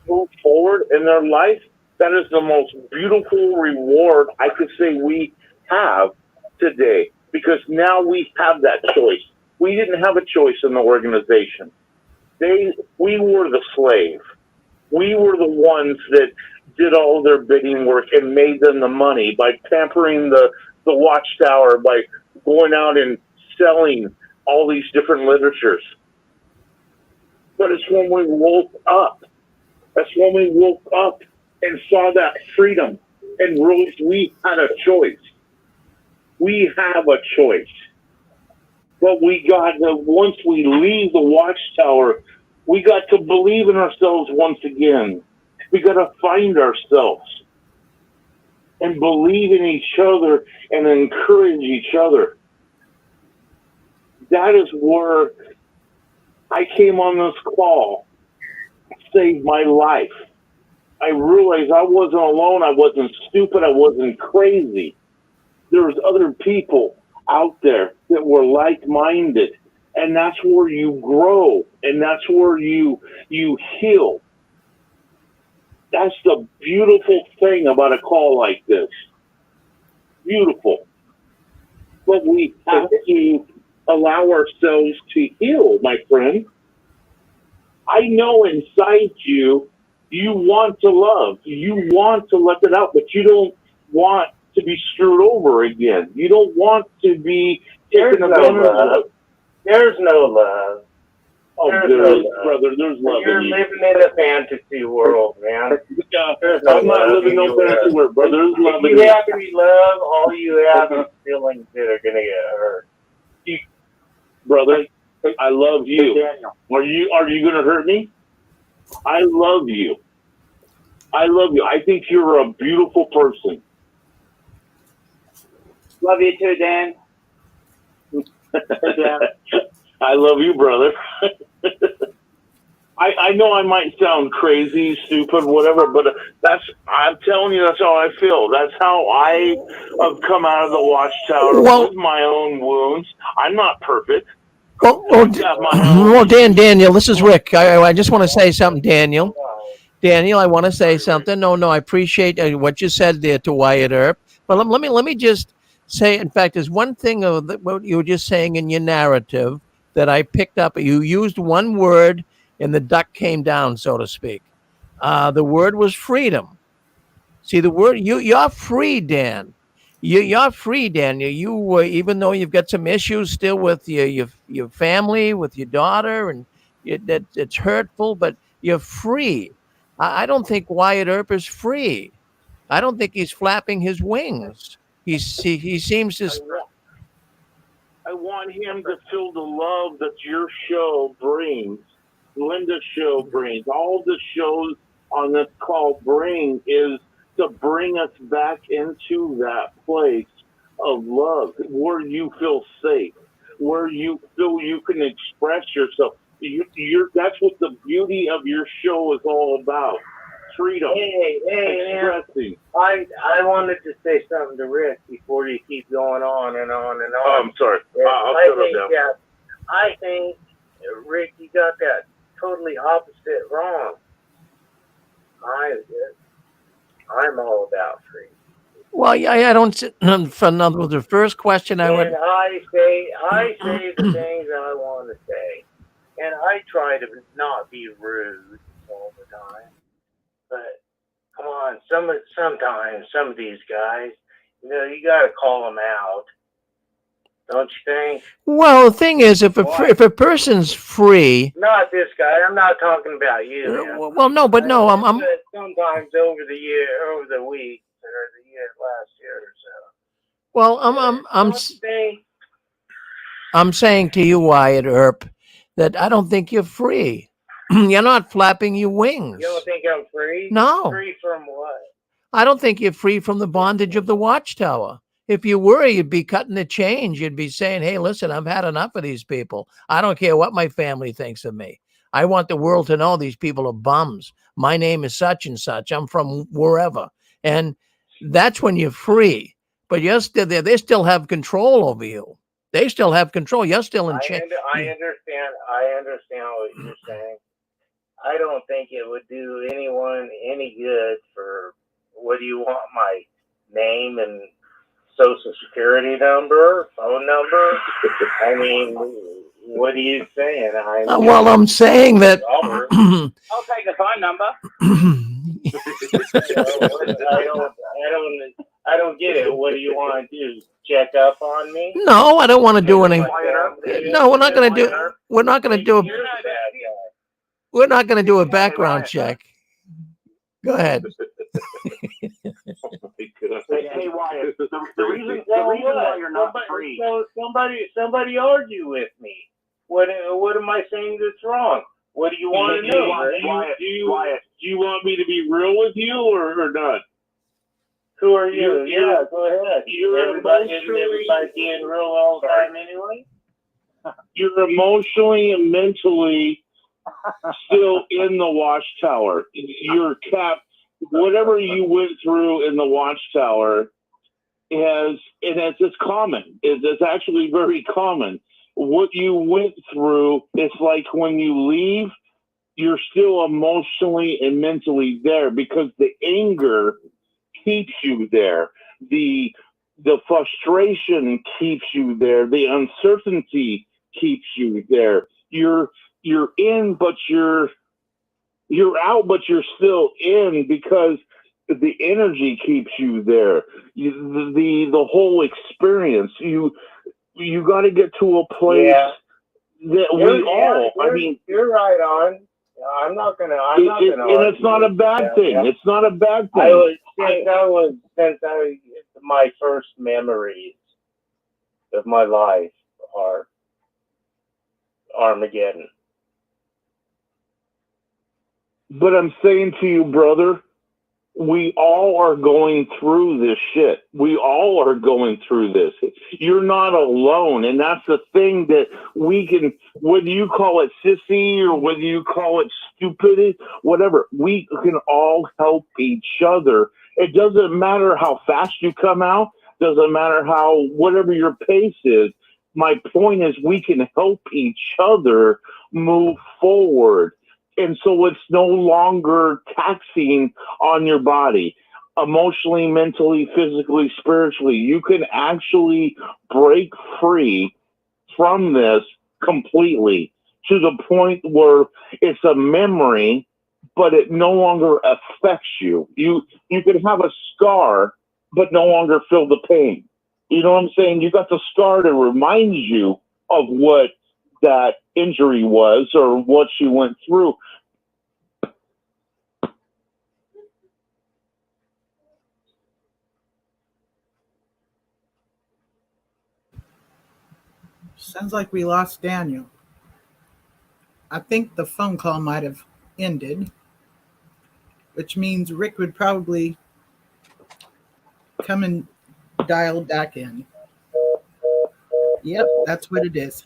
move forward in their life. That is the most beautiful reward I could say we have today, because now we have that choice. We didn't have a choice in the organization. We were the slave. We were the ones that did all their bidding work and made them the money by pampering the Watchtower, by going out and selling all these different literatures. But it's when we woke up. That's when we woke up and saw that freedom and realized we had a choice. We have a choice. But we got to, once we leave the Watchtower, we got to believe in ourselves once again. We got to find ourselves and believe in each other and encourage each other. That is where I came on this call. It saved my life. I realized I wasn't alone. I wasn't stupid. I wasn't crazy. There was other people out there that were like-minded, and that's where you grow, and that's where you heal. That's the beautiful thing about a call like this. Beautiful. But we have to allow ourselves to heal, my friend. I know inside you, you want to love. You want to let it out, but you don't want to be screwed over again. You don't want to be taken advantage of. There's no love. Oh, there's brother, there's love. You're living in a fantasy world, man. I'm not living no fantasy world, brother. There's love. If you have to be love, all you have is feelings that are going to get hurt. Brother, I love you. Are you going to hurt me? I love you. I love you. I think you're a beautiful person. Love you too, Dan. I love you, brother. I know I might sound crazy, stupid, whatever, but I'm telling you, that's how I feel. That's how I have come out of the Watchtower with my own wounds. I'm not perfect. Well, Daniel, this is Rick. I just want to say something, Daniel. Daniel, I want to say something. No, I appreciate what you said there to Wyatt Earp. But let me just say, in fact, there's one thing of what you were just saying in your narrative that I picked up. You used one word, and the duck came down, so to speak. The word was freedom. See, the word you're free, Dan. You're free, Daniel. You even though you've got some issues still with your family, with your daughter, and that it's hurtful, but you're free. I don't think Wyatt Earp is free. I don't think he's flapping his wings. He seems to. I want him to feel the love that your show brings, Linda's show brings, all the shows on this call bring is to bring us back into that place of love where you feel safe, where you feel you can express yourself. That's what the beauty of your show is all about. Freedom. Expressing. I wanted to say something to Rick before you keep going on and on and on. Oh, I'm sorry. I think, Rick, you got that totally opposite wrong. I'm all about freedom. Well, I don't. For another, the first question I would. I say the things I want to say, and I try to not be rude all the time. But come on, sometimes some of these guys, you got to call them out, don't you think? Well, the thing is, if a person's free, not this guy. I'm not talking about you. Man. Well, no, but no, I'm sometimes over the week, or the last year or so. Well, I'm saying to you, Wyatt Earp, that I don't think you're free. You're not flapping your wings. You don't think I'm free? No. Free from what? I don't think you're free from the bondage of the Watchtower. If you were, you'd be cutting the change. You'd be saying, hey, listen, I've had enough of these people. I don't care what my family thinks of me. I want the world to know these people are bums. My name is such and such. I'm from wherever. And that's when you're free. But you're still there. They still have control over you. They still have control. You're still in charge. I understand what you're saying. I don't think it would do anyone any good for, what do you want, my name and social security number, phone number? I mean, what are you saying? Well, I'm saying that... I'll take the phone number. I don't get it. What do you want to do? Check up on me? No, I don't want to do anything. No, we're not going to do... We're not going to do... We're not going to do a background check. Go ahead. Hey, Wyatt, the reason why you're not free. Somebody argue with me. What am I saying that's wrong? What do you want to know? Do you want me to be real with you or not? Who are you? Yeah, go ahead. Everybody being real all the time anyway? You're emotionally and mentally still in the Watchtower. You're capped. Whatever you went through in the Watchtower it's common. It's actually very common. What you went through, it's like when you leave, you're still emotionally and mentally there because the anger keeps you there. The frustration keeps you there. The uncertainty keeps you there. You're in, but you're out, but you're still in because the energy keeps you there. The whole experience. You got to get to a place that you're right on. I'm not gonna. And it's not a bad thing. Yeah. It's not a bad thing. Since my first memories of my life are Armageddon. But I'm saying to you, brother, we all are going through this shit. We all are going through this. You're not alone. And that's the thing that we can, whether you call it sissy or whether you call it stupidity, whatever, we can all help each other. It doesn't matter how fast you come out, doesn't matter how, whatever your pace is. My point is we can help each other move forward. And so it's no longer taxing on your body, emotionally, mentally, physically, spiritually. You can actually break free from this completely to the point where it's a memory, but it no longer affects you. You can have a scar, but no longer feel the pain. You know what I'm saying? You got the scar to remind you of what that injury was or what you went through. Sounds like we lost Daniel. I think the phone call might have ended, which means Rick would probably come and dial back in. Yep, that's what it is.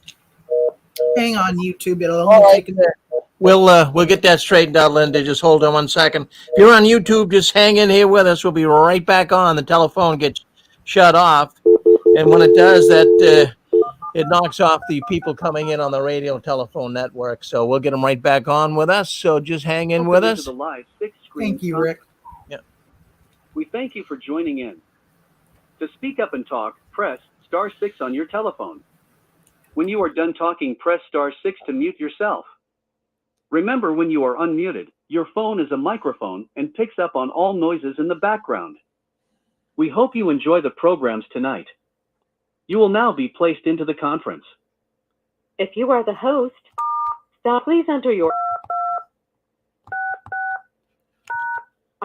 Hang on, YouTube. It'll only take a minute. We'll get that straightened out, Linda. Just hold on one second. If you're on YouTube, just hang in here with us. We'll be right back on. The telephone gets shut off, and when it does, that it knocks off the people coming in on the radio telephone network. So we'll get them right back on with us. So just hang in with us. The live six-screen Thank you, Rick. Yeah. We thank you for joining in. To speak up and talk, press *6 on your telephone. When you are done talking, press *6 to mute yourself. Remember, when you are unmuted, your phone is a microphone and picks up on all noises in the background. We hope you enjoy the programs tonight. You will now be placed into the conference. If you are the host, please enter your...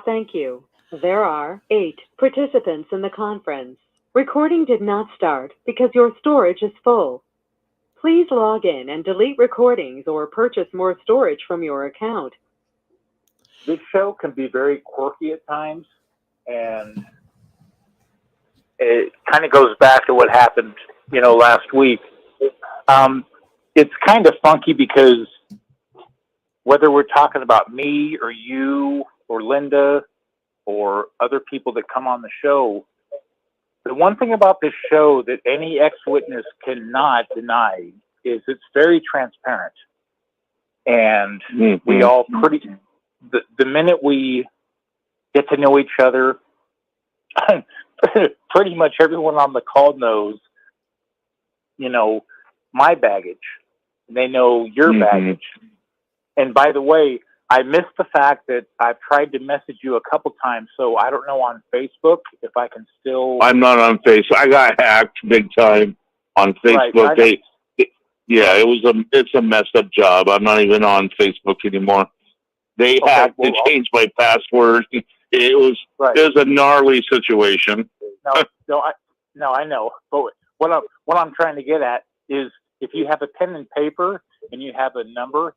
Thank you. There are 8 participants in the conference. Recording did not start because your storage is full. Please log in and delete recordings or purchase more storage from your account. This show can be very quirky at times, and it kind of goes back to what happened, last week. It's kind of funky because whether we're talking about me or you or Linda or other people that come on the show, the one thing about this show that any ex-witness cannot deny is it's very transparent. And we all the minute we get to know each other, pretty much everyone on the call knows, my baggage. They know your baggage. And by the way, I missed the fact that I've tried to message you a couple times, so I don't know on Facebook if I can still... I'm not on Facebook. I got hacked big time on Facebook. Right, it's a messed up job. I'm not even on Facebook anymore. They hacked and changed my password. It was a gnarly situation. No, I know. But what I'm trying to get at is, if you have a pen and paper and you have a number,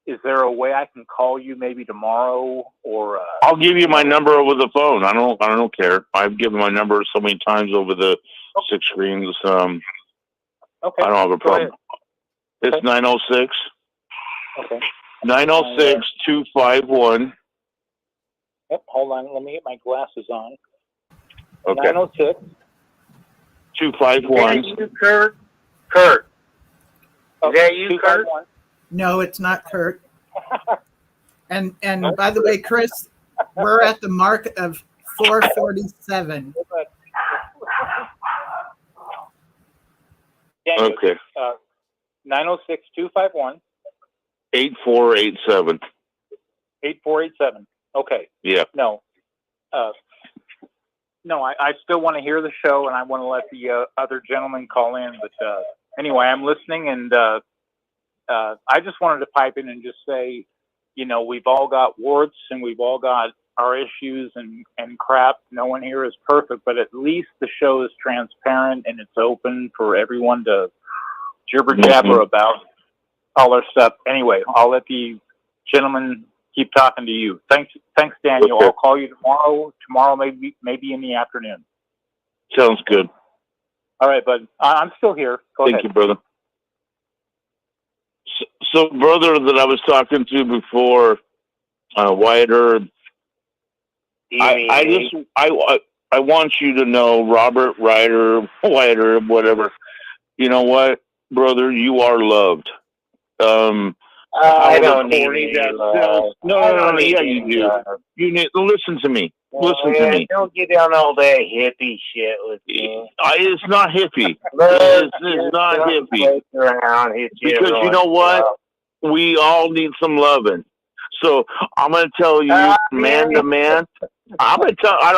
is there a way I can call you maybe tomorrow or? I'll give you my number over the phone. I don't care. I've given my number so many times over the 6 screens. Okay. I don't have a problem. It's 906. Okay. 906-251. Yep. Hold on. Let me get my glasses on. Okay. 906. 251. Is that you, Kurt? Kurt. Is that you, Kurt? No, it's not Kurt. And by the way, Chris, we're at the mark of 447. Okay. 906-251. 8487. 8487. Okay. Yeah. No. No, I still want to hear the show, and I want to let the other gentlemen call in. But anyway, I'm listening, and I just wanted to pipe in and just say, we've all got warts, and we've all got our issues and crap. No one here is perfect, but at least the show is transparent, and it's open for everyone to jibber-jabber about all our stuff. Anyway, I'll let the gentlemen keep talking to you. Thanks, Daniel. Okay. I'll call you tomorrow. Tomorrow, maybe in the afternoon. Sounds good. All right, bud. I'm still here. Go ahead. Thank you, brother. So, brother that I was talking to before, Wyatt Herb, I want you to know, Robert Ryder, Wyatt Herb, whatever. You know what, brother? You are loved. I don't need any love. No. Yeah, you do. You need listen to me. Listen to me. Don't get down all that hippie shit with me. It's not hippie. It's not hippie. Because you know what? We all need some loving. So I'm going to tell you, man to man. I'm going to tell. I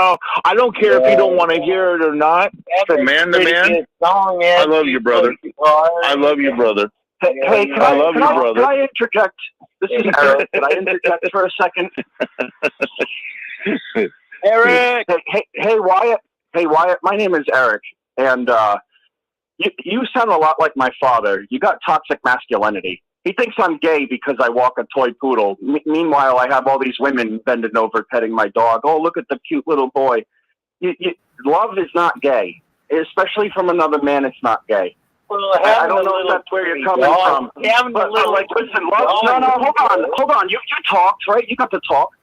don't care if you don't want to hear it or not. From man to man. I love you, brother. I love you, brother. Hey, can I interject? This is Eric. Can I interject for a second? Eric. Hey, Wyatt. Hey, Wyatt. My name is Eric, and you sound a lot like my father. You got toxic masculinity. He thinks I'm gay because I walk a toy poodle. Meanwhile, I have all these women bending over petting my dog. Oh, look at the cute little boy. Love is not gay, especially from another man. It's not gay. Well, I don't know if that's where you're coming from. But listen, love. No, hold on. You talked, right? You got to talk.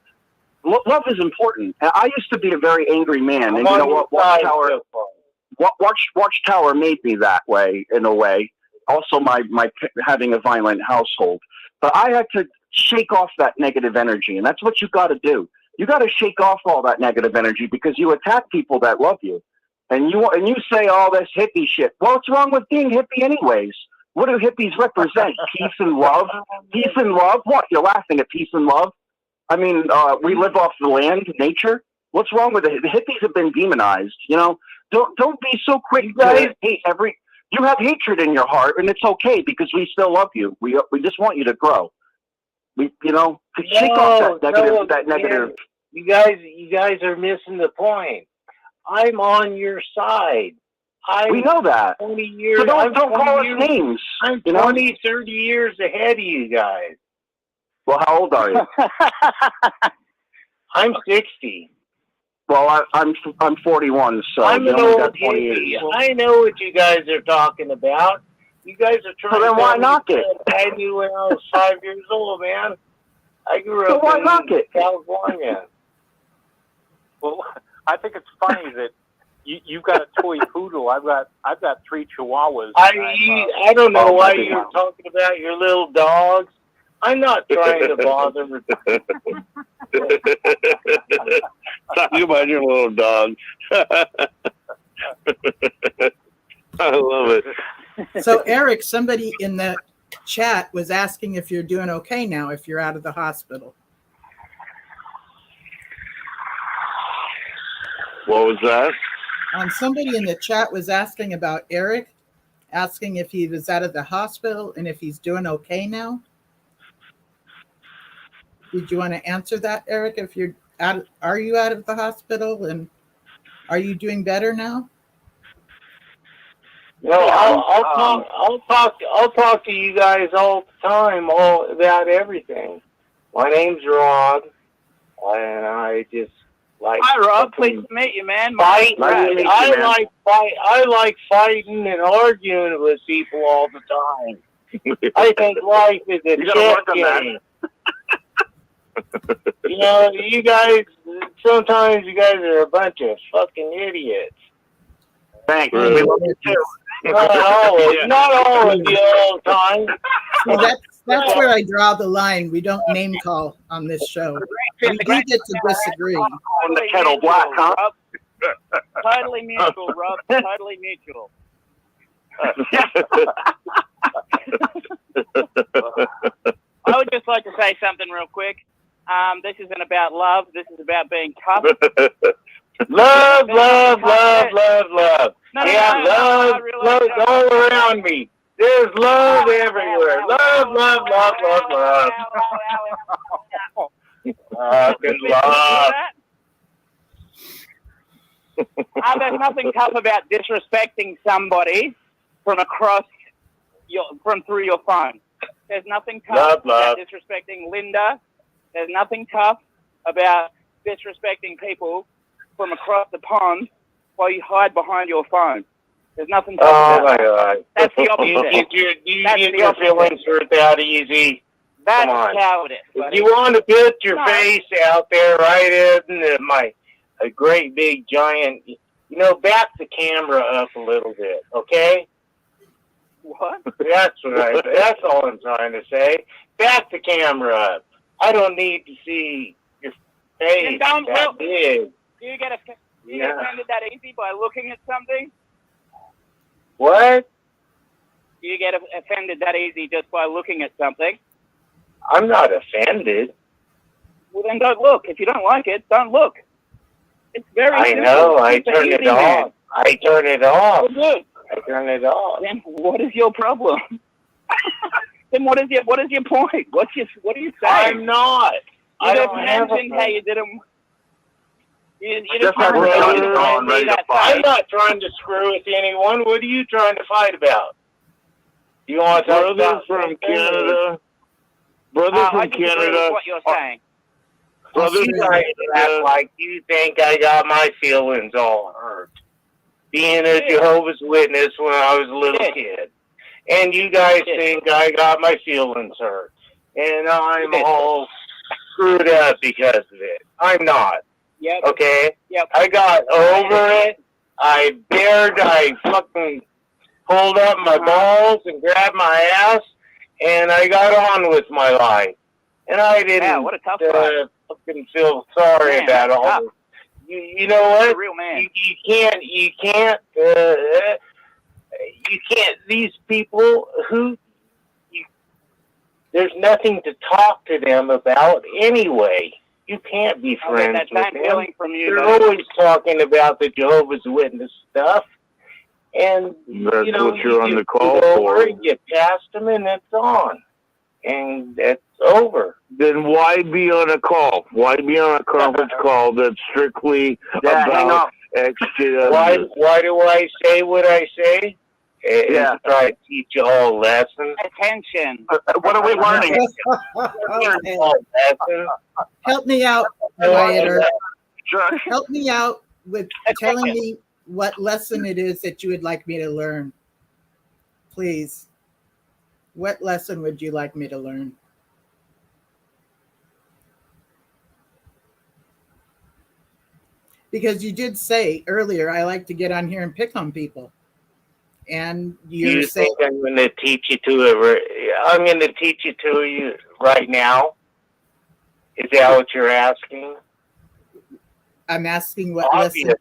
Love is important. I used to be a very angry man, and you know what? Watchtower made me that way, in a way. Also, my having a violent household, but I had to shake off that negative energy, and that's what you got to do. You got to shake off all that negative energy because you attack people that love you, and you say all this hippie shit. Well, what's wrong with being hippie, anyways? What do hippies represent? Peace and love. Peace and love. What? You're laughing at peace and love? I mean, we live off the land, nature. What's wrong with it? The hippies have been demonized. You know, don't be so quick to hate every. You have hatred in your heart, and it's okay because we still love you. We just want you to grow. Shake off that negative. You guys are missing the point. I'm on your side. We know that. 20 years. So don't call us names. I'm 20, 30 years ahead of you guys. Well, how old are you? I'm 60. Well, I'm 41, so I'm an old hippie. I know what you guys are talking about. You guys are trying. So then why knock it? I knew when I was 5 years old, man. I grew up in California. Well, I think it's funny that you've got a toy poodle. I've got 3 chihuahuas. I don't know why you're talking about your little dogs. I'm not trying to bother with talking about your little dog. I love it. So, Eric, somebody in the chat was asking if you're doing okay now, if you're out of the hospital. What was that? Somebody in the chat was asking about Eric, asking if he was out of the hospital and if he's doing okay now. Did you want to answer that, Eric? If you're out, are you out of the hospital and are you doing better now? Well, I'll talk to you guys all the time, all about everything. My name's Rob, and I just like. Hi, Rob. Pleased to meet you, man. I like fighting and arguing with people all the time. I think life is a chess game. You know, you guys, sometimes you guys are a bunch of fucking idiots. Thanks. We love you too. Not always the all the time. Well, that's where I draw the line. We don't name call on this show. We do get to disagree. On the kettle black, huh? Totally mutual, Rob. Totally mutual. I would just like to say something real quick. This isn't about love. This is about being tough. Love. Love all around me. There's love everywhere. Love. There's nothing tough about disrespecting somebody from through your phone. There's nothing tough about disrespecting Linda There's nothing tough about disrespecting people from across the pond while you hide behind your phone. There's nothing tough about that. God. That's the opposite. You get your feelings hurt that easy. That's Come on. cowardice. If you want to put your face out there right in a great big giant, back the camera up a little bit, okay? What? That's all I'm trying to say. Back the camera up. I don't need to see your face that big. Do you get offended that easy by looking at something? What? Do you get offended that easy just by looking at something? I'm not offended. Well, then don't look. If you don't like it, don't look. It's very simple. I know. I turn it off. I turn it off. Well, good. I turn it off. Then what is your problem? Then what is your point? What are you saying? I'm not. You just mentioned how you didn't. You just I'm not trying to screw with anyone. What are you trying to fight about? You want to talk about from Canada? Brother from Canada. What you're saying. Brother, you guys act like you think I got my feelings all hurt. Being a Jehovah's Witness when I was a little kid. And you guys think I got my feelings hurt. And I'm all screwed up because of it. I'm not. Yep. Okay? Yep. I got over it. I fucking pulled up my balls and grabbed my ass, and I got on with my life. And I didn't what a tough fucking feel sorry about all this. You know what? You're a real man. You can't, these people there's nothing to talk to them about anyway. You can't be friends with them. From you, They're always talking about the Jehovah's Witness stuff. And, that's what you're on the call for. You passed them and it's on. And that's over. Then why be on a call? Why be on a conference call that's strictly about extra? Why do I say what I say? To try to teach you all a lesson. Attention. What are we learning? Help me out, Wyatt. Help me out with telling me what lesson it is that you would like me to learn. Please. What lesson would you like me to learn? Because you did say earlier, I like to get on here and pick on people. And you think I'm going to teach you to it? I'm going to teach it to you right now. Is that what you're asking? I'm asking what lesson.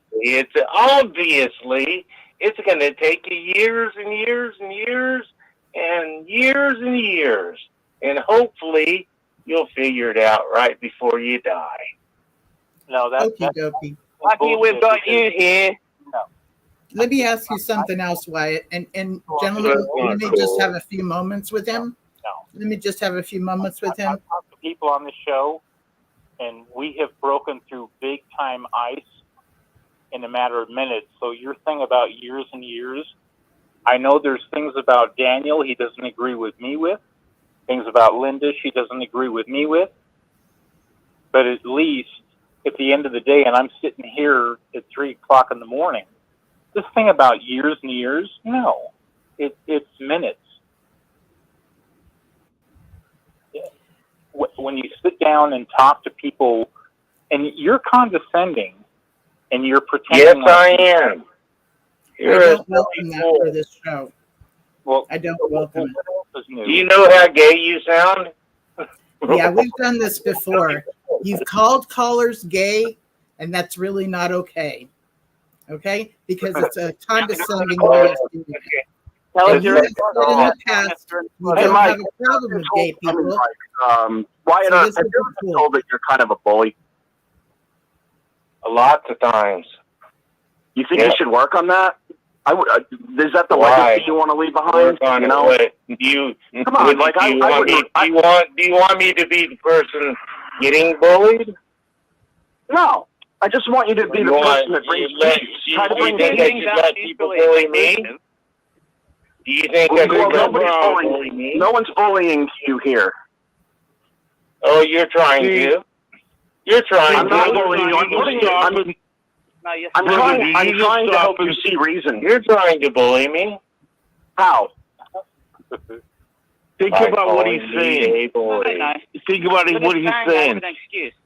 Obviously, it's going to take you years and years and years and years and years, and hopefully you'll figure it out right before you die. No, that's Okey-dokey. Lucky we've got you here. No. Let me ask you something else, Wyatt. And gentlemen, let me just have a few moments with him. No. Let me just have a few moments with him. I've talked to people on the show, and we have broken through big-time ice in a matter of minutes. So your thing about years and years, I know there's things about Daniel he doesn't agree with me with, things about Linda she doesn't agree with me with, but at least at the end of the day, and I'm sitting here at 3 o'clock in the morning, this thing about years and years, no, it's minutes. When you sit down and talk to people, and you're condescending, and you're pretending. Yes, I am. I don't welcome that for this show. Well, I don't welcome it. Do you know how gay you sound? Yeah, we've done this before. You've called callers gay, and that's really not okay. Okay? Because it's a condescending way of doing it. And you have said in the past, you don't have a problem with gay people. Wyatt, have you ever been told that you're kind of a bully? Lots of times. You think you should work on that? Is that the legacy you want to leave behind? You know, come on. Like, do you want me to be the person getting bullied? No, I just want you to be the person that brings peace. Try to bring peace. Let people bully me? Do you think nobody's bullying me? No one's bullying you here. Oh, you're trying to. You're trying I'm to. not bullying you. I'm trying to help you see reason. You're trying to bully me. How? Think about what he's saying. Think about what he's saying.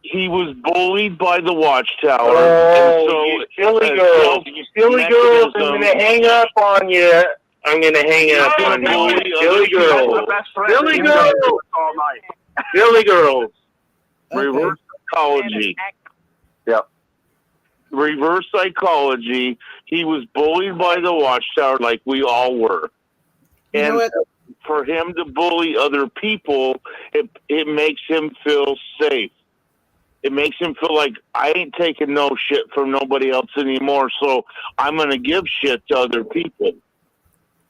He was bullied by the Watchtower. Oh, and so you silly girls. You silly girls. I'm going to hang up on you. I'm going to hang up on you. Silly girls. Silly girls. Silly girls. Reverse psychology. Yep. Reverse psychology. He was bullied by the Watchtower like we all were. And for him to bully other people, it makes him feel safe. It makes him feel like I ain't taking no shit from nobody else anymore, so I'm going to give shit to other people.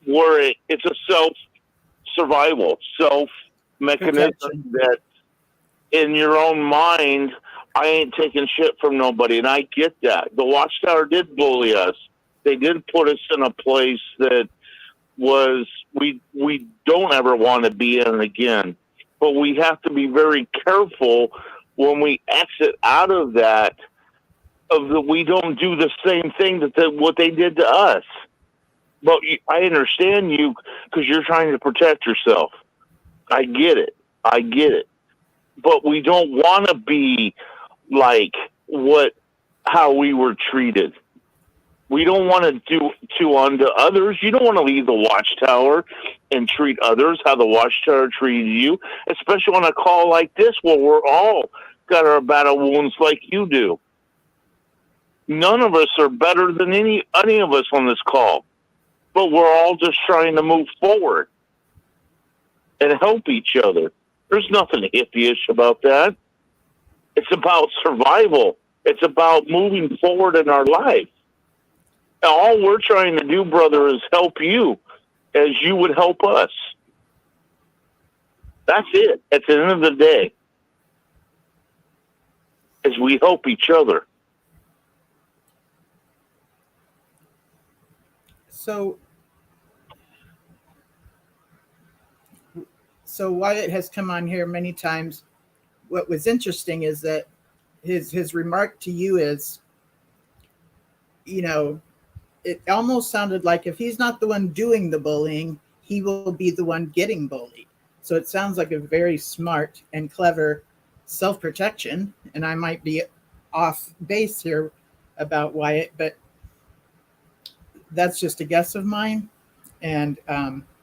Where it's a self-survival, self-mechanism that in your own mind, I ain't taking shit from nobody, and I get that. The Watchtower did bully us. They did put us in a place that was we don't ever want to be in again. But we have to be very careful when we exit out of that, we don't do the same thing what they did to us. But I understand you because you're trying to protect yourself. I get it. But we don't want to be like how we were treated. We don't want to do unto others. You don't want to leave the Watchtower and treat others how the Watchtower treated you, especially on a call like this where we're all got our battle wounds like you do. None of us are better than any of us on this call, but we're all just trying to move forward and help each other. There's nothing hippie-ish about that. It's about survival. It's about moving forward in our life. All we're trying to do, brother, is help you as you would help us. That's it. At the end of the day, as we help each other. So Wyatt has come on here many times. What was interesting is that his remark to you is, it almost sounded like if he's not the one doing the bullying, he will be the one getting bullied. So it sounds like a very smart and clever self-protection. And I might be off base here about Wyatt, but that's just a guess of mine. And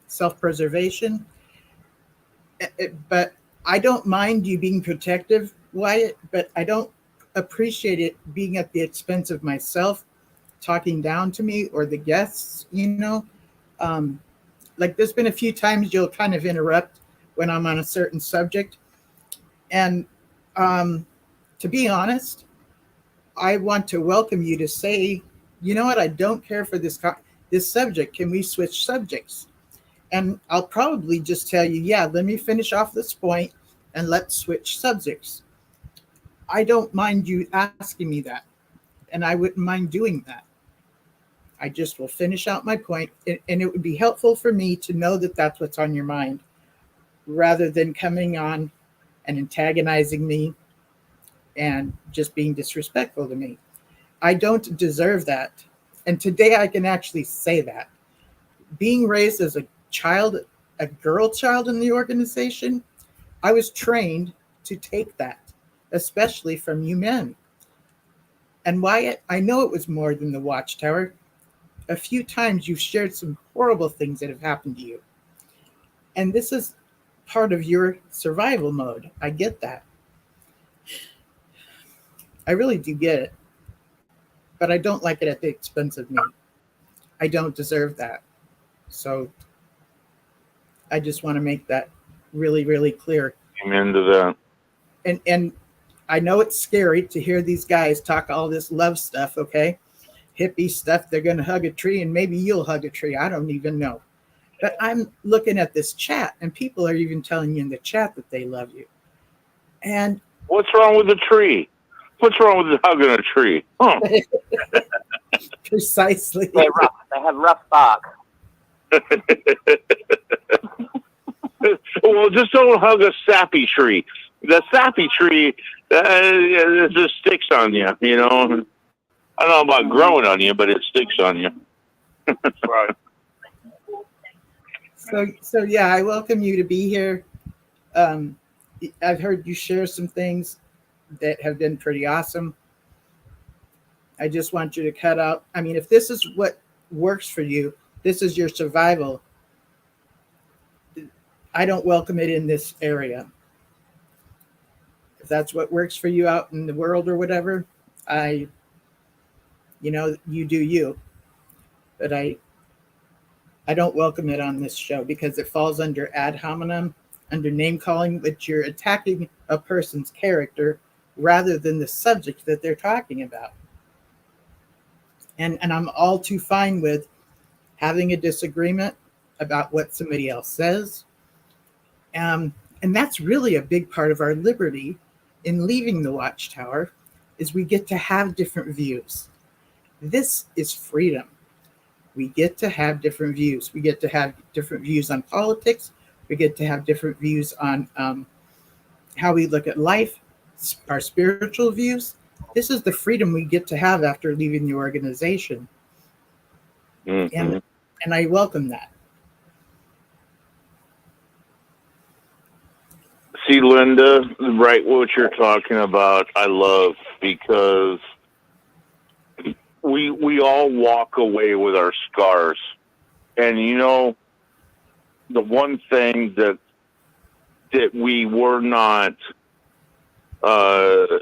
self-preservation. But I don't mind you being protective, Wyatt, but I don't appreciate it being at the expense of myself, talking down to me or the guests, like there's been a few times you'll kind of interrupt when I'm on a certain subject. And to be honest, I want to welcome you to say, you know what, I don't care for this subject. Can we switch subjects? And I'll probably just tell you, yeah, let me finish off this point and let's switch subjects. I don't mind you asking me that. And I wouldn't mind doing that. I just will finish out my point. And it would be helpful for me to know that that's what's on your mind, rather than coming on and antagonizing me and just being disrespectful to me. I don't deserve that. And today I can actually say that. Being raised as a girl child in the organization, I was trained to take that, especially from you men. And Wyatt, I know it was more than the Watchtower. A few times you've shared some horrible things that have happened to you. And this is part of your survival mode. I get that. I really do get it. But I don't like it at the expense of me. I don't deserve that. So I just want to make that really, really clear. Amen to that. And I know it's scary to hear these guys talk all this love stuff, okay? Hippie stuff. They're going to hug a tree, and maybe you'll hug a tree. I don't even know. But I'm looking at this chat, and people are even telling you in the chat that they love you. And what's wrong with the tree? What's wrong with hugging a tree? Huh. Precisely. They're rough. They have rough bark. Well, just don't hug a sappy tree. the sappy tree, it just sticks on you, you know. I don't know about growing on you, but it sticks on you. Right. So yeah, I welcome you to be here. I've heard you share some things that have been pretty awesome. I just want you to cut out. I mean, if this is what works for you, this is your survival. I don't welcome it in this area. If that's what works for you out in the world or whatever, you do you. But I don't welcome it on this show because it falls under ad hominem, under name calling, that you're attacking a person's character rather than the subject that they're talking about. And I'm all too fine with having a disagreement about what somebody else says. And that's really a big part of our liberty in leaving the Watchtower, is we get to have different views. This is freedom. We get to have different views. We get to have different views on politics. We get to have different views on how we look at life, our spiritual views. This is the freedom we get to have after leaving the organization. Mm-hmm. And I welcome that. See, Linda, right, what you're talking about, I love, because we all walk away with our scars. And, you know, the one thing that we were not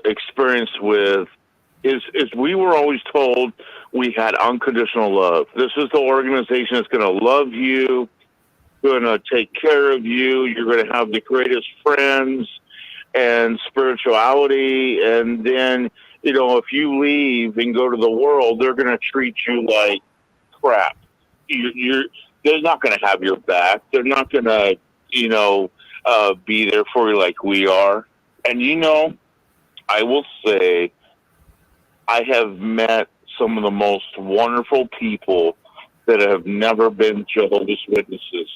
experienced with is we were always told we had unconditional love. This is the organization that's going to love you, going to take care of you. You're going to have the greatest friends and spirituality. And then, you know, if you leave and go to the world, they're going to treat you like crap. They're not going to have your back. They're not going to, you know, be there for you like we are. And, you know, I will say I have met some of the most wonderful people that have never been Jehovah's Witnesses,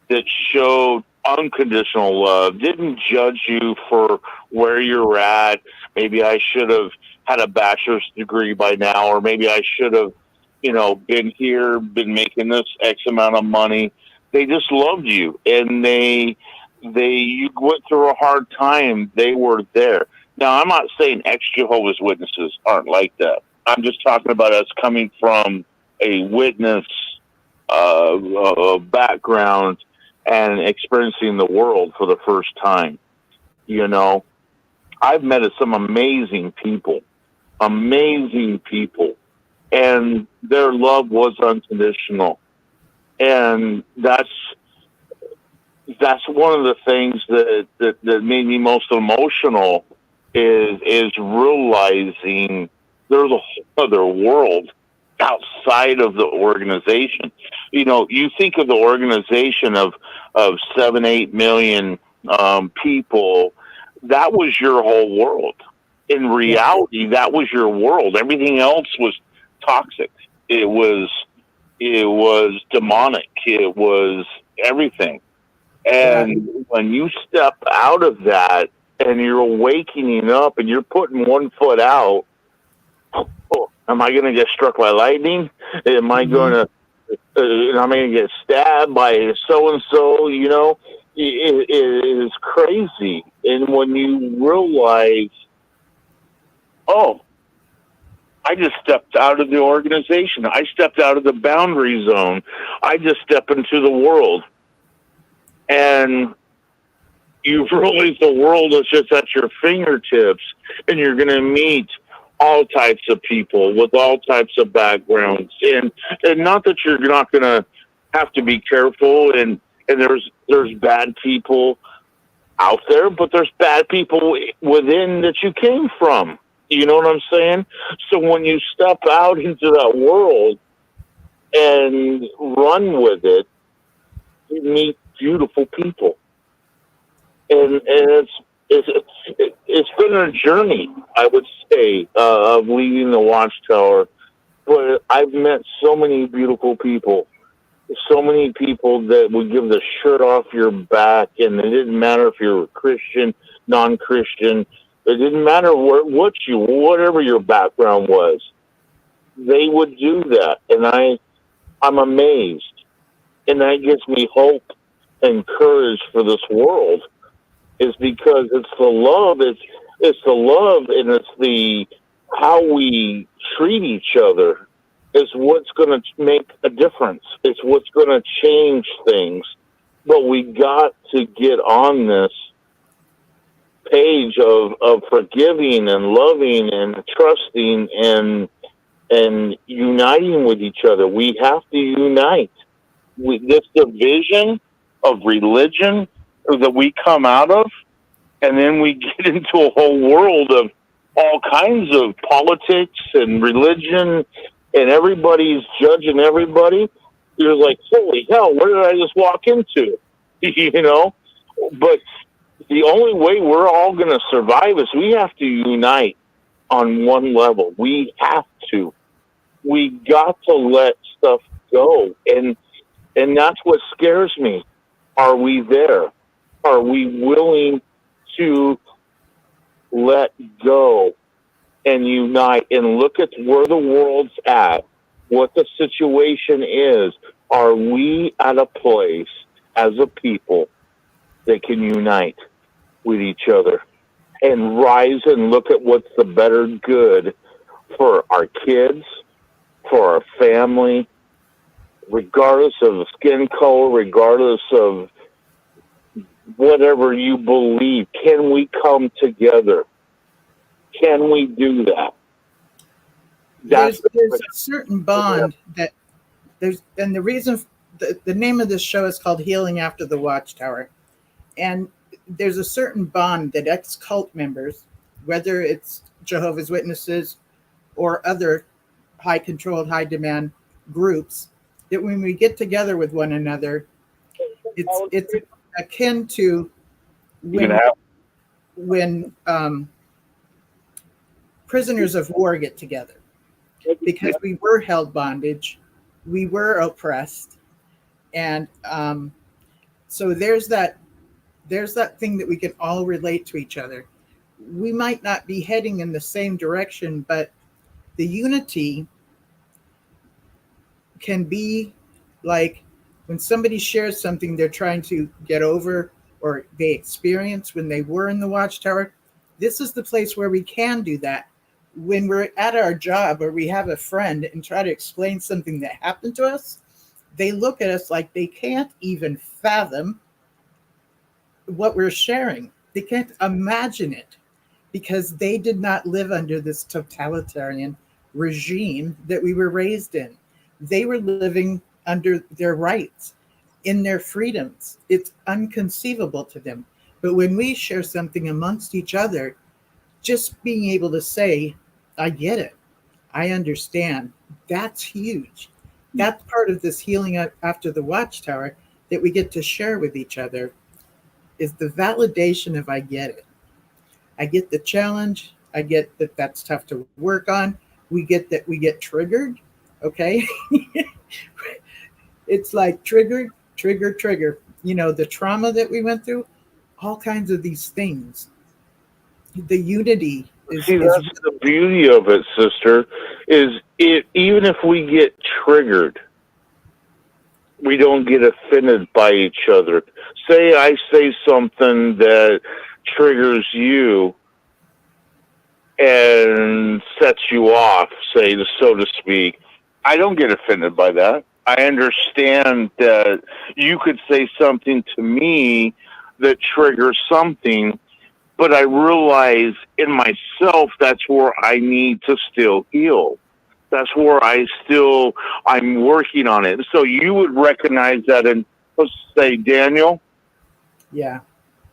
that showed unconditional love, didn't judge you for where you're at. Maybe I should have had a bachelor's degree by now, or maybe I should have, you know, been here, been making this X amount of money. They just loved you, and you went through a hard time. They were there. Now, I'm not saying ex-Jehovah's Witnesses aren't like that. I'm just talking about us coming from a witness background and experiencing the world for the first time. You know, I've met some amazing people, and their love was unconditional. And that's one of the things that made me most emotional is realizing there's a whole other world outside of the organization. You know, you think of the organization of 7-8 million people. That was your whole world. In reality, that was your world. Everything else was toxic. It was demonic. It was everything. And when you step out of that and you're awakening up and you're putting one foot out, am I going to get struck by lightning? Am I going to get stabbed by so-and-so? You know, it is crazy. And when you realize, oh, I just stepped out of the organization. I stepped out of the boundary zone. I just stepped into the world. And you realize the world is just at your fingertips, and you're going to meet all types of people with all types of backgrounds. And not that you're not going to have to be careful, and there's bad people out there, but there's bad people within that you came from. You know what I'm saying? So when you step out into that world and run with it, you meet beautiful people. And it's been a journey, I would say, of leaving the Watchtower. But I've met so many beautiful people, so many people that would give the shirt off your back, and it didn't matter if you're a Christian, non-Christian. It didn't matter whatever your background was. They would do that, and I'm amazed, and that gives me hope and courage for this world. Is because it's the love. It's the love, and it's the how we treat each other is what's going to make a difference. It's what's going to change things. But we got to get on this page of forgiving and loving and trusting and uniting with each other. We have to unite. This division of religion that we come out of, and then we get into a whole world of all kinds of politics and religion, and everybody's judging everybody. You're like, holy hell, where did I just walk into? You know? But the only way we're all going to survive is we have to unite on one level. We have to. We got to let stuff go. And that's what scares me. Are we there? Are we willing to let go and unite and look at where the world's at, what the situation is? Are we at a place as a people that can unite with each other and rise and look at what's the better good for our kids, for our family, regardless of skin color, regardless of whatever you believe? Can we come together? Can we do that? There's a certain bond that there's, and the reason the name of this show is called Healing After the Watchtower. And there's a certain bond that ex-cult members, whether it's Jehovah's Witnesses or other high-controlled, high-demand groups, that when we get together with one another, it's akin to when prisoners of war get together, because we were held bondage, we were oppressed, and so there's that thing that we can all relate to each other. We might not be heading in the same direction, but the unity can be like when somebody shares something they're trying to get over or they experience when they were in the Watchtower. This is the place where we can do that. When we're at our job or we have a friend and try to explain something that happened to us, they look at us like they can't even fathom what we're sharing. They can't imagine it because they did not live under this totalitarian regime that we were raised in. They were living under their rights, in their freedoms. It's inconceivable to them. But when we share something amongst each other, just being able to say, I get it, I understand, that's huge. That's part of this healing after the Watchtower that we get to share with each other, is the validation of I get it. I get the challenge. I get that that's tough to work on. We get that we get triggered, okay? It's like trigger. You know, the trauma that we went through, all kinds of these things. The unity is... See, that's the beauty of it, sister, is even if we get triggered, we don't get offended by each other. Say I say something that triggers you and sets you off, say, so to speak. I don't get offended by that. I understand that you could say something to me that triggers something, but I realize in myself that's where I need to still heal. That's where I'm working on it. So you would recognize that, and let's say, Daniel. Yeah.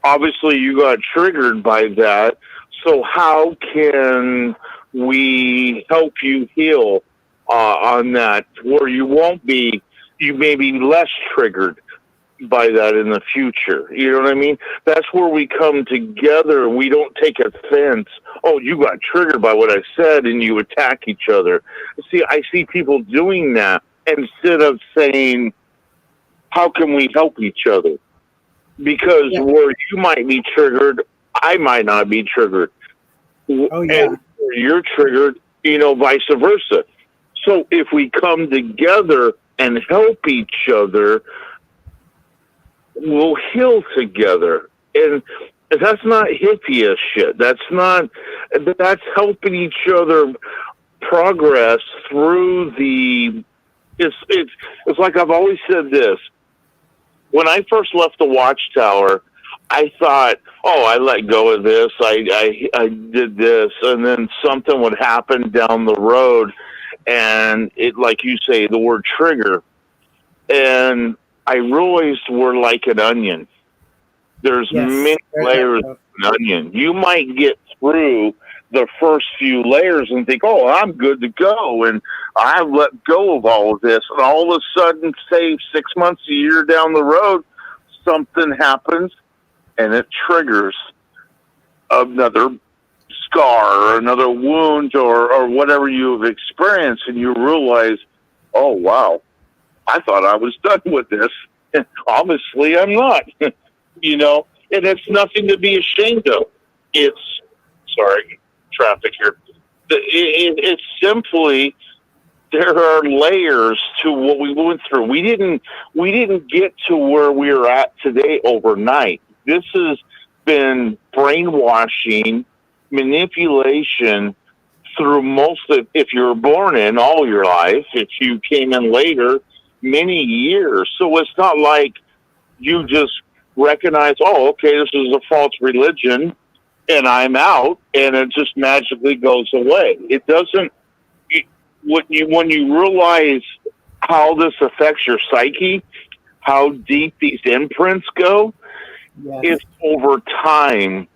Obviously, you got triggered by that. So how can we help you heal on that, where you may be less triggered by that in the future? You know what I mean? That's where we come together. We don't take offense. Oh, you got triggered by what I said, and you attack each other. See, I see people doing that instead of saying, how can we help each other? Because where you might be triggered, I might not be triggered. Oh, yeah. And you're triggered, vice versa. So if we come together and help each other, we'll heal together. And that's not hippie shit. That's helping each other progress through it's like I've always said this. When I first left the Watchtower, I thought, I let go of this. I did this, and then something would happen down the road, and it, like you say, the word trigger, and I realized we're like an onion. There's many layers of an onion. You might get through the first few layers and think, I'm good to go, and I've let go of all of this, and all of a sudden, say 6 months, a year down the road, something happens, and it triggers another scar or another wound or whatever you've experienced, and you realize, oh, wow, I thought I was done with this. Obviously, I'm not, and it's nothing to be ashamed of. Sorry, traffic here. It's simply, there are layers to what we went through. We didn't get to where we're at today overnight. This has been brainwashing, manipulation through most of, if you were born in all your life, if you came in later, many years. So it's not like you just recognize, okay, this is a false religion and I'm out, and it just magically goes away. It doesn't. When you realize how this affects your psyche, how deep these imprints go, it's over time.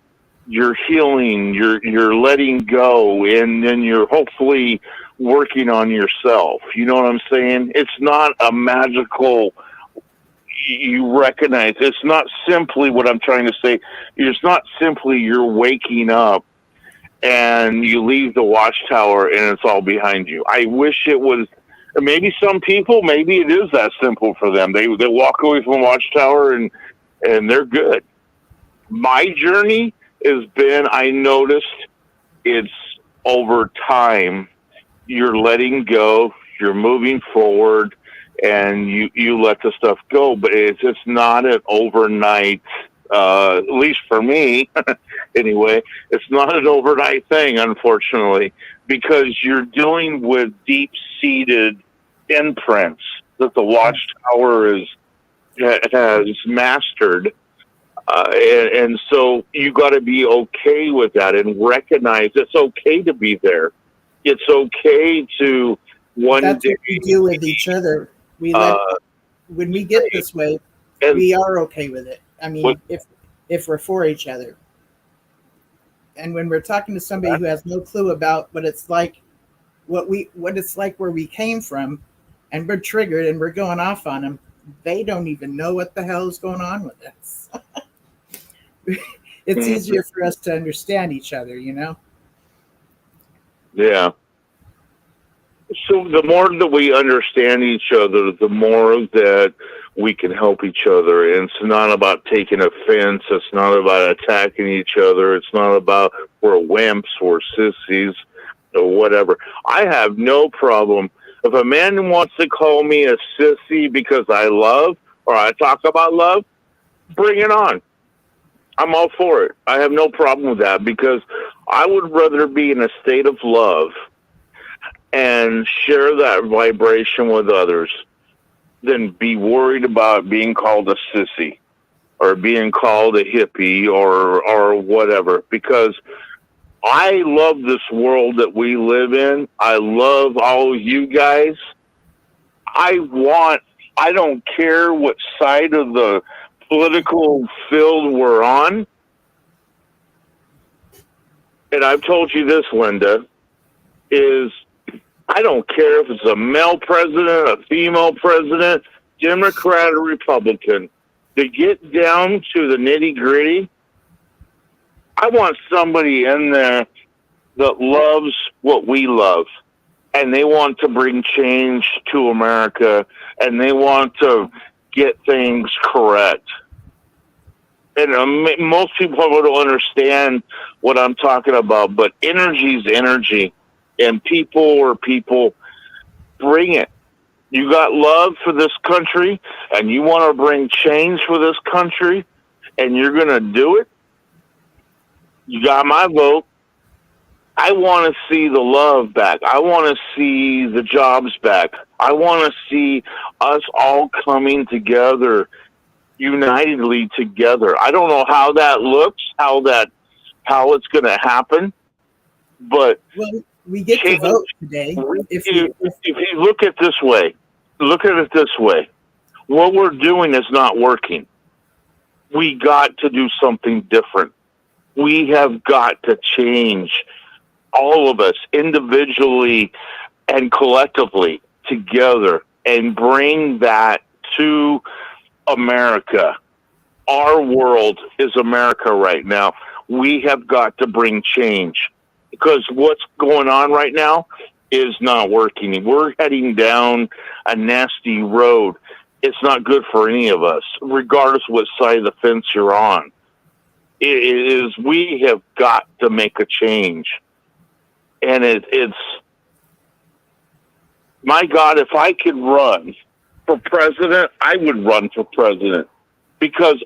You're healing, you're letting go, and then you're hopefully working on yourself. You know what I'm saying? It's not a magical. You recognize it's not simply what I'm trying to say. It's not simply you're waking up and you leave the Watchtower and it's all behind you. I wish it was. Maybe some people, maybe it is that simple for them. They walk away from Watchtower and they're good. My journey has been, I noticed it's over time. You're letting go, you're moving forward, and you let the stuff go. But it's not an overnight, at least for me, anyway, it's not an overnight thing, unfortunately, because you're dealing with deep-seated imprints that the Watchtower has mastered. And so you got to be okay with that and recognize it's okay to be there. It's okay to That's what we do with each other. We when we get this way, we are okay with it. I mean, if we're for each other. And when we're talking to somebody who has no clue about what it's like, what it's like where we came from, and we're triggered and we're going off on them, they don't even know what the hell is going on with us. It's easier for us to understand each other, Yeah. So the more that we understand each other, the more that we can help each other. And it's not about taking offense. It's not about attacking each other. It's not about we're wimps or sissies or whatever. I have no problem. If a man wants to call me a sissy because I love or I talk about love, bring it on. I'm all for it. I have no problem with that because I would rather be in a state of love and share that vibration with others than be worried about being called a sissy or being called a hippie or whatever, because I love this world that we live in. I love all you guys. I don't care what side of the political field we're on. And I've told you this, Linda, is I don't care if it's a male president, a female president, Democrat or Republican. To get down to the nitty-gritty, I want somebody in there that loves what we love, and they want to bring change to America, and they want to get things correct. and most people don't understand what I'm talking about, but energy is energy, and people are people. Bring it. You got love for this country, and you want to bring change for this country, and you're going to do it. You got my vote. I want to see the love back. I want to see the jobs back. I want to see us all coming together, unitedly together. I don't know how that looks, how it's going to happen, but we get to vote today. If you look at it this way, what we're doing is not working. We got to do something different. We have got to change, all of us, individually and collectively together, and bring that to America. Our world is America right now. We have got to bring change, because what's going on right now is not working. We're heading down a nasty road. It's not good for any of us, regardless of what side of the fence you're on. We have got to make a change. And it's, my God, if I could run for president, I would run for president, because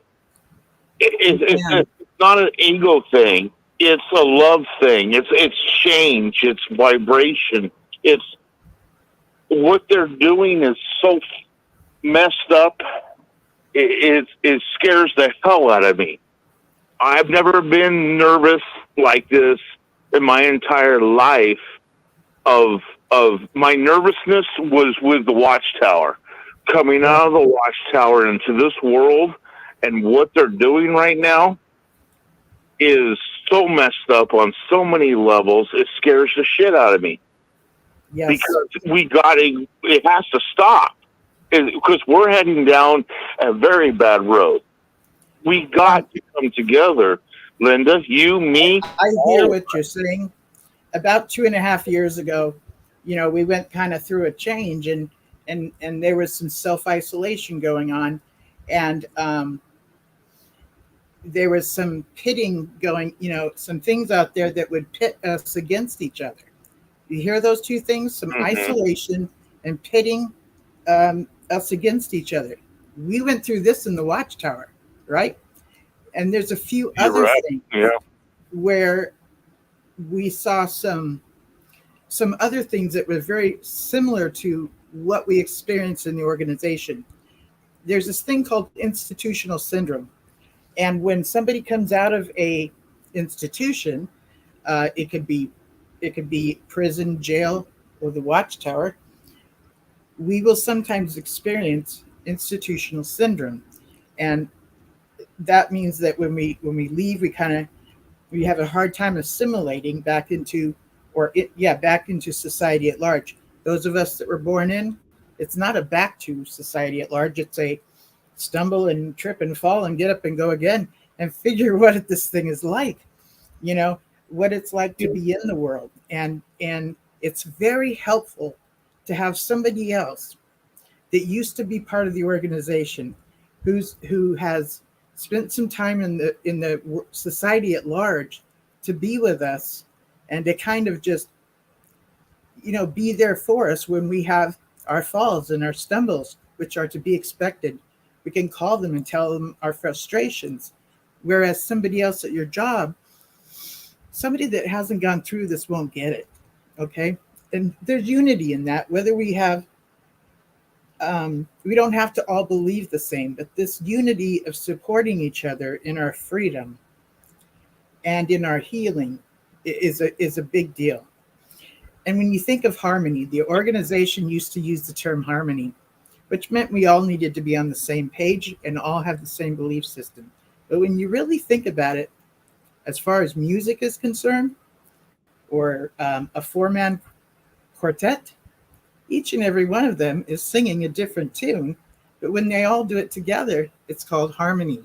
it's not an ego thing. It's a love thing. It's change. It's vibration. It's what they're doing is so messed up. It scares the hell out of me. I've never been nervous like this in my entire life. Of my nervousness was with the Watchtower, coming out of the Watchtower into this world, and what they're doing right now is so messed up on so many levels. It scares the shit out of me. Yes. Because it has to stop, because we're heading down a very bad road. We got to come together, Linda, you, me. I hear what you're saying. About 2.5 years ago, we went kind of through a change, and there was some self-isolation going on, and there was some pitting going, some things out there that would pit us against each other. You hear those two things? Some isolation and pitting us against each other. We went through this in the Watchtower, right? And there's a few other things where we saw some other things that were very similar to what we experienced in the organization. There's this thing called institutional syndrome. And when somebody comes out of a institution, it could be prison, jail, or the Watchtower, we will sometimes experience institutional syndrome. And that means that when we leave, we have a hard time assimilating back into society at large. Those of us that were born in, it's not a back to society at large. It's a stumble and trip and fall and get up and go again and figure what this thing is like, what it's like to be in the world. And it's very helpful to have somebody else that used to be part of the organization who has spent some time in the society at large to be with us and to kind of just, be there for us when we have our falls and our stumbles, which are to be expected. We can call them and tell them our frustrations. Whereas somebody else at your job, somebody that hasn't gone through this won't get it. Okay. And there's unity in that, whether we have, we don't have to all believe the same, but this unity of supporting each other in our freedom and in our healing is a big deal. And when you think of harmony, the organization used to use the term harmony, which meant we all needed to be on the same page and all have the same belief system. But when you really think about it, as far as music is concerned, or a four-man quartet, each and every one of them is singing a different tune, but when they all do it together, it's called harmony.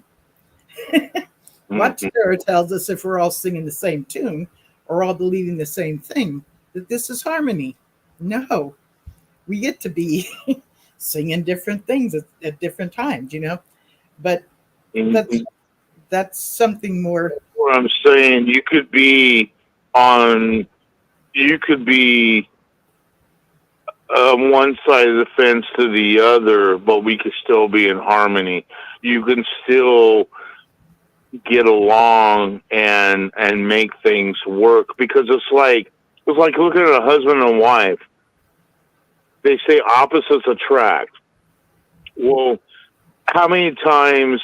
Watchtower tells us if we're all singing the same tune or all believing the same thing, that this is harmony. No, we get to be singing different things at different times, but that's something more. What I'm saying, you could be on one side of the fence to the other, but we could still be in harmony. You can still get along and make things work, because it's like looking at a husband and wife. They say opposites attract. Well, how many times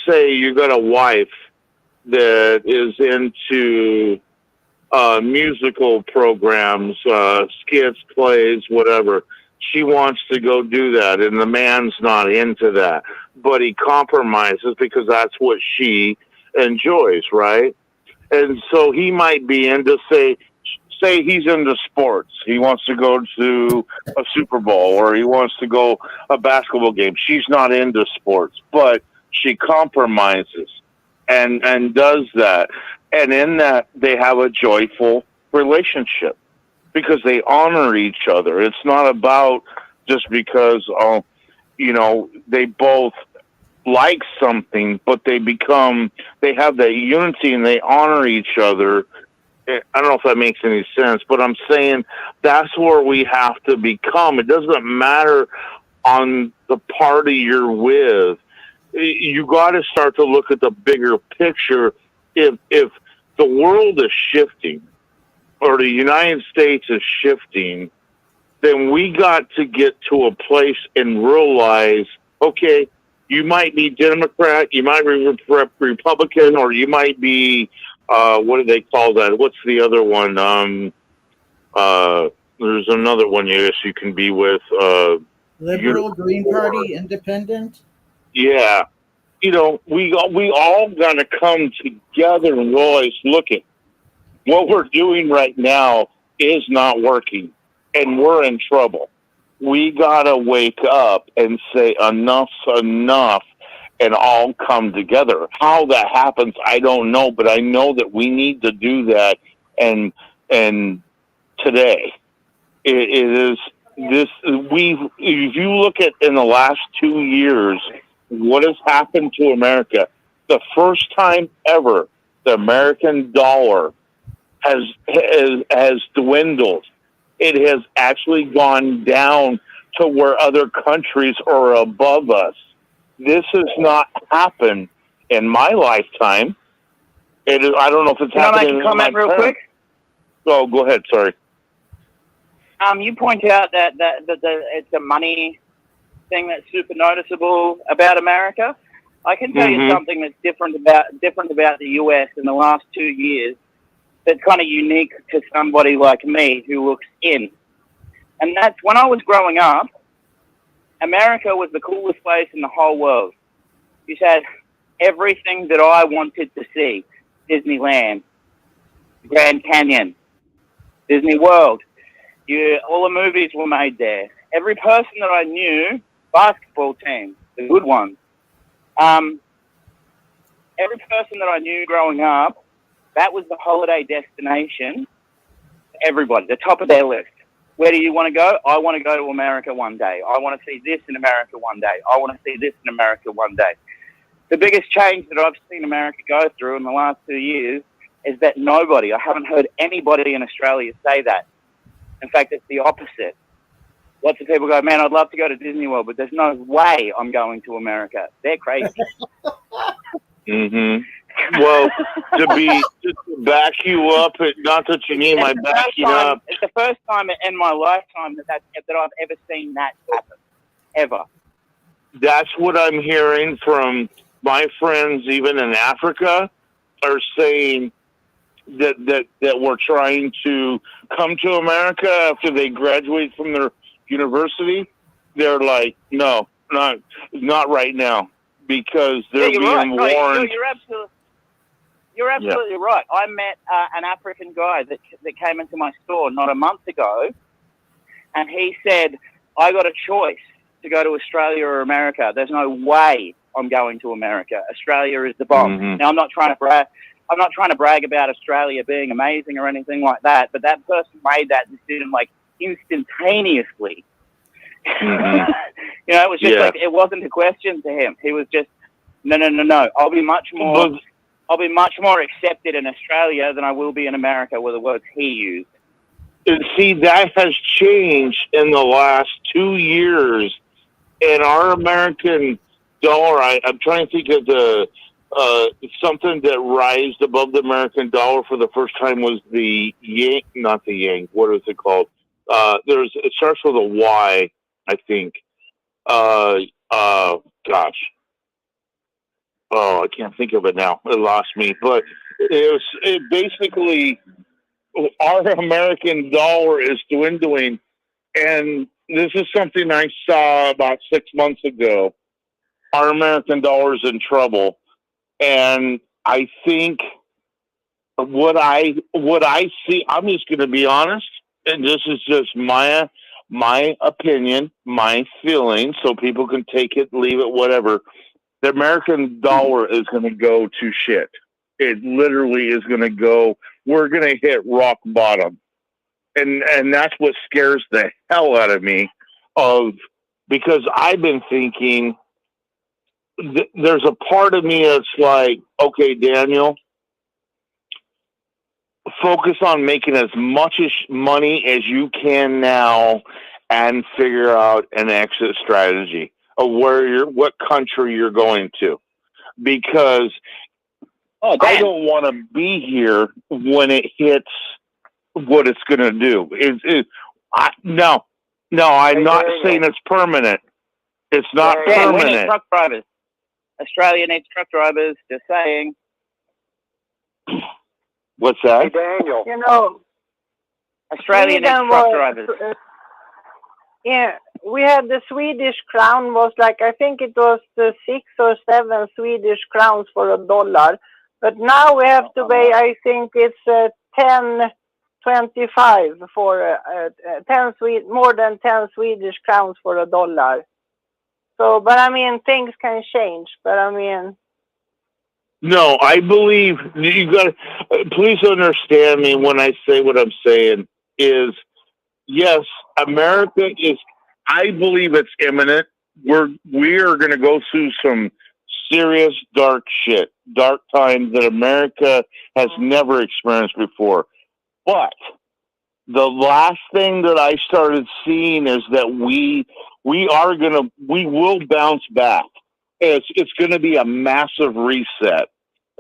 say you got a wife that is into musical programs, skits, plays, whatever. She wants to go do that, and the man's not into that. But he compromises because that's what she enjoys, right? And so he might be into, say he's into sports. He wants to go to a Super Bowl, or he wants to go a basketball game. She's not into sports, but she compromises and does that. And in that, they have a joyful relationship because they honor each other. It's not about just because, they both like something, but they have that unity and they honor each other. I don't know if that makes any sense, but I'm saying that's where we have to become. It doesn't matter on the party you're with. You got to start to look at the bigger picture. If the world is shifting, or the United States is shifting, then we got to get to a place and realize, okay, you might be Democrat, you might be Republican, or you might be, what do they call that? What's the other one? There's another one, yes, you can be with. Liberal, Green Party, Independent? Yeah. We all got to come together and realize, look at what we're doing right now is not working, and we're in trouble. We got to wake up and say enough's enough and all come together. How that happens, I don't know, but I know that we need to do that. And today it is this, if you look at in the last 2 years, what has happened to America? The first time ever, the American dollar has dwindled. It has actually gone down to where other countries are above us. This has not happened in my lifetime. I don't know if it's happening. Can I make a comment real quick? Oh, go ahead. Sorry. You point out that it's a money thing that's super noticeable about America. I can tell you something that's different about the US in the last 2 years. That's kind of unique to somebody like me who looks in. And that's when I was growing up, America was the coolest place in the whole world. You had everything that I wanted to see. Disneyland, Grand Canyon, Disney World. All the movies were made there. Every person that I knew, basketball team, the good ones. Every person that I knew growing up, that was the holiday destination. Everybody, the top of their list. Where do you want to go? I want to go to America one day. I want to see this in America one day. I want to see this in America one day. The biggest change that I've seen America go through in the last 2 years is that I haven't heard anybody in Australia say that. In fact, it's the opposite. Lots of people go, man, I'd love to go to Disney World, but there's no way I'm going to America. They're crazy. Well, to back you up, not that you need my backing up. It's the first time in my lifetime that I've ever seen that happen, ever. That's what I'm hearing from my friends, even in Africa, are saying that we're trying to come to America after they graduate from their university. They're like, no, not right now, because they're being warned. You're absolutely right. I met an African guy that came into my store not a month ago, and he said, I got a choice to go to Australia or America. There's no way I'm going to America. Australia is the bomb. Now, I'm not trying to brag about Australia being amazing or anything like that, but that person made that decision like instantaneously. It was just like, it wasn't a question to him. He was just, No. I'll be much more accepted in Australia than I will be in America, where the words he used. And see, that has changed in the last 2 years. And our American dollar, I'm trying to think of the something that rised above the American dollar for the first time was the Yang, not the Yang. What is it called? It starts with a Y, I think. Gosh. Oh, I can't think of it now. It lost me. But it basically, our American dollar is dwindling. And this is something I saw about 6 months ago. Our American dollar is in trouble. And I think what I see, I'm just going to be honest, and this is just my opinion, my feeling, so people can take it, leave it, whatever. The American dollar is going to go to shit. It literally is going to go. We're going to hit rock bottom. And that's what scares the hell out of me, because I've been thinking, there's a part of me that's like, okay, Daniel, focus on making as much money as you can now and figure out an exit strategy of what country you're going to, because I don't want to be here when it hits what it's going to do. No, I'm not saying it's permanent. It's not permanent. We need truck drivers. Australia needs truck drivers. Just saying. What's that? Hey, Daniel. You know, Australia needs truck drivers. Yeah, we had the Swedish crown was like, I think it was 6 or 7 Swedish crowns for $1. But now we have to pay, I think it's 10.25 for more than 10 Swedish crowns for $1. So, but I mean, things can change. But I mean, no, I believe you got. Please understand me when I say what I'm saying. Is yes, America is. I believe it's imminent. We are going to go through some serious dark shit, dark times that America has never experienced before. But the last thing that I started seeing is that we will bounce back. It's going to be a massive reset.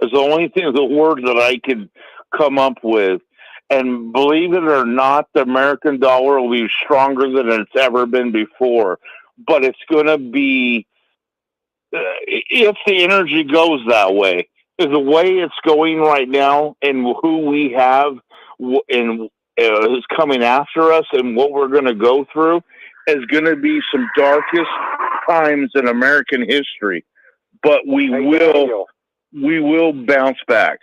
It's the only the word that I could come up with. And believe it or not, the American dollar will be stronger than it's ever been before. But it's going to be, if the energy goes that way, the way it's going right now, and who we have and is coming after us, and what we're going to go through, is going to be some darkest times in American history. But we will bounce back.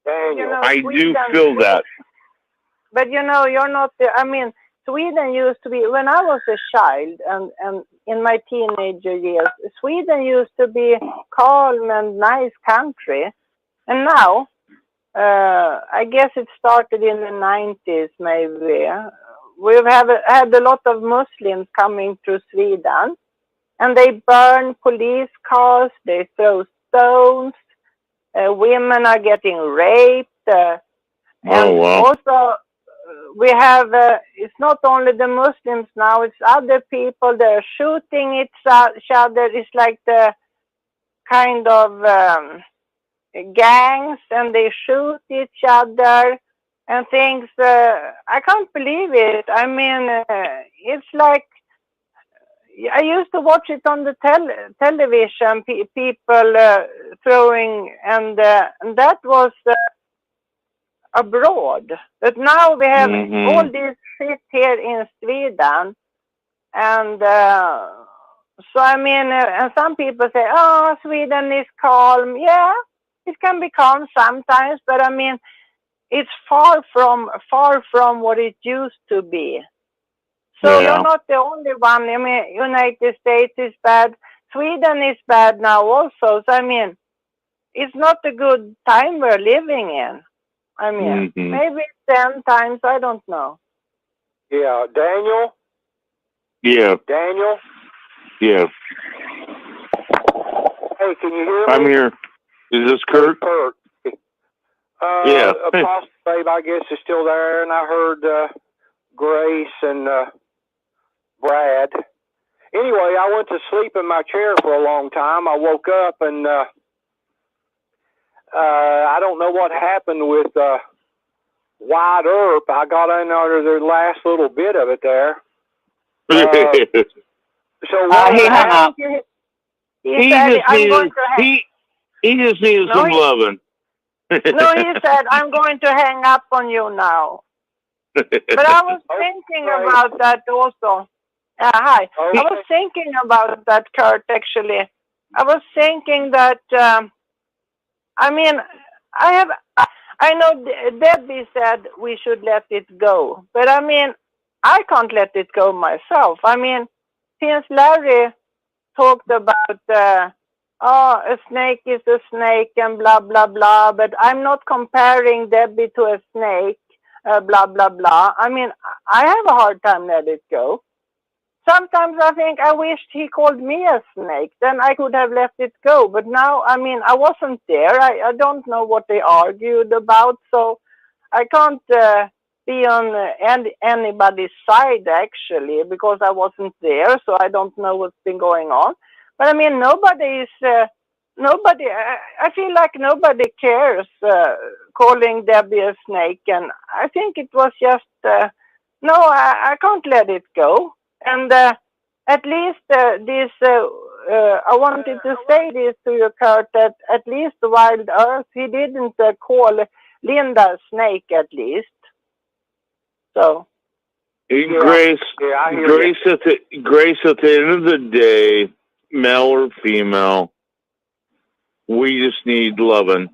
Daniel, I do feel that. But you know, you're not. I mean, Sweden used to be, when I was a child and in my teenager years, Sweden used to be calm and nice country, and now I guess it started in the 90s maybe. We've had a lot of Muslims coming to Sweden, and they burn police cars, they throw stones, women are getting raped, and also we have, it's not only the Muslims now, it's other people, they're shooting each other. It's like the kind of gangs, and they shoot each other and things. I can't believe it. I mean, it's like, I used to watch it on the television, people throwing, and that was abroad. But now we have all this shit here in Sweden, and so I mean, and some people say, oh, Sweden is calm. Yeah, it can be calm sometimes, but I mean, it's far from what it used to be. So you're not the only one. I mean, United States is bad. Sweden is bad now also. So I mean, it's not a good time we're living in. I mean, maybe 10 times, I don't know. Yeah, Daniel? Yeah. Daniel? Yeah. Hey, can you hear me? I'm here. Is this Kurt? Kurt. Yeah. APOSTABABE, I guess, is still there, and I heard Grace and Brad. Anyway, I went to sleep in my chair for a long time. I woke up, and I don't know what happened with Wide Earp. I got in under the last little bit of it there. So what happened? He just needed some loving. No, he said, I'm going to hang up on you now. But I was thinking about that also. Hi. I was thinking about that, Kurt, actually. I was thinking that, I mean, I know Debbie said we should let it go. But I mean, I can't let it go myself. I mean, since Larry talked about, a snake is a snake and blah, blah, blah. But I'm not comparing Debbie to a snake, blah, blah, blah. I mean, I have a hard time letting it go. Sometimes I think I wished he called me a snake. Then I could have let it go. But now, I mean, I wasn't there. I don't know what they argued about. So I can't be on anybody's side, actually, because I wasn't there. So I don't know what's been going on. But I mean, nobody, I feel like nobody cares calling Debbie a snake. And I think it was just, no, I can't let it go. And at least this, I wanted to say this to you, Kurt, that at least Wild Earth, he didn't call Linda a snake, at least. So. Grace, at the end of the day, male or female, we just need loving.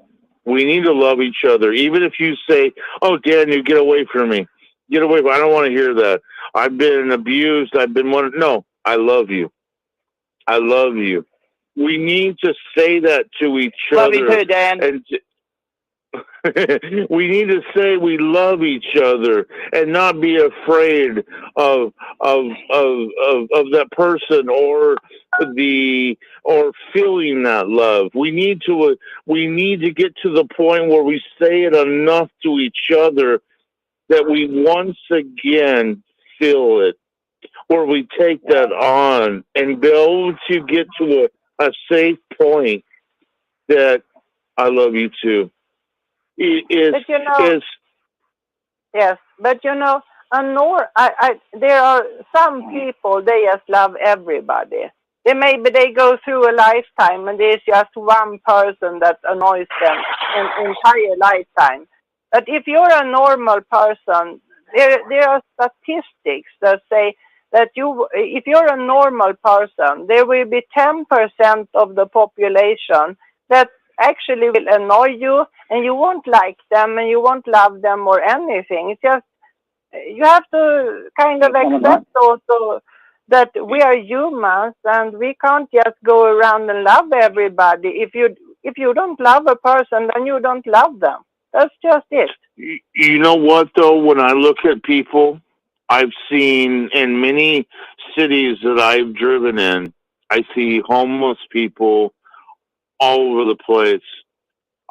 We need to love each other. Even if you say, oh, Daniel, get away from me. Get away. I don't want to hear that. I've been abused. No, I love you. I love you. We need to say that to each other. Love you too, Dan. We need to say we love each other and not be afraid of that person or feeling that love. We need to get to the point where we say it enough to each other that we once again feel it, or we take that on and be able to get to a safe point that I love you too. Yes, but you know, there are some people, they just love everybody. They go through a lifetime and there's just one person that annoys them an entire lifetime. But if you're a normal person, there are statistics that say that if you're a normal person, there will be 10% of the population that actually will annoy you, and you won't like them, and you won't love them or anything. It's just, you have to kind of accept also that we are humans, and we can't just go around and love everybody. If you don't love a person, then you don't love them. That's just it. You know what, though? When I look at people, I've seen in many cities that I've driven in, I see homeless people all over the place.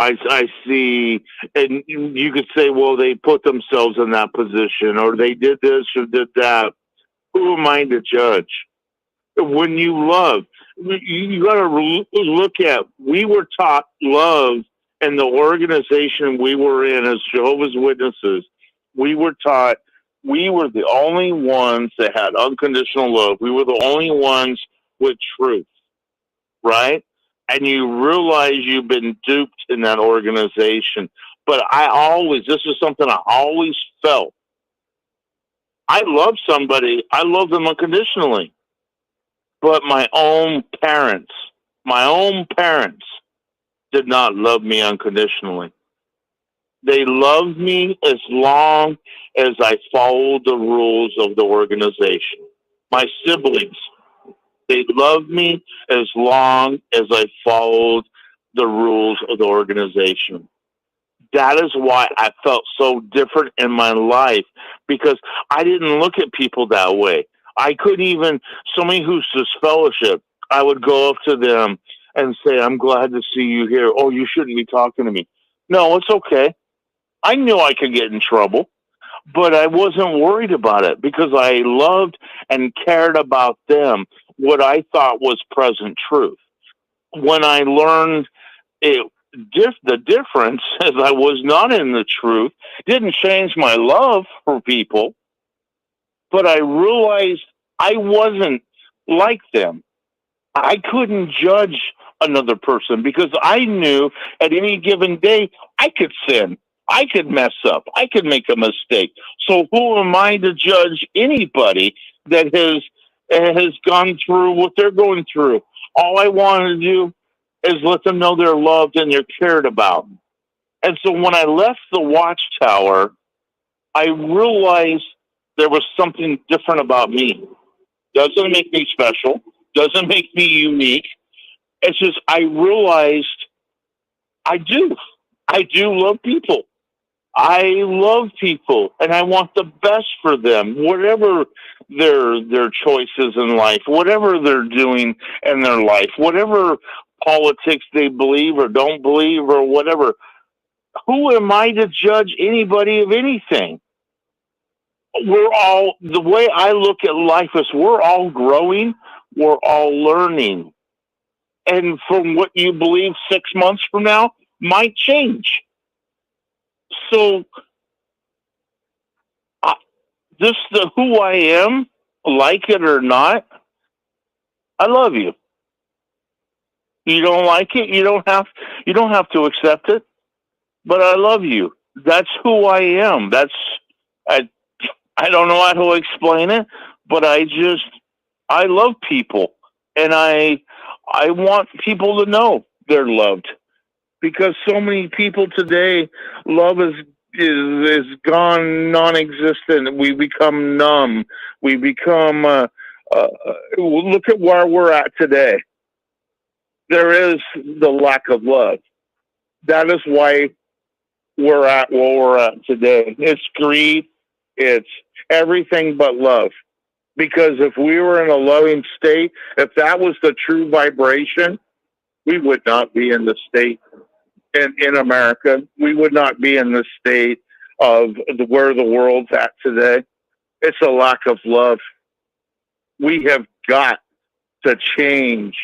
I see, and you could say, well, they put themselves in that position, or they did this or did that. Who am I to judge? When you love, you got to look at, we were taught love. And the organization we were in as Jehovah's Witnesses, we were taught we were the only ones that had unconditional love. We were the only ones with truth, right? And you realize you've been duped in that organization. But this is something I always felt. I love somebody, I love them unconditionally. But my own parents did not love me unconditionally. They loved me as long as I followed the rules of the organization. My siblings, they loved me as long as I followed the rules of the organization. That is why I felt so different in my life, because I didn't look at people that way. I couldn't even, somebody who's disfellowship, I would go up to them and say, I'm glad to see you here. Oh, you shouldn't be talking to me. No, it's okay. I knew I could get in trouble, but I wasn't worried about it because I loved and cared about them, what I thought was present truth. When I learned the difference, as I was not in the truth, didn't change my love for people, but I realized I wasn't like them. I couldn't judge another person because I knew at any given day I could sin. I could mess up. I could make a mistake. So who am I to judge anybody that has gone through what they're going through? All I want to do is let them know they're loved and they're cared about. And so when I left the Watchtower, I realized there was something different about me. Doesn't make me special. Doesn't make me unique. It's just I realized I do love people. I love people, and I want the best for them, whatever their choices in life, whatever they're doing in their life, whatever politics they believe or don't believe or whatever. Who am I to judge anybody of anything? The way I look at life is we're all growing, we're all learning. And from what you believe 6 months from now might change. So who I am, like it or not, I love you. You don't like it, you don't have to accept it, but I love you. That's who I am. I don't know how to explain it, but I love people, and I want people to know they're loved, because so many people today, love is gone non-existent. We become numb. We become look at where we're at today. There is the lack of love. That is why we're at where we're at today. It's greed. It's everything but love. Because if we were in a loving state, if that was the true vibration, we would not be in the state in America. We would not be in the state of where the world's at today. It's a lack of love. We have got to change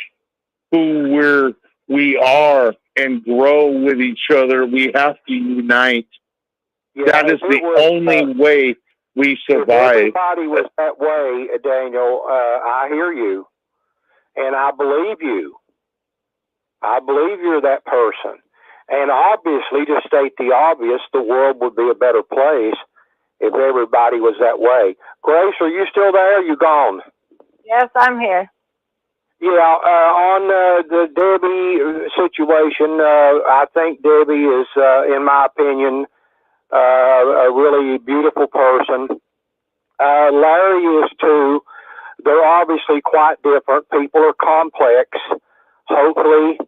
who we are and grow with each other. We have to unite. Yeah, that is the only way we survive. If everybody was that way, Daniel, I hear you, and I believe you. I believe you're that person. And obviously, to state the obvious, the world would be a better place if everybody was that way. Grace, are you still there? You gone? Yes, I'm here. Yeah, on the Debbie situation, I think Debbie is, in my opinion, a really beautiful person. Larry is too. They're obviously quite different. People are complex. Hopefully,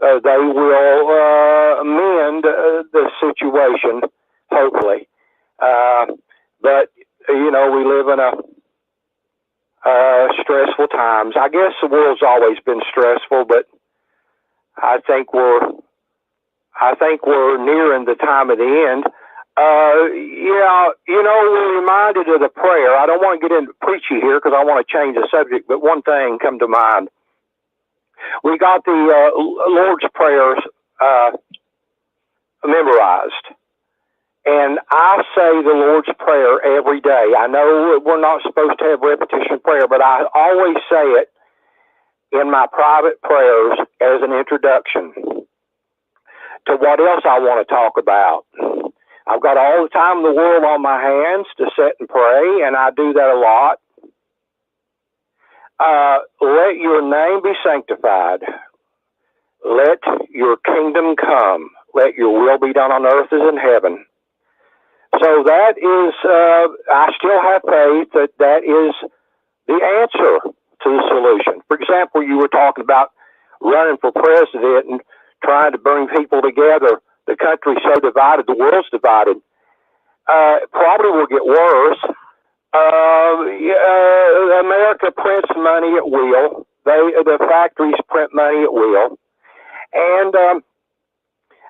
they will mend the situation. Hopefully, but you know, we live in a stressful times. I guess the world's always been stressful, but I think we're nearing the time of the end. Yeah, you know, we're reminded of the prayer. I don't want to get into preachy here because I want to change the subject, but one thing come to mind. We got the Lord's prayers memorized. And I say the Lord's Prayer every day. I know we're not supposed to have repetition prayer, but I always say it in my private prayers as an introduction to what else I want to talk about. I've got all the time in the world on my hands to sit and pray, and I do that a lot. Let your name be sanctified. Let your kingdom come. Let your will be done on earth as in heaven. So that is, I still have faith that is the answer to the solution. For example, you were talking about running for president and trying to bring people together. The country's so divided, the world's divided. Probably will get worse. America prints money at will. The factories print money at will. And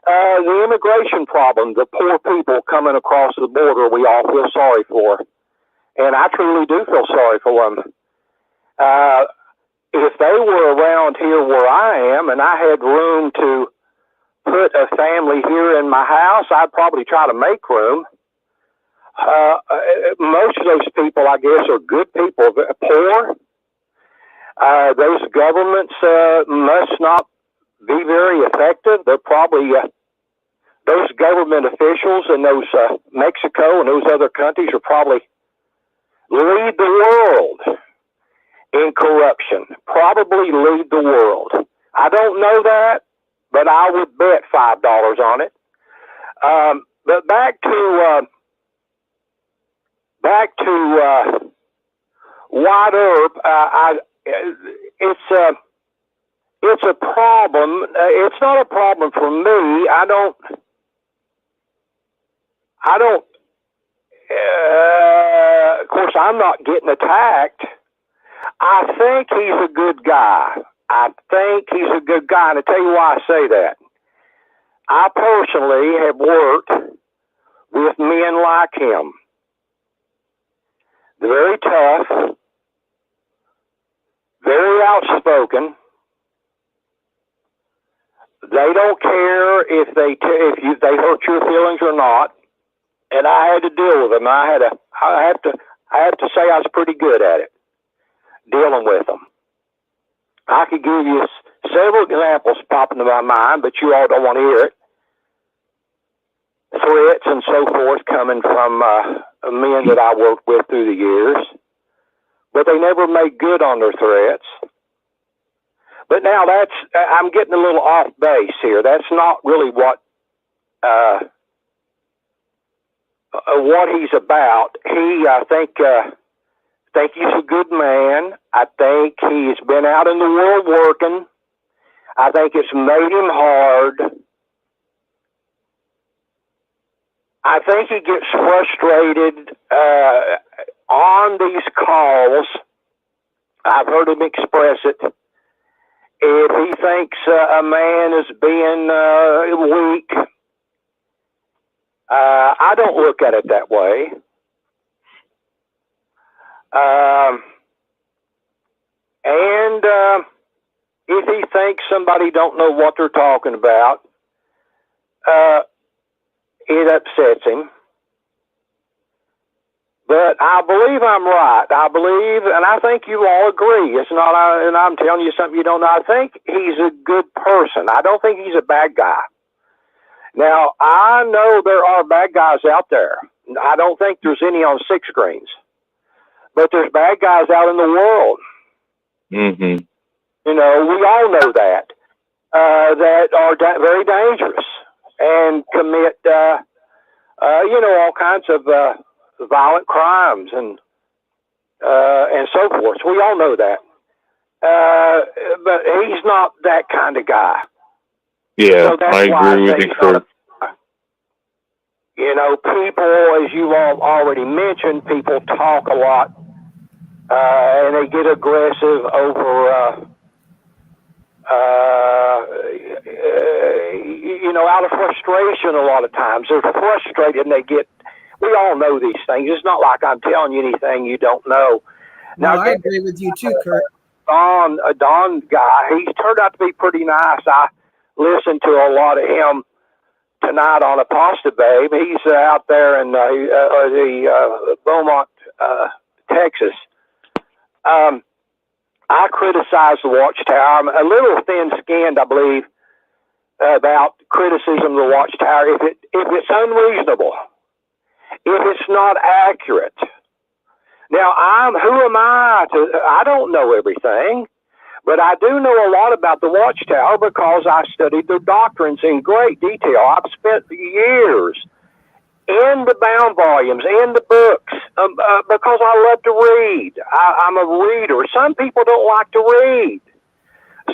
the immigration problem, the poor people coming across the border, we all feel sorry for. And I truly do feel sorry for them. If they were around here where I am and I had room to put a family here in my house, I'd probably try to make room. Most of those people, I guess, are good people, poor. Those governments must not be very effective. They're probably, those government officials in those Mexico and those other countries are probably lead the world in corruption. Probably lead the world. I don't know that, but I would bet $5 on it. But back to White Earp. It's a problem. It's not a problem for me. I don't. Of course, I'm not getting attacked. I think he's a good guy. And I tell you why I say that. I personally have worked with men like him. They're very tough, very outspoken. They don't care if they hurt your feelings or not. And I had to deal with them. I have to say I was pretty good at it, dealing with them. I could give you several examples pop into my mind, but you all don't want to hear it. Threats and so forth coming from men that I worked with through the years, but they never made good on their threats. But now I'm getting a little off base here. That's not really what he's about. I think he's a good man. I think he's been out in the world working. I think it's made him hard. I think he gets frustrated on these calls. I've heard him express it. If he thinks a man is being weak, I don't look at it that way. And if he thinks somebody don't know what they're talking about, it upsets him. But I believe I'm right. I believe, and I think you all agree. It's not, and I'm telling you something you don't know. I think he's a good person. I don't think he's a bad guy. Now, I know there are bad guys out there. I don't think there's any on six screens. But there's bad guys out in the world. Mm-hmm. You know, we all know that. That are very dangerous and commit, all kinds of violent crimes and so forth. We all know that. But he's not that kind of guy. Yeah, so I agree with you, sir. People, as you all already mentioned, people talk a lot, and they get aggressive over, out of frustration a lot of times. They're frustrated and we all know these things. It's not like I'm telling you anything you don't know. Now, I agree with you too, Kurt. Don guy, he's turned out to be pretty nice. I listened to a lot of him tonight on APOSTABABE. He's out there in the Beaumont, Texas. I criticize the Watchtower. I'm a little thin-skinned, I believe, about criticism of the Watchtower. If it's unreasonable, if it's not accurate. Now, who am I I don't know everything, but I do know a lot about the Watchtower because I studied their doctrines in great detail. I've spent years in the bound volumes, in the books, because I love to read. I'm a reader. Some people don't like to read.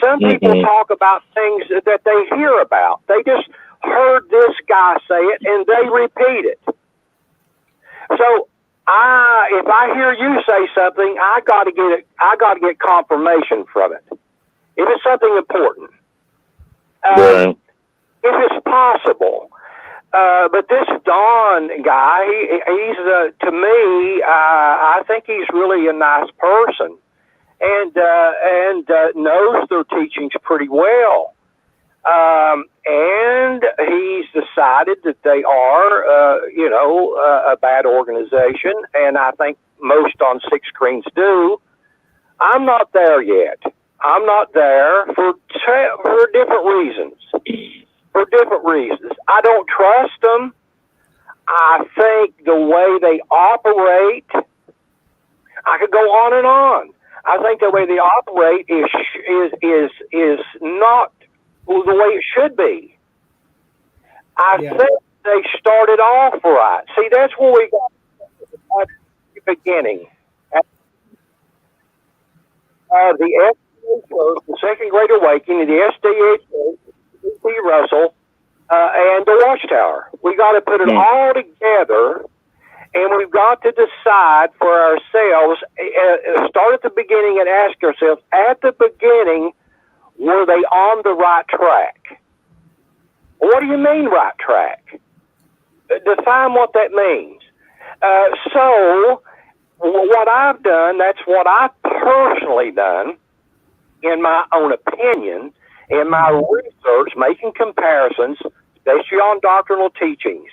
Some people talk about things that they hear about. They just heard this guy say it and they repeat it. So if I hear you say something, I got to get confirmation from it. If it's something important. Right. If it's possible. But this Don guy, he's to me, I think he's really a nice person, and knows their teachings pretty well. And he's decided that they are, a bad organization, and I think most on Six Screens do. I'm not there yet. I'm not there for different reasons. For different reasons. I don't trust them. I think the way they operate, I could go on and on. I think the way they operate is not the way it should be. I think they started off right. See, that's where we got at the beginning. The SDA Church, the Second Great Awakening, the SDA Church, C. Russell, and the Watchtower. We got to put it all together, and we've got to decide for ourselves, start at the beginning and ask ourselves, at the beginning, were they on the right track? What do you mean right track? Define what that means. So, what I've done, that's what I've personally done, in my own opinion, in my research, making comparisons, especially on doctrinal teachings,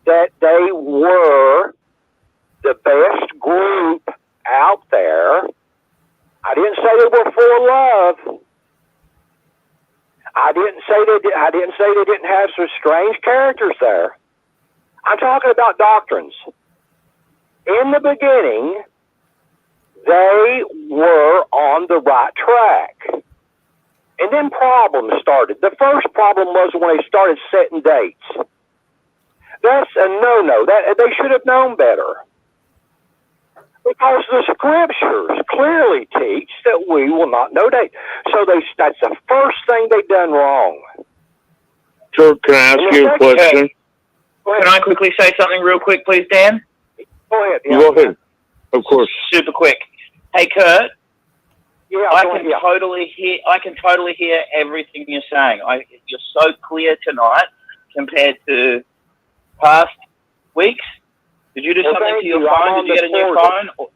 that they were the best group out there. I didn't say they were full of love. I didn't say they didn't have some strange characters there. I'm talking about doctrines. In the beginning, they were on the right track. And then problems started. The first problem was when they started setting dates. That's a no-no. They should have known better. Because the scriptures clearly teach that we will not know date. So that's the first thing they done wrong. So can I ask you a question? Can I quickly say something real quick, please, Dan? Go ahead. Yeah. Go ahead. Of course. Super quick. Hey, Kurt. Yeah, I can totally hear everything you're saying. You're so clear tonight compared to past weeks. Did you do something to your phone? Did you get a new phone? Well,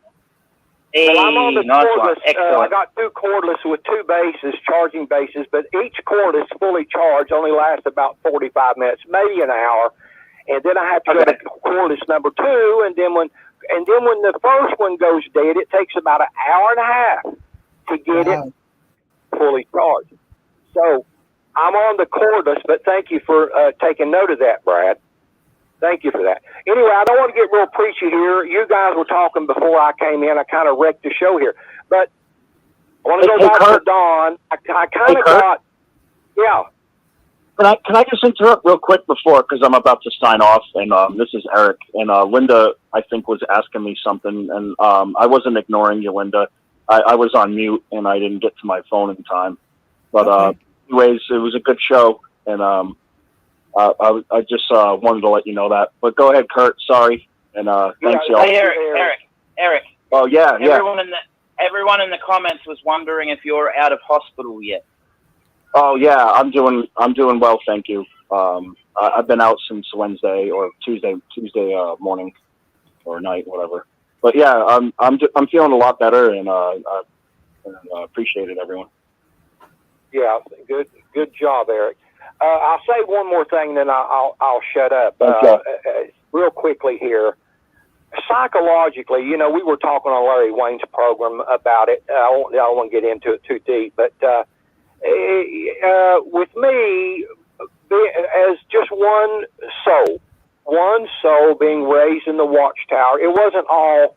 I'm on the cordless. Excellent. I got two cordless with two bases, charging bases, but each cordless fully charged only lasts about 45 minutes, maybe an hour. And then I have to go to cordless number 2, and then when the first one goes dead, it takes about an hour and a half to get it fully charged. So I'm on the cordless, but thank you for taking note of that, Brad. Thank you for that. Anyway, I don't want to get real preachy here. You guys were talking before I came in. I kind of wrecked the show here. But I want to go back to Don. I kind of got, yeah. Can I just interrupt real quick before, because I'm about to sign off, and this is Eric, and Linda, I think, was asking me something, and I wasn't ignoring you, Linda. I was on mute, and I didn't get to my phone in time. But anyways, it was a good show, and I just wanted to let you know that. But go ahead, Kurt. Sorry, and thanks, y'all. Hey, Eric. Oh yeah. Everyone in the comments was wondering if you're out of hospital yet. Oh yeah, I'm doing well, thank you. I've been out since Wednesday or Tuesday morning or night, whatever. But yeah, I'm feeling a lot better, and I appreciate it, everyone. Yeah, good job, Eric. I'll say one more thing, then I'll shut up. Real quickly here. Psychologically, we were talking on Larry Wayne's program about it. I don't want to get into it too deep, but with me, as just one soul being raised in the Watchtower, it wasn't all,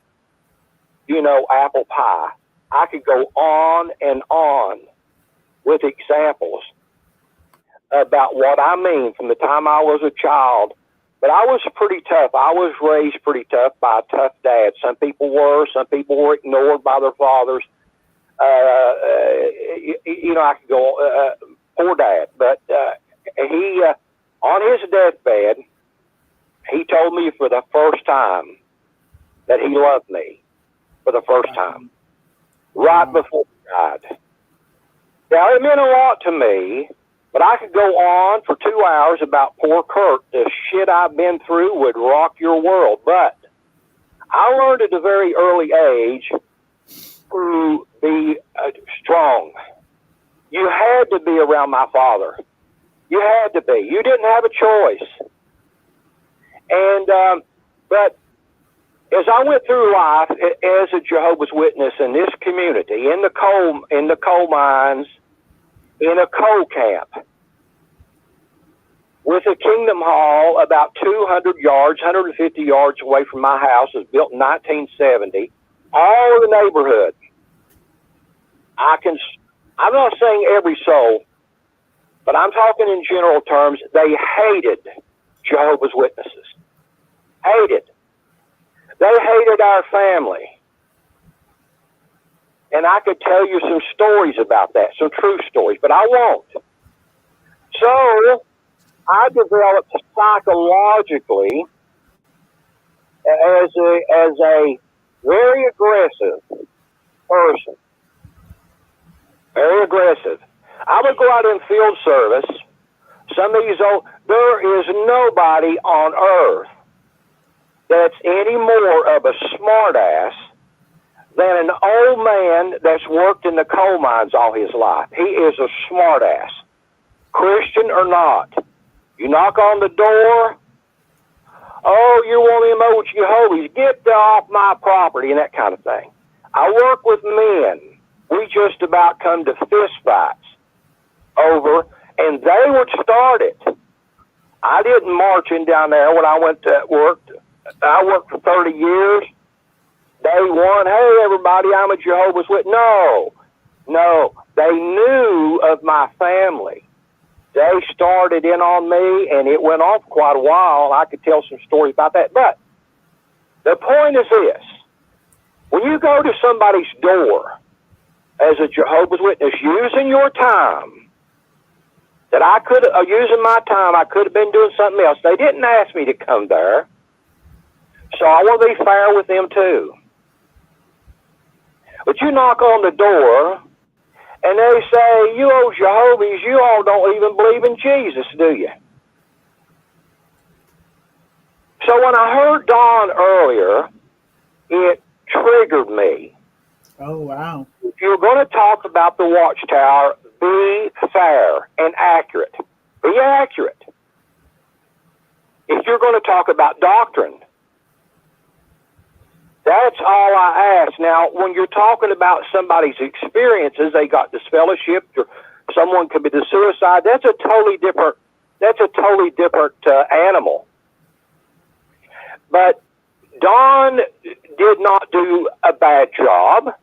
apple pie. I could go on and on with examples about what I mean from the time I was a child. But I was pretty tough. I was raised pretty tough by a tough dad. Some people were ignored by their fathers. I could go, poor dad. But he, on his deathbed, he told me for the first time that he loved me for the first time, right before he died. Now, it meant a lot to me But I could go on for 2 hours about poor Kurt. The shit I've been through would rock your world. But I learned at a very early age to be strong. You had to be around my father. You had to be. You didn't have a choice. And but as I went through life as a Jehovah's Witness in this community, in the coal mines, in a coal camp, with a Kingdom Hall about 200 yards, 150 yards away from my house, it was built in 1970, all of the neighborhood. I'm not saying every soul, but I'm talking in general terms. They hated Jehovah's Witnesses. Hated. They hated our family. And I could tell you some stories about that, some true stories, but I won't. So I developed psychologically as a very aggressive person. Very aggressive. I would go out in field service. Some of these there is nobody on earth that's any more of a smartass than an old man that's worked in the coal mines all his life. He is a smartass, Christian or not. You knock on the door, oh, you're one of them old Jehovah's, get off my property, and that kind of thing. I work with men. We just about come to fist fights over, and they would start it. I didn't march in down there when I went to work. I worked for 30 years. Day one, hey, everybody, I'm a Jehovah's Witness. No. They knew of my family. They started in on me, and it went on for quite a while. I could tell some stories about that. But the point is this. When you go to somebody's door as a Jehovah's Witness, using your time, that I could, using my time, I could have been doing something else. They didn't ask me to come there. So I want to be fair with them too. But you knock on the door, and they say, you old Jehovah's, you all don't even believe in Jesus, do you? So when I heard Don earlier, it triggered me. Oh, wow. If you're going to talk about the Watchtower, be fair and accurate. Be accurate. If you're going to talk about doctrine, that's all I ask. Now, when you're talking about somebody's experiences, they got disfellowshipped, or someone committed suicide, that's a totally different animal. But Don did not do a bad job,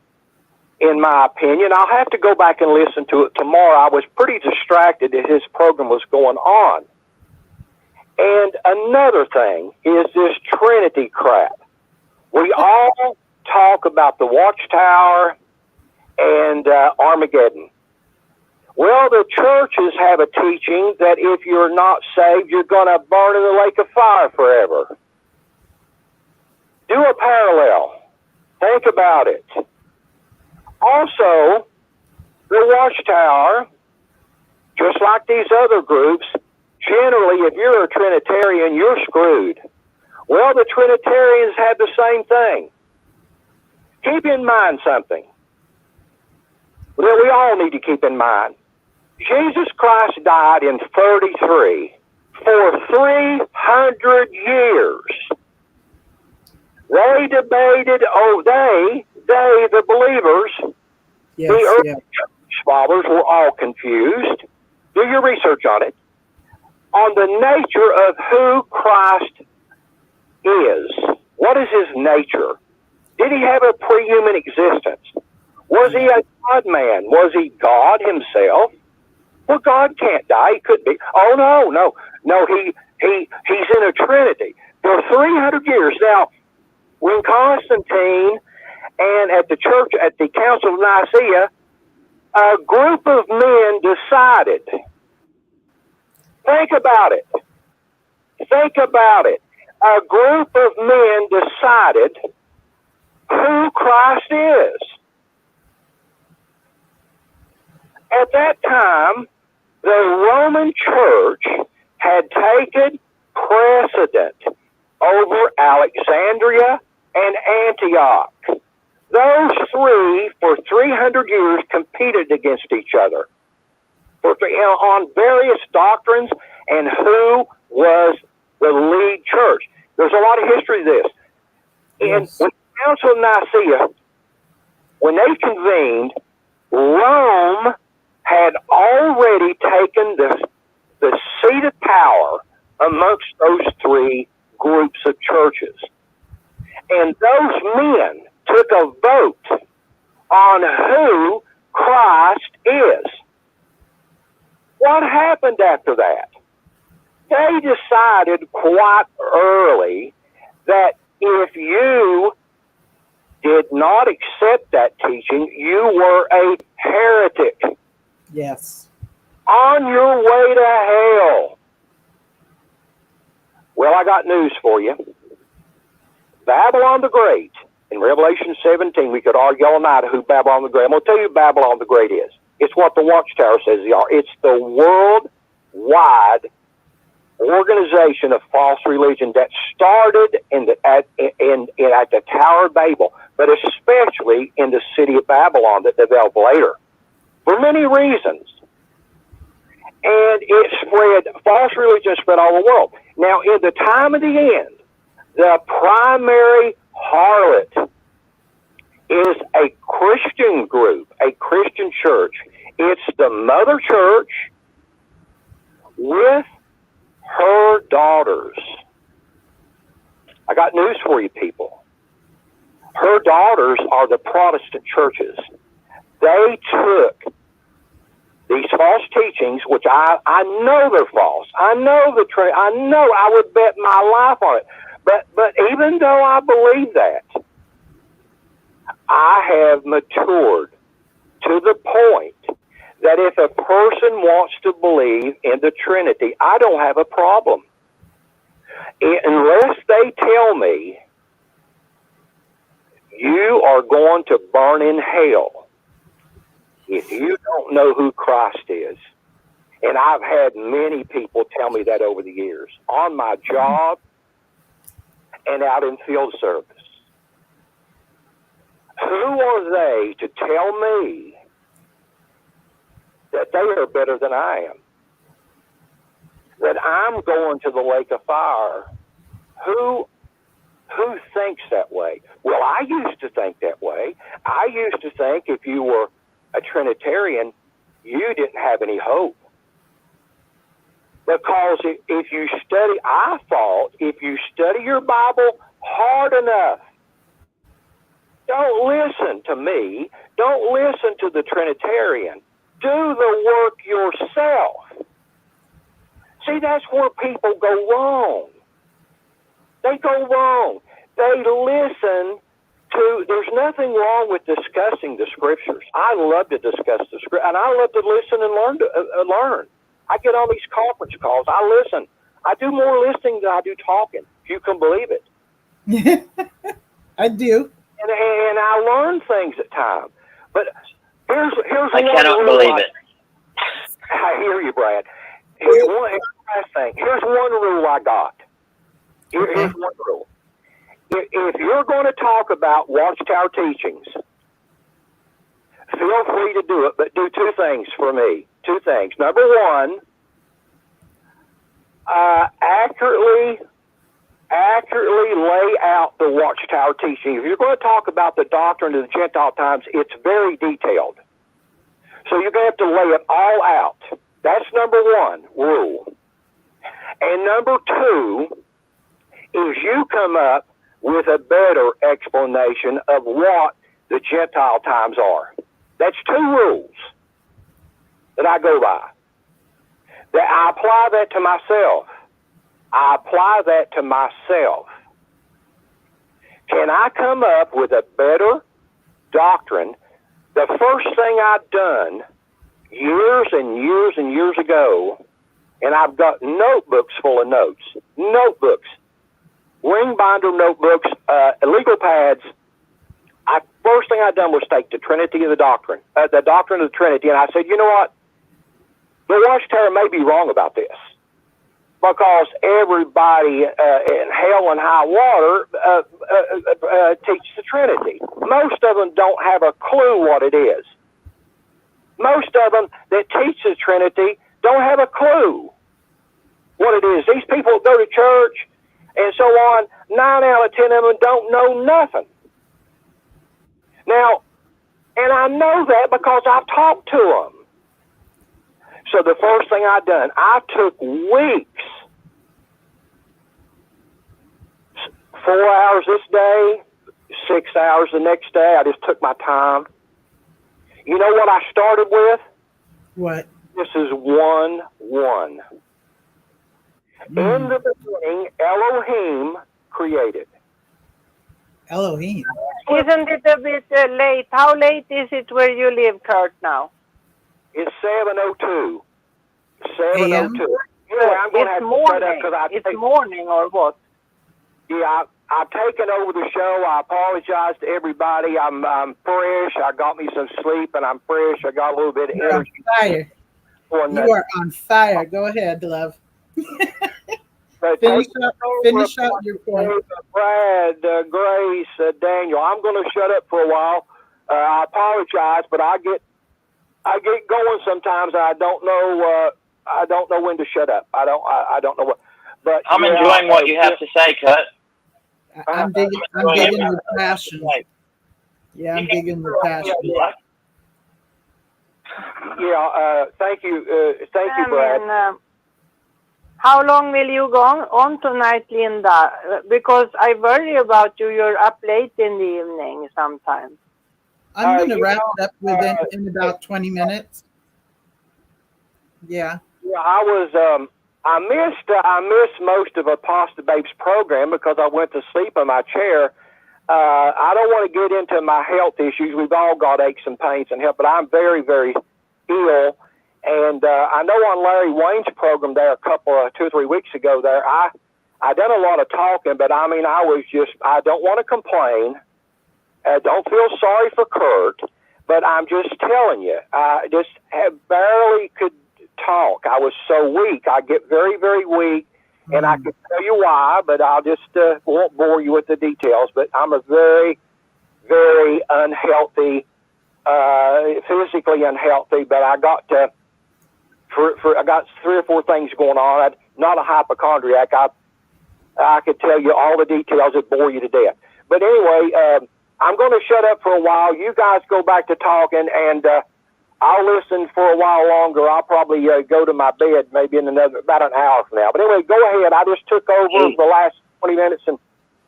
in my opinion. I'll have to go back and listen to it tomorrow. I was pretty distracted as his program was going on. And another thing is this Trinity crap. We all talk about the Watchtower and Armageddon. Well, the churches have a teaching that if you're not saved, you're going to burn in the lake of fire forever. Do a parallel. Think about it. Also, the Watchtower, just like these other groups, generally, if you're a Trinitarian, you're screwed. Well, the Trinitarians had the same thing. Keep in mind something that we all need to keep in mind. Jesus Christ died in 33 for 300 years. They debated, the believers, yes, the early church fathers were all confused. Do your research on it. On the nature of who Christ is. What is his nature? Did he have a pre-human existence? Was he a God-man? Was he God himself? Well, God can't die. He could be. Oh, no, he's in a Trinity for 300 years. Now, when Constantine and at the church, at the Council of Nicaea, a group of men decided, think about it. A group of men decided who Christ is. At that time, the Roman Church had taken precedent over Alexandria and Antioch. Those three, for 300 years, competed against each other on various doctrines and who was the lead church. There's a lot of history to this. And when the Council of Nicaea, when they convened, Rome had already taken the seat of power amongst those three groups of churches. And those men took a vote on who Christ is. What happened after that? They decided quite early that if you did not accept that teaching, you were a heretic. Yes. On your way to hell. Well, I got news for you. Babylon the Great, in Revelation 17, we could argue all night who Babylon the Great. I'm going to tell you who Babylon the Great is. It's what the Watchtower says they are. It's the worldwide organization of false religion that started at the Tower of Babel, but especially in the city of Babylon that developed later, for many reasons. And it spread, false religion spread all the world. Now, in the time of the end, the primary harlot is a Christian group, a Christian church. It's the mother church with her daughters. I got news for you, people. Her daughters are the Protestant churches. They took these false teachings, which I know they're false. I know I would bet my life on it. But even though I believe that, I have matured to the point that if a person wants to believe in the Trinity, I don't have a problem. Unless they tell me you are going to burn in hell if you don't know who Christ is. And I've had many people tell me that over the years, on my job and out in field service. Who are they to tell me that they are better than I am? That I'm going to the lake of fire? Who thinks that way? Well, I used to think that way. I used to think if you were a Trinitarian, you didn't have any hope. Because if you study, I thought, if you study your Bible hard enough, don't listen to me, don't listen to the Trinitarian, do the work yourself. See, that's where people go wrong. They go wrong. They listen to, there's nothing wrong with discussing the scriptures. I love to discuss the scripture, and I love to listen and learn. I get on these conference calls. I listen. I do more listening than I do talking, if you can believe it. I do. And I learn things at times. But here's I cannot believe it. I hear you, Brad. Here's one rule I got. Here's one rule. If you're going to talk about Watchtower teachings, feel free to do it, but do two things for me. Two things. Number one, accurately lay out the Watchtower teaching. If you're going to talk about the doctrine of the Gentile times, it's very detailed. So you're going to have to lay it all out. That's number one rule. And number two is you come up with a better explanation of what the Gentile times are. That's two rules that I go by. That I apply that to myself. Can I come up with a better doctrine? The first thing I've done years and years and years ago, and I've got notebooks full of notes, ring binder notebooks, legal pads. First thing I done was take the Trinity of the doctrine of the Trinity, and I said, you know what? The Watchtower may be wrong about this, because everybody in hell and high water teaches the Trinity. Most of them don't have a clue what it is. Most of them that teach the Trinity don't have a clue what it is. These people go to church and so on, 9 out of 10 of them don't know nothing. Now, and I know that because I've talked to them. So the first thing I done, I took weeks, 4 hours this day, 6 hours the next day. I just took my time. You know what I started with? What? This is 1-1. In the beginning, Elohim created. Elohim. Isn't it a bit late? How late is it where you live, Kurt, now? It's 7:02. 7:02. Anyway, I'm going to have morning. to shut up because it's morning or what? Yeah, I've taken over the show. I apologize to everybody. I'm fresh. I got me some sleep, and I'm fresh. I got a little bit of energy. Fire. You are on fire. Go ahead, love. Finish up your point. Brad, Grace, Daniel. I'm going to shut up for a while. I apologize, but I get going sometimes. And I don't know when to shut up. I don't know what. But I'm enjoying what you have to say, Kurt. I'm digging your passion. Yeah, I'm digging your passion. Yeah, thank you, Brad. How long will you go on tonight, Linda? Because I worry about you. You're up late in the evening sometimes. I'm going to wrap it up in about 20 minutes. Yeah. Yeah, I missed most of APOSTABABE's program because I went to sleep in my chair. I don't want to get into my health issues. We've all got aches and pains and help, but I'm very, very ill. And I know on Larry Wayne's program there 2 or 3 weeks ago there, I done a lot of talking, but I mean, I don't want to complain. I don't feel sorry for Kurt, but I'm just telling you, I just barely could talk. I was so weak. I get very, very weak, and I can tell you why, but I'll just won't bore you with the details. But I'm a very, very unhealthy, physically unhealthy, but I got I got 3 or 4 things going on. I'm not a hypochondriac. I could tell you all the details that bore you to death. But anyway, I'm going to shut up for a while. You guys go back to talking, and I'll listen for a while longer. I'll probably go to my bed maybe in about an hour from now. But anyway, go ahead. I just took over the last 20 minutes, and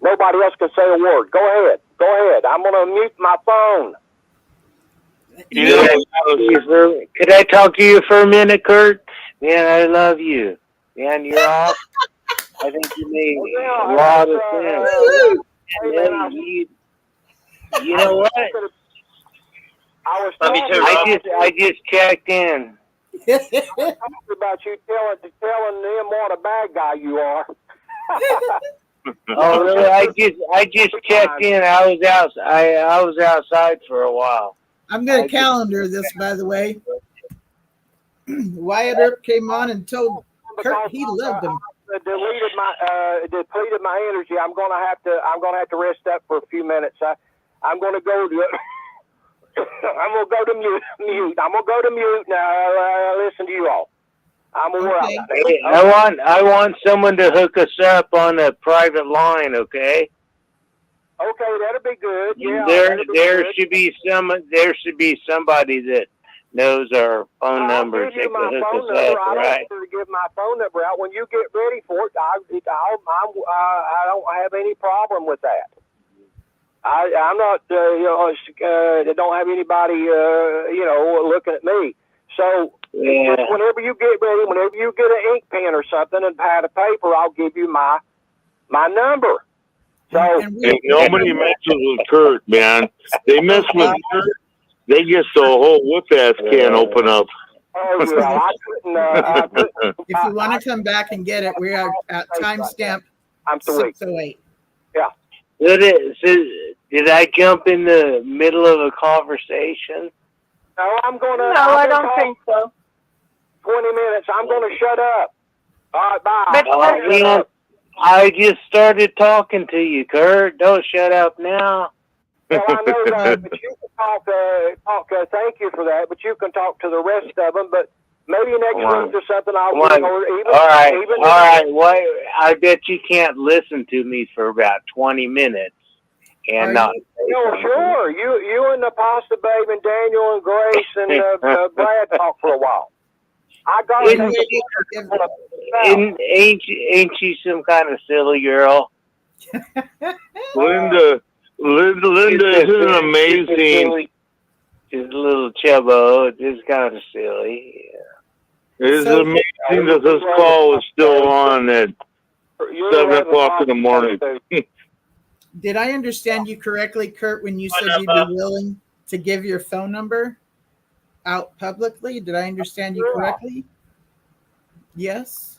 nobody else can say a word. Go ahead. Go ahead. I'm going to mute my phone. Could I talk to you for a minute, Kurt? Man, I love you. Man, you're awesome. I think you made a lot of sense. You know what? I just checked in. About you telling them what a bad guy you are. Oh, really? I just checked in. I was outside for a while. I'm going to calendar this, by the way. Wyatt Earp came on and told Kurt he loved him. Depleted my energy. I'm going to have to rest up for a few minutes. I'm going to go to mute. I'm going to go to mute now. Listen to you all. I'm okay. Hey, I want someone to hook us up on a private line, okay? Okay, that'll be good. Yeah, there should be somebody that knows our phone numbers that can hook us up, right? I don't give my phone number out. When you get ready for it, I don't have any problem with that. I'm not, I don't have anybody, looking at me. So whenever you get ready, whenever you get an ink pen or something and pad of paper, I'll give you my number. So nobody messes with Kurt, man. They mess with Kurt, they get the whole whip-ass can open up. Oh, yeah, if you want to come back and get it, we are at timestamp 6:08. Yeah. Did I jump in the middle of a conversation? No, I'm going to. No, I don't think so. 20 minutes. I'm going to shut up. All right, bye. Oh, man, I just started talking to you, Kurt. Don't shut up now. Well, I know that, but you can talk. Thank you for that. But you can talk to the rest of them. But maybe next week or something. I'll all right. Well, I bet you can't listen to me for about 20 minutes and not. No, sure. You and APOSTABABE and Daniel and Grace and Brad talk for a while. I got ain't she some kind of silly girl? Linda isn't amazing. She's a little chubbo, just kind of silly. Yeah. It is amazing that this call is still on at 7 o'clock in the morning. Did I understand you correctly, Kurt, when you said you'd be willing to give your phone number out publicly? Did I understand you correctly? Yes?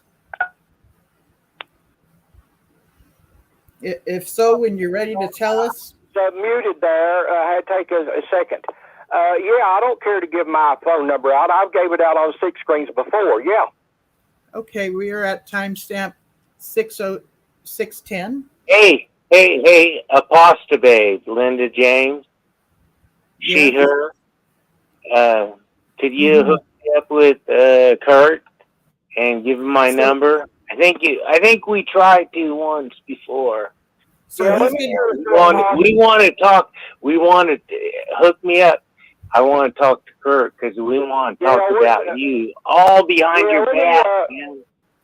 If so, when you're ready to tell us. Muted there. I had to take a second. Yeah, I don't care to give my phone number out. I've gave it out on 6 screens before. Yeah. Okay, we are at timestamp 6:10. Hey, APOSTABABE, Linda James. She, her. Could you hook me up with Kurt and give him my number? I think we tried to once before. So we want to talk. We wanted to hook me up. I want to talk to Kurt because we want to talk about you all behind your back.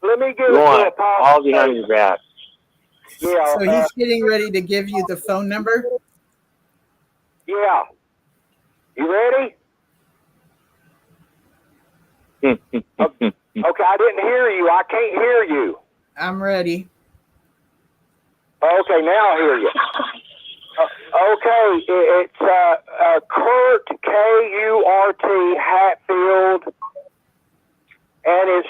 Let me get all behind your back. Yeah. So he's getting ready to give you the phone number? Yeah. You ready? Okay, I didn't hear you. I can't hear you. I'm ready. Okay, now I hear you. Okay, it's Kurt, K-U-R-T, Hatfield, and it's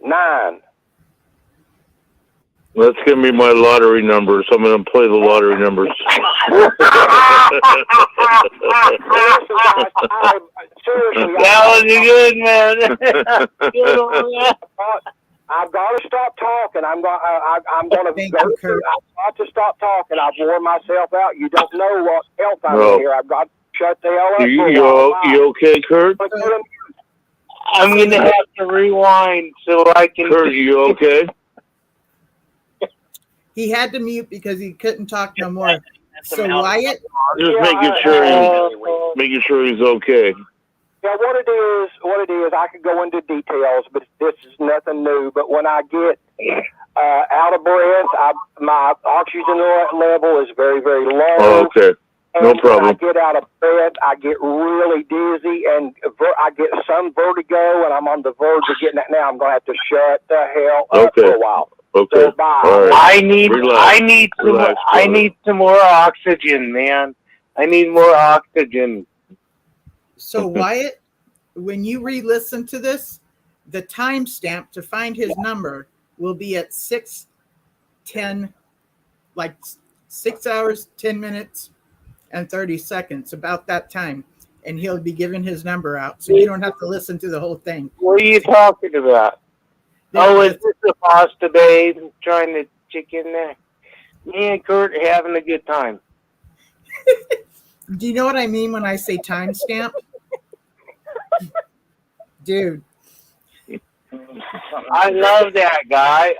304-475-3219. That's going to be my lottery numbers. I'm going to play the lottery numbers. That was good, man. I've got to stop talking. I'm going to got to stop talking. I've worn myself out. You don't know what else I'm in here. I've got to shut the hell up. You okay, Kurt? I'm going to have to rewind so I can. Kurt, you okay? He had to mute because he couldn't talk no more. So Wyatt, just making sure he's okay. Yeah, what it is, I could go into details, but this is nothing new. But when I get out of breath, my oxygen level is very, very low. Oh, okay. No problem. When I get out of breath, I get really dizzy, and I get some vertigo, and I'm on the verge of getting it now. I'm going to have to shut the hell up for a while. Okay. So bye. Right. I need some more oxygen, man. I need more oxygen. So Wyatt, when you re-listen to this, the timestamp to find his number will be at 6:10, like 6 hours, 10 minutes, and 30 seconds, about that time. And he'll be giving his number out. So you don't have to listen to the whole thing. What are you talking about? Is this APOSTABABE trying to chick in there? Me and Kurt are having a good time. Do you know what I mean when I say timestamp? Dude. I love that guy.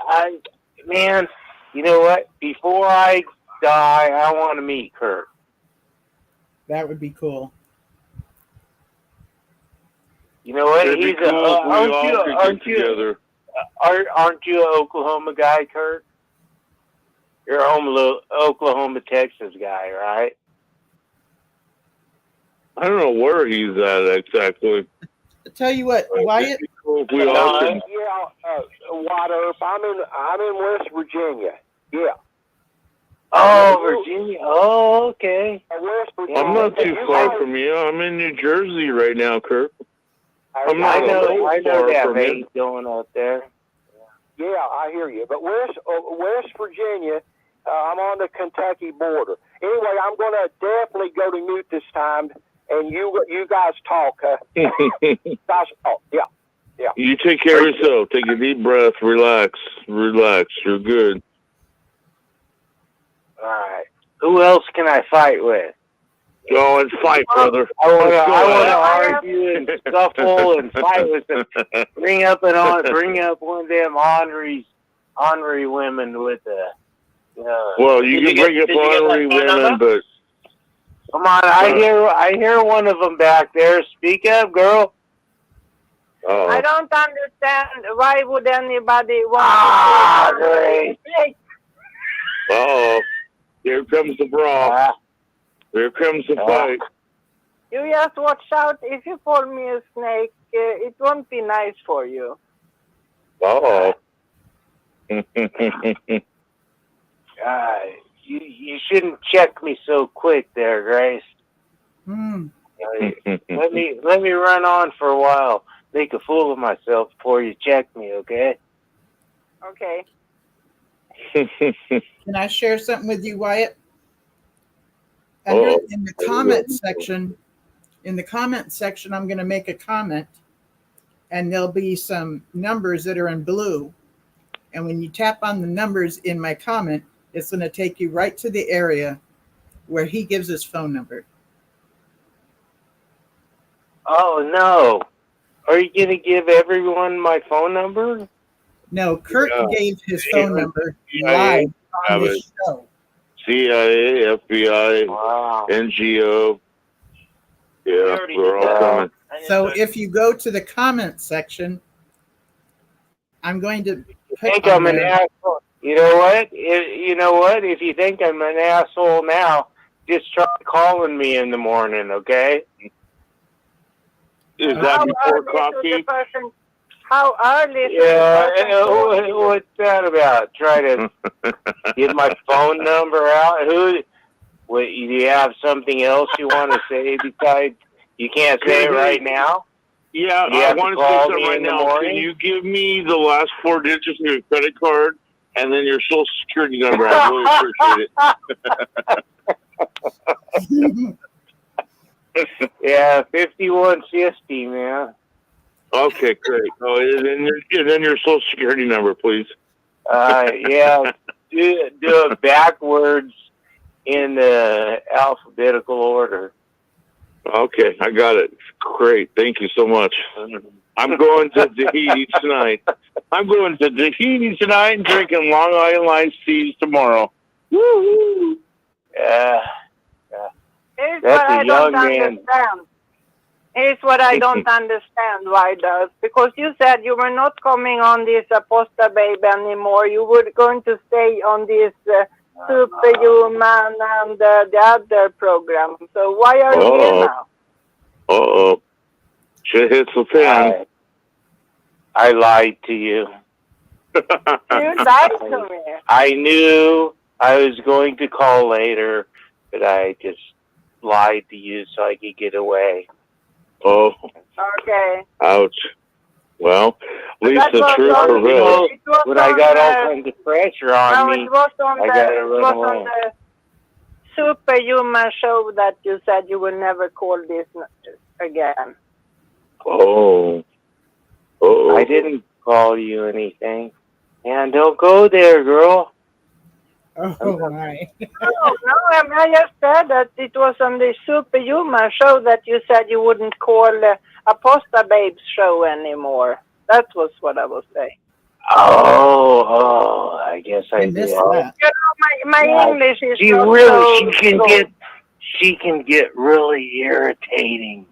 Man, you know what? Before I die, I want to meet Kurt. That would be cool. You know what? It'd be He's cool if we all could get together. Aren't you an Oklahoma guy, Kurt? You're a Oklahoma, Texas guy, right? I don't know where he's at exactly. I'll tell you what, Wyatt. Cool we all can... White Earth. I'm in West Virginia. Yeah. Oh, Virginia. Oh, okay. West Virginia. I'm not too far from you. I'm in New Jersey right now, Kurt. I know that mate going out there. Yeah, I hear you. But West Virginia, I'm on the Kentucky border. Anyway, I'm going to definitely go to mute this time, and you guys talk. Guys talk. Yeah. Yeah. You take care of yourself. Take a deep breath. Relax. You're good. All right. Who else can I fight with? Go and fight, brother. I want to argue and scuffle and fight with them. Bring up one of them ornery women with the. Well, you can bring up ornery women, but come on, I hear one of them back there. Speak up, girl. I don't understand. Why would anybody want to great. Here comes the brawl. Here comes the fight. You just watch out. If you call me a snake, it won't be nice for you. You shouldn't check me so quick there, Grace. Let me run on for a while. Make a fool of myself before you check me, okay? Okay. Can I share something with you, Wyatt? In the comment section, I'm going to make a comment, and there'll be some numbers that are in blue. And when you tap on the numbers in my comment, it's going to take you right to the area where he gives his phone number. Oh, no. Are you going to give everyone my phone number? No, Kurt gave his phone number live on this show. CIA, FBI, NGO. Yeah, we're all coming. So if you go to the comment section, I'm going to think I'm an asshole. You know what? If you think I'm an asshole now, just try calling me in the morning, okay? Is that before coffee? How early? Yeah, what's that about? Try to get my phone number out. Do you have something else you want to say besides? You can't say it right now? Yeah, I want to say something right now. Can you give me the last 4 digits of your credit card and then your social security number? I really appreciate it. Yeah, 5150, man. Okay, great. And then your social security number, please. Yeah, do it backwards in the alphabetical order. Okay, I got it. Great. Thank you so much. I'm going to Tahiti tonight. I'm going to Tahiti tonight and drinking Long Island iced teas tomorrow. Woo-hoo. Yeah. Here's That's what I a young don't man. understand. Here's what I don't understand, why does? Because you said you were not coming on this APOSTABABE anymore. You were going to stay on this Superhuman and the other program. So why are you here now? Uh-oh. Shit hits the fan. I lied to you. You lied to me. I knew I was going to call later, but I just lied to you so I could get away. Oh. Okay. Ouch. Well, at least the truth prevails. When I got all kinds of pressure on me, it was on away. the Superhuman show that you said you will never call this again. Oh. I didn't call you anything. And don't go there, girl. Oh, my. No, I just said that it was on the Superhuman show that you said you wouldn't call APOSTABABES show anymore. That was what I was saying. Oh, I guess I did. You know, my English is she not really, so she can get really irritating.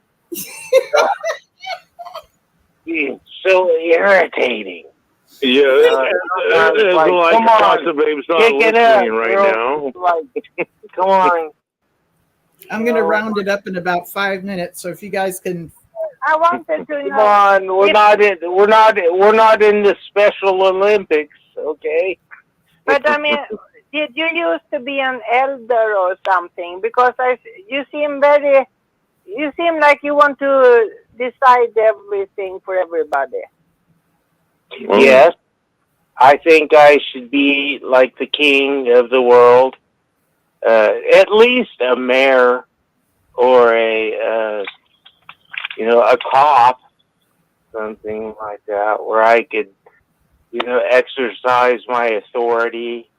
She's so irritating. Yeah, it's like APOSTABABE's not listening right now. Come on. I'm going to round it up in about 5 minutes. So if you guys can. I wanted to know. Come on, we're not in the Special Olympics, okay? But I mean, did you used to be an elder or something? Because you seem like you want to decide everything for everybody. Yes. I think I should be like the king of the world, at least a mayor or a cop, something like that, where I could, exercise my authority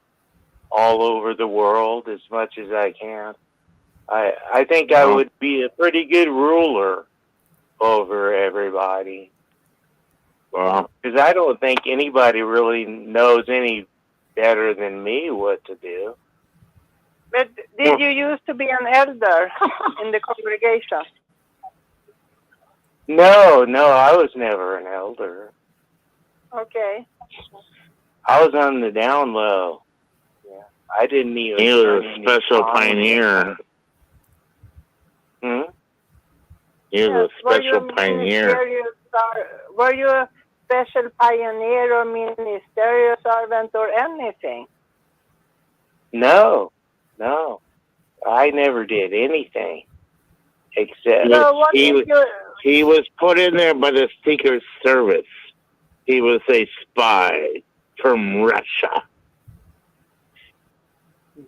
all over the world as much as I can. I think I would be a pretty good ruler over everybody. Because I don't think anybody really knows any better than me what to do. But did you used to be an elder in the congregation? No, I was never an elder. Okay. I was on the down low. Yeah, I didn't even. You were a special pioneer. You were a special pioneer. Were you a special pioneer or ministerial servant or anything? No. I never did anything except he was put in there by the Secret Service. He was a spy from Russia.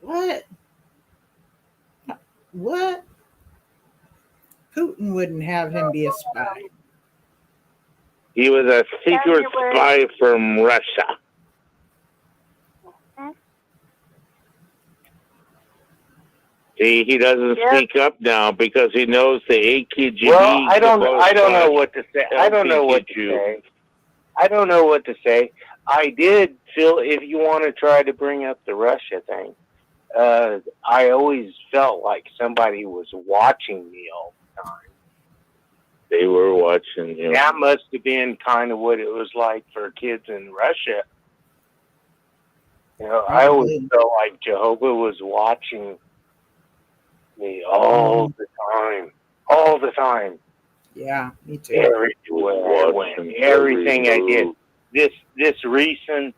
What? Putin wouldn't have him be a spy. He was a secret spy from Russia. See, he doesn't speak up now because he knows the AKGB. Well, I don't know what to say. I don't know what to say. I did feel, if you want to try to bring up the Russia thing, I always felt like somebody was watching me all the time. They were watching you. That must have been kind of what it was like for kids in Russia. I always felt like Jehovah was watching me all the time. Yeah, me too. Everywhere I went, everything I did. This recent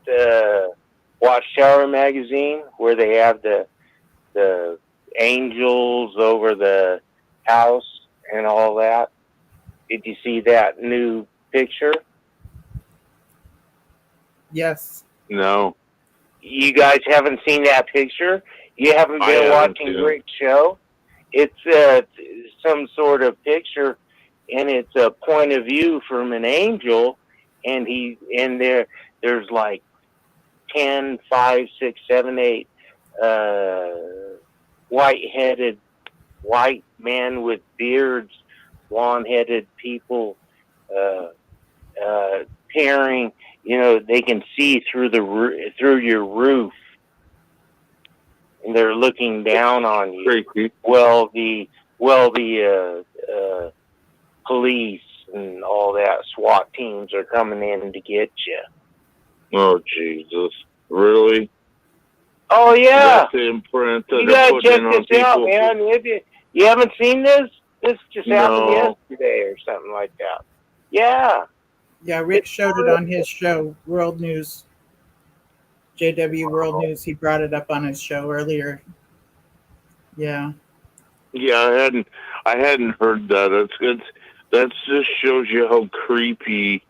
Watchtower magazine, where they have the angels over the house and all that. Did you see that new picture? Yes. No. You guys haven't seen that picture? You haven't been watching Rick's show? It's some sort of picture, and it's a point of view from an angel, and there's like 10, 5, 6, 7, 8 white-headed white men with beards, blonde-headed people peering. They can see through your roof, and they're looking down on you. Crazy. Well, the police and all that SWAT teams are coming in to get you. Oh, Jesus. Really? Oh, yeah. That's the imprint that You they're gotta check putting on this out, people. man. If you haven't seen this? This just happened No. yesterday or something like that. Yeah. Yeah, Rick showed it on his show, World News. JW World News. He brought it up on his show earlier. Yeah. Yeah, I hadn't heard that. That just shows you how creepy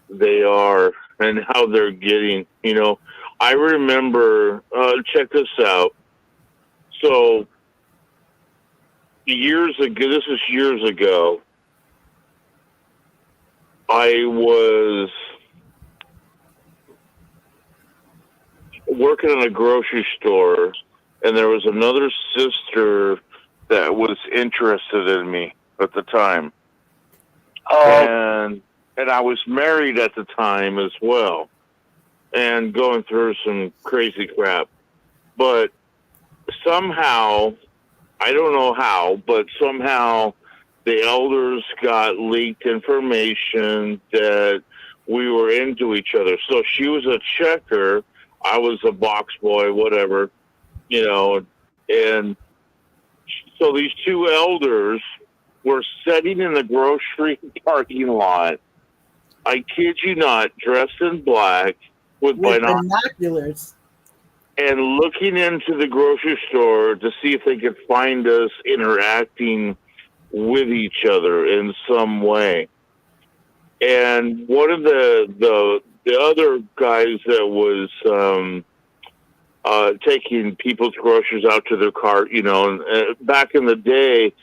they are and how they're getting. I remember. Check this out. So years ago, this is years ago. I was working in a grocery store, and there was another sister that was interested in me at the time. And I was married at the time as well, and going through some crazy crap. But somehow, I don't know how, but somehow the elders got leaked information that we were into each other. So she was a checker, I was a box boy, whatever, and so these two elders were sitting in the grocery parking lot. I kid you not, dressed in black with binoculars, and looking into the grocery store to see if they could find us interacting with each other in some way. And one of the the other guys that was taking people's groceries out to their car, and back in the day,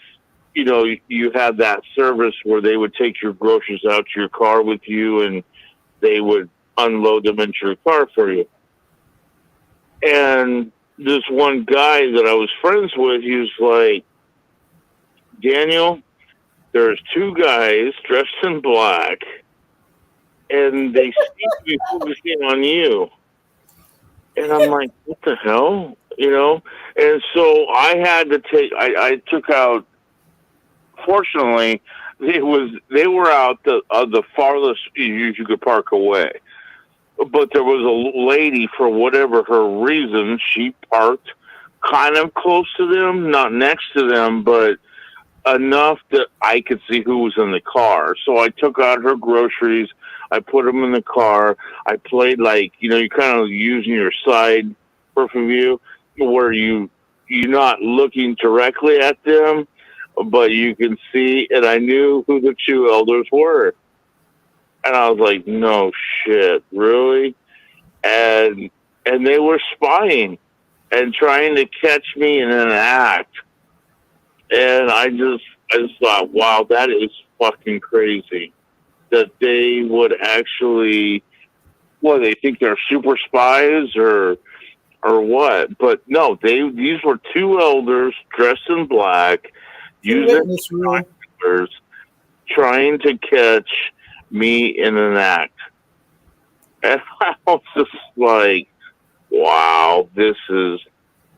you had that service where they would take your groceries out to your car with you, and they would unload them into your car for you. And this one guy that I was friends with, he was like, Daniel, there's two guys dressed in black, and they seem to be focusing on you. And I'm like, what the hell? And so I had to I took out, fortunately, they were out the farthest you could park away. But there was a lady, for whatever her reason, she parked kind of close to them, not next to them, but enough that I could see who was in the car. So I took out her groceries, I put them in the car, I played you're kind of using your side perfect view, where you're not looking directly at them, but you can see, and I knew who the two elders were. And I was like, no shit, really? And they were spying and trying to catch me in an act. And I just thought, wow, that is fucking crazy. That they would actually, they think they're super spies or what? But no, these were two elders dressed in black, using binoculars, trying to catch me in an act. And I was just like, wow, this is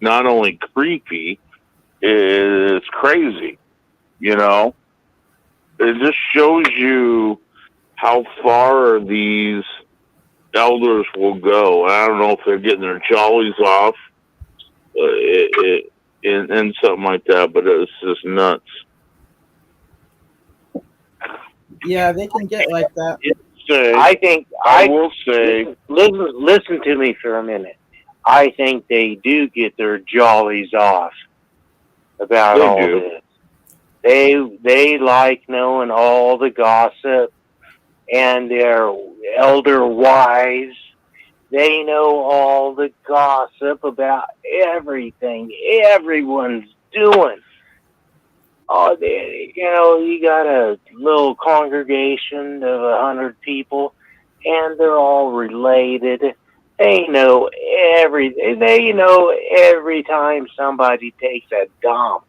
not only creepy, it's crazy. It just shows you how far these elders will go. I don't know if they're getting their jollies off and something like that, but it's just nuts. Yeah, they can get like that. I will say, listen to me for a minute. I think they do get their jollies off about all this. They like knowing all the gossip, and their elder wives, they know all the gossip about everything everyone's doing. Oh, you got a little congregation of 100 people, and they're all related. They know everything. They know every time somebody takes a dump.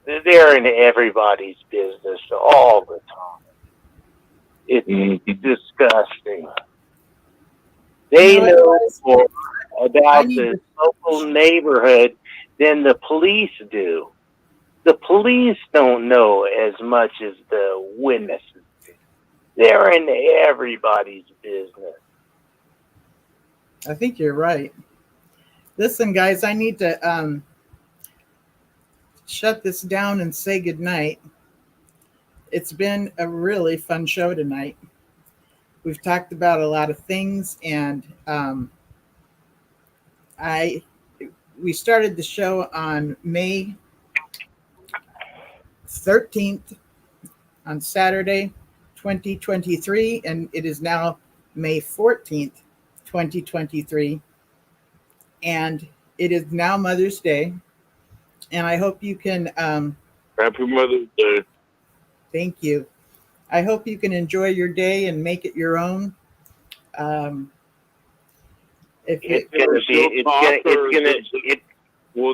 They're in everybody's business all the time. It's disgusting. They know more about the local neighborhood than the police do. The police don't know as much as the witnesses do. They're in everybody's business. I think you're right. Listen, guys, I need to shut this down and say goodnight. It's been a really fun show tonight. We've talked about a lot of things, and we started the show on May 13th on Saturday, 2023, and it is now May 14th, 2023, and it is now Mother's Day, and I hope you can Happy Mother's Day. Thank you. I hope you can enjoy your day and make it your own. We'll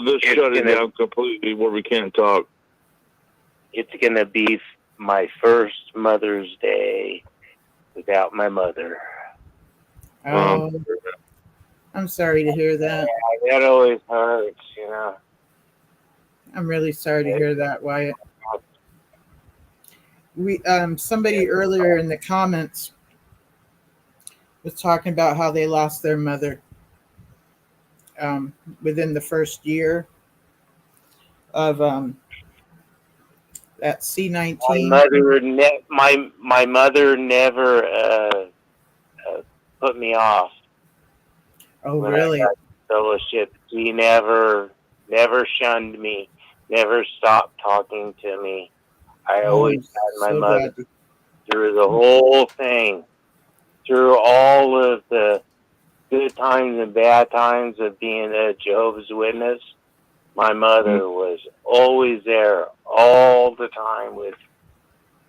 just shut it down completely where we can't talk. It's gonna be my first Mother's Day without my mother. Oh, I'm sorry to hear that. Yeah, that always hurts, I'm really sorry to hear that, Wyatt. Somebody earlier in the comments was talking about how they lost their mother within the first year of that C-19. My mother never put me off. Oh, really? Fellowship. She never shunned me. Never stopped talking to me. I always had my mother. through the whole thing, through all of the good times and bad times of being a Jehovah's Witness. My mother was always there all the time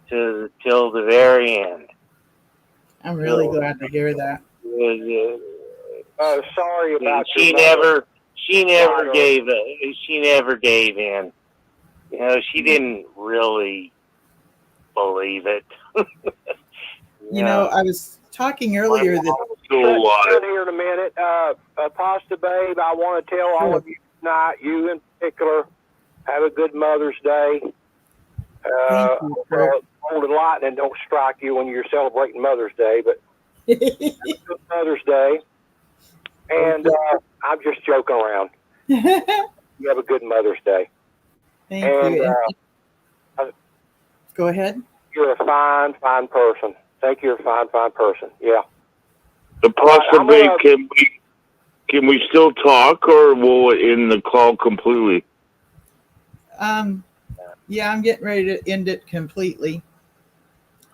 till the very end. I'm really glad to hear that. Sorry about she never gave in. You know, she didn't really believe it. You know, I was talking earlier that Shut here in a minute. APOSTABABE, I want to tell all of you tonight, you in particular, have a good Mother's Day. Thank you, Kurt. Golden lightning don't strike you when you're celebrating Mother's Day, but have a good Mother's Day. And I'm just joking around. You have a good Mother's Day. Thank you. Go ahead. You're a fine, fine person. Thank you. You're a fine, fine person. Yeah. APOSTABABE, can we still talk, or will it end the call completely? Yeah, I'm getting ready to end it completely.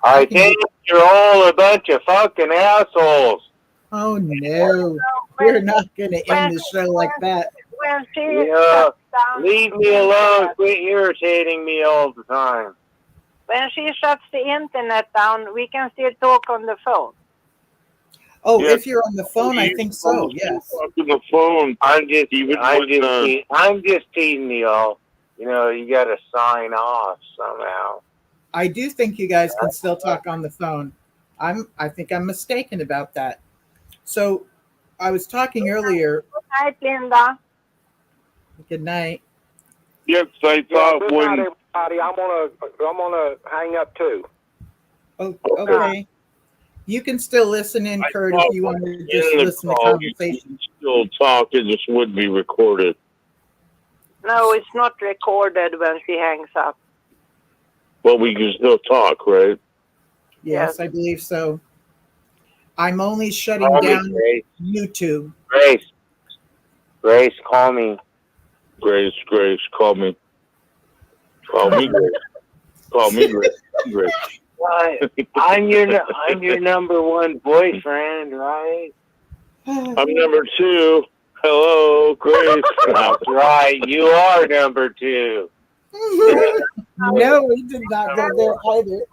I think you're all a bunch of fucking assholes. Oh no, we're not going to end the show like that. Yeah, leave me alone. Quit irritating me all the time. When she shuts the internet down, we can still talk on the phone. Oh, yes. If you're on the phone, I think so. Yes. On the phone. I'm just teasing y'all. You know, you got to sign off somehow. I do think you guys can still talk on the phone. I think I'm mistaken about that. So, I was talking earlier. Good night, Linda. Good night. Yes, I thought good night, everybody. I'm gonna hang up too. Oh, okay. You can still listen in, Kurt, if you want to just listen to the conversation. Still talk, it just would be recorded. No, it's not recorded when she hangs up. Well, we can still talk, right? Yes, I believe so. I'm only shutting down YouTube. Grace, call me. Grace, call me. Call me, Grace. Call me, Grace. I'm your number one boyfriend, right? I'm number 2. Hello, Grace. That's right. You are number 2. No, we did not go there either.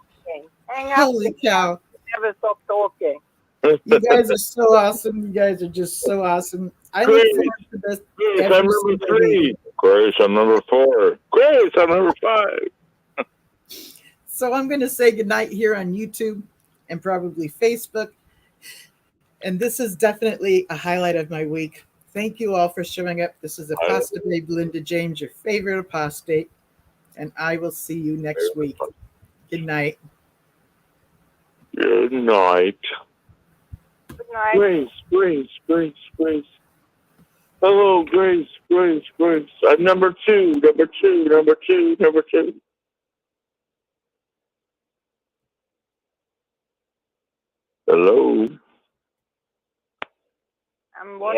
Holy cow. Never stop talking. You guys are so awesome. You guys are just so awesome. I look forward to this. Grace, I'm number 3. Grace, I'm number 4. Grace, I'm number 5. So I'm going to say goodnight here on YouTube and probably Facebook. And this is definitely a highlight of my week. Thank you all for showing up. This is APOSTABABE Linda James, your favorite apostate. And I will see you next week. Good night. Good night. Good night. Grace. Hello, Grace. I'm number 2. Hello. I'm